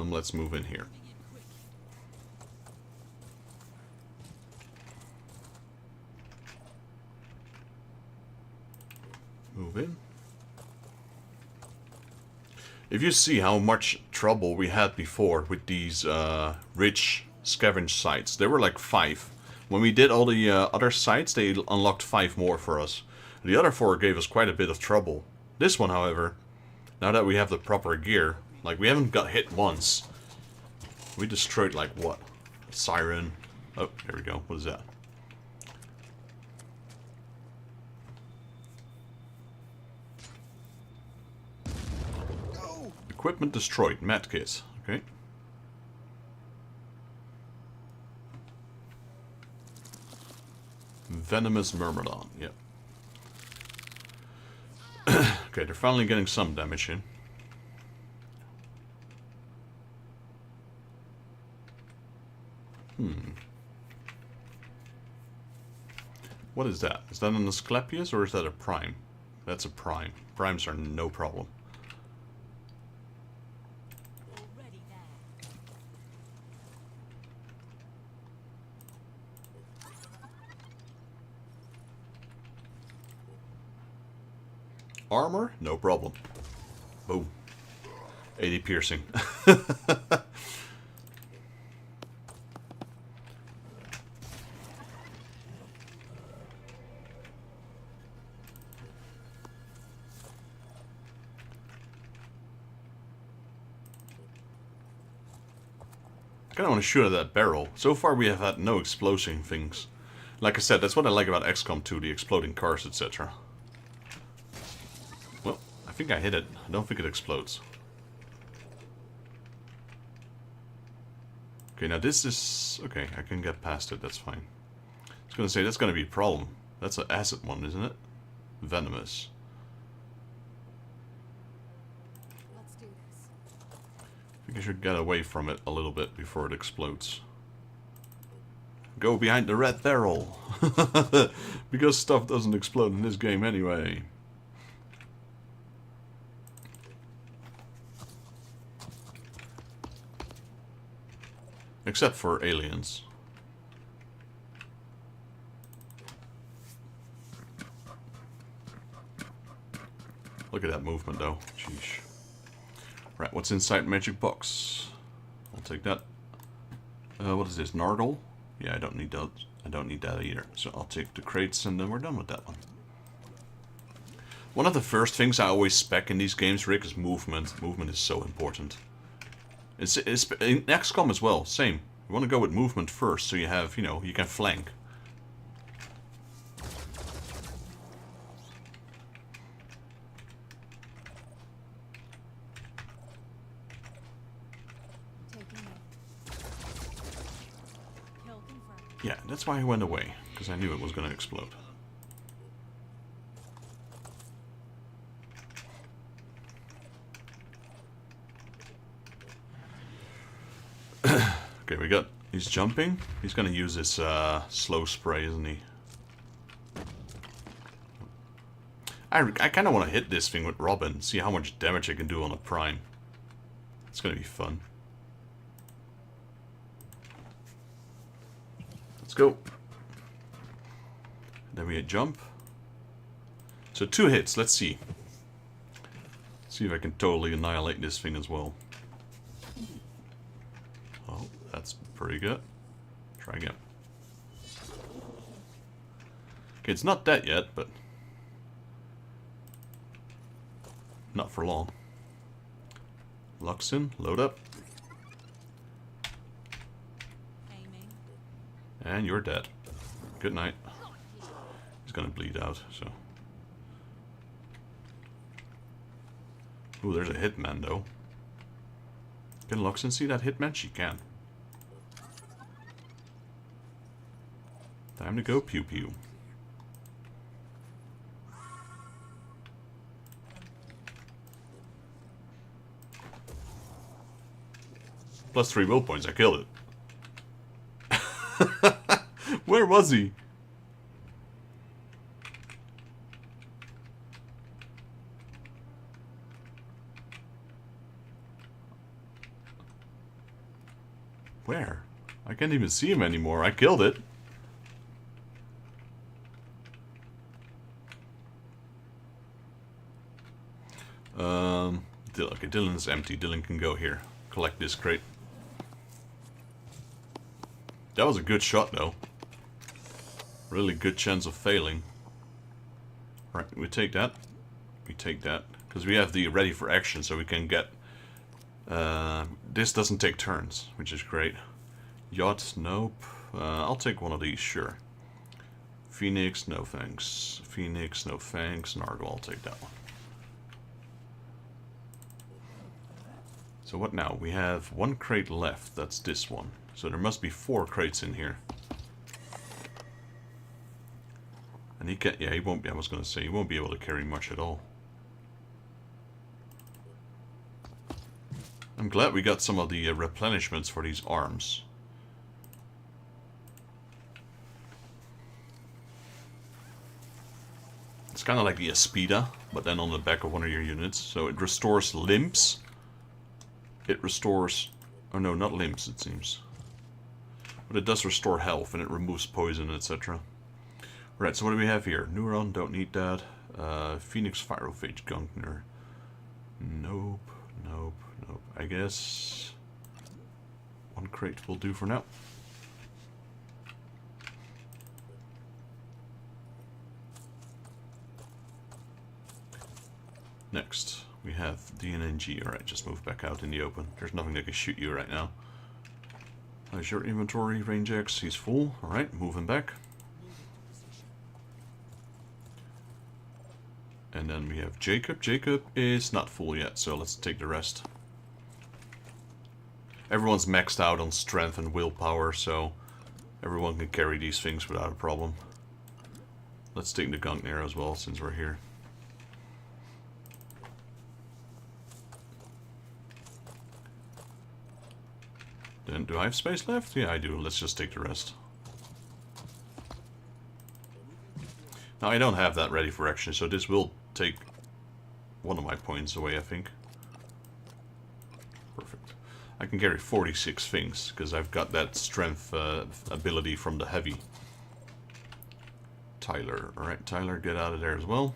Let's move in here. Move in. If you see how much trouble we had before with these rich scavenge sites, there were like 5. When we did all the other sites, they unlocked 5 more for us. The other 4 gave us quite a bit of trouble. This one, however, now that we have the proper gear, like we haven't got hit once. We destroyed like what? Siren. Oh, there we go. What is that? Equipment destroyed. Medkit. Okay. Venomous Myrmidon. Yep. Okay, they're finally getting some damage in. What is that? Is that an Asclepius or is that a prime? That's a prime. Primes are no problem. Already there. Armor? No problem. Boom. 80 piercing. I kind of want to shoot at that barrel. So far we have had no exploding things. Like I said, that's what I like about XCOM 2, the exploding cars, etc. Well, I think I hit it. I don't think it explodes. Okay, now this is... Okay, I can get past it, that's fine. I was going to say, that's going to be a problem. That's an acid one, isn't it? Venomous. Let's do this. I think I should get away from it a little bit before it explodes. Go behind the red barrel. Because stuff doesn't explode in this game anyway. Except for aliens. Look at that movement though. Sheesh. Right, what's inside magic box? I'll take that. What is this? Nardole? Yeah, I don't need that. I don't need that either. So I'll take the crates and then we're done with that one. One of the first things I always spec in these games, Rick, is movement. Movement is so important. It's in XCOM as well, same. You want to go with movement first, so you have, you know, you can flank. Taking it. Kill confirmed. Yeah, that's why I went away, because I knew it was going to explode. Okay, we got... He's jumping. He's gonna use his slow spray, isn't he? I kind of want to hit this thing with Robin, see how much damage I can do on a prime. It's gonna be fun. Let's go. Then we jump. So 2 hits, let's see. See if I can totally annihilate this thing as well. Oh, that's pretty good. Try again. Okay, it's not dead yet, but not for long. Luxin, load up. Aiming. And you're dead. Good night. He's gonna bleed out, so. Ooh, there's a hitman though. Can Luxin see that hitman? She can. Time to go pew pew. +3 will points, I killed it. Where was he? Where? I can't even see him anymore. I killed it. Okay, Dylan's empty. Dylan can go here. Collect this crate. That was a good shot, though. Really good chance of failing. Right, we take that. We take that. Because we have the ready for action, so we can get... this doesn't take turns, which is great. Yacht, nope. I'll take one of these, sure. Phoenix, no thanks. Phoenix, no thanks. Nargle, I'll take that one. So what now? We have one crate left. That's this one. So there must be 4 crates in here. And he can't... Yeah, he won't be... I was going to say, he won't be able to carry much at all. I'm glad we got some of the replenishments for these arms. It's kind of like the Aspida, but then on the back of one of your units. So it restores limbs. It restores... Oh no, not limbs, it seems. But it does restore health, and it removes poison, etc. Right, so what do we have here? Neuron, don't need that. Phoenix Pyrophage Gunkner. Nope, nope, nope. I guess... one crate will do for now. Next, we have DNNG. Alright, just move back out in the open. There's nothing that can shoot you right now. How's your inventory? Range X, he's full. Alright, moving back. And then we have Jacob. Jacob is not full yet, so let's take the rest. Everyone's maxed out on strength and willpower, so everyone can carry these things without a problem. Let's take the Gunkner as well, since we're here. Then, do I have space left? Yeah, I do. Let's just take the rest. Now, I don't have that ready for action, so this will take one of my points away, I think. Perfect. I can carry 46 things, because I've got that strength ability from the heavy. Tyler. Alright, Tyler, get out of there as well.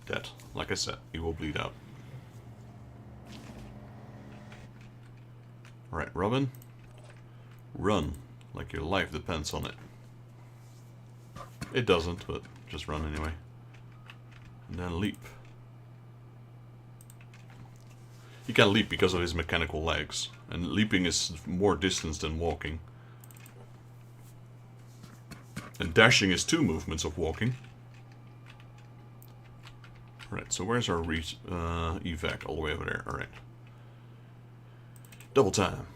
Dead. Like I said, he will bleed out. Alright, Robin. Run. Like your life depends on it. It doesn't, but just run anyway. And then leap. He can leap because of his mechanical legs. And leaping is more distance than walking. And dashing is 2 movements of walking. Alright, so where's our evac? All the way over there. Alright. Double time.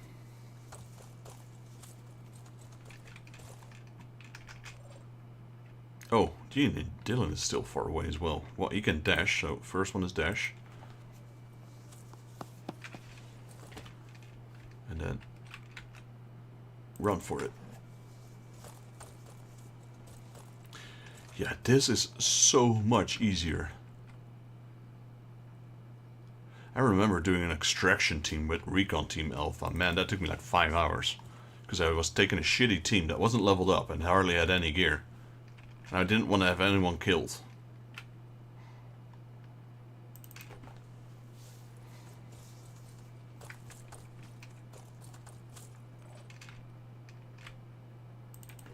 Oh, gee, Dylan is still far away as well. Well, he can dash, so first one is dash. And then run for it. Yeah, this is so much easier. I remember doing an extraction team with Recon Team Alpha. Man, that took me like 5 hours. Because I was taking a shitty team that wasn't leveled up and hardly had any gear. And I didn't want to have anyone killed.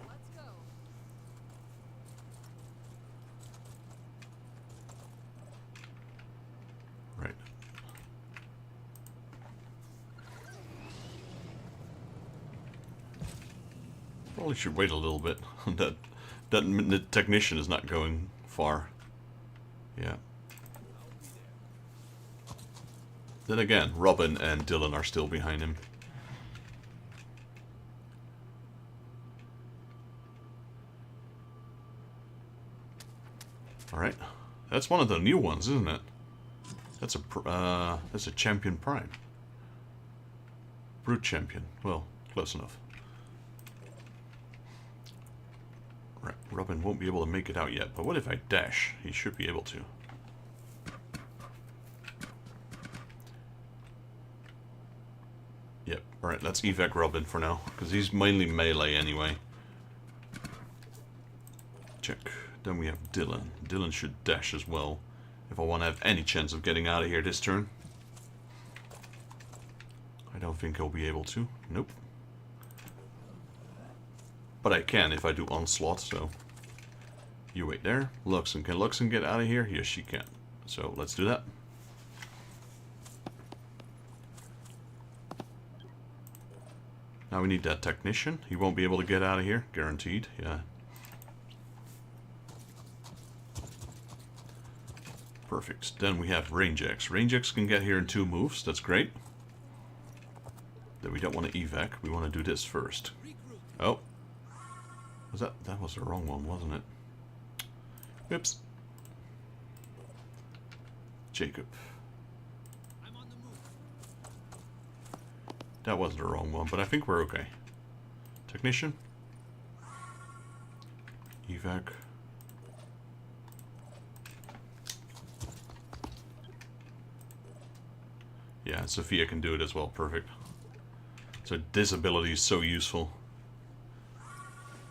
Let's go. Right. Probably should wait a little bit. The technician is not going far. Yeah. Then again, Robin and Dylan are still behind him. Alright. That's one of the new ones, isn't it? That's a champion prime. Brute champion. Well, close enough. Right, Robin won't be able to make it out yet, but what if I dash? He should be able to. Yep, alright, let's evac Robin for now, because he's mainly melee anyway. Check. Then we have Dylan. Dylan should dash as well, if I want to have any chance of getting out of here this turn. I don't think he'll be able to. Nope. But I can if I do onslaught, so... You wait there. Luxon. Can Luxon get out of here? Yes, she can. So, let's do that. Now we need that technician. He won't be able to get out of here. Guaranteed. Yeah. Perfect. Then we have Rangex. Rangex can get here in 2 moves. That's great. Then we don't want to evac. We want to do this first. Oh. That was the wrong one, wasn't it? Oops. Jacob. I'm on the move. That wasn't the wrong one, but I think we're okay. Technician. Evac. Yeah, Sophia can do it as well. Perfect. So this ability is so useful.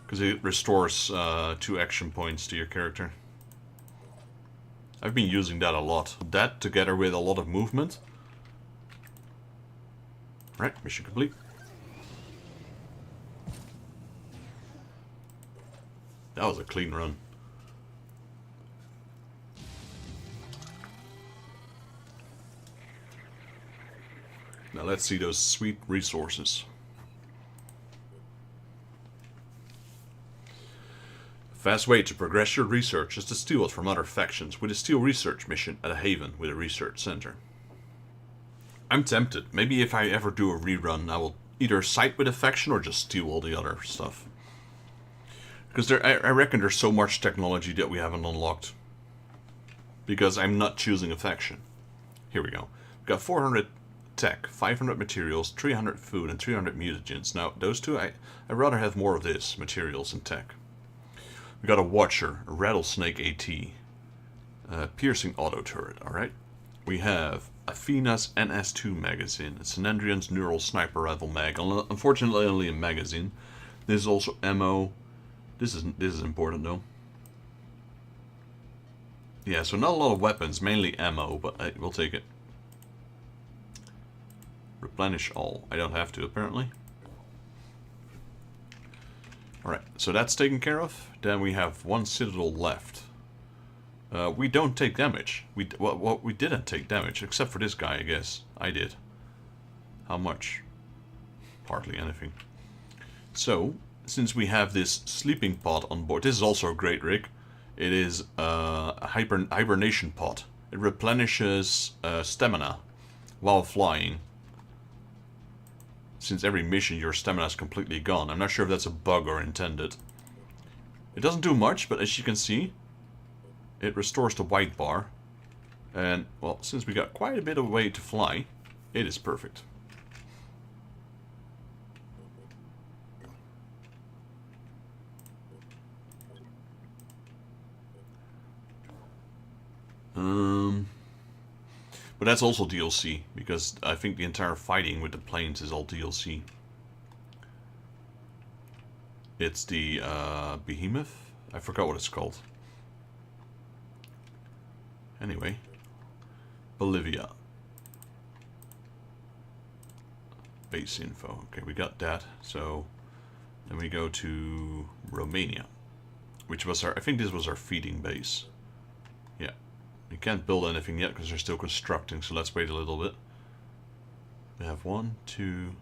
Because it restores 2 action points to your character. I've been using that a lot. That together with a lot of movement. Right, mission complete. That was a clean run. Now let's see those sweet resources. A fast way to progress your research is to steal it from other factions with a steal research mission at a haven with a research center. I'm tempted. Maybe if I ever do a rerun, I will either side with a faction or just steal all the other stuff. Because I reckon there's so much technology that we haven't unlocked. Because I'm not choosing a faction. Here we go. We've got 400 tech, 500 materials, 300 food, and 300 mutagens. Now, those two, I'd rather have more of this, materials and tech. We got a Watcher, a Rattlesnake AT, Piercing Auto Turret, alright. We have Athena's NS2 magazine, Synandrian's Neural Sniper Rifle mag, unfortunately only a magazine. This is also ammo. This is important though. Yeah, so not a lot of weapons, mainly ammo, but we'll take it. Replenish all. I don't have to, apparently. Alright, so that's taken care of. Then we have 1 citadel left. We don't take damage. We didn't take damage, except for this guy, I guess. I did. How much? Hardly anything. So, since we have this sleeping pod on board, this is also a great rig. It is a hibernation pod. It replenishes stamina while flying. Since every mission your stamina is completely gone. I'm not sure if that's a bug or intended. It doesn't do much, but as you can see, it restores the white bar. And, well, since we got quite a bit of way to fly, it is perfect. But that's also DLC, because I think the entire fighting with the planes is all DLC. It's the Behemoth? I forgot what it's called. Anyway. Bolivia. Base info. Okay, we got that. So, then we go to Romania. Which was our, I think this was our feeding base. Yeah. We can't build anything yet because they're still constructing, so let's wait a little bit. We have 1, 2...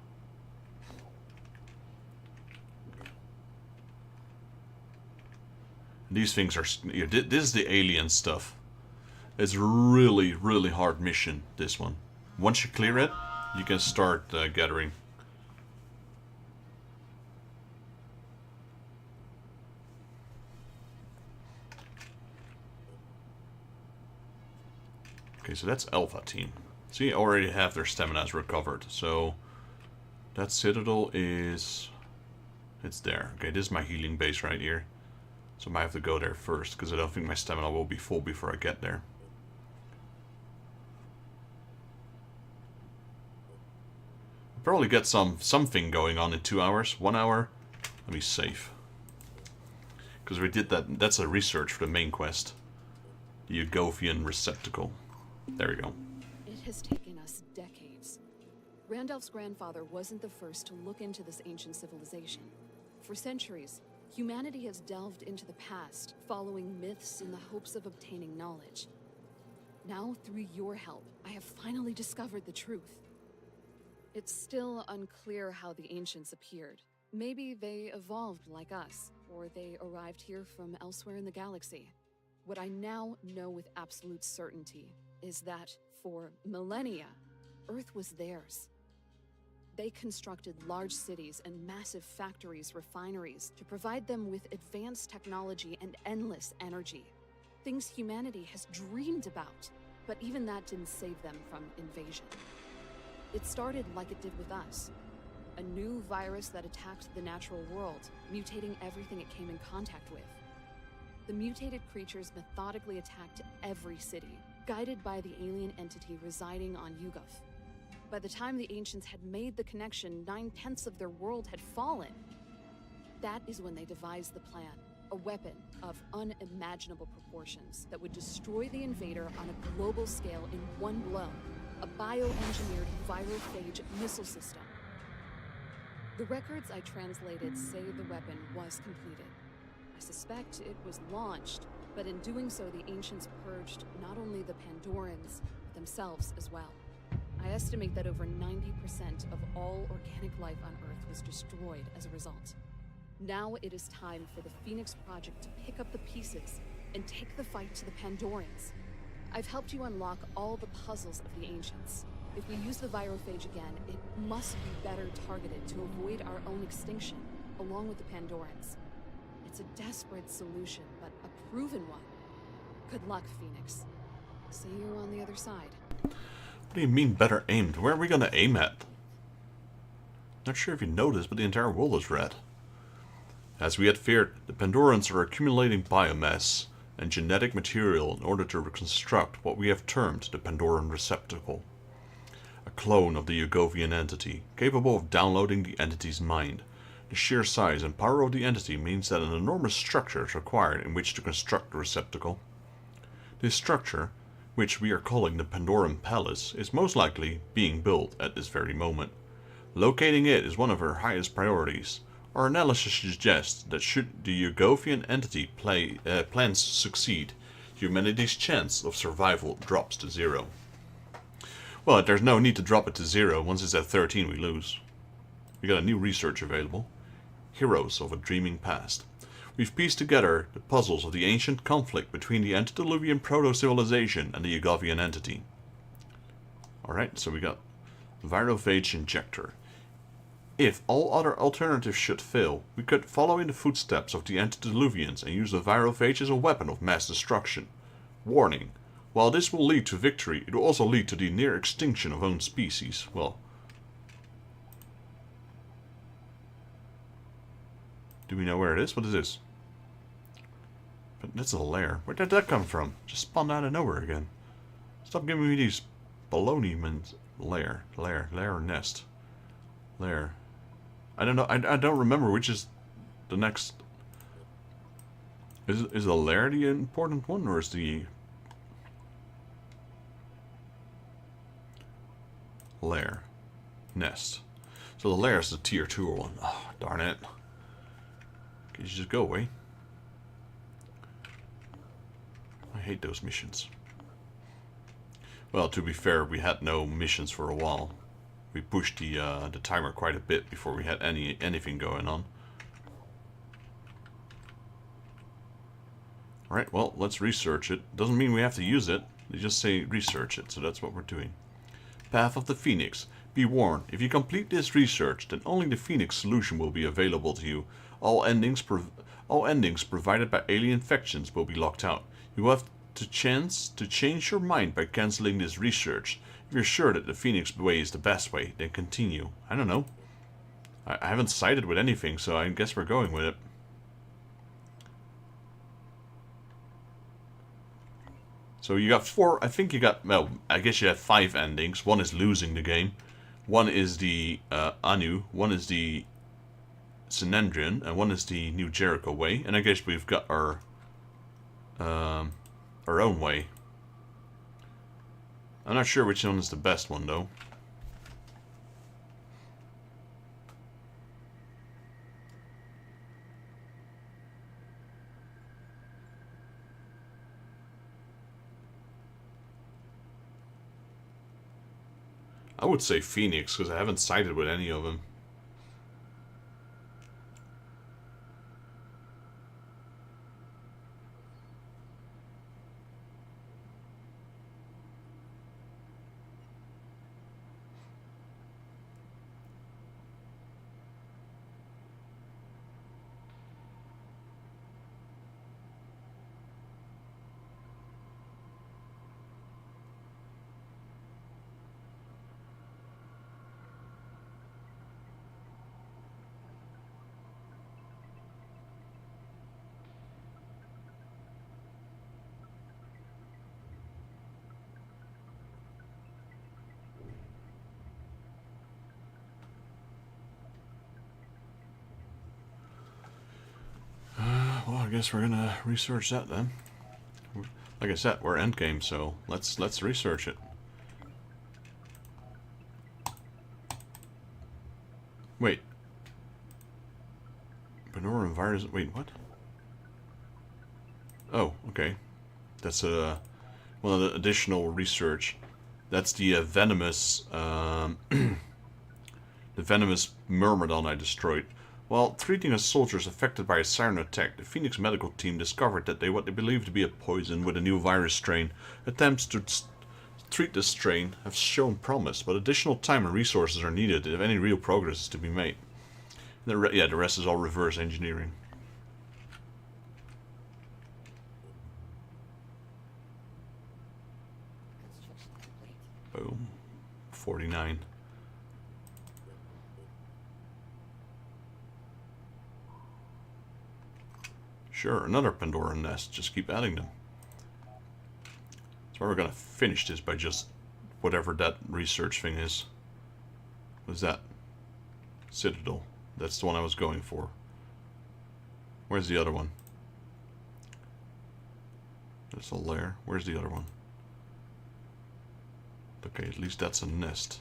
These things are... This is the alien stuff. It's really, really hard mission, this one. Once you clear it, you can start gathering. Okay, so that's Alpha Team. See, already have their staminas recovered. So, that Citadel is... It's there. Okay, this is my healing base right here. So I might have to go there first, because I don't think my stamina will be full before I get there. I'll probably get something going on in 2 hours. 1 hour. Let me save. Because we did that. That's a research for the main quest. The Ugovian receptacle. There we go. It has taken us decades. Randolph's grandfather wasn't the first to look into this ancient civilization. For centuries, humanity has delved into the past, following myths in the hopes of obtaining knowledge. Now, through your help, I have finally discovered the truth. It's still unclear how the ancients appeared. Maybe they evolved like us, or they arrived here from elsewhere in the galaxy. What I now know with absolute certainty is that, for millennia, Earth was theirs. They constructed large cities and massive factories, refineries, to provide them with advanced technology and endless energy. Things humanity has dreamed about, but even that didn't save them from invasion. It started like it did with us. A new virus that attacked the natural world, mutating everything it came in contact with. The mutated creatures methodically attacked every city, guided by the alien entity residing on Yuggoth. By the time the ancients had made the connection, 9/10 of their world had fallen. That is when they devised the plan, a weapon of unimaginable proportions that would destroy the invader on a global scale in one blow, a bioengineered virophage missile system. The records I translated say the weapon was completed. I suspect it was launched, but in doing so the ancients purged not only the Pandorans, but themselves as well. I estimate that over 90% of all organic life on Earth was destroyed as a result. Now it is time for the Phoenix Project to pick up the pieces and take the fight to the Pandorans. I've helped you unlock all the puzzles of the ancients. If we use the virophage again, it must be better targeted to avoid our own extinction, along with the Pandorans. It's a desperate solution, but a proven one. Good luck, Phoenix. See you on the other side. What do you mean better aimed? Where are we gonna aim at? Not sure if you noticed, but the entire world is red. As we had feared, the Pandorans are accumulating biomass and genetic material in order to reconstruct what we have termed the Pandoran receptacle. A clone of the Ugovian entity, capable of downloading the entity's mind. The sheer size and power of the entity means that an enormous structure is required in which to construct the receptacle. This structure, which we are calling the Pandoran Palace, is most likely being built at this very moment. Locating it is one of our highest priorities. Our analysis suggests that should the Ugovian entity plans succeed, humanity's chance of survival drops to 0. Well, there's no need to drop it to 0. Once it's at 13, we lose. We got a new research available. Heroes of a Dreaming Past. We've pieced together the puzzles of the ancient conflict between the antediluvian proto-civilization and the Ugovian entity. Alright, so we got virophage injector. If all other alternatives should fail, we could follow in the footsteps of the antediluvians and use the virophage as a weapon of mass destruction. Warning. While this will lead to victory, it will also lead to the near extinction of own species. Well, do we know where it is? What is this? But that's a lair. Where did that come from? Just spawned out of nowhere again. Stop giving me these baloney mans. Lair, nest. Lair. I don't know. I don't remember which is the next. Is the lair the important one, or is the lair nest? So the lair is the tier 2 one. Oh, darn it. Can you just go away? I hate those missions. Well, to be fair, we had no missions for a while. We pushed the timer quite a bit before we had anything going on. Alright, well, let's research it. Doesn't mean we have to use it. They just say research it, so that's what we're doing. Path of the Phoenix. Be warned, if you complete this research, then only the Phoenix solution will be available to you. All endings provided by alien infections will be locked out. You will have the chance to change your mind by cancelling this research. If you're sure that the Phoenix way is the best way, then continue. I don't know. I haven't sided with anything, so I guess we're going with it. So you got 4, I think you got, well, I guess you had 5 endings. One is losing the game. One is the Anu. One is the Synendrian, and one is the New Jericho way. And I guess we've got our own way. I'm not sure which one is the best one though. I would say Phoenix, because I haven't sided with any of them. Well, I guess we're gonna research that then. Like I said, we're endgame, so let's research it. Wait. Pandoravirus. Wait, what? Oh, okay. That's one of the additional research. That's the venomous, the venomous myrmidon I destroyed. While treating a soldiers affected by a siren attack, the Phoenix medical team discovered that what they believe to be a poison with a new virus strain. Attempts to treat this strain have shown promise, but additional time and resources are needed if any real progress is to be made. The rest is all reverse engineering. Boom. 49. Sure, another Pandora nest. Just keep adding them. So we're gonna finish this by just whatever that research thing is. What is that? Citadel. That's the one I was going for. Where's the other one? There's a lair. Where's the other one? Okay, at least that's a nest.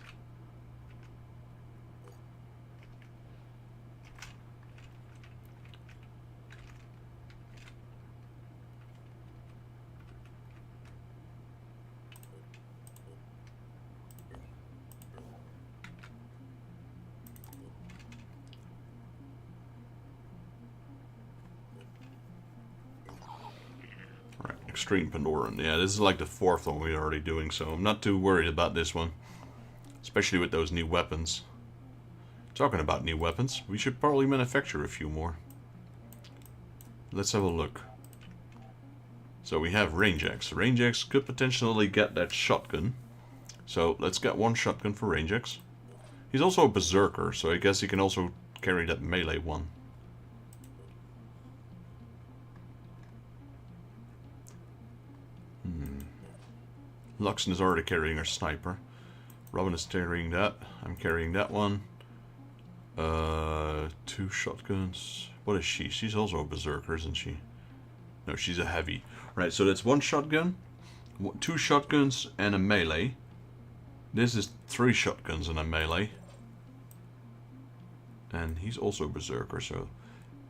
Extreme Pandoran. Yeah, this is like the fourth one we're already doing, so I'm not too worried about this one. Especially with those new weapons. Talking about new weapons, we should probably manufacture a few more. Let's have a look. So we have Rangex. Rangex could potentially get that shotgun. So let's get one shotgun for Rangex. He's also a berserker, so I guess he can also carry that melee one. Luxon is already carrying her sniper. Robin is carrying that. I'm carrying that one. 2 shotguns. What is she? She's also a berserker, isn't she? No, she's a heavy. Right, so that's 1 shotgun, 2 shotguns, and a melee. This is 3 shotguns and a melee. And he's also a berserker, so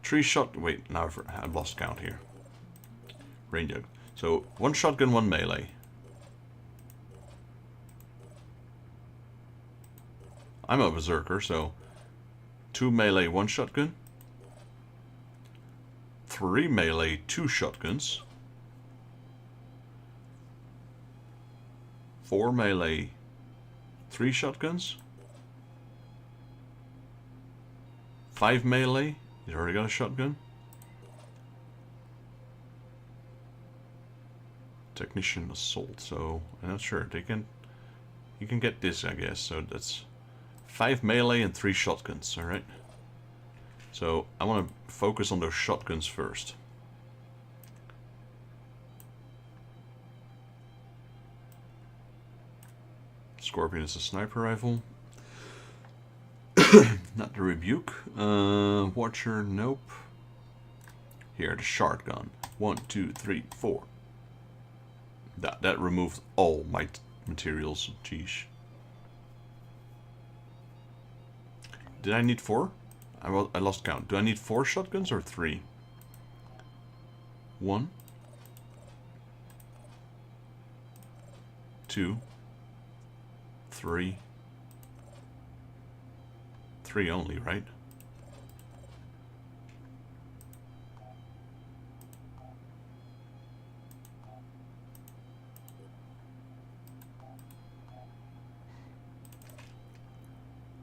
3 shot. Wait, now I've lost count here. Ranger. So 1 shotgun, 1 melee. I'm a berserker, so 2 melee, 1 shotgun. 3 melee, 2 shotguns. 4 melee, 3 shotguns. 5 melee. He's already got a shotgun. Technician assault. So I'm not sure. You can get this, I guess. So that's 5 melee and 3 shotguns. All right. So I want to focus on those shotguns first. Scorpion is a sniper rifle. Not the rebuke. Watcher, nope. Here, the shotgun. 1, 2, 3, 4. That removed all my materials. Jeez. Did I need 4? I lost count. Do I need 4 shotguns or 3? 1, 2, 3. 3 only, right?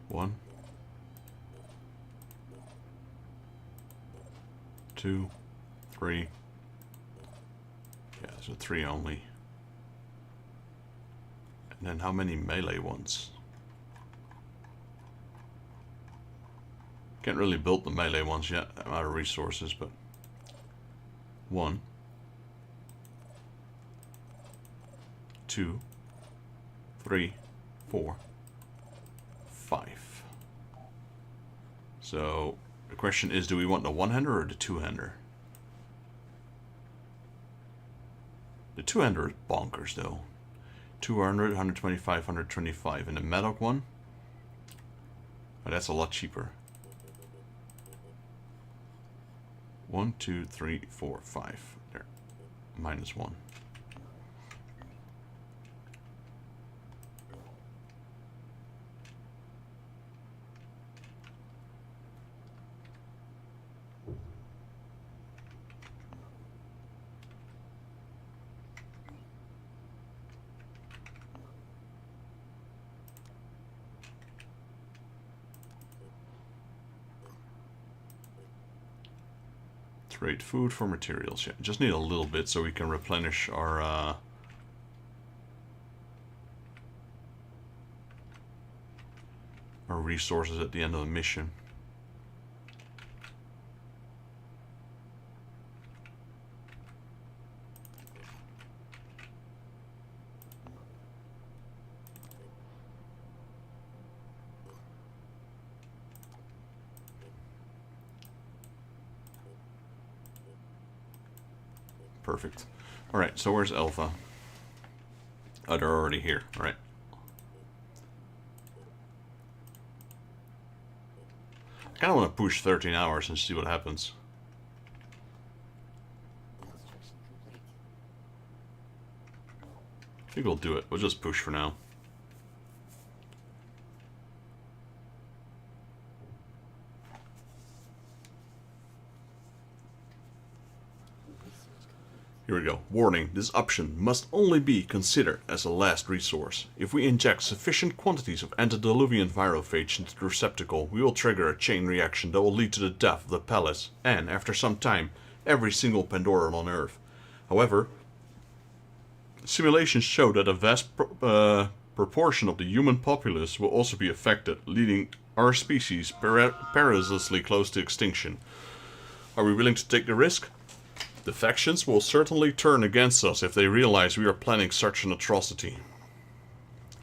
One, 2, 3. Yeah, so 3 only. And then how many melee ones? Can't really build the melee ones yet. I'm out of resources, but 1, 2, 3, 4, 5. So the question is, do we want the one-hander or the two-hander? The two-hander is bonkers though. 200, 125, 125. And the Medoc one? Oh, that's a lot cheaper. 1, 2, 3, 4, 5. There. -1. Trade food for materials. Yeah, just need a little bit so we can replenish our resources at the end of the mission. Perfect. Alright, so where's Alpha? Oh, they're already here. Alright. I kind of want to push 13 hours and see what happens. I think we'll do it. We'll just push for now. Here we go. Warning, this option must only be considered as a last resource. If we inject sufficient quantities of antediluvian virophage into the receptacle, we will trigger a chain reaction that will lead to the death of the palace, and, after some time, every single Pandoran on Earth. However, simulations show that a vast proportion of the human populace will also be affected, leading our species perilously close to extinction. Are we willing to take the risk? The factions will certainly turn against us if they realize we are planning such an atrocity.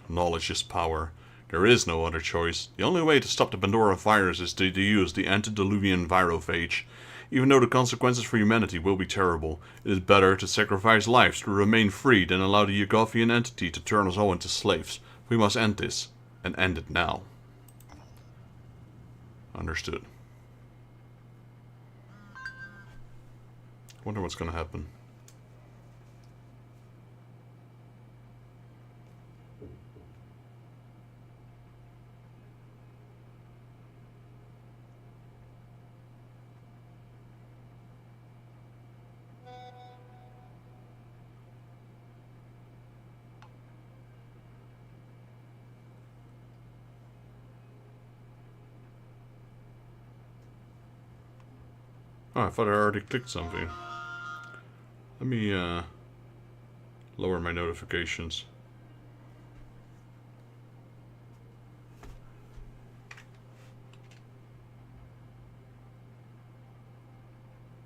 Knowledge is power. There is no other choice. The only way to stop the Pandoravirus is to use the antediluvian virophage. Even though the consequences for humanity will be terrible, it is better to sacrifice lives to remain free than allow the Yugovian entity to turn us all into slaves. We must end this, and end it now. Understood. Wonder what's gonna happen. Oh, I thought I already clicked something. Let me lower my notifications.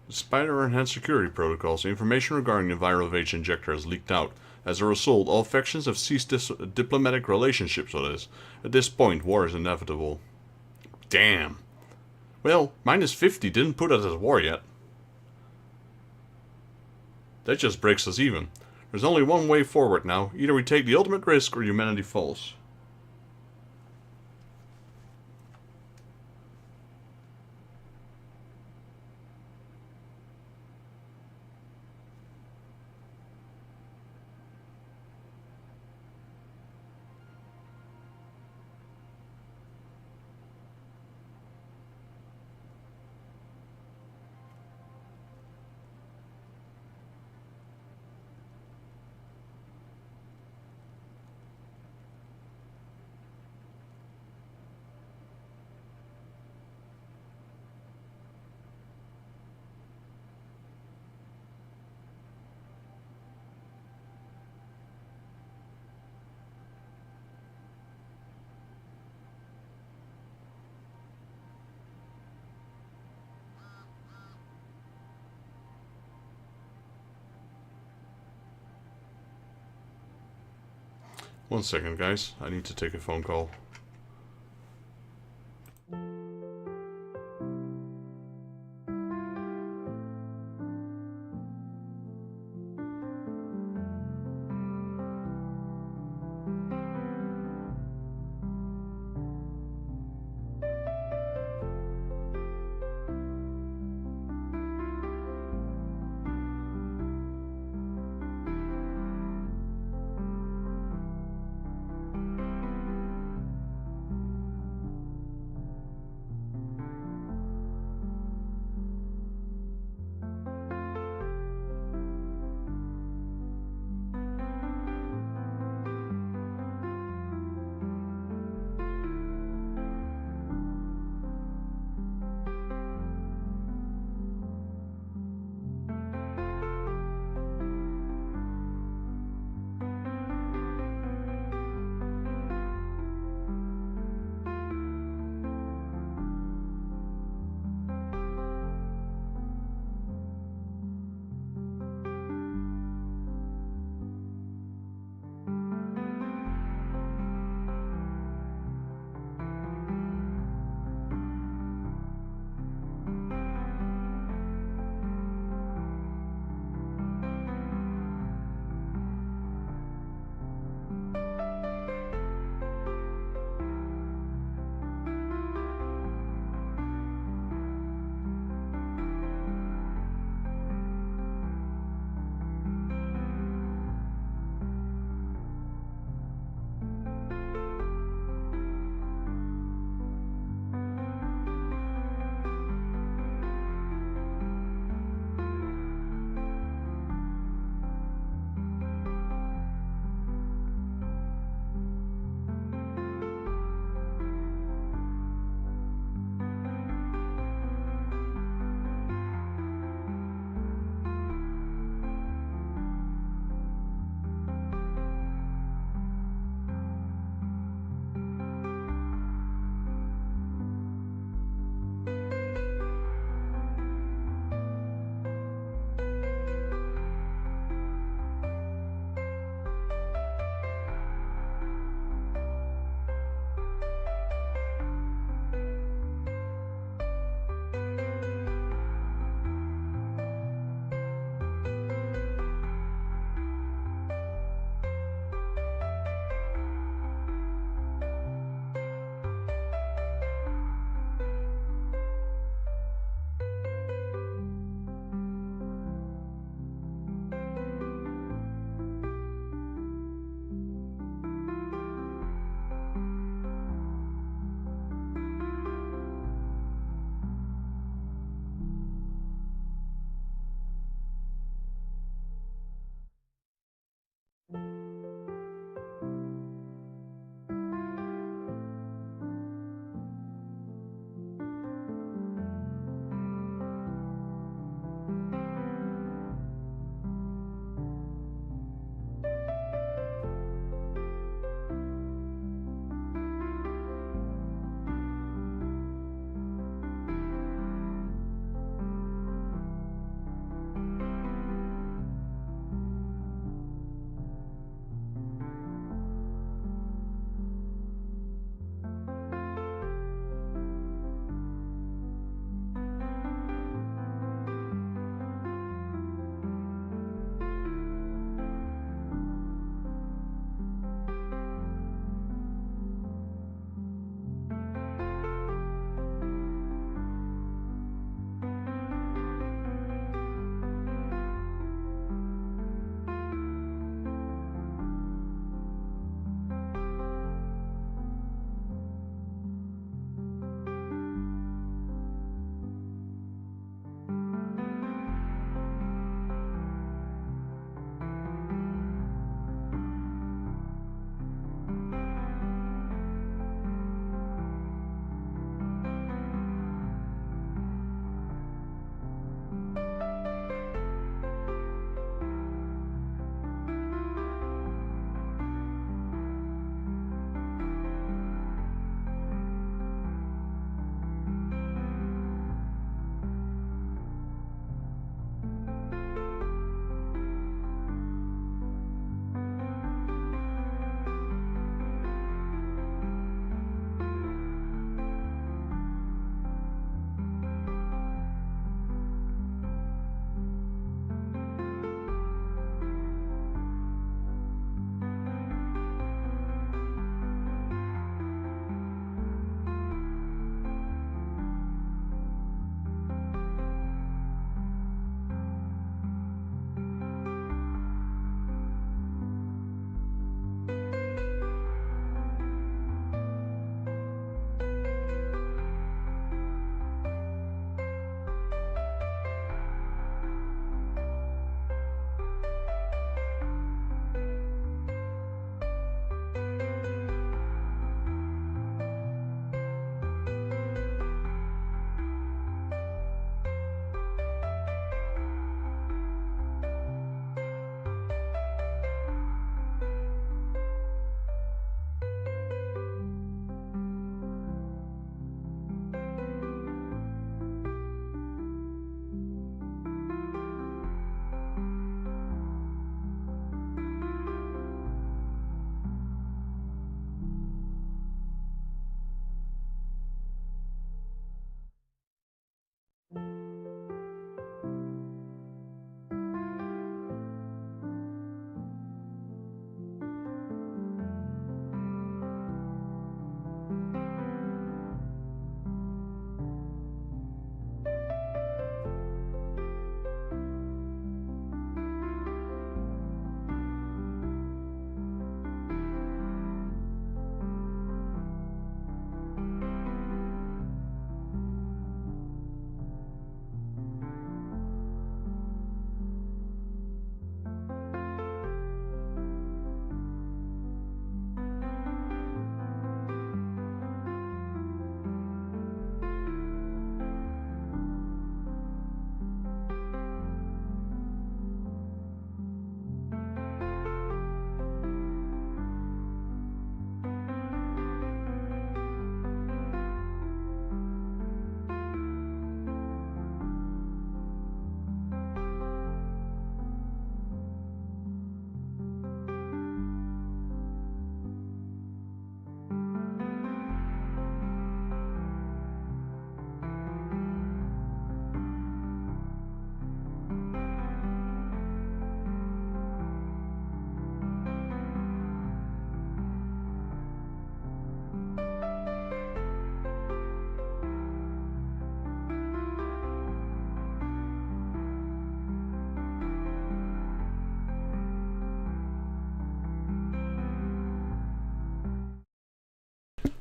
Despite our enhanced security protocols, information regarding the virophage injector has leaked out. As a result, all factions have ceased diplomatic relationships with us. At this point, war is inevitable. Damn. Well, -50 didn't put us at war yet. That just breaks us even. There's only one way forward now. Either we take the ultimate risk or humanity falls. One second, guys. I need to take a phone call.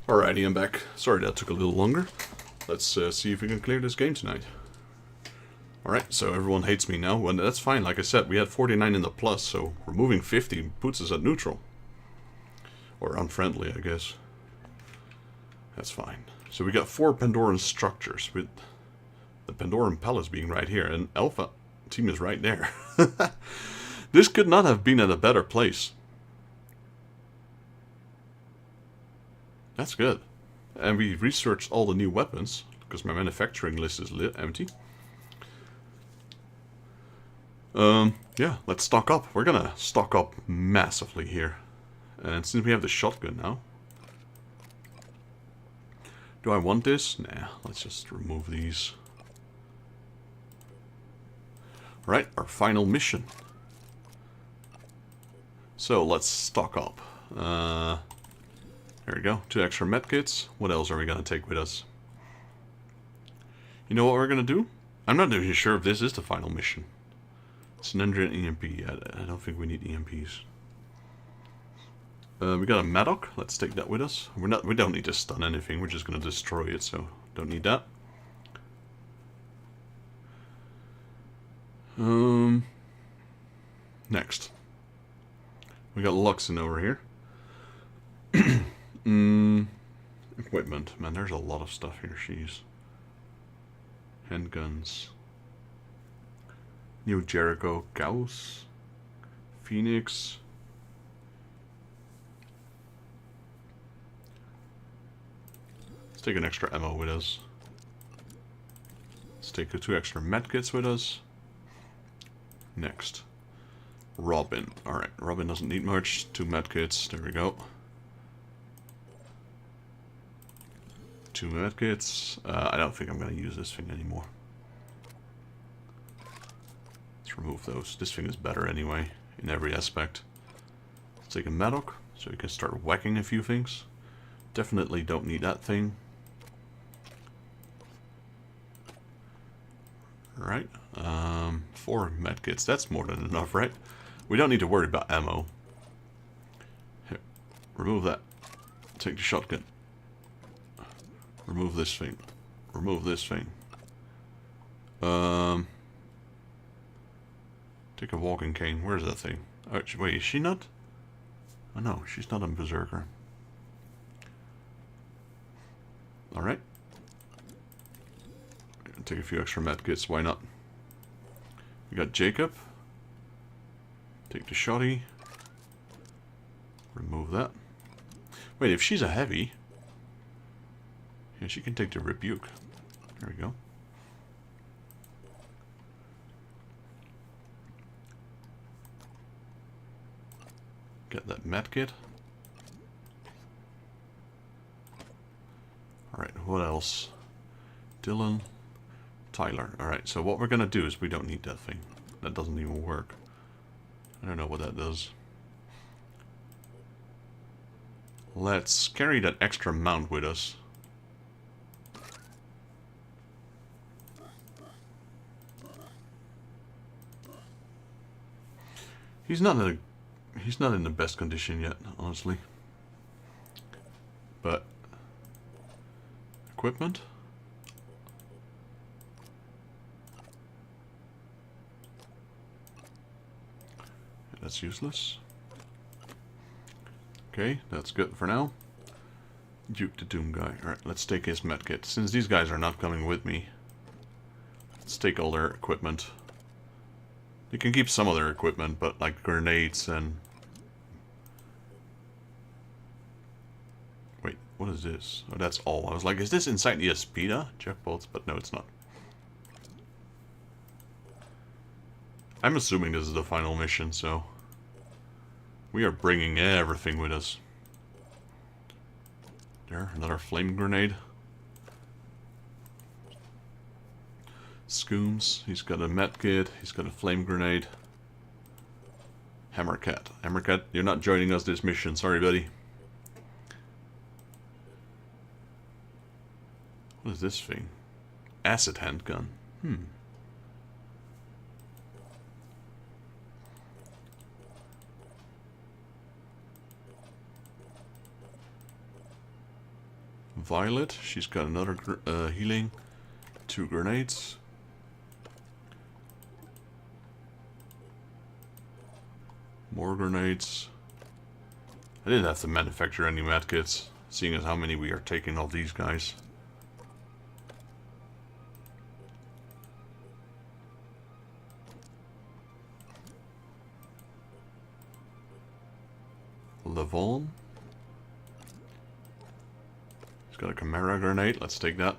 Alrighty, I'm back. Sorry that took a little longer. Let's see if we can clear this game tonight. Alright, so everyone hates me now. Well, that's fine. Like I said, we had 49 in the plus, so removing 50 puts us at neutral. Or unfriendly, I guess. That's fine. So we got 4 Pandoran structures, with the Pandoran palace being right here, and Alpha team is right there. This could not have been at a better place. That's good. And we researched all the new weapons, because my manufacturing list is empty. Yeah, let's stock up. We're gonna stock up massively here. And since we have the shotgun now... Do I want this? Nah, let's just remove these. Alright, our final mission. So, let's stock up. There we go, 2 extra medkits. What else are we gonna take with us? You know what we're gonna do? I'm not even sure if this is the final mission. Sylinder and EMP. I don't think we need EMPs. We got a Maddock. Let's take that with us. We don't need to stun anything. We're just gonna destroy it, so don't need that. Next, we got Luxon over here. Equipment. Man, there's a lot of stuff here. Jeez. Handguns. New Jericho. Gauss. Phoenix. Let's take an extra ammo with us. Let's take 2 extra medkits with us. Next. Robin. Alright, Robin doesn't need much. 2 medkits. There we go. 2 medkits. I don't think I'm going to use this thing anymore. Let's remove those. This thing is better anyway, in every aspect. Let's take a Maddock, so we can start whacking a few things. Definitely don't need that thing. Alright. 4 medkits. That's more than enough, right? We don't need to worry about ammo. Here, remove that. Take the shotgun. Remove this thing. Remove this thing. Take a walking cane. Where's that thing? Oh, wait, is she not? Oh no, she's not a berserker. Alright. Take a few extra medkits, why not? We got Jacob. Take the shotty. Remove that. Wait, if she's a heavy... Yeah, she can take the rebuke. There we go. Get that medkit. Alright, what else? Dylan. Tyler. Alright, so what we're gonna do is we don't need that thing. That doesn't even work. I don't know what that does. Let's carry that extra mount with us. He's not in the best condition yet, honestly. But equipment? That's useless. Okay, that's good for now. Duke the Doom guy. Alright, let's take his medkit. Since these guys are not coming with me, let's take all their equipment. You can keep some of their equipment, but like grenades and... Wait, what is this? Oh, that's all. I was like, is this inside the Aspida? Jackpots, but no, it's not. I'm assuming this is the final mission, so... We are bringing everything with us. There, another flame grenade. Scooms, he's got a medkit, he's got a flame grenade. Hammercat. Hammercat, you're not joining us this mission, sorry buddy. What is this thing? Acid handgun. Violet, she's got another healing. 2 grenades. More grenades. I didn't have to manufacture any medkits, seeing as how many we are taking of these guys. Levon. He's got a Chimera grenade. Let's take that.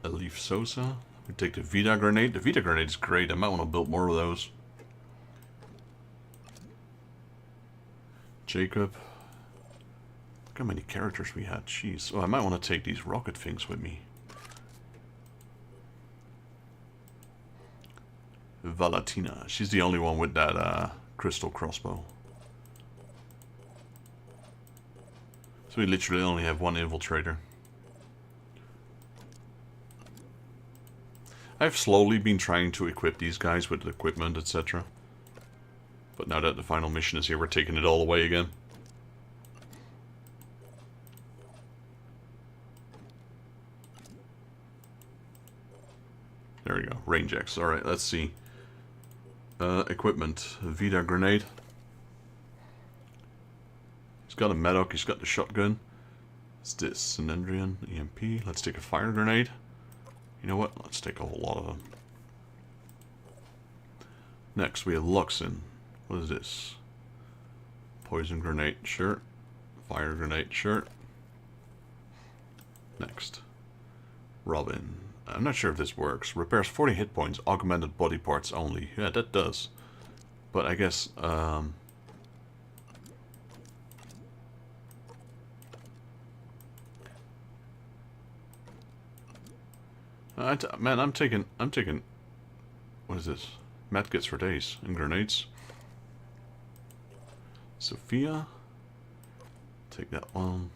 A Leaf Sosa. We take the Vita grenade. The Vita grenade is great. I might want to build more of those. Jacob. Look how many characters we had. Jeez. Oh, I might want to take these rocket things with me. Valatina. She's the only one with that crystal crossbow. So we literally only have one infiltrator. I've slowly been trying to equip these guys with equipment, etc. But now that the final mission is here, we're taking it all away again. There we go. Range X. Alright, let's see. Equipment. Vita grenade. He's got a Medoc, he's got the shotgun. What's this? Synendrian, EMP. Let's take a fire grenade. You know what? Let's take a whole lot of them. Next, we have Luxin. What is this? Poison grenade, sure. Fire grenade, sure. Next. Robin. I'm not sure if this works. Repairs 40 hit points, augmented body parts only. Yeah, that does. But I guess, man, I'm taking, what is this? Medkits for days and grenades. Sophia, take that one.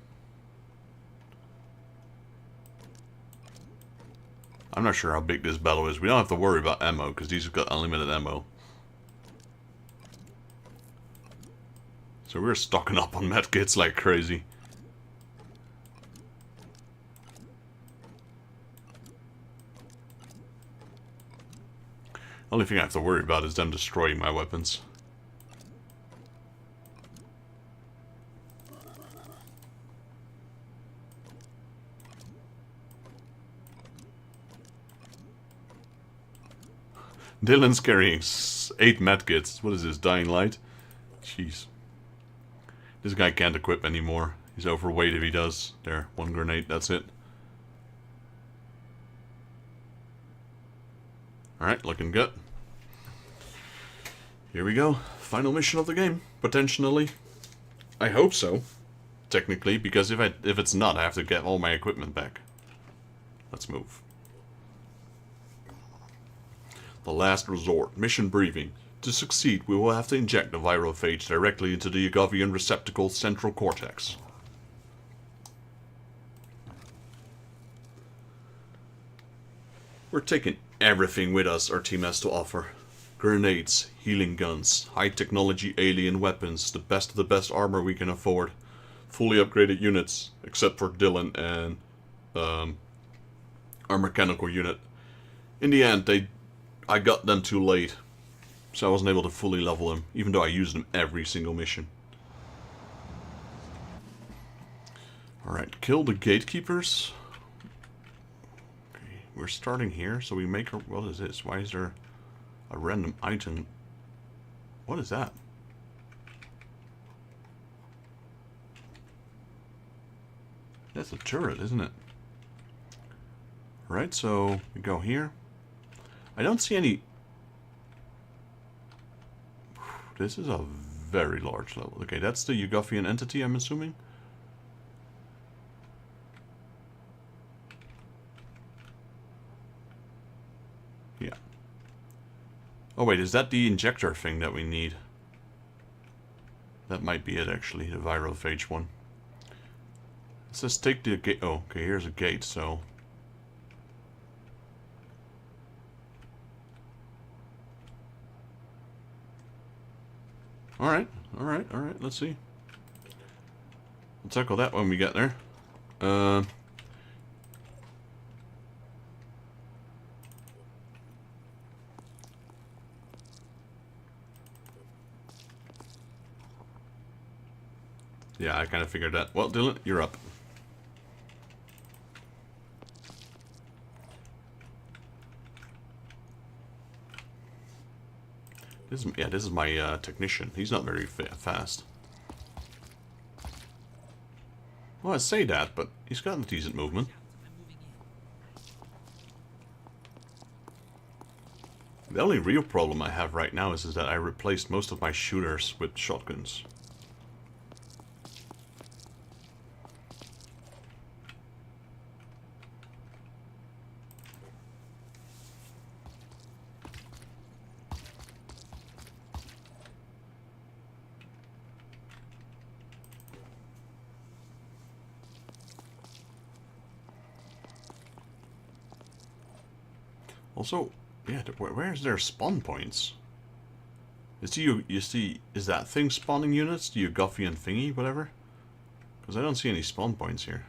I'm not sure how big this battle is. We don't have to worry about ammo because these have got unlimited ammo. So we're stocking up on medkits like crazy. Only thing I have to worry about is them destroying my weapons. Dylan's carrying 8 medkits. What is this, Dying Light? Jeez. This guy can't equip anymore. He's overweight if he does. There, 1 grenade, that's it. Alright, looking good. Here we go. Final mission of the game. Potentially. I hope so. Technically, because if it's not, I have to get all my equipment back. Let's move. The last resort. Mission briefing. To succeed, we will have to inject the viral phage directly into the Yugovian receptacle central cortex. We're taking everything with us our team has to offer. Grenades, healing guns, high technology alien weapons, the best of the best armor we can afford. Fully upgraded units, except for Dylan and our mechanical unit. In the end, I got them too late, so I wasn't able to fully level them, even though I used them every single mission. Alright, kill the gatekeepers. Okay, we're starting here, so we make our... What is this? Why is there a random item? What is that? That's a turret, isn't it? Right, so we go here. I don't see any... This is a very large level. Okay, that's the Yugovian entity, I'm assuming. Yeah. Oh wait, is that the injector thing that we need? That might be it, actually, the viral phage one. It says take the gate. Oh, okay, here's a gate, so... Alright, let's see. We'll tackle that when we get there. Yeah, I kind of figured that. Well, Dylan, you're up. This is my technician. He's not very fast. Well, I say that, but he's got a decent movement. The only real problem I have right now is that I replaced most of my shooters with shotguns. Also, yeah, where's their spawn points? Is that thing spawning units? The Uguffian thingy, whatever? Because I don't see any spawn points here.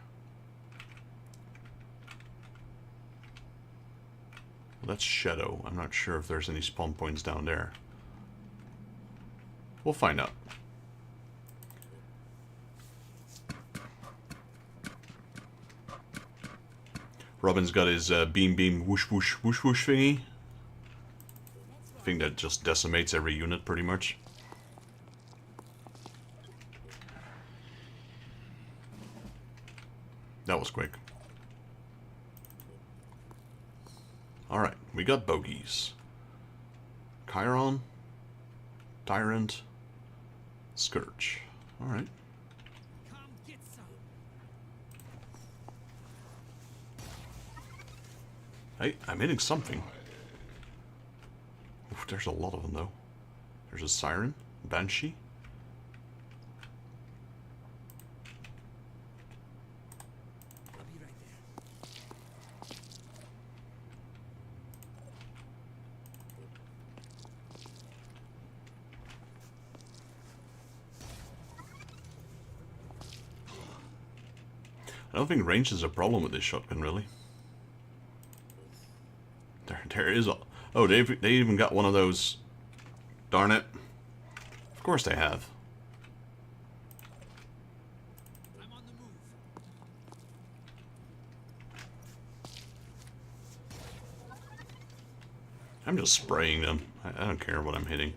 Well, that's Shadow. I'm not sure if there's any spawn points down there. We'll find out. Robin's got his beam whoosh whoosh whoosh whoosh thingy. Thing that just decimates every unit pretty much. That was quick. Alright, we got bogeys. Chiron, Tyrant, Scourge. Alright. Come get some. Hey, I'm hitting something. Oof, there's a lot of them, though. There's a Siren, Banshee. I'll be right I don't think range is a problem with this shotgun, really. There is a... Oh, they even got one of those. Darn it. Of course they have. I'm on the move. I'm just spraying them. I don't care what I'm hitting.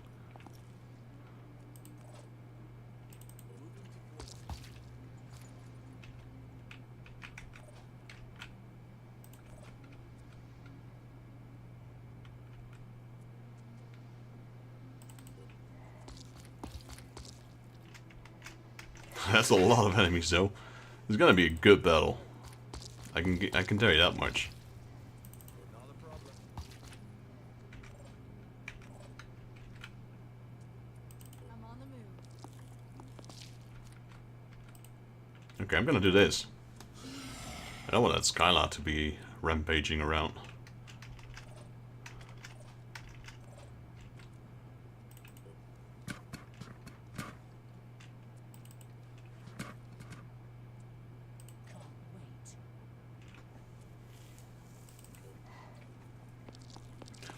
That's a lot of enemies, though. It's gonna be a good battle. I can tell you that much. Not a problem. I'm on the move. Okay, I'm gonna do this. I don't want that Skylot to be rampaging around.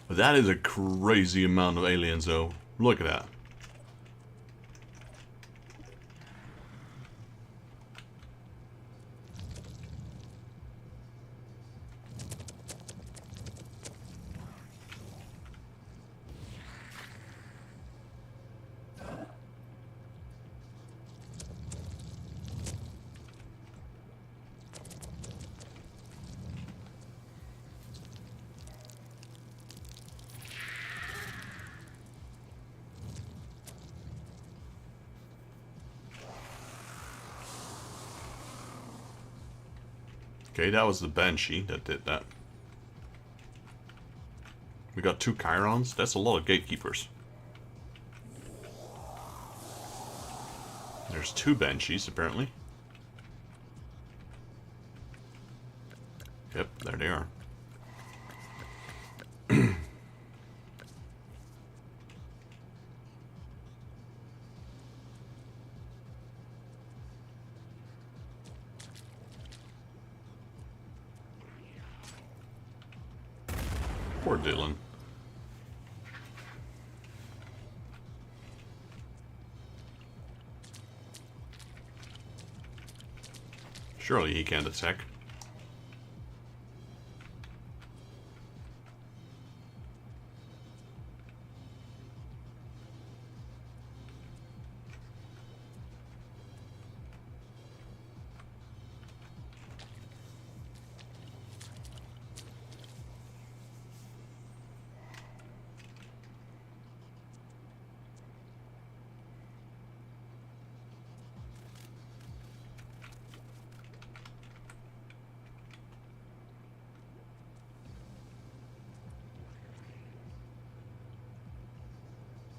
But that is a crazy amount of aliens, though. Look at that. Okay, that was the Banshee that did that. We got 2 Chirons. That's a lot of gatekeepers. There's 2 Banshees, apparently. Yep, there they are. Poor Dylan. Surely he can't attack.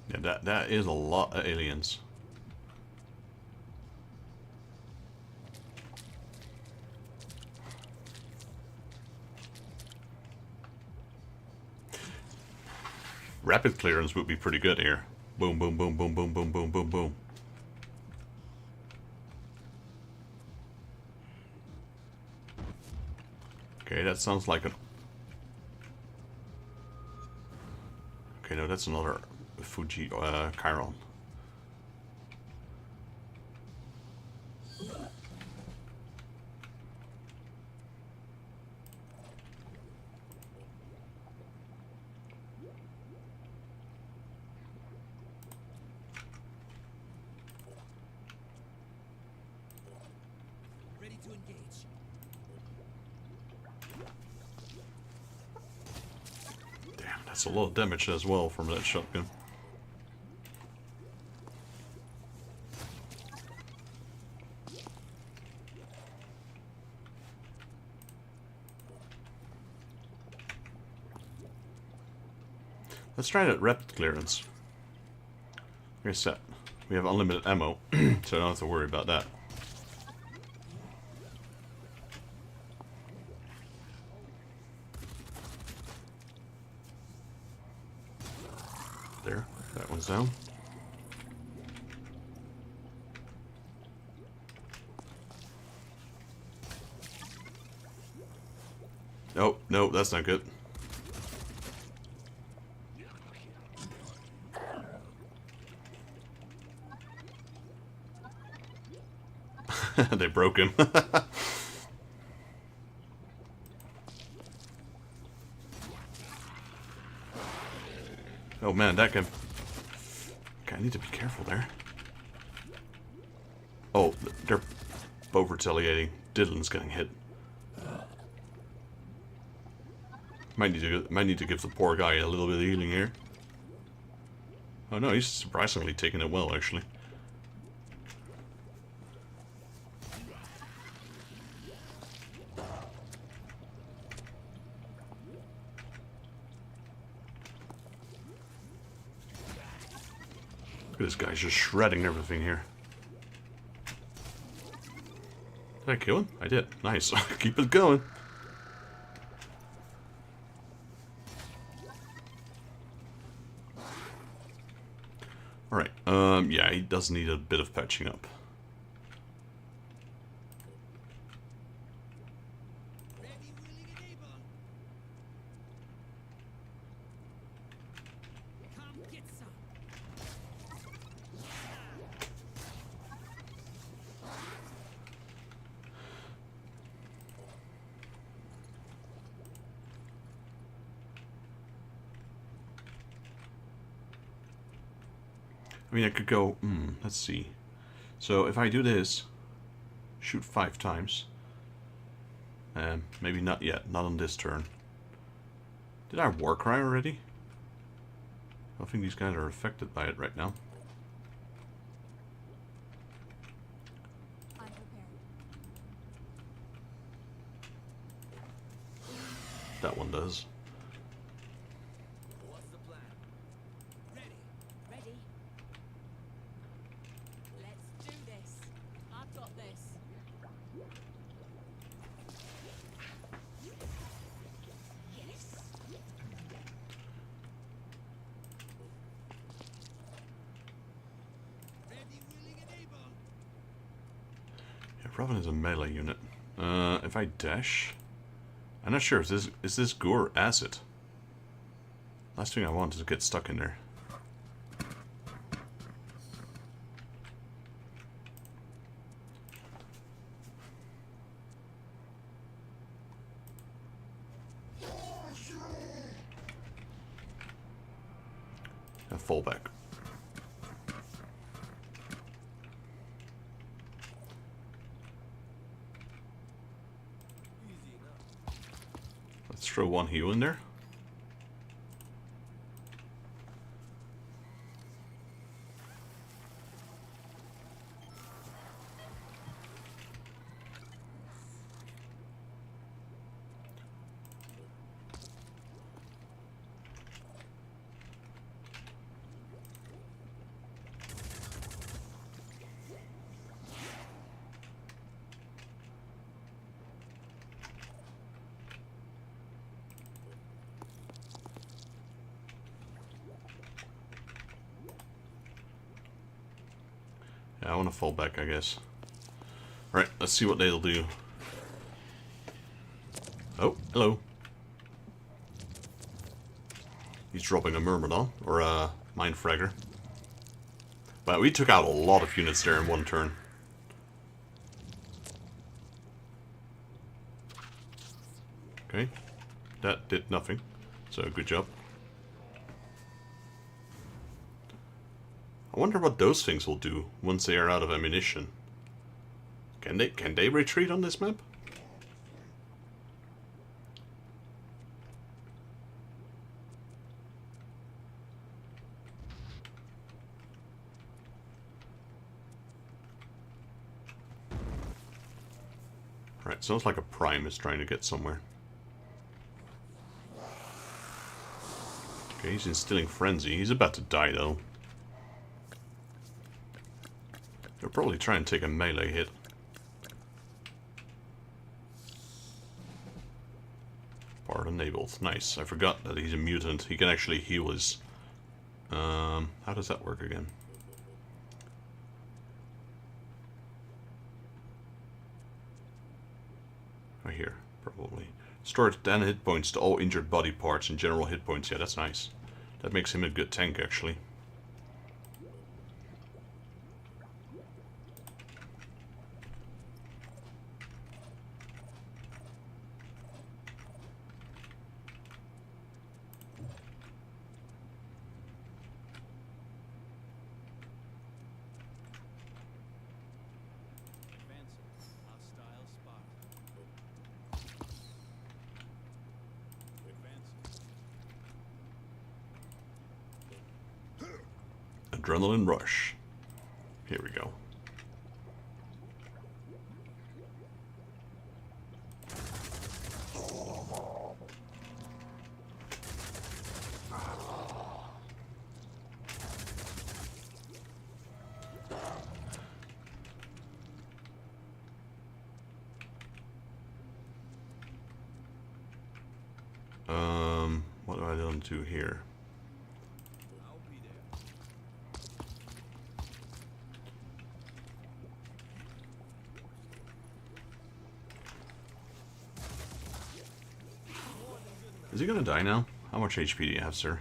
Yeah, that is a lot of aliens. Rapid clearance would be pretty good here. Boom, boom, boom, boom, boom, boom, boom, boom, boom. Okay, that sounds like an... Okay, no, that's another Fuji Chiron. Ready to engage. Damn, that's a lot of damage as well from that shotgun. Let's try that rapid clearance. Like I said, we have unlimited ammo, so I don't have to worry about that. There, that one's down. Oh, no, that's not good. They broke him. Oh man, that can... Okay, I need to be careful there. Oh, they're both retaliating. Dylan's getting hit. Might need to give the poor guy a little bit of healing here. Oh no, he's surprisingly taking it well, actually. This guy's just shredding everything here. Did I kill him? I did. Nice. Keep it going. Alright, yeah, he does need a bit of patching up. Ready, willing, and able. Come get some. I mean, I could go, let's see. So if I do this, shoot 5 times. Maybe not yet, not on this turn. Did I war cry already? I don't think these guys are affected by it right now. I'm prepared. That one does. What's the plan? Ready. Ready? Let's do this. I've got this. Yes. Ready, willing, and able. Yeah, Robin is a melee unit. If I dash... I'm not sure, is this goo or acid? Last thing I want is to get stuck in there. And fall back. Let's throw one heal in there. Yeah, I want to fall back, I guess. Alright, let's see what they'll do. Oh, hello. He's dropping a Myrmidon, or a Mind Fragger. But we took out a lot of units there in one turn. Okay, that did nothing, so good job. I wonder what those things will do once they are out of ammunition. Can they retreat on this map? Right, sounds like a prime is trying to get somewhere. Okay, he's instilling frenzy. He's about to die though. He'll probably try and take a melee hit. Part enabled. Nice. I forgot that he's a mutant. He can actually heal his... how does that work again? Oh, here. Probably. Restore 10 hit points to all injured body parts and general hit points. Yeah, that's nice. That makes him a good tank, actually. Adrenaline rush. Here we go. What do I want to do here? Is he gonna die now? How much HP do you have, sir?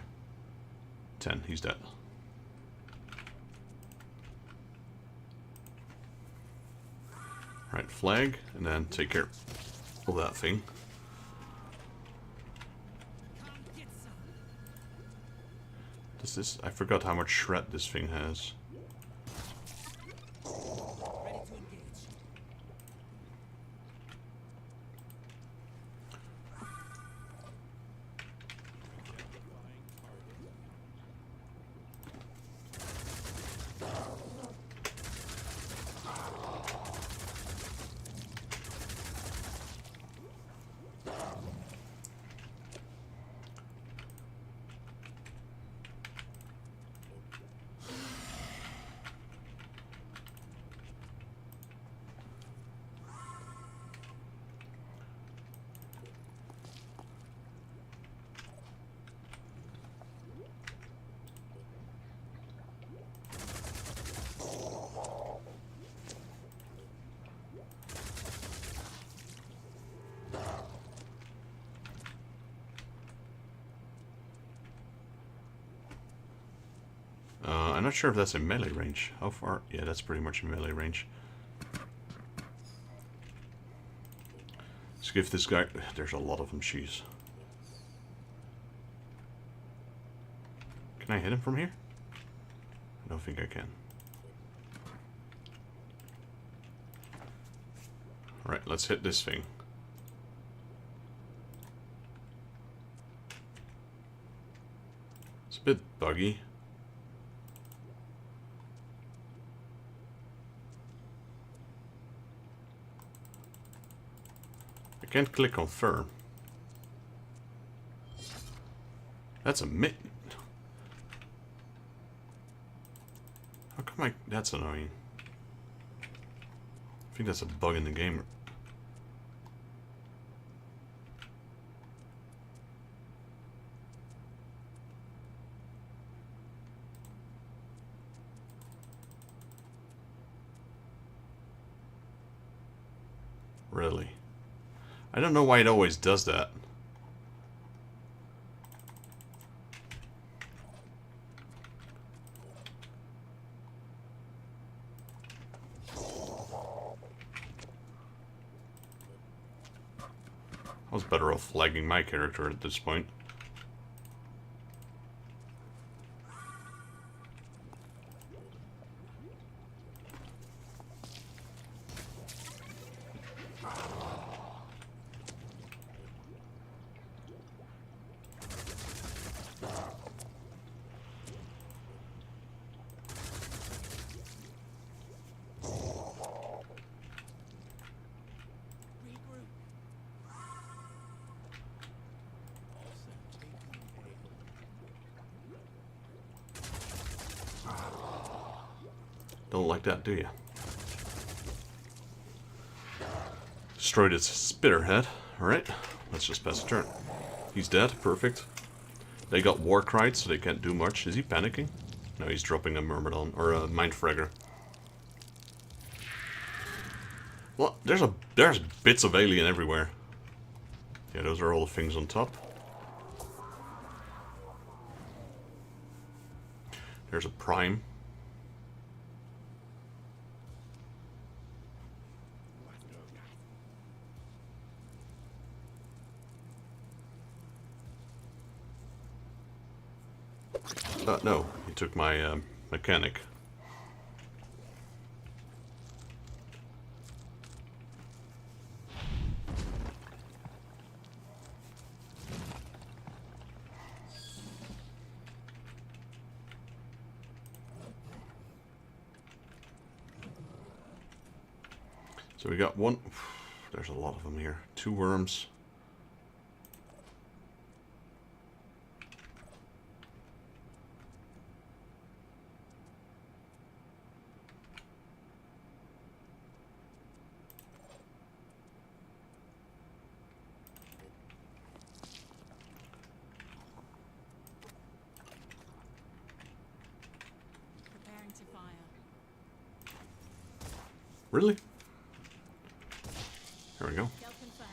10. He's dead. Right, flag, and then take care of that thing. Does this... I forgot how much shred this thing has. I'm not sure if that's in melee range. How far? Yeah, that's pretty much in melee range. Let's give this guy... There's a lot of them, jeez. Can I hit him from here? I don't think I can. Alright, let's hit this thing. It's a bit buggy. I can't click confirm. That's a mitten. How come I... That's annoying. I think that's a bug in the game. Really? I don't know why it always does that. I was better off flagging my character at this point. Don't like that, do you? Destroyed its spitter head. Alright, let's just pass a turn. He's dead, perfect. They got war cried, so they can't do much. Is he panicking? No, he's dropping a myrmidon, or a mindfragger. Well, there's bits of alien everywhere. Yeah, those are all the things on top. There's a prime. No, he took my mechanic. So we got one. There's a lot of them here. 2 worms. Preparing to fire. Really? There we go. Kill confirmed.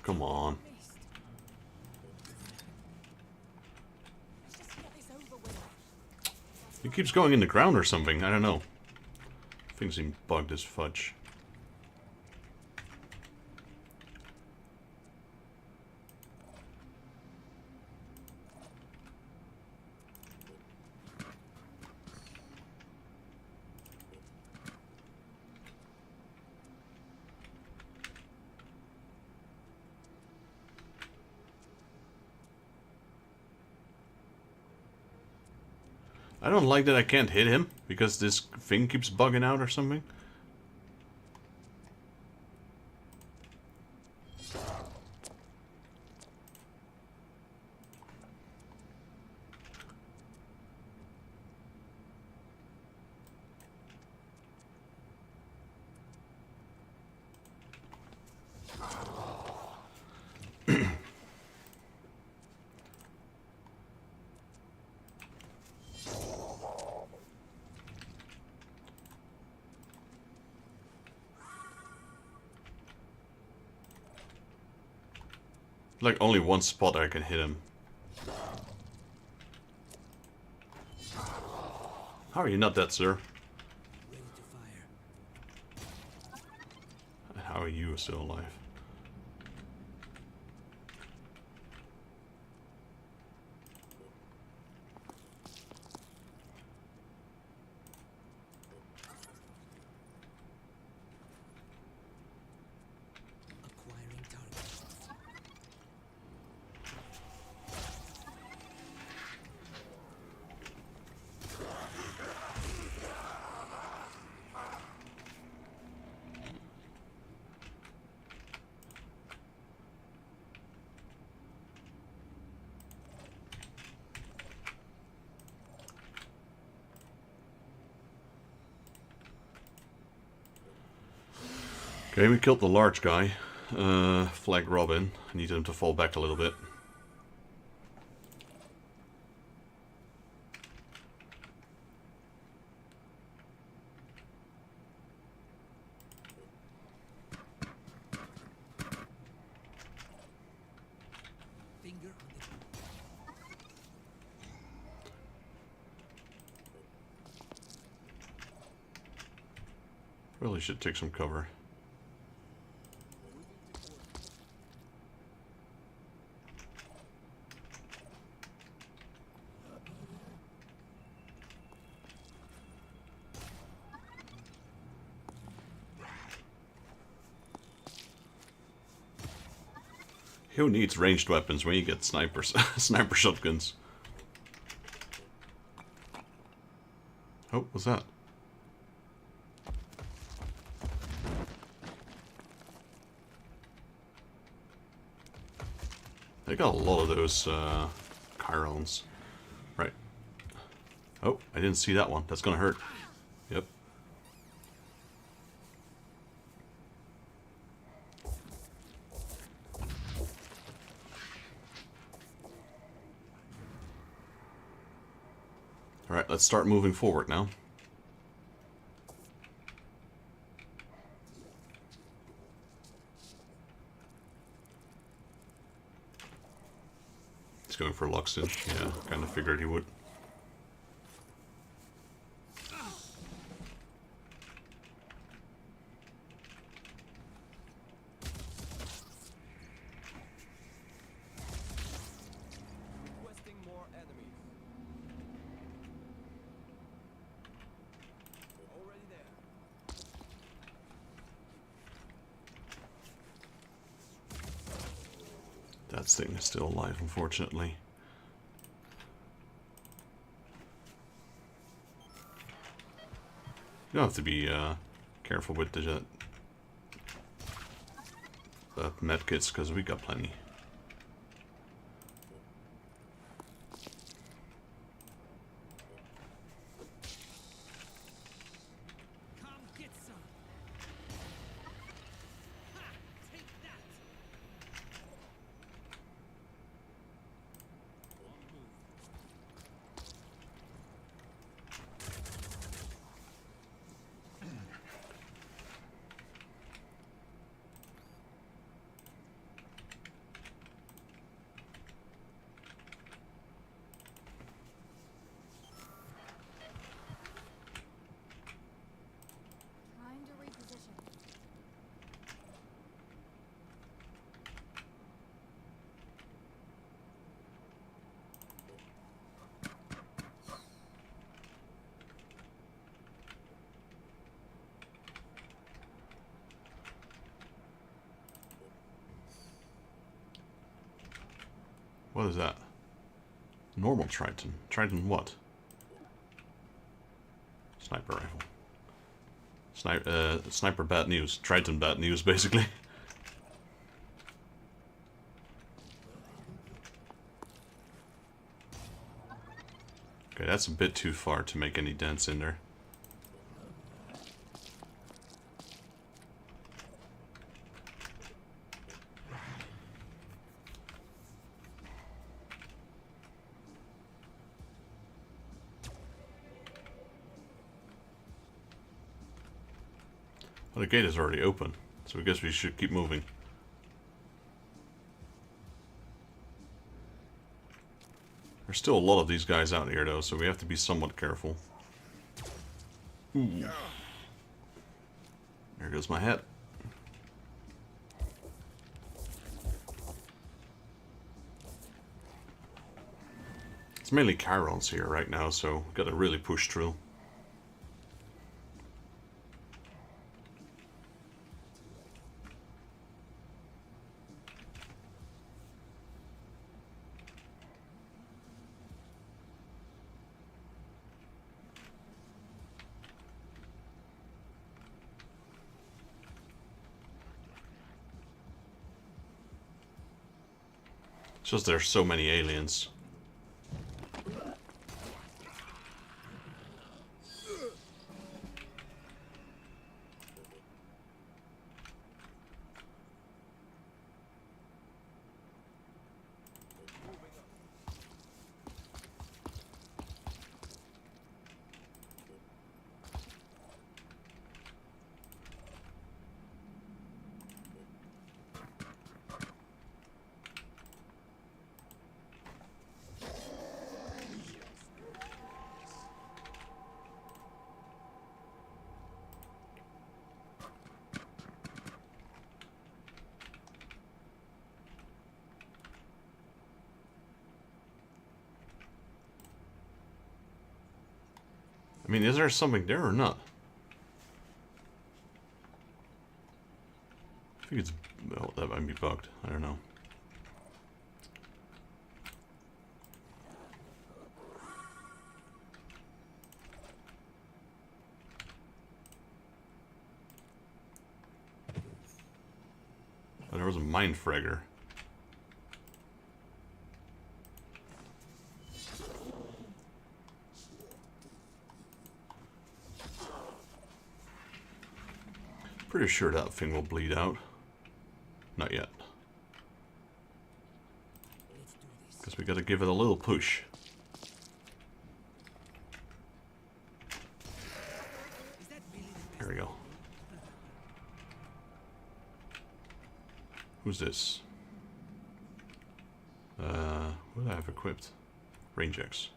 Come on. Missed. Let's just get this over with. He keeps going in the ground or something. I don't know. Things seem bugged as fudge. I don't like that I can't hit him because this thing keeps bugging out or something. Like only one spot I can hit him. How are you not dead, sir? Ready to fire. How are you still alive? Acquiring target. Okay, we killed the large guy. Flag Robin. I need him to fall back a little bit. Finger on the Really should take some cover. Who needs ranged weapons when you get snipers, sniper shotguns? Oh, what's that? They got a lot of those chirons. Right. Oh, I didn't see that one. That's gonna hurt. Yep. Alright, let's start moving forward now. He's going for Luxton. Yeah, kind of figured he would. Requesting more enemies. Already there. That thing is still alive, unfortunately. You have to be careful with the medkits, because we got plenty. come get some. Ha! Take that. On the move. Trying to reposition. What is that? Normal Triton. Triton what? Sniper rifle. Sniper bad news. Triton bad news, basically. Okay, that's a bit too far to make any dents in there. Well, the gate is already open, so I guess we should keep moving. There's still a lot of these guys out here, though, so we have to be somewhat careful. Ooh. There goes my head. It's mainly Chirons here right now, so gotta really push through. It's just there's so many aliens. I mean, is there something there or not? I think it's... well, that might be bugged. I don't know. Oh, there was a mind fragger. Pretty sure that thing will bleed out. Not yet. Because we gotta give it a little push. There we go. Who's this? What do I have equipped? Range X.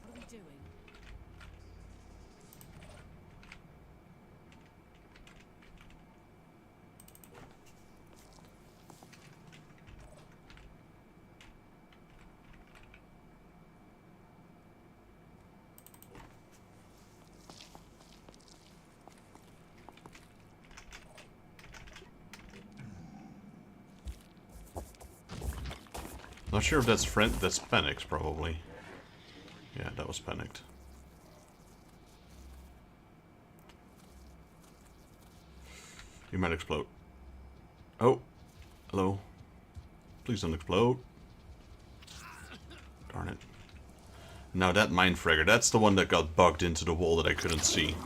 What are we doing? Not sure if that's that's panicked, probably. Yeah, that was panicked. You might explode. Oh, hello. Please don't explode. Darn it. Now that mind fragger, that's the one that got bugged into the wall that I couldn't see.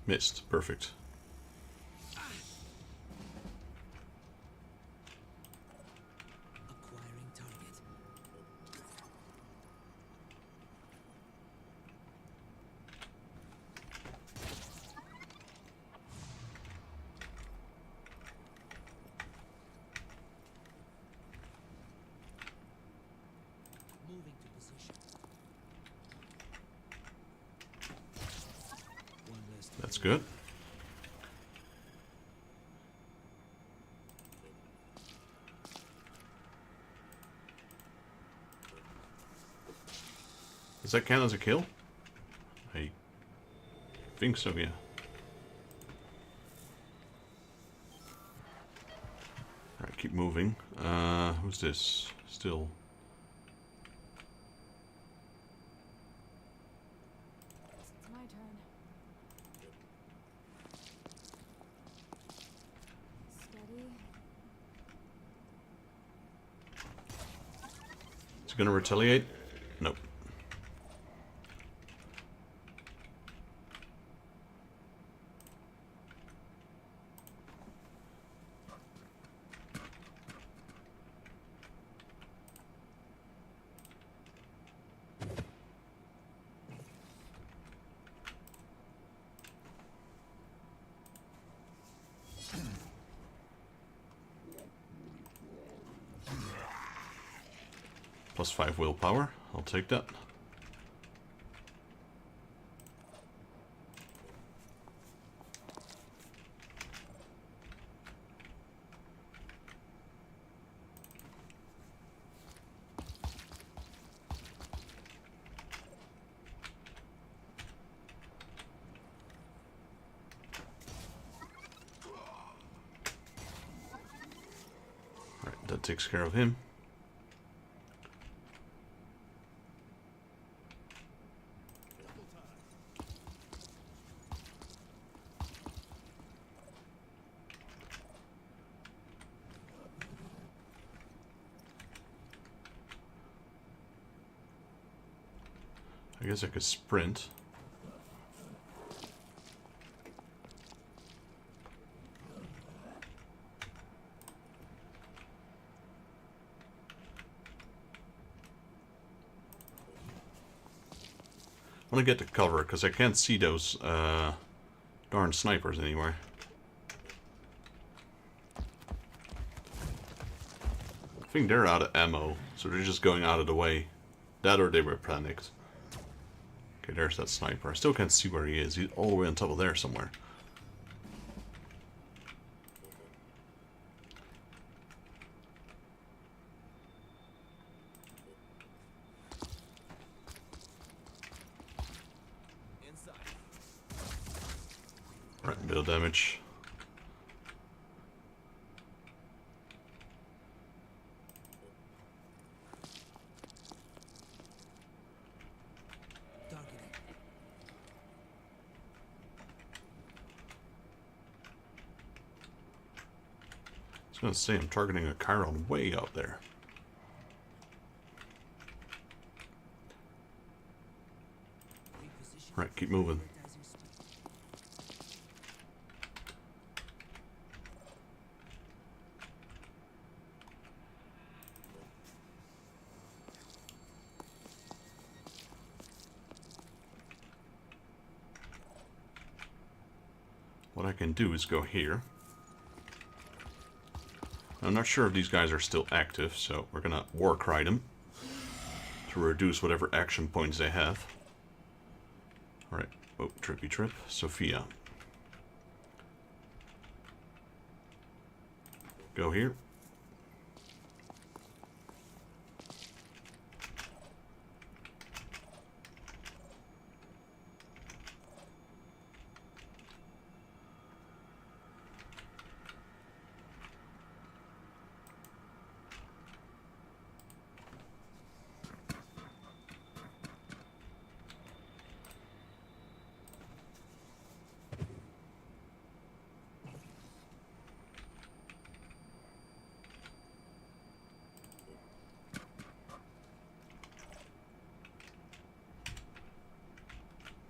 Missed. Perfect. Acquiring target. Moving to position. One less. That's good. Does that count as a kill? I think so, yeah. Alright, keep moving. Who's this? Still. It's my turn. Steady. Is he gonna retaliate? Nope. +5 willpower. I'll take that. Alright, that takes care of him. I guess I could sprint. I want to get to cover because I can't see those darn snipers anywhere. I think they're out of ammo, so they're just going out of the way. That or they were panicked. Okay, there's that sniper. I still can't see where he is. He's all the way on top of there somewhere. Inside. Right, a bit of damage. Targeting. I was gonna say I'm targeting a Chiron way out there. Reposition. Right, keep moving. As you speak. What I can do is go here. I'm not sure if these guys are still active, so we're gonna war cry them to reduce whatever action points they have. Alright, oh, trippy trip. Sophia. Go here.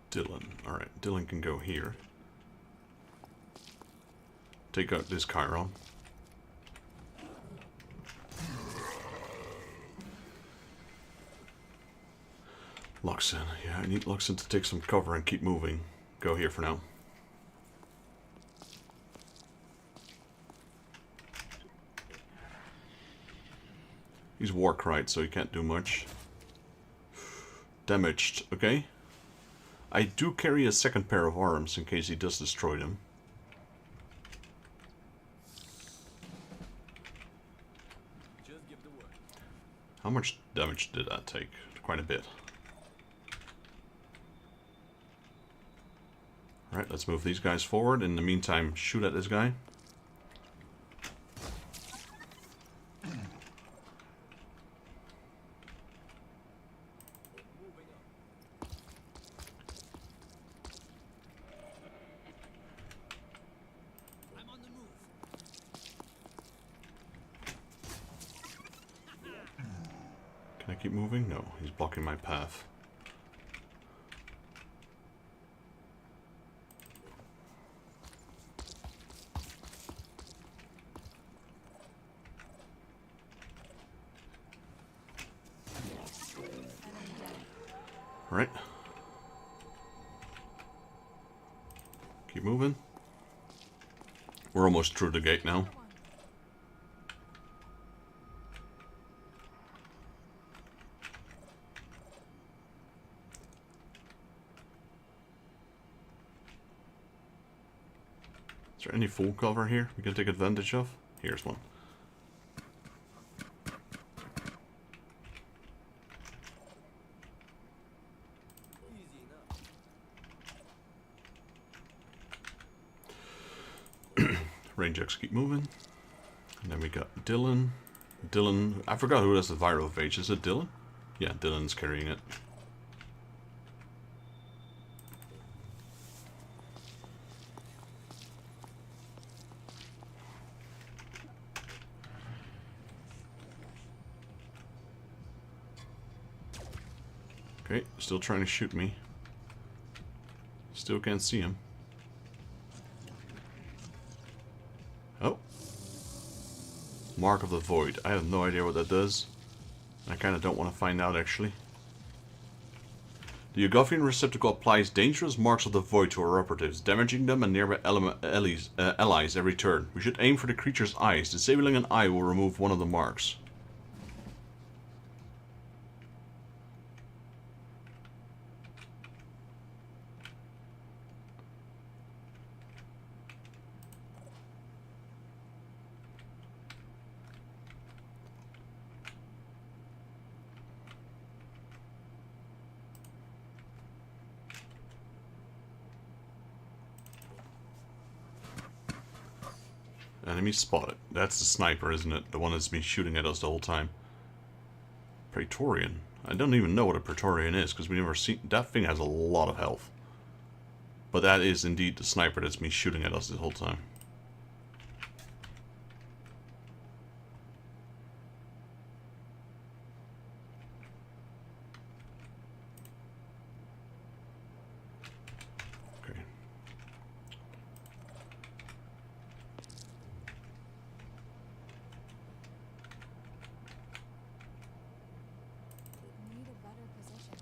Dylan. Alright, Dylan can go here. Take out this Chiron. Luxon. Yeah, I need Luxon to take some cover and keep moving. Go here for now. He's war cried, so he can't do much. Damaged. Okay. I do carry a second pair of arms in case he does destroy them. Just give the word. How much damage did that take? Quite a bit. Alright, let's move these guys forward. In the meantime, shoot at this guy. I'm on the move. Can I keep moving? No, he's blocking my path. Alright. Keep moving. We're almost through the gate now. Is there any full cover here we can take advantage of? Here's one. Easy enough. Rangers keep moving. And then we got Dylan. Dylan, I forgot who has the viral phage. Is it Dylan? Yeah, Dylan's carrying it. Okay, still trying to shoot me. Still can't see him. Oh. Mark of the Void. I have no idea what that does. I kind of don't want to find out, actually. The Yugovian receptacle applies dangerous marks of the Void to our operatives, damaging them and nearby allies every turn. We should aim for the creature's eyes. Disabling an eye will remove one of the marks. Enemy spotted. That's the sniper, isn't it? The one that's been shooting at us the whole time. Praetorian. I don't even know what a Praetorian is, because we never seen... That thing has a lot of health. But that is indeed the sniper that's been shooting at us the whole time. Okay. Need a better position.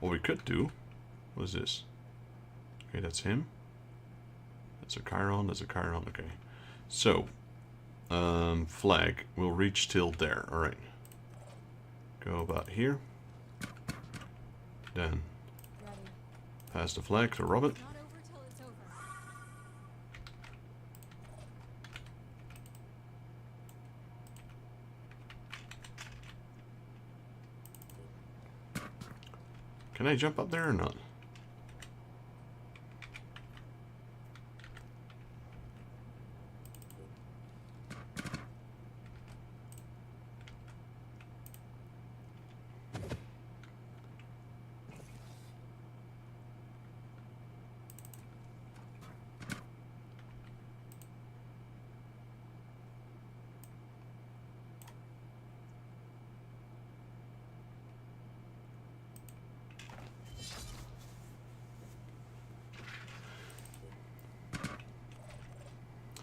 What we could do... What is this? Okay, that's him. That's a Chiron, that's a Chiron, okay. So, flag will reach till there, alright. Go about here. Then, Ready. pass the flag to Robert. Not over till it's over. Can I jump up there or not?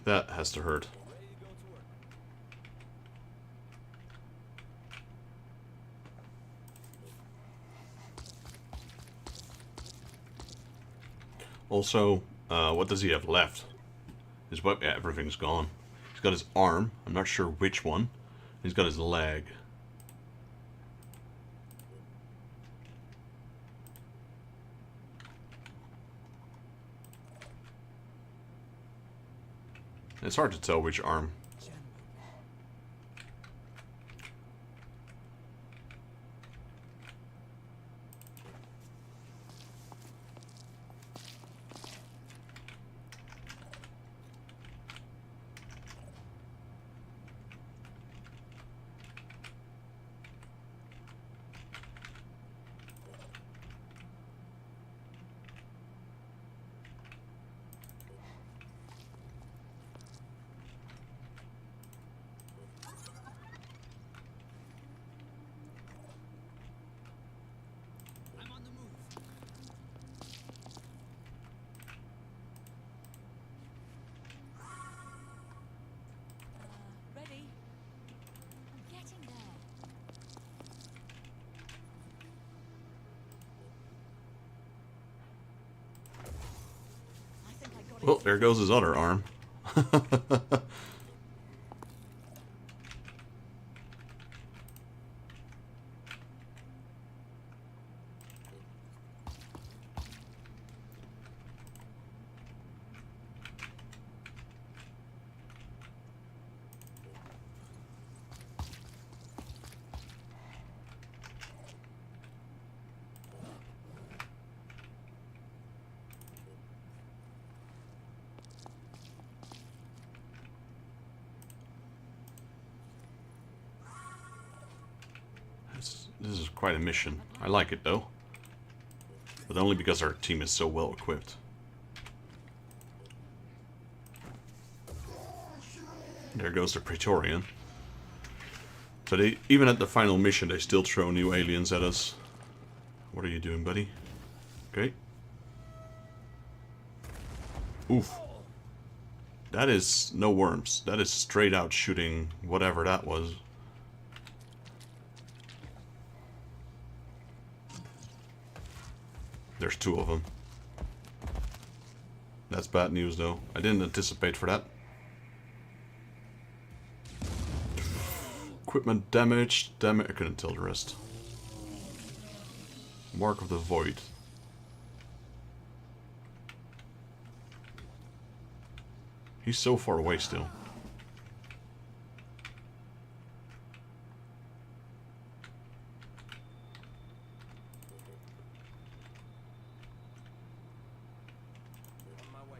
That has to hurt. Ready to go to work. Also, what does he have left? His weapon, yeah, everything's gone. He's got his arm, I'm not sure which one. He's got his leg. It's hard to tell which arm. Oh, there goes his other arm. This is quite a mission. I like it though. But only because our team is so well equipped. There goes the Praetorian. So they, even at the final mission, they still throw new aliens at us. What are you doing, buddy? Okay. Oof. That is no worms. That is straight out shooting whatever that was. There's two of them. That's bad news, though. I didn't anticipate for that. Equipment damaged. Damn it, I couldn't tell the rest. Mark of the Void. He's so far away still. On my way.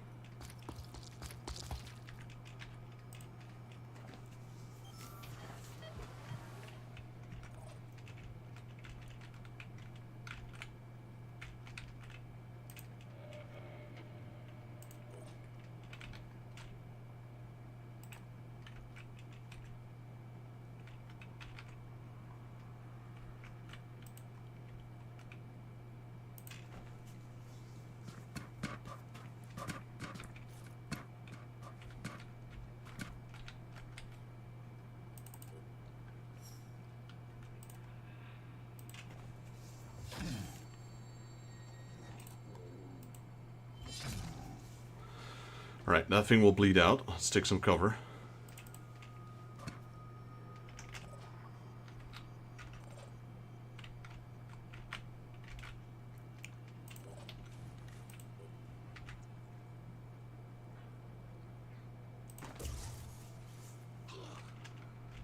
Alright, that thing will bleed out. Let's take some cover.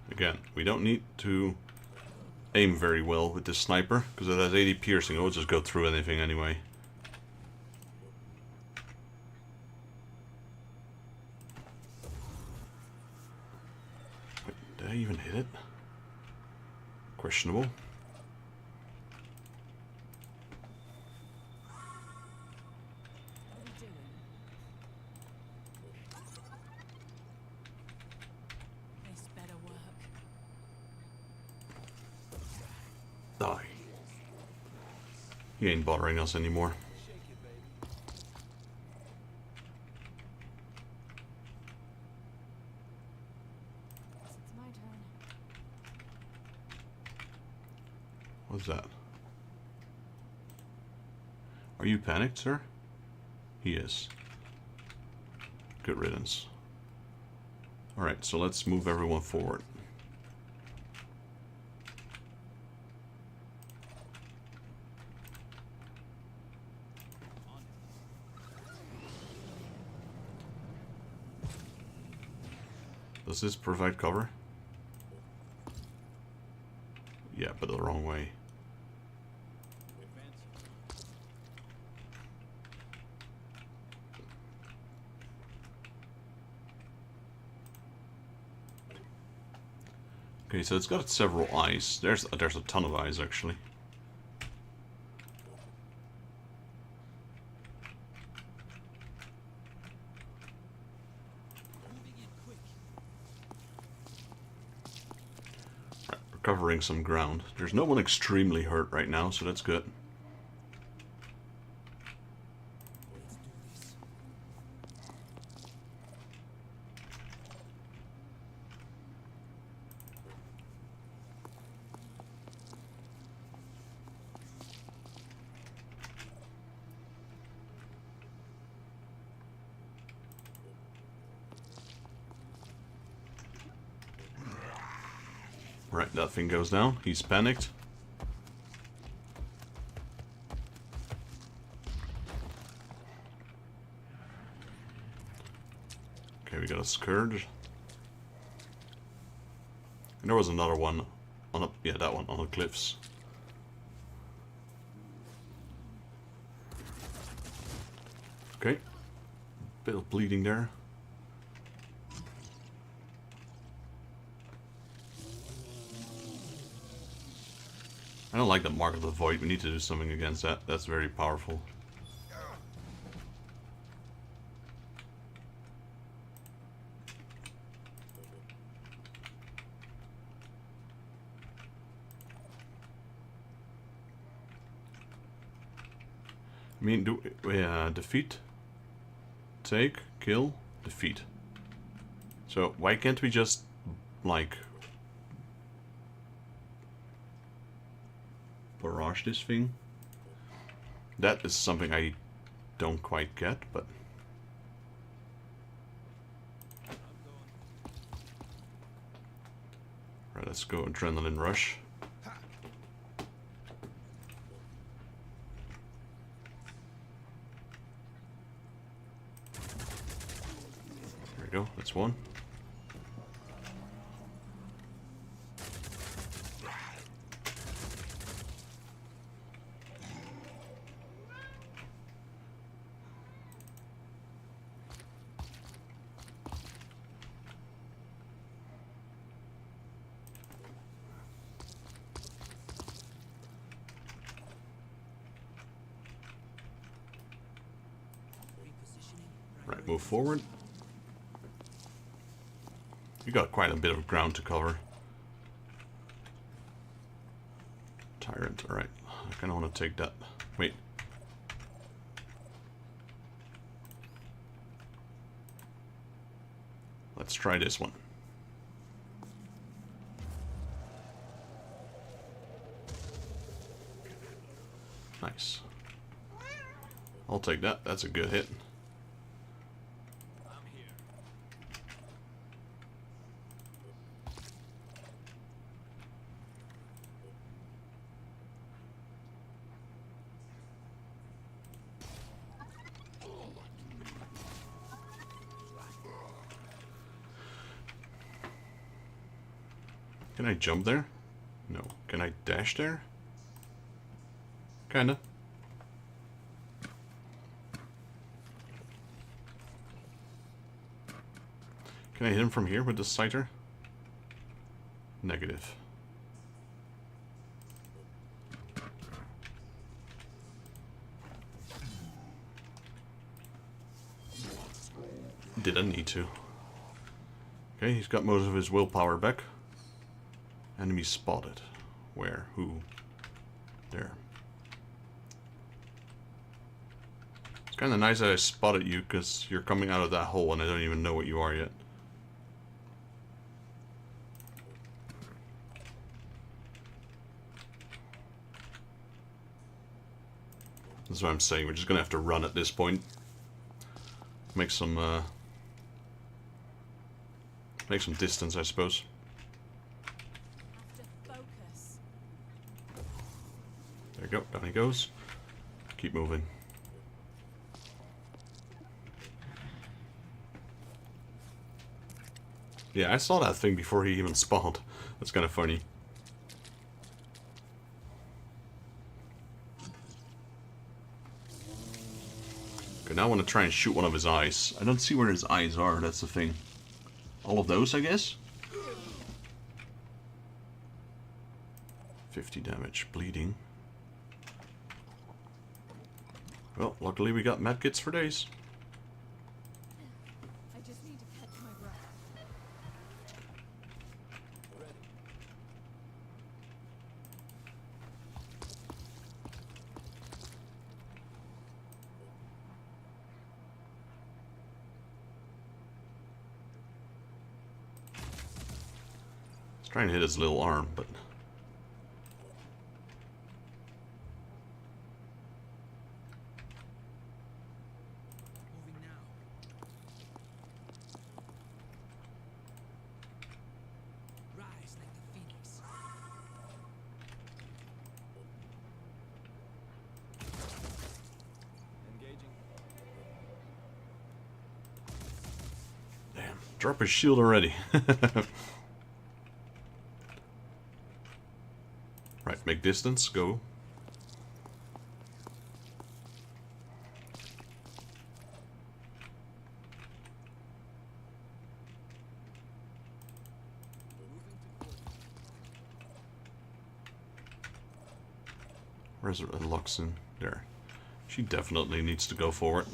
Again, we don't need to aim very well with this sniper, because it has 80 piercing. It'll just go through anything anyway. Wait, did I even hit it? Questionable. What are you doing? This better work. Die. He ain't bothering us anymore. Shake it, baby. Guess it's my turn. What's that? Are you panicked, sir? He is. Good riddance. Alright, so let's move everyone forward. Does this provide cover? Yeah, but the wrong way. Okay, so it's got several eyes. There's a ton of eyes actually. Moving in quick. Right, we're covering some ground. There's no one extremely hurt right now, so that's good. Let's do this. Right, that thing goes down. He's panicked. Okay, we got a scourge. And there was another one on a, yeah, that one on the cliffs. Okay. Bit of bleeding there. I don't like that Mark of the Void. We need to do something against that. That's very powerful. I mean, do defeat, take, kill, defeat. So why can't we just like barrage this thing? That is something I don't quite get, but right, let's go adrenaline rush. There we go, that's one. Right, move forward. You got quite a bit of ground to cover. Tyrant, alright. I kind of want to take that. Wait. Let's try this one. Nice. I'll take that. That's a good hit. Can I jump there? No. Can I dash there? Kinda. Can I hit him from here with the scyther? Negative. Didn't need to. Okay, he's got most of his willpower back. Enemy spotted. Where? Who? There. It's kind of nice that I spotted you, because you're coming out of that hole and I don't even know what you are yet. That's what I'm saying, we're just gonna have to run at this point. Make some distance, I suppose. There you go, down he goes. Keep moving. Yeah, I saw that thing before he even spawned. That's kind of funny. Okay, now I want to try and shoot one of his eyes. I don't see where his eyes are, that's the thing. All of those, I guess? 50 damage, bleeding. Well, luckily we got medkits for days. I just need to catch my breath. He's trying to hit his little arm, but... Moving now. Rise like the phoenix. Drop his shield already. Right, make distance, go. Where's Luxon? There. She definitely needs to go for it.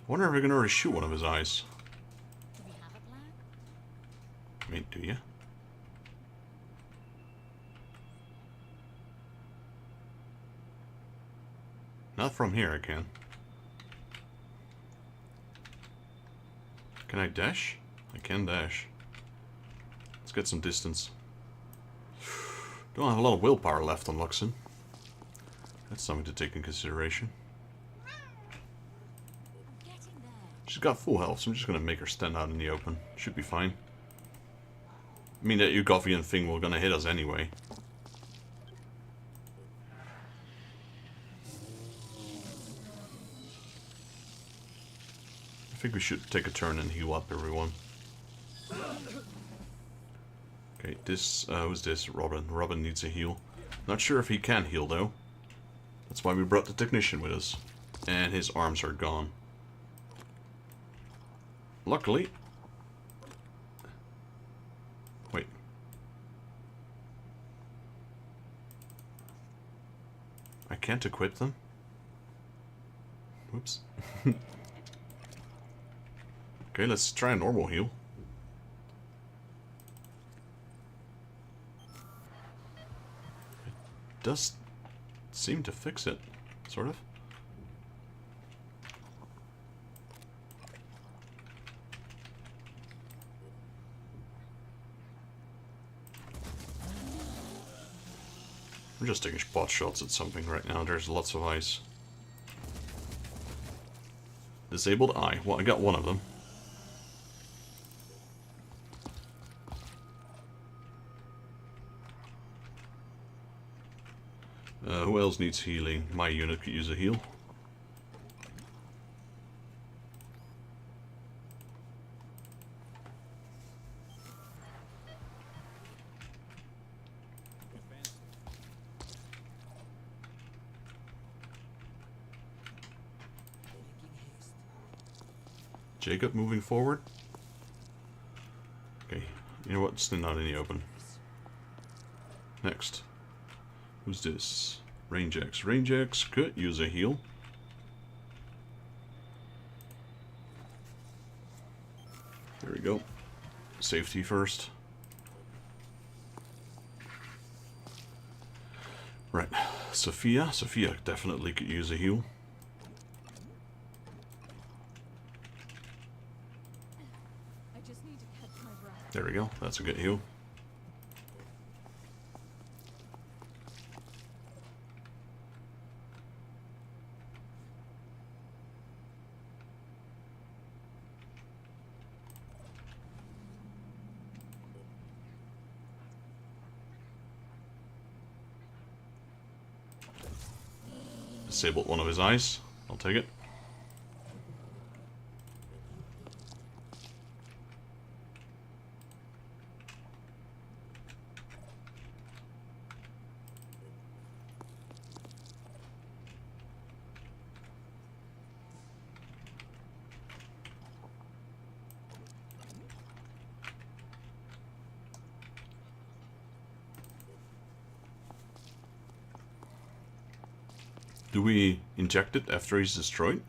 I wonder if we can already shoot one of his eyes. Do we have a plan? I mean, do you? Not from here, I can. Can I dash? I can dash. Let's get some distance. Don't have a lot of willpower left on Luxon. That's something to take in consideration. She's got full health, so I'm just going to make her stand out in the open. Should be fine. I mean, that Yugovian thing was going to hit us anyway. I think we should take a turn and heal up everyone. Okay, this, who's this? Robin. Robin needs a heal. Not sure if he can heal, though. That's why we brought the technician with us. And his arms are gone. Luckily... Wait. I can't equip them? Whoops. Okay, let's try a normal heal. It does seem to fix it, sort of. I'm just taking spot shots at something right now. There's lots of ice. Disabled eye. Well, I got one of them. Who else needs healing? My unit could use a heal. Jacob moving forward. Okay, you know what? Stand out in the open. Next. Who's this? Range X. Range X could use a heal. There we go. Safety first. Right. Sophia. Sophia definitely could use a heal. There we go. That's a good heal. Disabled one of his eyes. I'll take it. Do we inject it after he's destroyed?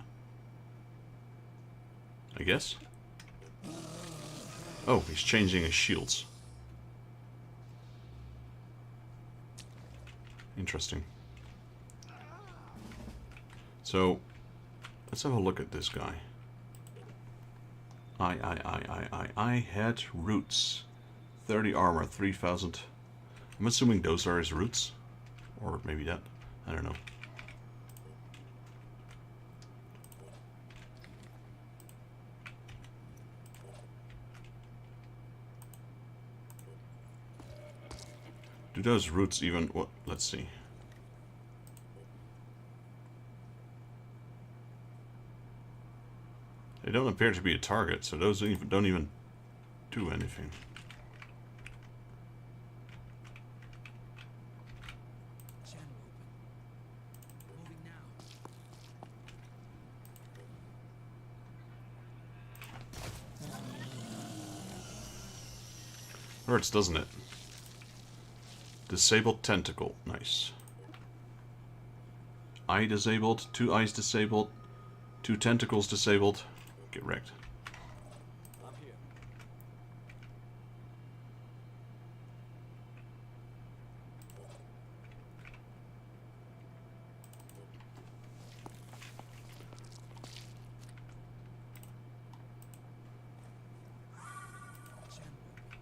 I guess. Oh, he's changing his shields. Interesting. So, Let's have a look at this guy. I had roots. 30 armor, 3000. I'm assuming those are his roots. Or maybe that. I don't know. Do those roots even... What? Let's see. They don't appear to be a target, so those don't even do anything. Channel open. Moving now. Hurts, doesn't it? Disabled tentacle. Nice. Eye disabled. 2 eyes disabled. 2 tentacles disabled. Get wrecked. I'm here. Channel open.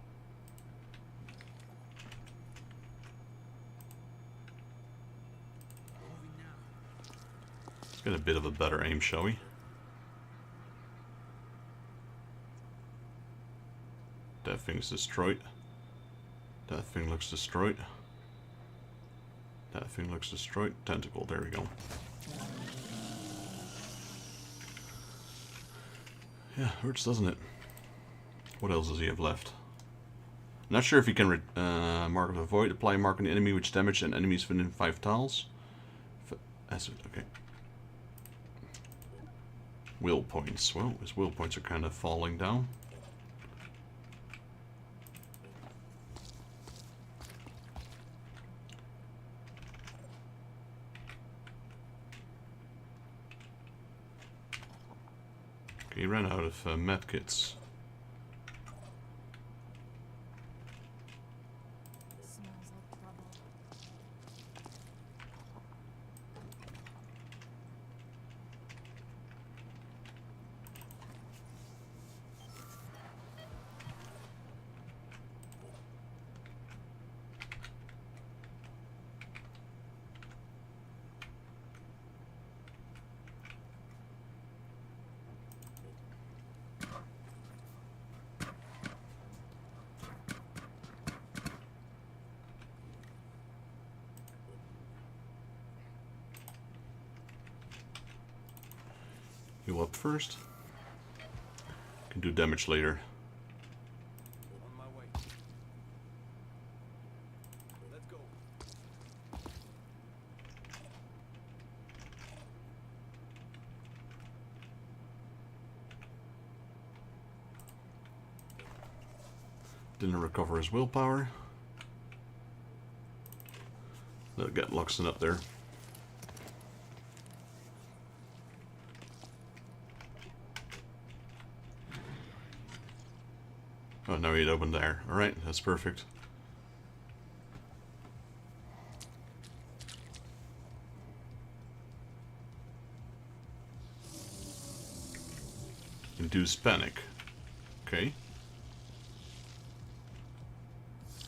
Moving now. Let's get a bit of a better aim, shall we? That thing's destroyed. That thing looks destroyed. That thing looks destroyed. Tentacle, there we go. Yeah, hurts, doesn't it? What else does he have left? Not sure if he can mark of the void. Apply a mark on the enemy which damage and enemies within 5 tiles. Acid, okay. Will points. Well, his will points are kind of falling down. He ran out of medkits. Smells like trouble. Heal up first. Can do damage later. On my way. Let's go. Didn't recover his willpower. That got Luxon up there. Oh, no, he'd opened there. Alright, that's perfect. Induce panic. Okay.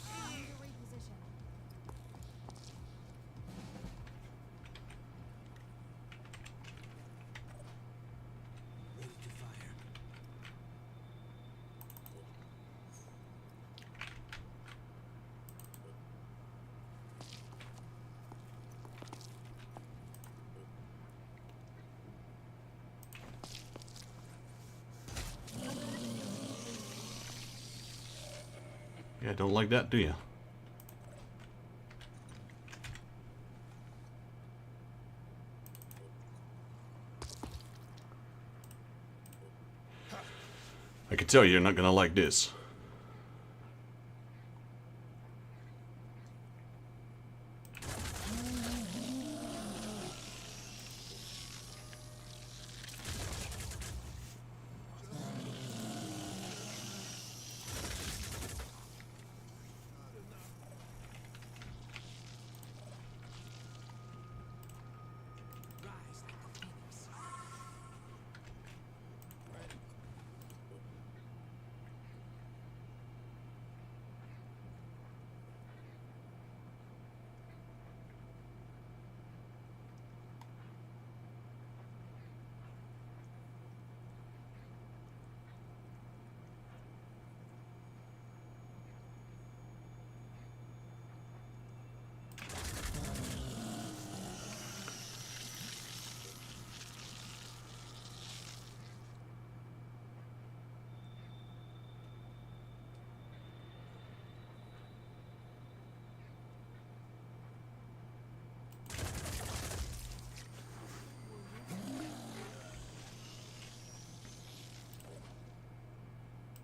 Time to reposition. Ready to fire. Yeah, don't like that, do you? I can tell you're not gonna like this. Rise like the phoenix.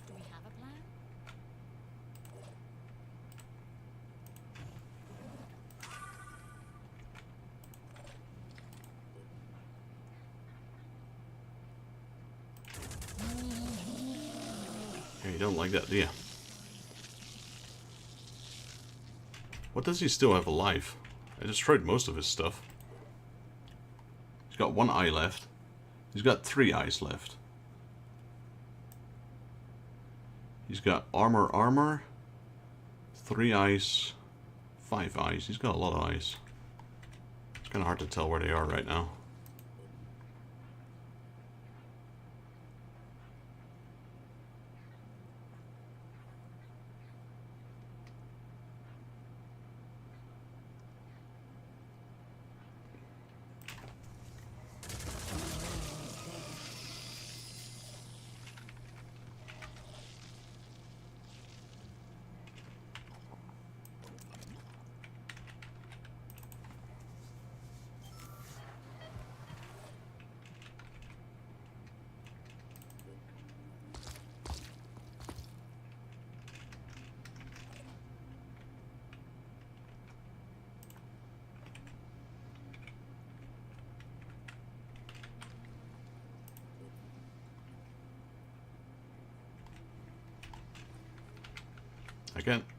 Do we have a plan? Yeah, you don't like that, do you? What does he still have alive? I destroyed most of his stuff. He's got 1 eye left. He's got 3 eyes left. He's got armor, 3 eyes, 5 eyes. He's got a lot of eyes. It's kind of hard to tell where they are right now.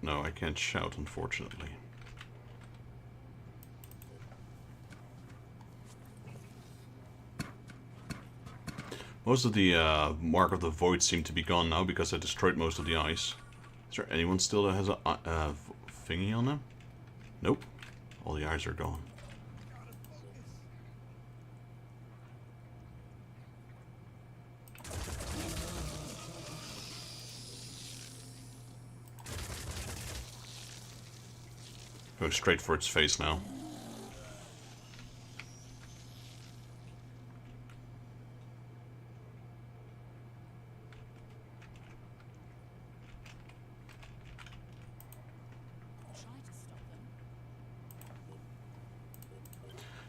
I can't shout, unfortunately. Most of the Mark of the Void seem to be gone now because I destroyed most of the ice. Is there anyone still that has a thingy on them? Nope. All the eyes are gone. Go straight for its face now.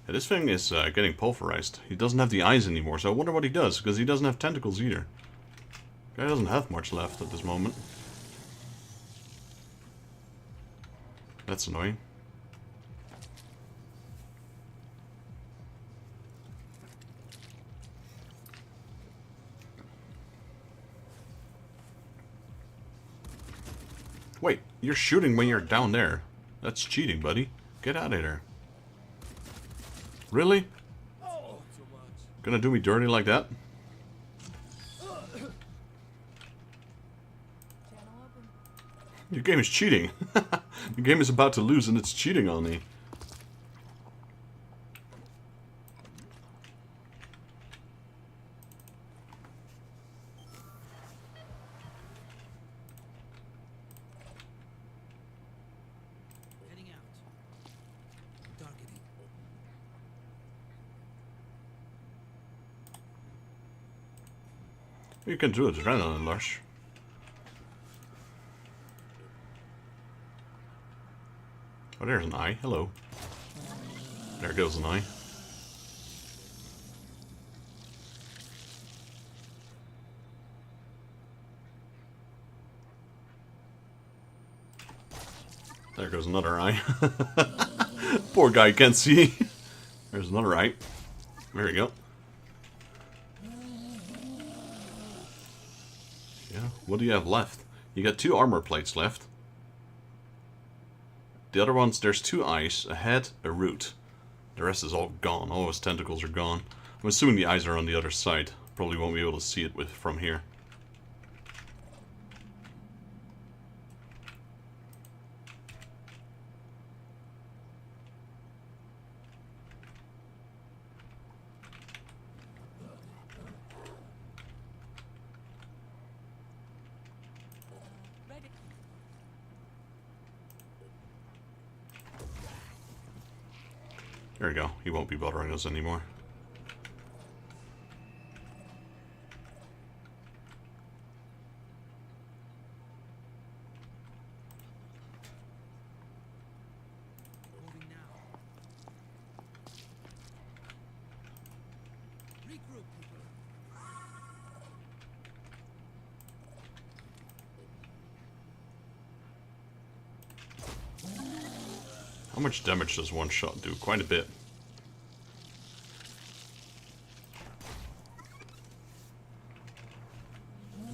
Yeah, this thing is getting pulverized. He doesn't have the eyes anymore, so I wonder what he does, because he doesn't have tentacles either. Guy doesn't have much left at this moment. That's annoying. Wait, you're shooting when you're down there. That's cheating, buddy. Get out of there. Really? Gonna do me dirty like that? Your game is cheating. The game is about to lose and it's cheating on me. Heading out. Targeting. You can do adrenaline rush. Oh, there's an eye. Hello. There goes an eye. There goes another eye. Poor guy can't see. There's another eye. There we go. Yeah, what do you have left? You got 2 armor plates left. The other ones, there's 2 eyes, a head, a root. The rest is all gone. All his tentacles are gone. I'm assuming the eyes are on the other side. Probably won't be able to see it from here. There we go. He won't be bothering us anymore. Moving now. Regroup, people. How much damage does one shot do? Quite a bit.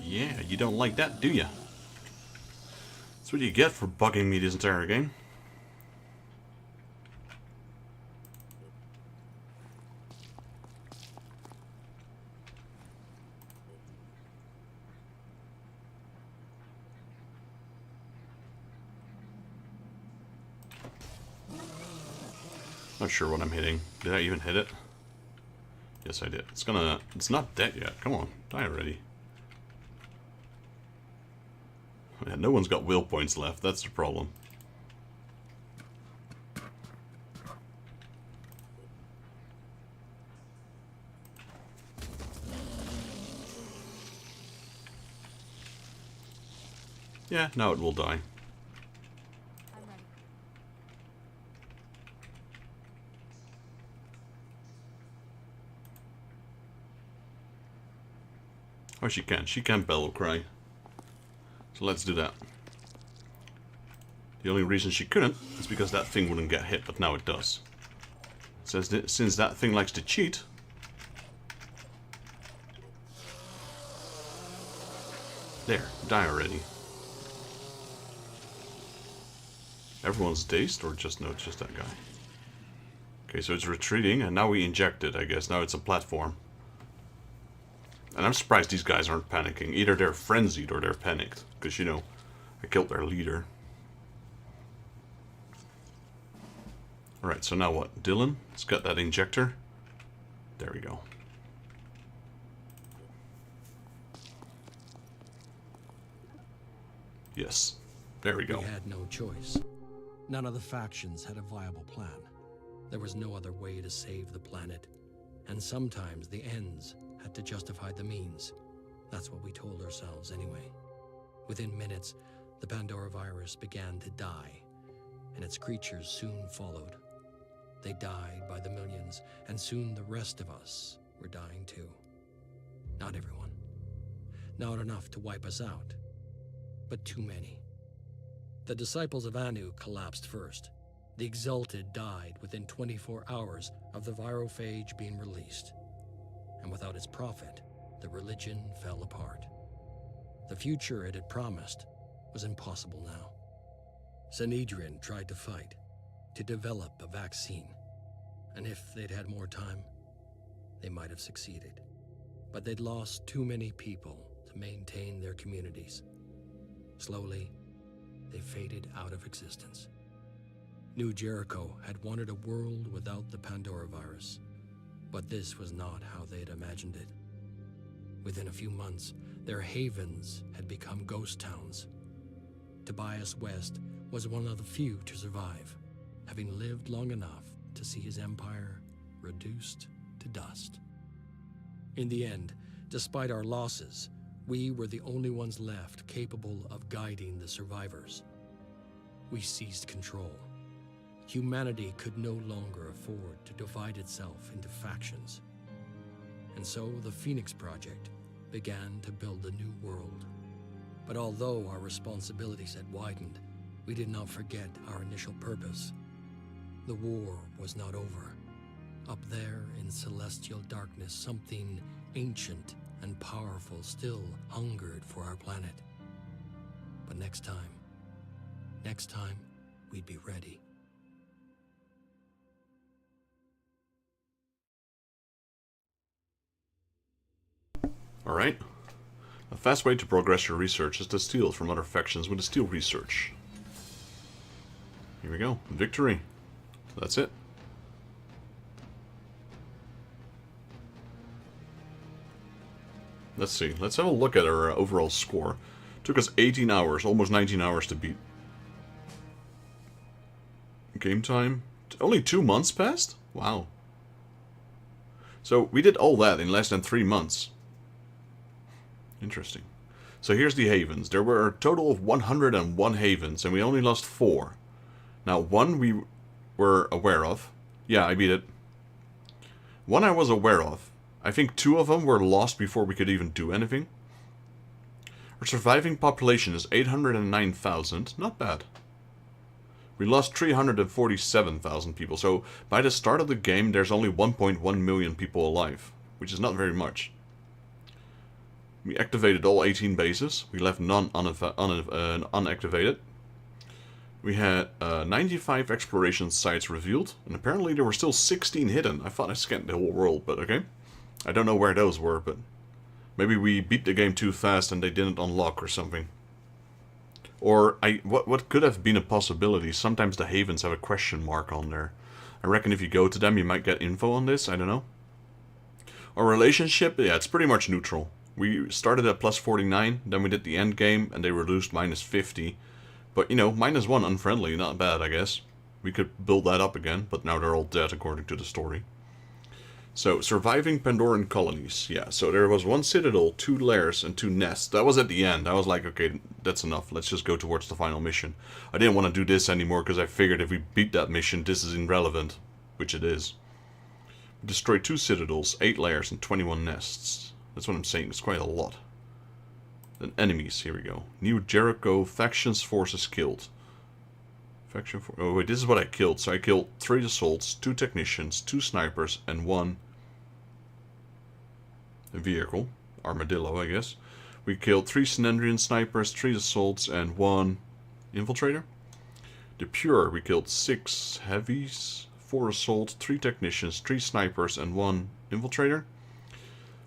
Yeah, you don't like that, do you? That's what you get for bugging me this entire game. Not sure what I'm hitting. Did I even hit it? Yes, I did. It's not dead yet. Come on, die already. Yeah, no one's got will points left. That's the problem. Yeah, now it will die. I'm ready. Oh, she can. She can bellow cry. So let's do that. The only reason she couldn't is because that thing wouldn't get hit, but now it does. Since that thing likes to cheat... There, die already. Everyone's dazed, or just no, it's just that guy. Okay, so it's retreating, and now we inject it, I guess. Now it's a platform. And I'm surprised these guys aren't panicking. Either they're frenzied or they're panicked. Because, you know, I killed their leader. Alright, so now what? Dylan? It's got that injector. There we go. Yes. There we go. We had no choice. None of the factions had a viable plan. There was no other way to save the planet. And sometimes the ends had to justify the means. That's what we told ourselves anyway. Within minutes, the Pandoravirus began to die, and its creatures soon followed. They died by the millions, and soon the rest of us were dying too. Not everyone. Not enough to wipe us out, but too many. The disciples of Anu collapsed first. The Exalted died within 24 hours of the virophage being released. And without its prophet, the religion fell apart. The future it had promised was impossible now. Sanhedrin tried to fight, to develop a vaccine. And if they'd had more time, they might have succeeded. But they'd lost too many people to maintain their communities. Slowly, they faded out of existence. New Jericho had wanted a world without the Pandoravirus, but this was not how they had imagined it. Within a few months, their havens had become ghost towns. Tobias West was one of the few to survive, having lived long enough to see his empire reduced to dust. In the end, despite our losses, we were the only ones left capable of guiding the survivors. We seized control. Humanity could no longer afford to divide itself into factions. And so the Phoenix Project began to build a new world. But although our responsibilities had widened, we did not forget our initial purpose. The war was not over. Up there in celestial darkness, something ancient and powerful still hungered for our planet. But next time, we'd be ready. Alright. A fast way to progress your research is to steal from other factions with a steal research. Here we go. Victory. That's it. Let's see. Let's have a look at our overall score. Took us 18 hours, almost 19 hours to beat. Game time. Only 2 months passed? Wow. So we did all that in less than 3 months. Interesting. So here's the havens. There were a total of 101 havens, and we only lost 4. Now, 1 we were aware of. Yeah, I beat it. 1 I was aware of. I think 2 of them were lost before we could even do anything. Our surviving population is 809,000. Not bad. We lost 347,000 people. So by the start of the game, there's only 1.1 million people alive, which is not very much. We activated all 18 bases. We left none unactivated. We had 95 exploration sites revealed, and apparently there were still 16 hidden. I thought I scanned the whole world, but okay. I don't know where those were, but maybe we beat the game too fast and they didn't unlock or something. Or what could have been a possibility, sometimes the havens have a question mark on there. I reckon if you go to them you might get info on this, I don't know. Our relationship, yeah, it's pretty much neutral. We started at plus 49, then we did the end game and they reduced minus 50. But, you know, minus 1 unfriendly, not bad, I guess. We could build that up again, but now they're all dead according to the story. So, surviving Pandoran colonies. Yeah, so there was 1 citadel, 2 lairs, and 2 nests. That was at the end. I was like, okay, that's enough. Let's just go towards the final mission. I didn't want to do this anymore because I figured if we beat that mission, this is irrelevant. Which it is. We destroyed 2 citadels, 8 lairs, and 21 nests. That's what I'm saying. It's quite a lot. Then enemies. Here we go. New Jericho factions forces killed. Faction for oh wait, this is what I killed. So I killed 3 assaults, 2 technicians, 2 snipers, and 1 vehicle. Armadillo, I guess. We killed 3 Synandrian snipers, 3 assaults, and 1 infiltrator. The Pure, we killed 6 heavies, 4 assault, 3 technicians, 3 snipers, and 1 infiltrator.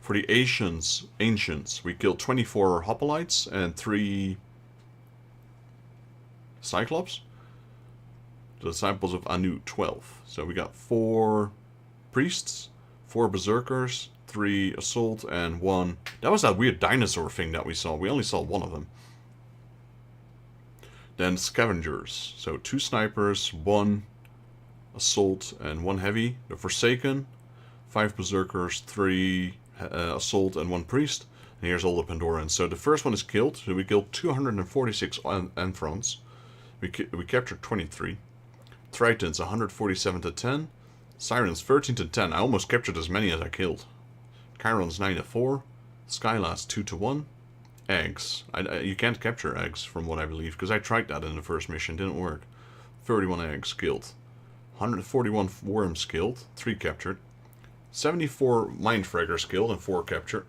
For the Ancients, we killed 24 hoplites and 3 Cyclops. The Disciples of Anu, 12. So we got 4 priests, 4 berserkers, 3 assault, and 1... That was that weird dinosaur thing that we saw. We only saw 1 of them. Then scavengers. So 2 snipers, 1 assault, and 1 heavy. The Forsaken, 5 berserkers, 3 assault, and 1 priest. And here's all the Pandorans. So the first one is killed. So we killed 246 Anthrons. We captured 23. Tritons 147 to 10. Sirens 13 to 10. I almost captured as many as I killed. Chirons 9 to 4. Skylass 2 to 1. Eggs. You can't capture eggs from what I believe, because I tried that in the first mission. Didn't work. 31 eggs killed. 141 worms killed. 3 captured. 74 mindfraggers killed and 4 captured.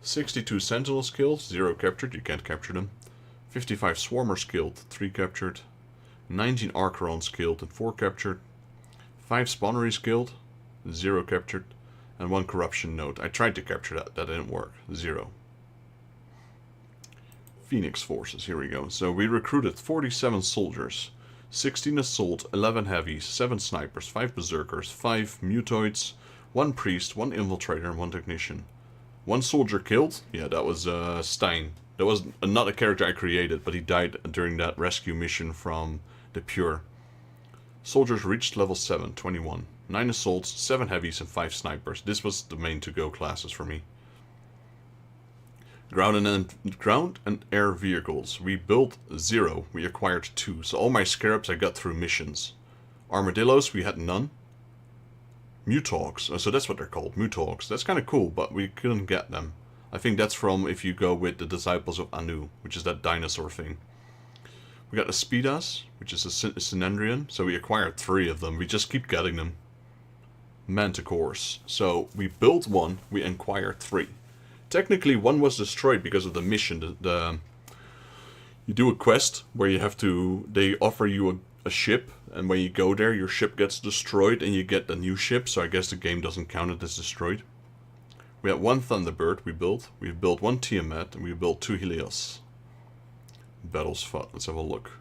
62 sentinels killed. 0 captured. You can't capture them. 55 swarmers killed. 3 captured. 19 Archerons killed and 4 captured. 5 spawneries killed, 0 captured, and 1 corruption node. I tried to capture that didn't work, 0. Phoenix forces, here we go. So we recruited 47 soldiers, 16 assault, 11 heavies, 7 snipers, 5 berserkers, 5 mutoids, 1 priest, 1 infiltrator, and 1 technician. 1 soldier killed, yeah, that was Stein. That was not a character I created, but he died during that rescue mission from the Pure. Soldiers reached level 7, 21. 9 assaults, 7 heavies, and 5 snipers. This was the main to-go classes for me. Ground and air vehicles. We built 0. We acquired 2. So all my scarabs I got through missions. Armadillos, we had none. Mutogs. So that's what they're called. Mutogs. That's kind of cool, but we couldn't get them. I think that's from if you go with the Disciples of Anu, which is that dinosaur thing. We got the Speedas, which is a Synandrian, so we acquired 3 of them. We just keep getting them. Manticores. So we built 1, we acquired 3. Technically 1 was destroyed because of the mission. You do a quest where you have to... They offer you a ship, and when you go there your ship gets destroyed and you get a new ship, so I guess the game doesn't count it as destroyed. We had 1 Thunderbird we built. We built 1 Tiamat, and we built 2 Helios. Battles fought. Let's have a look.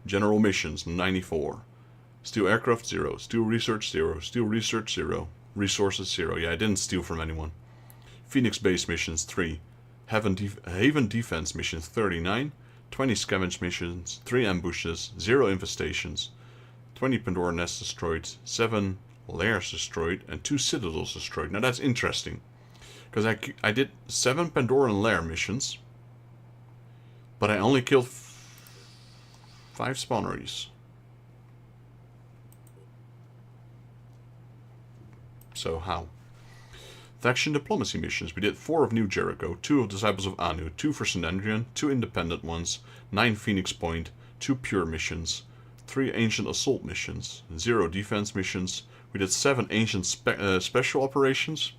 General missions 94. Steel aircraft 0. Steel research 0. Steel research 0. Resources 0. Yeah, I didn't steal from anyone. Phoenix base missions 3. Haven defense missions 39. 20 scavenge missions. 3 ambushes. 0 infestations. 20 Pandora nests destroyed. 7 lairs destroyed, and 2 citadels destroyed. Now that's interesting, because I did 7 Pandoran lair missions, but I only killed 5 spawneries. So how? Faction diplomacy missions. We did 4 of New Jericho, 2 of Disciples of Anu, 2 for Synandrian, 2 independent ones, 9 Phoenix Point, 2 pure missions, 3 ancient assault missions, 0 defense missions. We did 7 ancient special operations.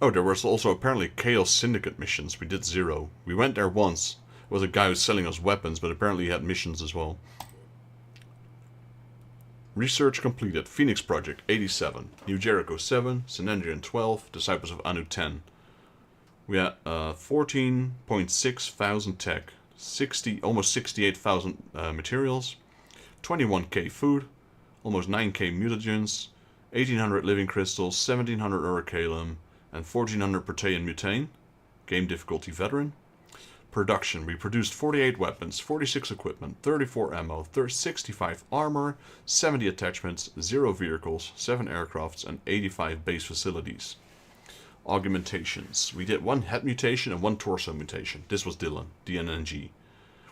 Oh, there was also apparently Chaos Syndicate missions. We did 0. We went there once. It was a guy who was selling us weapons, but apparently he had missions as well. Research completed. Phoenix Project 87, New Jericho 7, Synandrian 12, Disciples of Anu 10. We had 14.6 thousand tech, almost 68,000 materials, 21k food, almost 9k mutagens, 1800 living crystals, 1700 orichalum, and 1400 protean mutane. Game difficulty veteran. Production. We produced 48 weapons, 46 equipment, 34 ammo, 65 armor, 70 attachments, 0 vehicles, 7 aircrafts, and 85 base facilities. Augmentations. We did 1 head mutation and 1 torso mutation. This was Dylan, DNNG.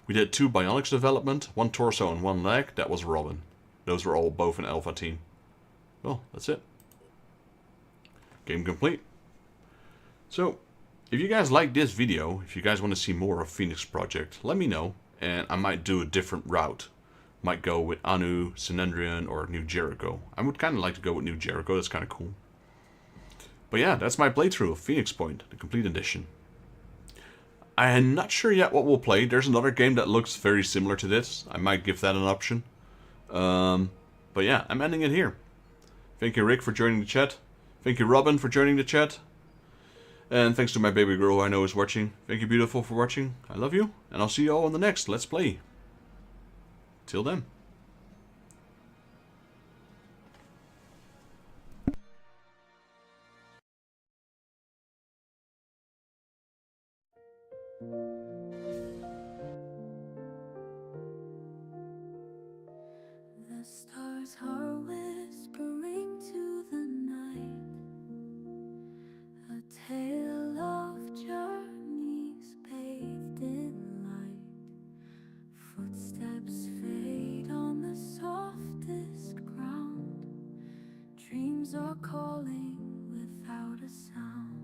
We did 2 bionics development, 1 torso and 1 leg. That was Robin. Those were all both in Alpha Team. Well, that's it. Game complete. So, if you guys like this video, if you guys want to see more of Phoenix Project, let me know, and I might do a different route. Might go with Anu, Synandrian, or New Jericho. I would kind of like to go with New Jericho, that's kind of cool. But yeah, that's my playthrough of Phoenix Point, the complete edition. I am not sure yet what we'll play. There's another game that looks very similar to this. I might give that an option. But yeah, I'm ending it here. Thank you, Rick, for joining the chat. Thank you, Robin, for joining the chat. And thanks to my baby girl who I know is watching. Thank you, beautiful, for watching. I love you. And I'll see you all in the next Let's Play. Till then. The stars are whispering to the night, a tale of journeys bathed in light. Footsteps fade on the softest ground. Dreams are calling without a sound.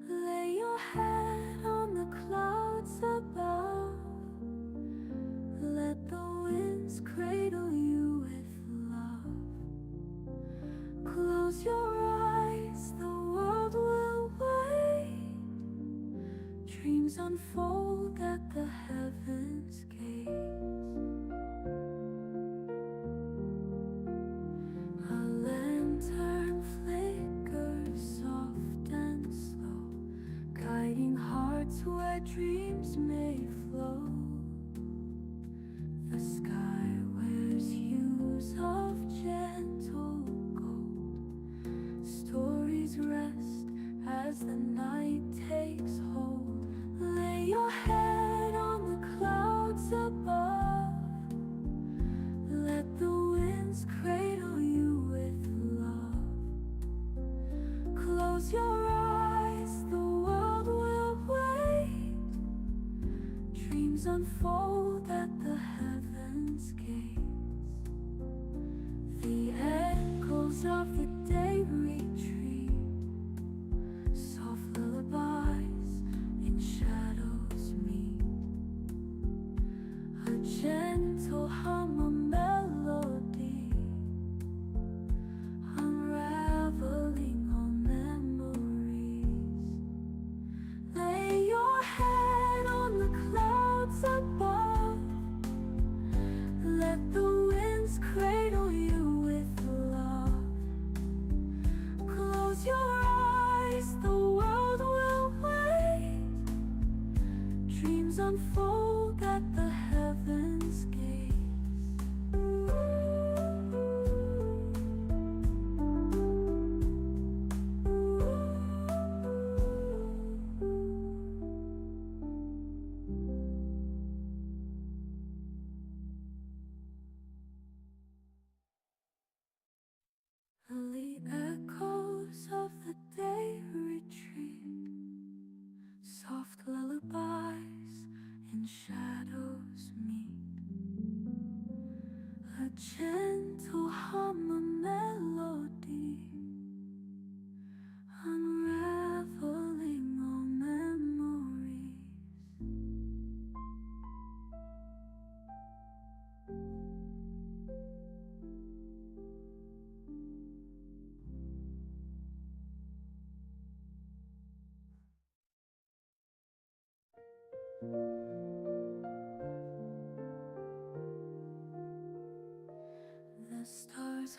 Lay your head on the clouds above. Let the winds cradle you with love. Close your eyes, the world will wait. Dreams unfold at the heavens' gates. A lantern flickers soft and slow, guiding hearts where dreams may flow. The sky wears hues of gentle gold. Stories rest as the night takes hold. Lay your head on the clouds above. Let the winds cradle you with love. Close your eyes, the world will wait. Dreams unfold at the heavens' gates. The echoes of the day retreat. Soft lullabies in shadows meet. A gentle hum, a melody, unraveling all memories. Lay your head on the clouds above. Let the winds cradle you with love. gentle hum a melody, unraveling all memories. The stars